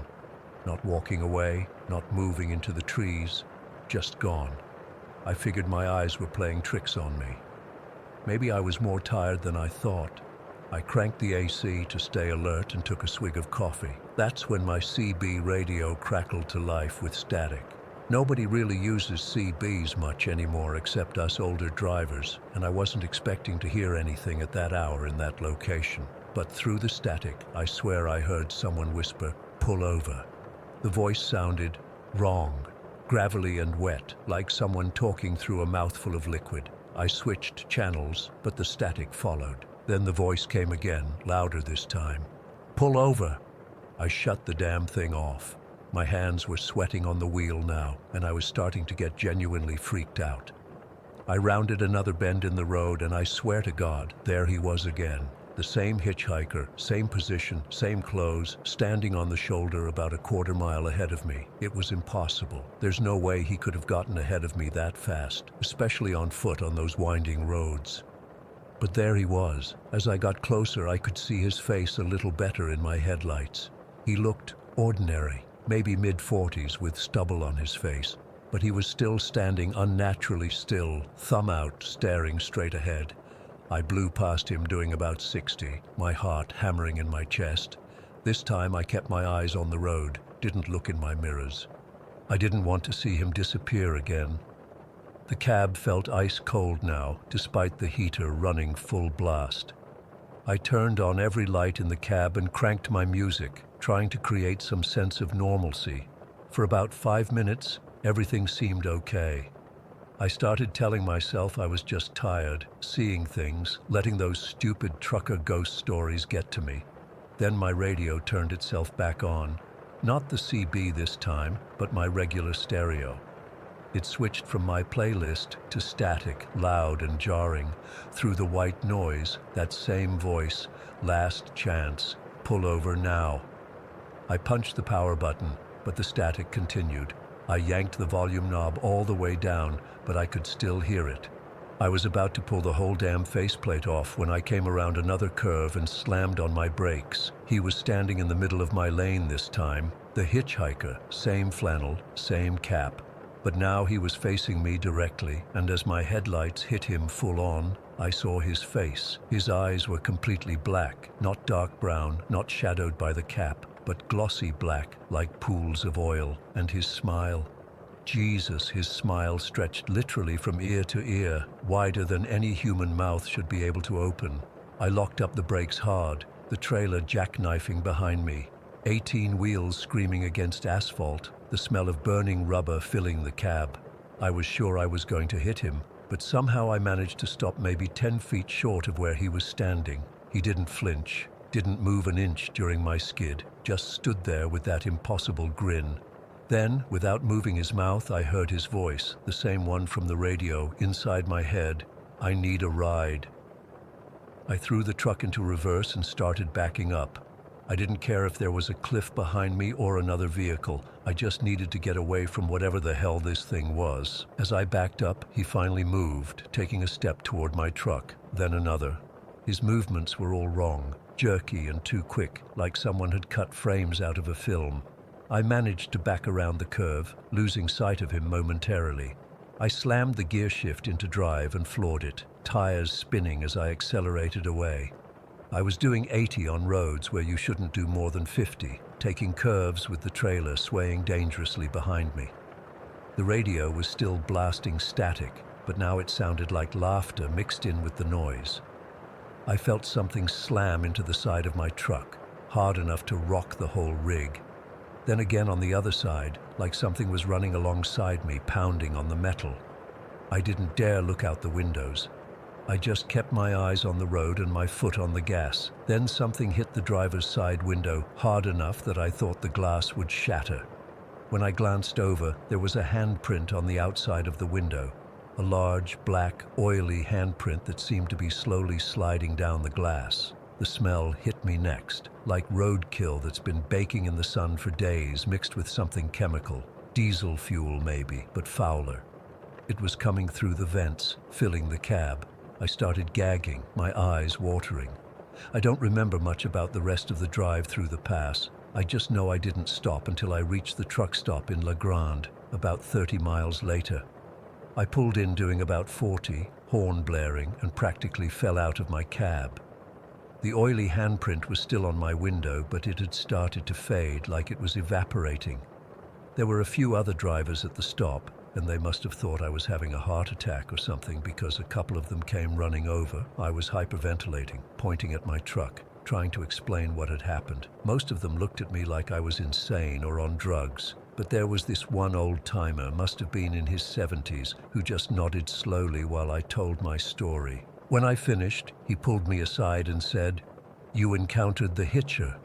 Not walking away, not moving into the trees, just gone. I figured my eyes were playing tricks on me. Maybe I was more tired than I thought. I cranked the AC to stay alert and took a swig of coffee. That's when my CB radio crackled to life with static. Nobody really uses CBs much anymore except us older drivers, and I wasn't expecting to hear anything at that hour in that location. But through the static, I swear I heard someone whisper, "Pull over." The voice sounded wrong, gravelly and wet, like someone talking through a mouthful of liquid. I switched channels, but the static followed. Then the voice came again, louder this time. "Pull over." I shut the damn thing off. My hands were sweating on the wheel now, and I was starting to get genuinely freaked out. I rounded another bend in the road, and I swear to God, there he was again. The same hitchhiker, same position, same clothes, standing on the shoulder about a quarter mile ahead of me. It was impossible. There's no way he could have gotten ahead of me that fast, especially on foot on those winding roads. But there he was. As I got closer, I could see his face a little better in my headlights. He looked ordinary, maybe mid-40s with stubble on his face, but he was still standing unnaturally still, thumb out, staring straight ahead. I blew past him doing about 60, my heart hammering in my chest. This time I kept my eyes on the road, didn't look in my mirrors. I didn't want to see him disappear again. The cab felt ice cold now, despite the heater running full blast. I turned on every light in the cab and cranked my music, trying to create some sense of normalcy. For about 5 minutes, everything seemed okay. I started telling myself I was just tired, seeing things, letting those stupid trucker ghost stories get to me. Then my radio turned itself back on. Not the CB this time, but my regular stereo. It switched from my playlist to static, loud and jarring. Through the white noise, that same voice, last chance, pull over now. I punched the power button, but the static continued. I yanked the volume knob all the way down, but I could still hear it. I was about to pull the whole damn faceplate off when I came around another curve and slammed on my brakes. He was standing in the middle of my lane this time, the hitchhiker, same flannel, same cap. But now he was facing me directly, and as my headlights hit him full on, I saw his face. His eyes were completely black, not dark brown, not shadowed by the cap, but glossy black, like pools of oil, and his smile. Jesus, his smile stretched literally from ear to ear, wider than any human mouth should be able to open. I locked up the brakes hard, the trailer jackknifing behind me, 18 wheels screaming against asphalt, the smell of burning rubber filling the cab. I was sure I was going to hit him, but somehow I managed to stop maybe 10 feet short of where he was standing. He didn't flinch, didn't move an inch during my skid, just stood there with that impossible grin. Then, without moving his mouth, I heard his voice, the same one from the radio, inside my head. I need a ride. I threw the truck into reverse and started backing up. I didn't care if there was a cliff behind me or another vehicle. I just needed to get away from whatever the hell this thing was. As I backed up, he finally moved, taking a step toward my truck, then another. His movements were all wrong, jerky and too quick, like someone had cut frames out of a film. I managed to back around the curve, losing sight of him momentarily. I slammed the gear shift into drive and floored it, tires spinning as I accelerated away. I was doing 80 on roads where you shouldn't do more than 50, taking curves with the trailer swaying dangerously behind me. The radio was still blasting static, but now it sounded like laughter mixed in with the noise. I felt something slam into the side of my truck, hard enough to rock the whole rig. Then again on the other side, like something was running alongside me, pounding on the metal. I didn't dare look out the windows. I just kept my eyes on the road and my foot on the gas. Then something hit the driver's side window hard enough that I thought the glass would shatter. When I glanced over, there was a handprint on the outside of the window. A large, black, oily handprint that seemed to be slowly sliding down the glass. The smell hit me next, like roadkill that's been baking in the sun for days, mixed with something chemical. Diesel fuel maybe, but fouler. It was coming through the vents, filling the cab. I started gagging, my eyes watering. I don't remember much about the rest of the drive through the pass. I just know I didn't stop until I reached the truck stop in La Grande, about 30 miles later. I pulled in doing about 40, horn blaring, and practically fell out of my cab. The oily handprint was still on my window, but it had started to fade, like it was evaporating. There were a few other drivers at the stop, and they must have thought I was having a heart attack or something because a couple of them came running over. I was hyperventilating, pointing at my truck, trying to explain what had happened. Most of them looked at me like I was insane or on drugs, but there was this one old-timer, must have been in his 70s, who just nodded slowly while I told my story. When I finished, he pulled me aside and said, "You encountered the hitcher."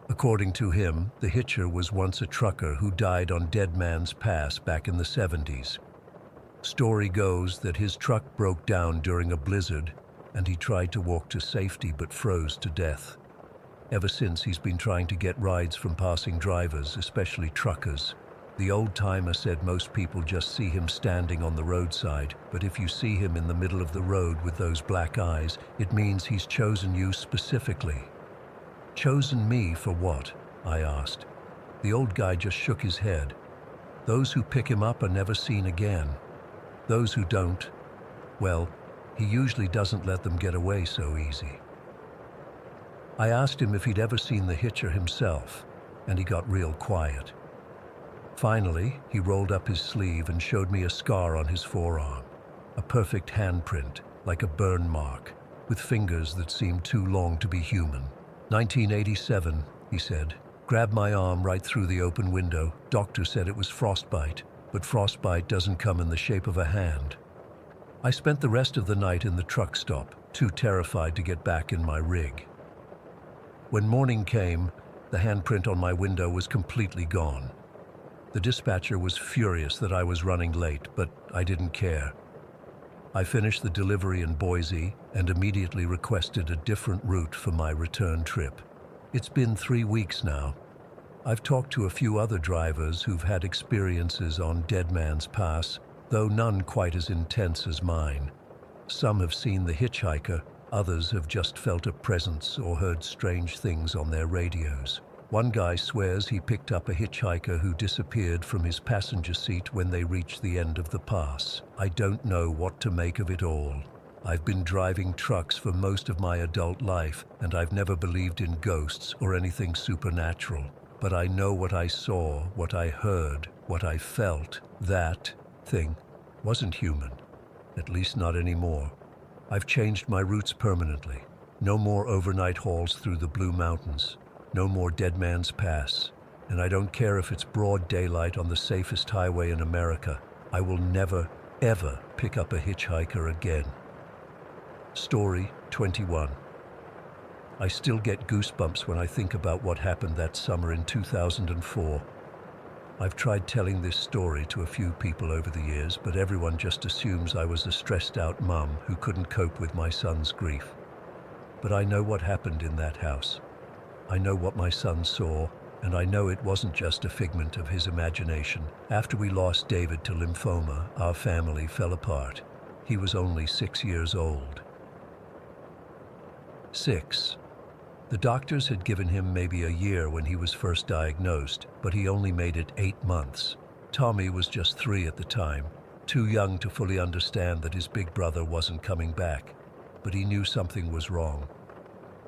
According to him, the hitcher was once a trucker who died on Dead Man's Pass back in the 70s. Story goes that his truck broke down during a blizzard, and he tried to walk to safety but froze to death. Ever since, he's been trying to get rides from passing drivers, especially truckers. The old-timer said most people just see him standing on the roadside, but if you see him in the middle of the road with those black eyes, it means he's chosen you specifically. "Chosen me for what?" I asked. The old guy just shook his head. "Those who pick him up are never seen again. Those who don't, well, he usually doesn't let them get away so easy." I asked him if he'd ever seen the hitcher himself, and he got real quiet. Finally, he rolled up his sleeve and showed me a scar on his forearm. A perfect handprint, like a burn mark, with fingers that seemed too long to be human. 1987, he said. Grabbed my arm right through the open window. Doctor said it was frostbite, but frostbite doesn't come in the shape of a hand. I spent the rest of the night in the truck stop, too terrified to get back in my rig. When morning came, the handprint on my window was completely gone. The dispatcher was furious that I was running late, but I didn't care. I finished the delivery in Boise and immediately requested a different route for my return trip. It's been 3 weeks now. I've talked to a few other drivers who've had experiences on Dead Man's Pass, though none quite as intense as mine. Some have seen the hitchhiker, others have just felt a presence or heard strange things on their radios. One guy swears he picked up a hitchhiker who disappeared from his passenger seat when they reached the end of the pass. I don't know what to make of it all. I've been driving trucks for most of my adult life, and I've never believed in ghosts or anything supernatural. But I know what I saw, what I heard, what I felt. That thing wasn't human. At least not anymore. I've changed my routes permanently. No more overnight hauls through the Blue Mountains. No more Dead Man's Pass. And I don't care if it's broad daylight on the safest highway in America. I will never, ever pick up a hitchhiker again. Story 21. I still get goosebumps when I think about what happened that summer in 2004. I've tried telling this story to a few people over the years, but everyone just assumes I was a stressed-out mum who couldn't cope with my son's grief. But I know what happened in that house. I know what my son saw, and I know it wasn't just a figment of his imagination. After we lost David to lymphoma, our family fell apart. He was only 6 years old. 6. The doctors had given him maybe a year when he was first diagnosed, but he only made it 8 months. Tommy was just 3 at the time, too young to fully understand that his big brother wasn't coming back, but he knew something was wrong.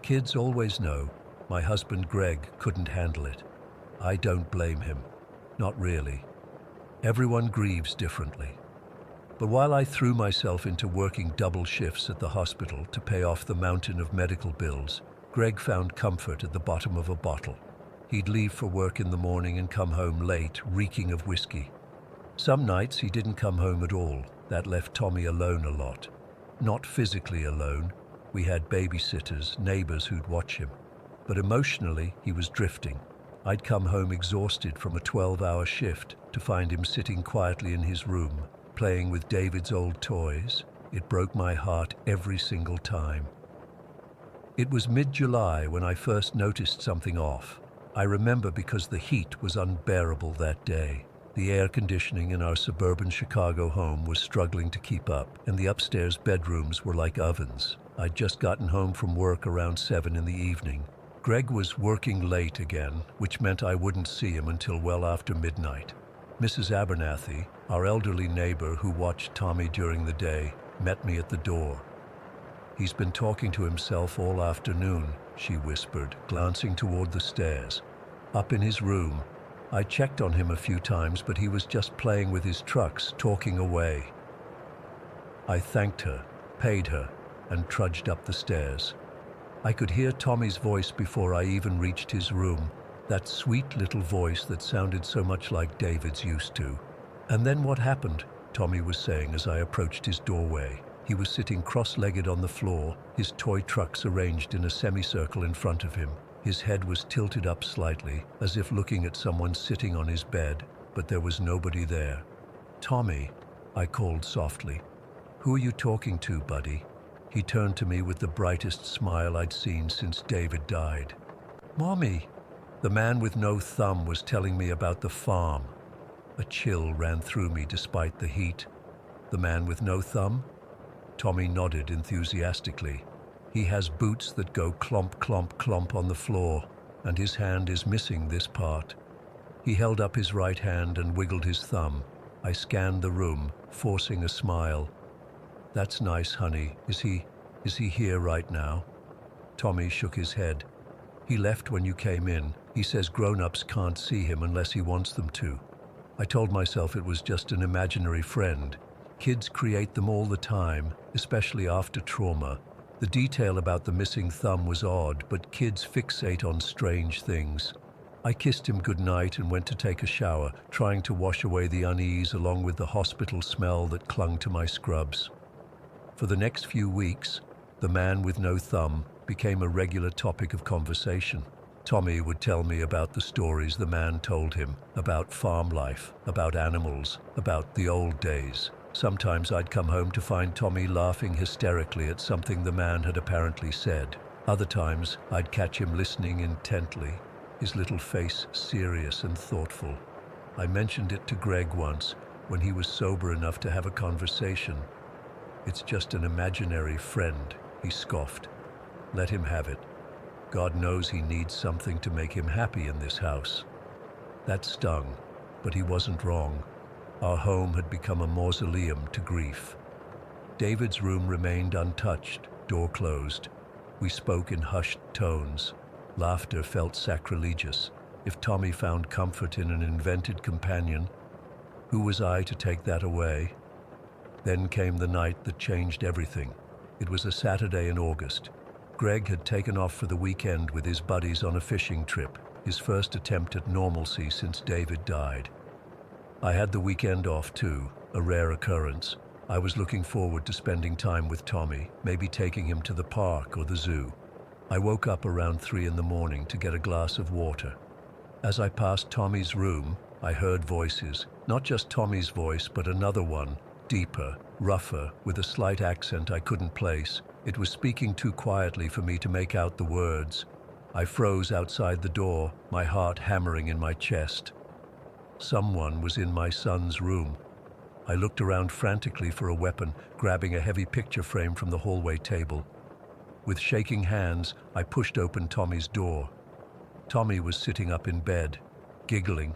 Kids always know. My husband Greg couldn't handle it. I don't blame him. Not really. Everyone grieves differently. But while I threw myself into working double shifts at the hospital to pay off the mountain of medical bills, Greg found comfort at the bottom of a bottle. He'd leave for work in the morning and come home late, reeking of whiskey. Some nights he didn't come home at all. That left Tommy alone a lot. Not physically alone. We had babysitters, neighbors who'd watch him. But emotionally, he was drifting. I'd come home exhausted from a 12-hour shift to find him sitting quietly in his room, playing with David's old toys. It broke my heart every single time. It was mid-July when I first noticed something off. I remember because the heat was unbearable that day. The air conditioning in our suburban Chicago home was struggling to keep up, and the upstairs bedrooms were like ovens. I'd just gotten home from work around 7 in the evening. Greg was working late again, which meant I wouldn't see him until well after midnight. Mrs. Abernathy, our elderly neighbor who watched Tommy during the day, met me at the door. "He's been talking to himself all afternoon," she whispered, glancing toward the stairs. Up in his room, I checked on him a few times, but he was just playing with his trucks, talking away. I thanked her, paid her, and trudged up the stairs. I could hear Tommy's voice before I even reached his room, that sweet little voice that sounded so much like David's used to. "And then what happened?" Tommy was saying as I approached his doorway. He was sitting cross-legged on the floor, his toy trucks arranged in a semicircle in front of him. His head was tilted up slightly, as if looking at someone sitting on his bed, but there was nobody there. "Tommy," I called softly. "Who are you talking to, buddy?" He turned to me with the brightest smile I'd seen since David died. "Mommy!" The man with no thumb was telling me about the farm. A chill ran through me despite the heat. "The man with no thumb?" Tommy nodded enthusiastically. "He has boots that go clomp, clomp, clomp on the floor, and his hand is missing this part." He held up his right hand and wiggled his thumb. I scanned the room, forcing a smile. "That's nice, honey. Is he here right now?" Tommy shook his head. "He left when you came in. He says grown-ups can't see him unless he wants them to." I told myself it was just an imaginary friend. Kids create them all the time, especially after trauma. The detail about the missing thumb was odd, but kids fixate on strange things. I kissed him goodnight and went to take a shower, trying to wash away the unease along with the hospital smell that clung to my scrubs. For the next few weeks, the man with no thumb became a regular topic of conversation. Tommy would tell me about the stories the man told him, about farm life, about animals, about the old days. Sometimes I'd come home to find Tommy laughing hysterically at something the man had apparently said. Other times, I'd catch him listening intently, his little face serious and thoughtful. I mentioned it to Greg once, when he was sober enough to have a conversation. "It's just an imaginary friend," he scoffed. "Let him have it. God knows he needs something to make him happy in this house." That stung, but he wasn't wrong. Our home had become a mausoleum to grief. David's room remained untouched, door closed. We spoke in hushed tones. Laughter felt sacrilegious. If Tommy found comfort in an invented companion, who was I to take that away? Then came the night that changed everything. It was a Saturday in August. Greg had taken off for the weekend with his buddies on a fishing trip, his first attempt at normalcy since David died. I had the weekend off too, a rare occurrence. I was looking forward to spending time with Tommy, maybe taking him to the park or the zoo. I woke up around 3 in the morning to get a glass of water. As I passed Tommy's room, I heard voices, not just Tommy's voice, but another one, deeper, rougher, with a slight accent I couldn't place. It was speaking too quietly for me to make out the words. I froze outside the door, my heart hammering in my chest. Someone was in my son's room. I looked around frantically for a weapon, grabbing a heavy picture frame from the hallway table. With shaking hands, I pushed open Tommy's door. Tommy was sitting up in bed, giggling.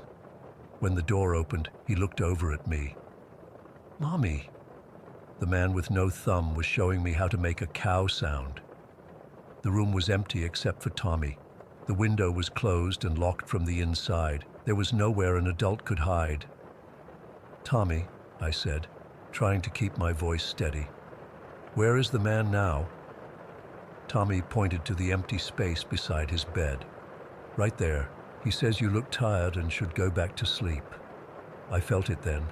When the door opened, he looked over at me. "Mommy." The man with no thumb was showing me how to make a cow sound. The room was empty except for Tommy. The window was closed and locked from the inside. There was nowhere an adult could hide. "Tommy," I said, trying to keep my voice steady. "Where is the man now?" Tommy pointed to the empty space beside his bed. "Right there. He says you look tired and should go back to sleep." I felt it then,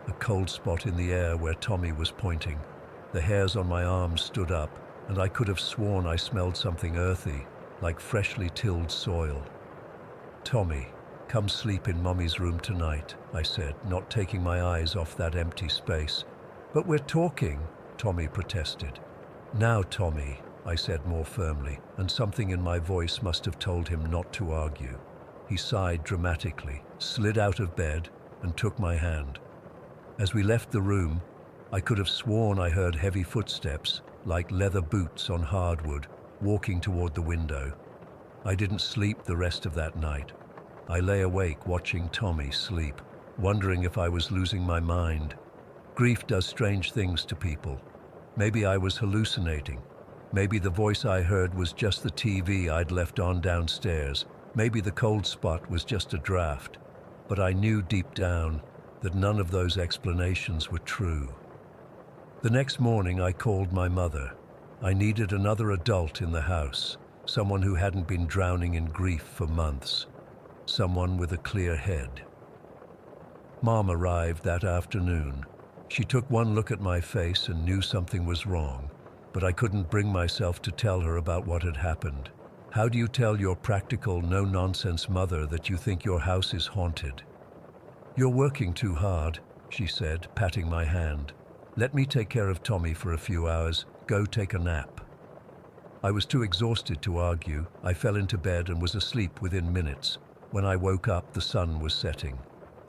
a cold spot in the air where Tommy was pointing. The hairs on my arms stood up, and I could have sworn I smelled something earthy, like freshly tilled soil. "Tommy, come sleep in Mommy's room tonight," I said, not taking my eyes off that empty space. "But we're talking," Tommy protested. "Now, Tommy," I said more firmly, and something in my voice must have told him not to argue. He sighed dramatically, slid out of bed, and took my hand. As we left the room, I could have sworn I heard heavy footsteps, like leather boots on hardwood, walking toward the window. I didn't sleep the rest of that night. I lay awake watching Tommy sleep, wondering if I was losing my mind. Grief does strange things to people. Maybe I was hallucinating. Maybe the voice I heard was just the TV I'd left on downstairs. Maybe the cold spot was just a draft. But I knew deep down that none of those explanations were true. The next morning I called my mother. I needed another adult in the house, someone who hadn't been drowning in grief for months, someone with a clear head. Mom arrived that afternoon. She took one look at my face and knew something was wrong, but I couldn't bring myself to tell her about what had happened. How do you tell your practical, no-nonsense mother that you think your house is haunted? "You're working too hard," she said, patting my hand. "Let me take care of Tommy for a few hours. Go take a nap." I was too exhausted to argue. I fell into bed and was asleep within minutes. When I woke up, the sun was setting.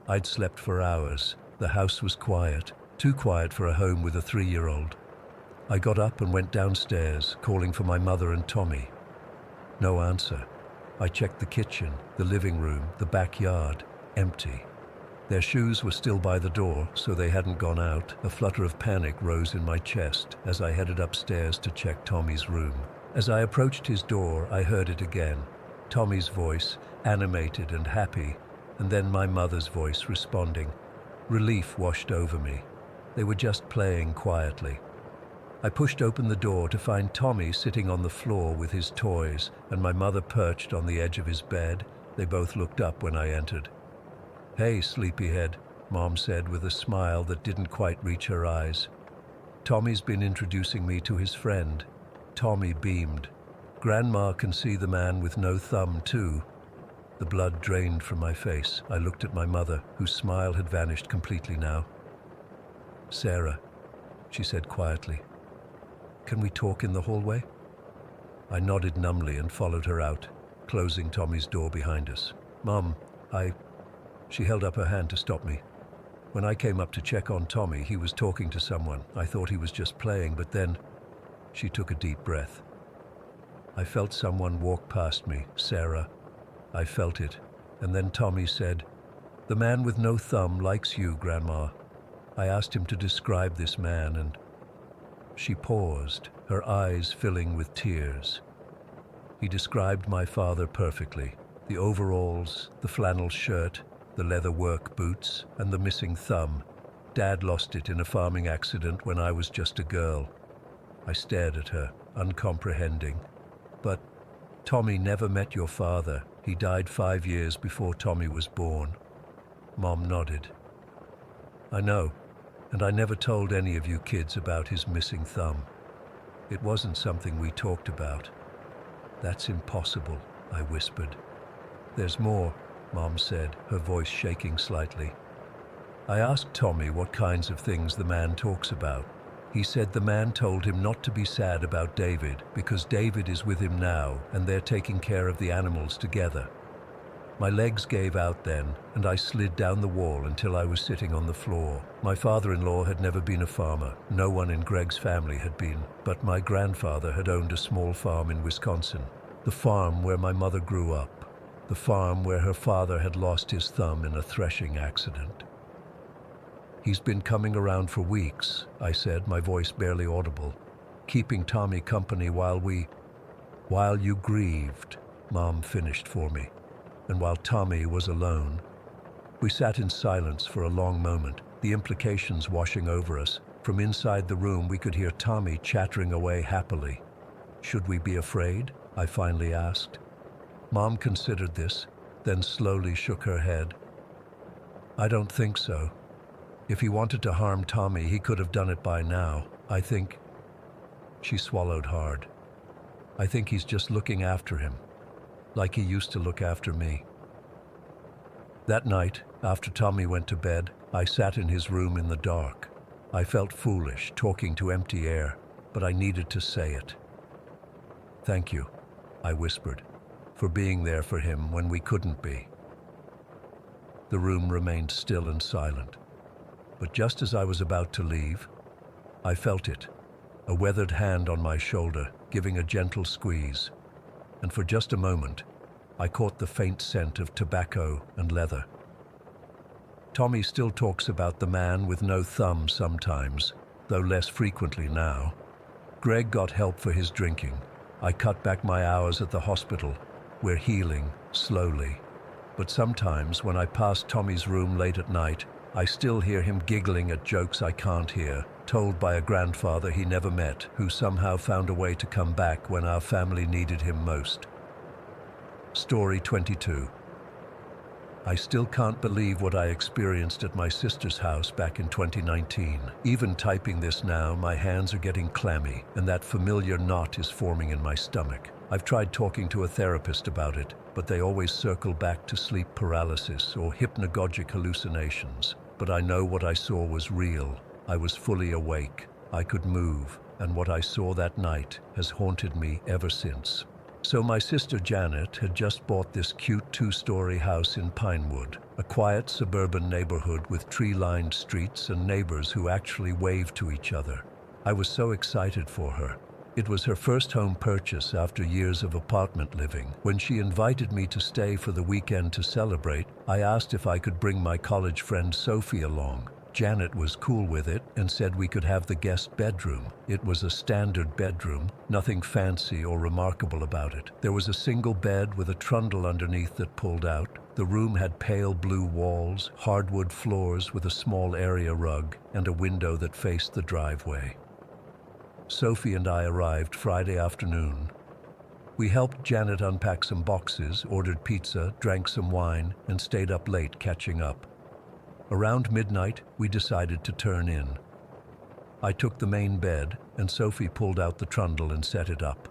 I'd slept for hours. The house was quiet, too quiet for a home with a 3-year-old. I got up and went downstairs, calling for my mother and Tommy. No answer. I checked the kitchen, the living room, the backyard. Empty. Their shoes were still by the door, so they hadn't gone out. A flutter of panic rose in my chest as I headed upstairs to check Tommy's room. As I approached his door, I heard it again. Tommy's voice, animated and happy, and then my mother's voice responding. Relief washed over me. They were just playing quietly. I pushed open the door to find Tommy sitting on the floor with his toys and my mother perched on the edge of his bed. They both looked up when I entered. "Hey, sleepyhead," Mom said with a smile that didn't quite reach her eyes. "Tommy's been introducing me to his friend." Tommy beamed. "Grandma can see the man with no thumb too." The blood drained from my face. I looked at my mother, whose smile had vanished completely now. "Sarah," she said quietly, "can we talk in the hallway?" I nodded numbly and followed her out, closing Tommy's door behind us. "Mom, She held up her hand to stop me. When I came up to check on Tommy, he was talking to someone. I thought he was just playing, but then she took a deep breath. "I felt someone walk past me, Sarah. I felt it." And then Tommy said, "The man with no thumb likes you, Grandma." I asked him to describe this man, and she paused, her eyes filling with tears. "He described my father perfectly. The overalls, the flannel shirt, the leather work boots, and the missing thumb. Dad lost it in a farming accident when I was just a girl." I stared at her, uncomprehending. "But Tommy never met your father. He died 5 years before Tommy was born." Mom nodded. "I know, and I never told any of you kids about his missing thumb. It wasn't something we talked about." "That's impossible," I whispered. "There's more," Mom said, her voice shaking slightly. I asked Tommy what kinds of things the man talks about. He said the man told him not to be sad about David because David is with him now and they're taking care of the animals together. My legs gave out then, and I slid down the wall until I was sitting on the floor. My father-in-law had never been a farmer. No one in Greg's family had been, but my grandfather had owned a small farm in Wisconsin. The farm where my mother grew up. The farm where her father had lost his thumb in a threshing accident. "He's been coming around for weeks," I said, my voice barely audible, "keeping Tommy company while you grieved," Mom finished for me, "and while Tommy was alone." We sat in silence for a long moment, the implications washing over us. From inside the room we could hear Tommy chattering away happily. "Should we be afraid?" I finally asked. Mom considered this, then slowly shook her head. "I don't think so. If he wanted to harm Tommy, he could have done it by now. I think..." She swallowed hard. "I think he's just looking after him, like he used to look after me." That night, after Tommy went to bed, I sat in his room in the dark. I felt foolish, talking to empty air, but I needed to say it. "Thank you," I whispered, "for being there for him when we couldn't be." The room remained still and silent. But just as I was about to leave, I felt it, a weathered hand on my shoulder, giving a gentle squeeze. And for just a moment, I caught the faint scent of tobacco and leather. Tommy still talks about the man with no thumb sometimes, though less frequently now. Greg got help for his drinking. I cut back my hours at the hospital. We're healing, slowly. But sometimes when I pass Tommy's room late at night, I still hear him giggling at jokes I can't hear, told by a grandfather he never met, who somehow found a way to come back when our family needed him most. Story 22. I still can't believe what I experienced at my sister's house back in 2019. Even typing this now, my hands are getting clammy, and that familiar knot is forming in my stomach. I've tried talking to a therapist about it, but they always circle back to sleep paralysis or hypnagogic hallucinations. But I know what I saw was real. I was fully awake. I could move, and what I saw that night has haunted me ever since. So my sister Janet had just bought this cute 2-story house in Pinewood, a quiet suburban neighborhood with tree-lined streets and neighbors who actually waved to each other. I was so excited for her. It was her first home purchase after years of apartment living. When she invited me to stay for the weekend to celebrate, I asked if I could bring my college friend Sophie along. Janet was cool with it and said we could have the guest bedroom. It was a standard bedroom, nothing fancy or remarkable about it. There was a single bed with a trundle underneath that pulled out. The room had pale blue walls, hardwood floors with a small area rug, and a window that faced the driveway. Sophie and I arrived Friday afternoon. We helped Janet unpack some boxes, ordered pizza, drank some wine, and stayed up late catching up. Around midnight, we decided to turn in. I took the main bed, and Sophie pulled out the trundle and set it up.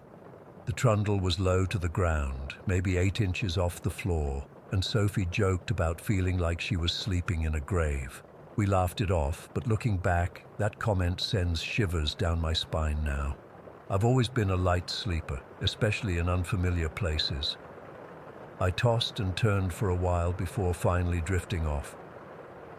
The trundle was low to the ground, maybe 8 inches off the floor, and Sophie joked about feeling like she was sleeping in a grave. We laughed it off, but looking back, that comment sends shivers down my spine now. I've always been a light sleeper, especially in unfamiliar places. I tossed and turned for a while before finally drifting off.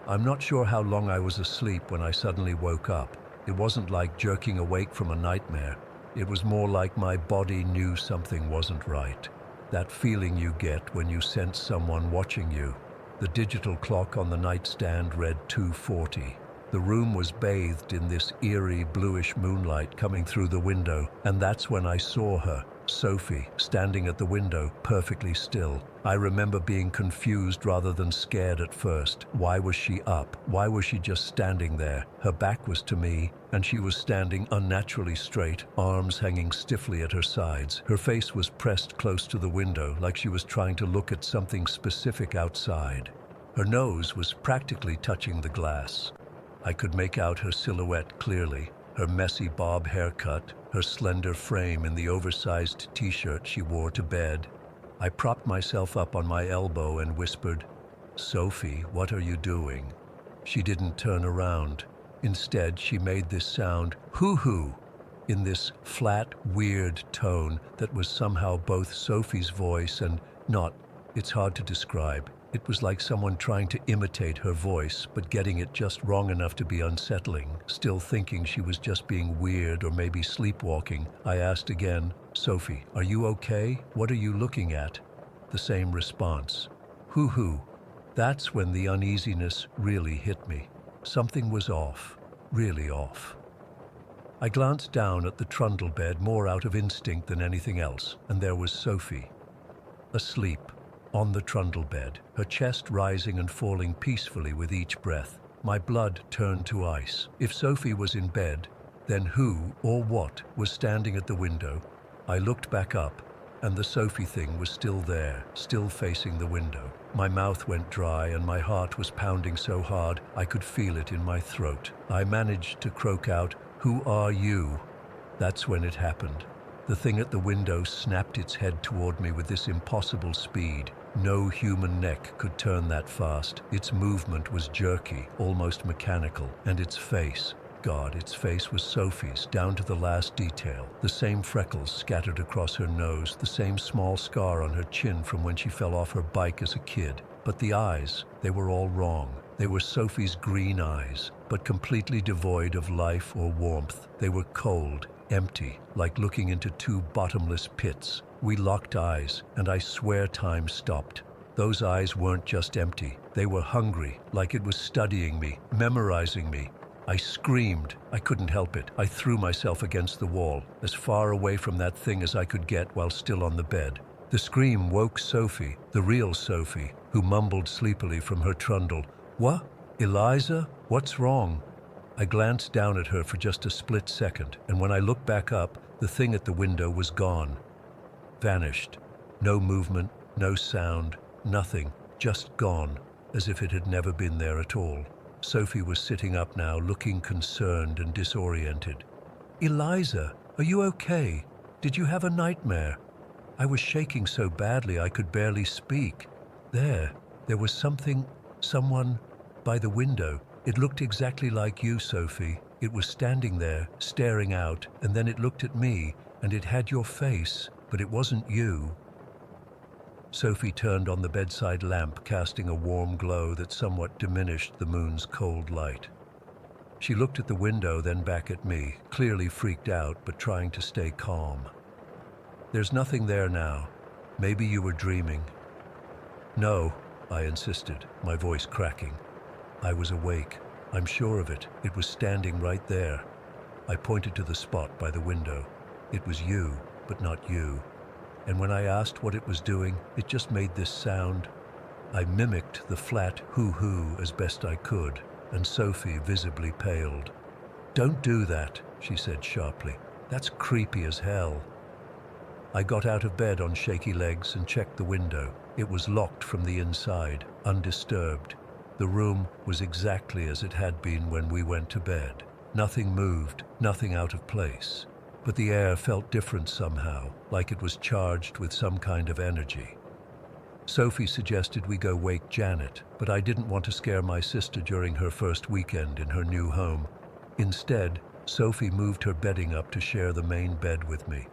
I'm not sure how long I was asleep when I suddenly woke up. It wasn't like jerking awake from a nightmare. It was more like my body knew something wasn't right. That feeling you get when you sense someone watching you. The digital clock on the nightstand read 2:40. The room was bathed in this eerie bluish moonlight coming through the window, and that's when I saw her, Sophie, standing at the window, perfectly still. I remember being confused rather than scared at first. Why was she up? Why was she just standing there? Her back was to me, and she was standing unnaturally straight, arms hanging stiffly at her sides. Her face was pressed close to the window, like she was trying to look at something specific outside. Her nose was practically touching the glass. I could make out her silhouette clearly, her messy bob haircut, her slender frame in the oversized t-shirt she wore to bed. I propped myself up on my elbow and whispered, "Sophie, what are you doing?" She didn't turn around. Instead, she made this sound, hoo-hoo, in this flat, weird tone that was somehow both Sophie's voice and not. It's hard to describe. It was like someone trying to imitate her voice, but getting it just wrong enough to be unsettling. Still thinking she was just being weird or maybe sleepwalking, I asked again, "Sophie, are you okay? What are you looking at?" The same response. Hoo-hoo. That's when the uneasiness really hit me. Something was off. Really off. I glanced down at the trundle bed more out of instinct than anything else, and there was Sophie. Asleep. On the trundle bed, her chest rising and falling peacefully with each breath. My blood turned to ice. If Sophie was in bed, then who or what was standing at the window? I looked back up, and the Sophie thing was still there, still facing the window. My mouth went dry and my heart was pounding so hard I could feel it in my throat. I managed to croak out, "Who are you?" That's when it happened. The thing at the window snapped its head toward me with this impossible speed. No human neck could turn that fast. Its movement was jerky, almost mechanical, and its face, God, its face was Sophie's, down to the last detail. The same freckles scattered across her nose, the same small scar on her chin from when she fell off her bike as a kid. But the eyes, they were all wrong. They were Sophie's green eyes, but completely devoid of life or warmth. They were cold, empty, like looking into two bottomless pits. We locked eyes, and I swear time stopped. Those eyes weren't just empty. They were hungry, like it was studying me, memorizing me. I screamed. I couldn't help it. I threw myself against the wall, as far away from that thing as I could get while still on the bed. The scream woke Sophie, the real Sophie, who mumbled sleepily from her trundle, "What? Eliza? What's wrong?" I glanced down at her for just a split second, and when I looked back up, the thing at the window was gone. Vanished. No movement, no sound, nothing, just gone, as if it had never been there at all. Sophie was sitting up now, looking concerned and disoriented. "Eliza, are you okay? Did you have a nightmare?" I was shaking so badly I could barely speak. There was someone by the window. It looked exactly like you, Sophie. It was standing there, staring out, and then it looked at me, and it had your face, but it wasn't you. Sophie turned on the bedside lamp, casting a warm glow that somewhat diminished the moon's cold light. She looked at the window, then back at me, clearly freaked out, but trying to stay calm. "There's nothing there now. Maybe you were dreaming." "No," I insisted, my voice cracking. I was awake. I'm sure of it. It was standing right there. I pointed to the spot by the window. It was you, but not you. And when I asked what it was doing, it just made this sound. I mimicked the flat hoo-hoo as best I could, and Sophie visibly paled. "Don't do that," she said sharply. "That's creepy as hell." I got out of bed on shaky legs and checked the window. It was locked from the inside, undisturbed. The room was exactly as it had been when we went to bed. Nothing moved, nothing out of place. But the air felt different somehow, like it was charged with some kind of energy. Sophie suggested we go wake Janet, but I didn't want to scare my sister during her first weekend in her new home. Instead, Sophie moved her bedding up to share the main bed with me.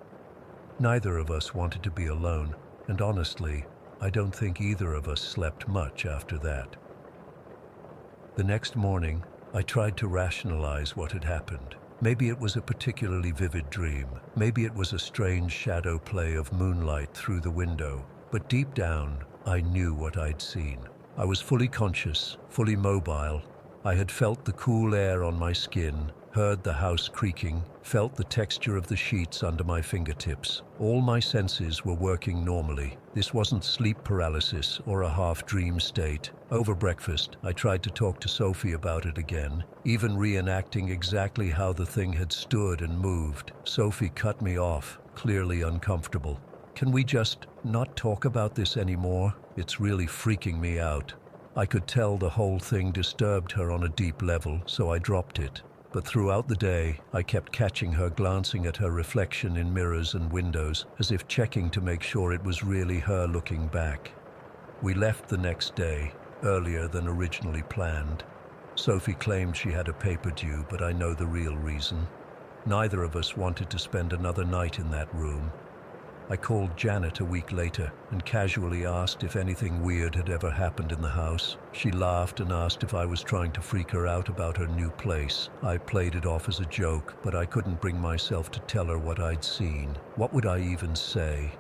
Neither of us wanted to be alone, and honestly, I don't think either of us slept much after that. The next morning, I tried to rationalize what had happened. Maybe it was a particularly vivid dream. Maybe it was a strange shadow play of moonlight through the window. But deep down, I knew what I'd seen. I was fully conscious, fully mobile. I had felt the cool air on my skin, heard the house creaking, felt the texture of the sheets under my fingertips. All my senses were working normally. This wasn't sleep paralysis or a half-dream state. Over breakfast, I tried to talk to Sophie about it again, even reenacting exactly how the thing had stood and moved. Sophie cut me off, clearly uncomfortable. "Can we just not talk about this anymore? It's really freaking me out." I could tell the whole thing disturbed her on a deep level, so I dropped it. But throughout the day, I kept catching her glancing at her reflection in mirrors and windows, as if checking to make sure it was really her looking back. We left the next day, earlier than originally planned. Sophie claimed she had a paper due, but I know the real reason. Neither of us wanted to spend another night in that room. I called Janet a week later and casually asked if anything weird had ever happened in the house. She laughed and asked if I was trying to freak her out about her new place. I played it off as a joke, but I couldn't bring myself to tell her what I'd seen. What would I even say?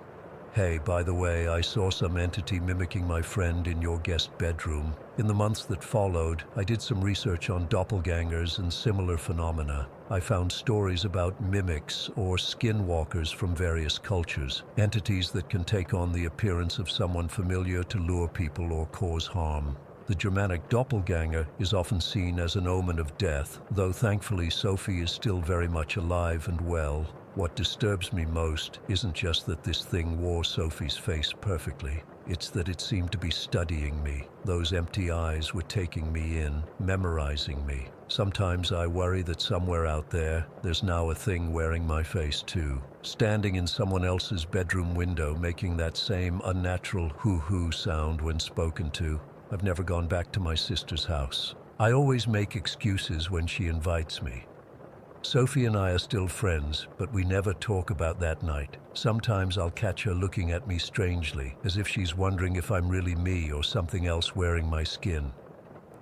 "Hey, by the way, I saw some entity mimicking my friend in your guest bedroom." In the months that followed, I did some research on doppelgangers and similar phenomena. I found stories about mimics or skinwalkers from various cultures, entities that can take on the appearance of someone familiar to lure people or cause harm. The Germanic doppelganger is often seen as an omen of death, though thankfully Sophie is still very much alive and well. What disturbs me most isn't just that this thing wore Sophie's face perfectly. It's that it seemed to be studying me. Those empty eyes were taking me in, memorizing me. Sometimes I worry that somewhere out there's now a thing wearing my face too. Standing in someone else's bedroom window, making that same unnatural hoo-hoo sound when spoken to. I've never gone back to my sister's house. I always make excuses when she invites me. Sophie and I are still friends, but we never talk about that night. Sometimes I'll catch her looking at me strangely, as if she's wondering if I'm really me or something else wearing my skin.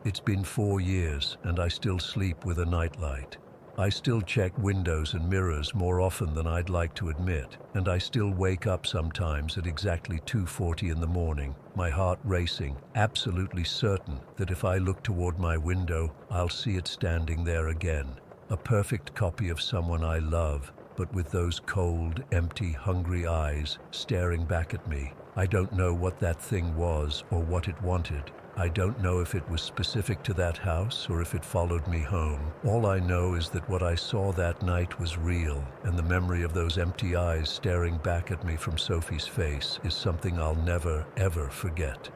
It's been 4 years, and I still sleep with a nightlight. I still check windows and mirrors more often than I'd like to admit, and I still wake up sometimes at exactly 2:40 in the morning, my heart racing, absolutely certain that if I look toward my window, I'll see it standing there again. A perfect copy of someone I love, but with those cold, empty, hungry eyes staring back at me. I don't know what that thing was or what it wanted. I don't know if it was specific to that house or if it followed me home. All I know is that what I saw that night was real, and the memory of those empty eyes staring back at me from Sophie's face is something I'll never, ever forget.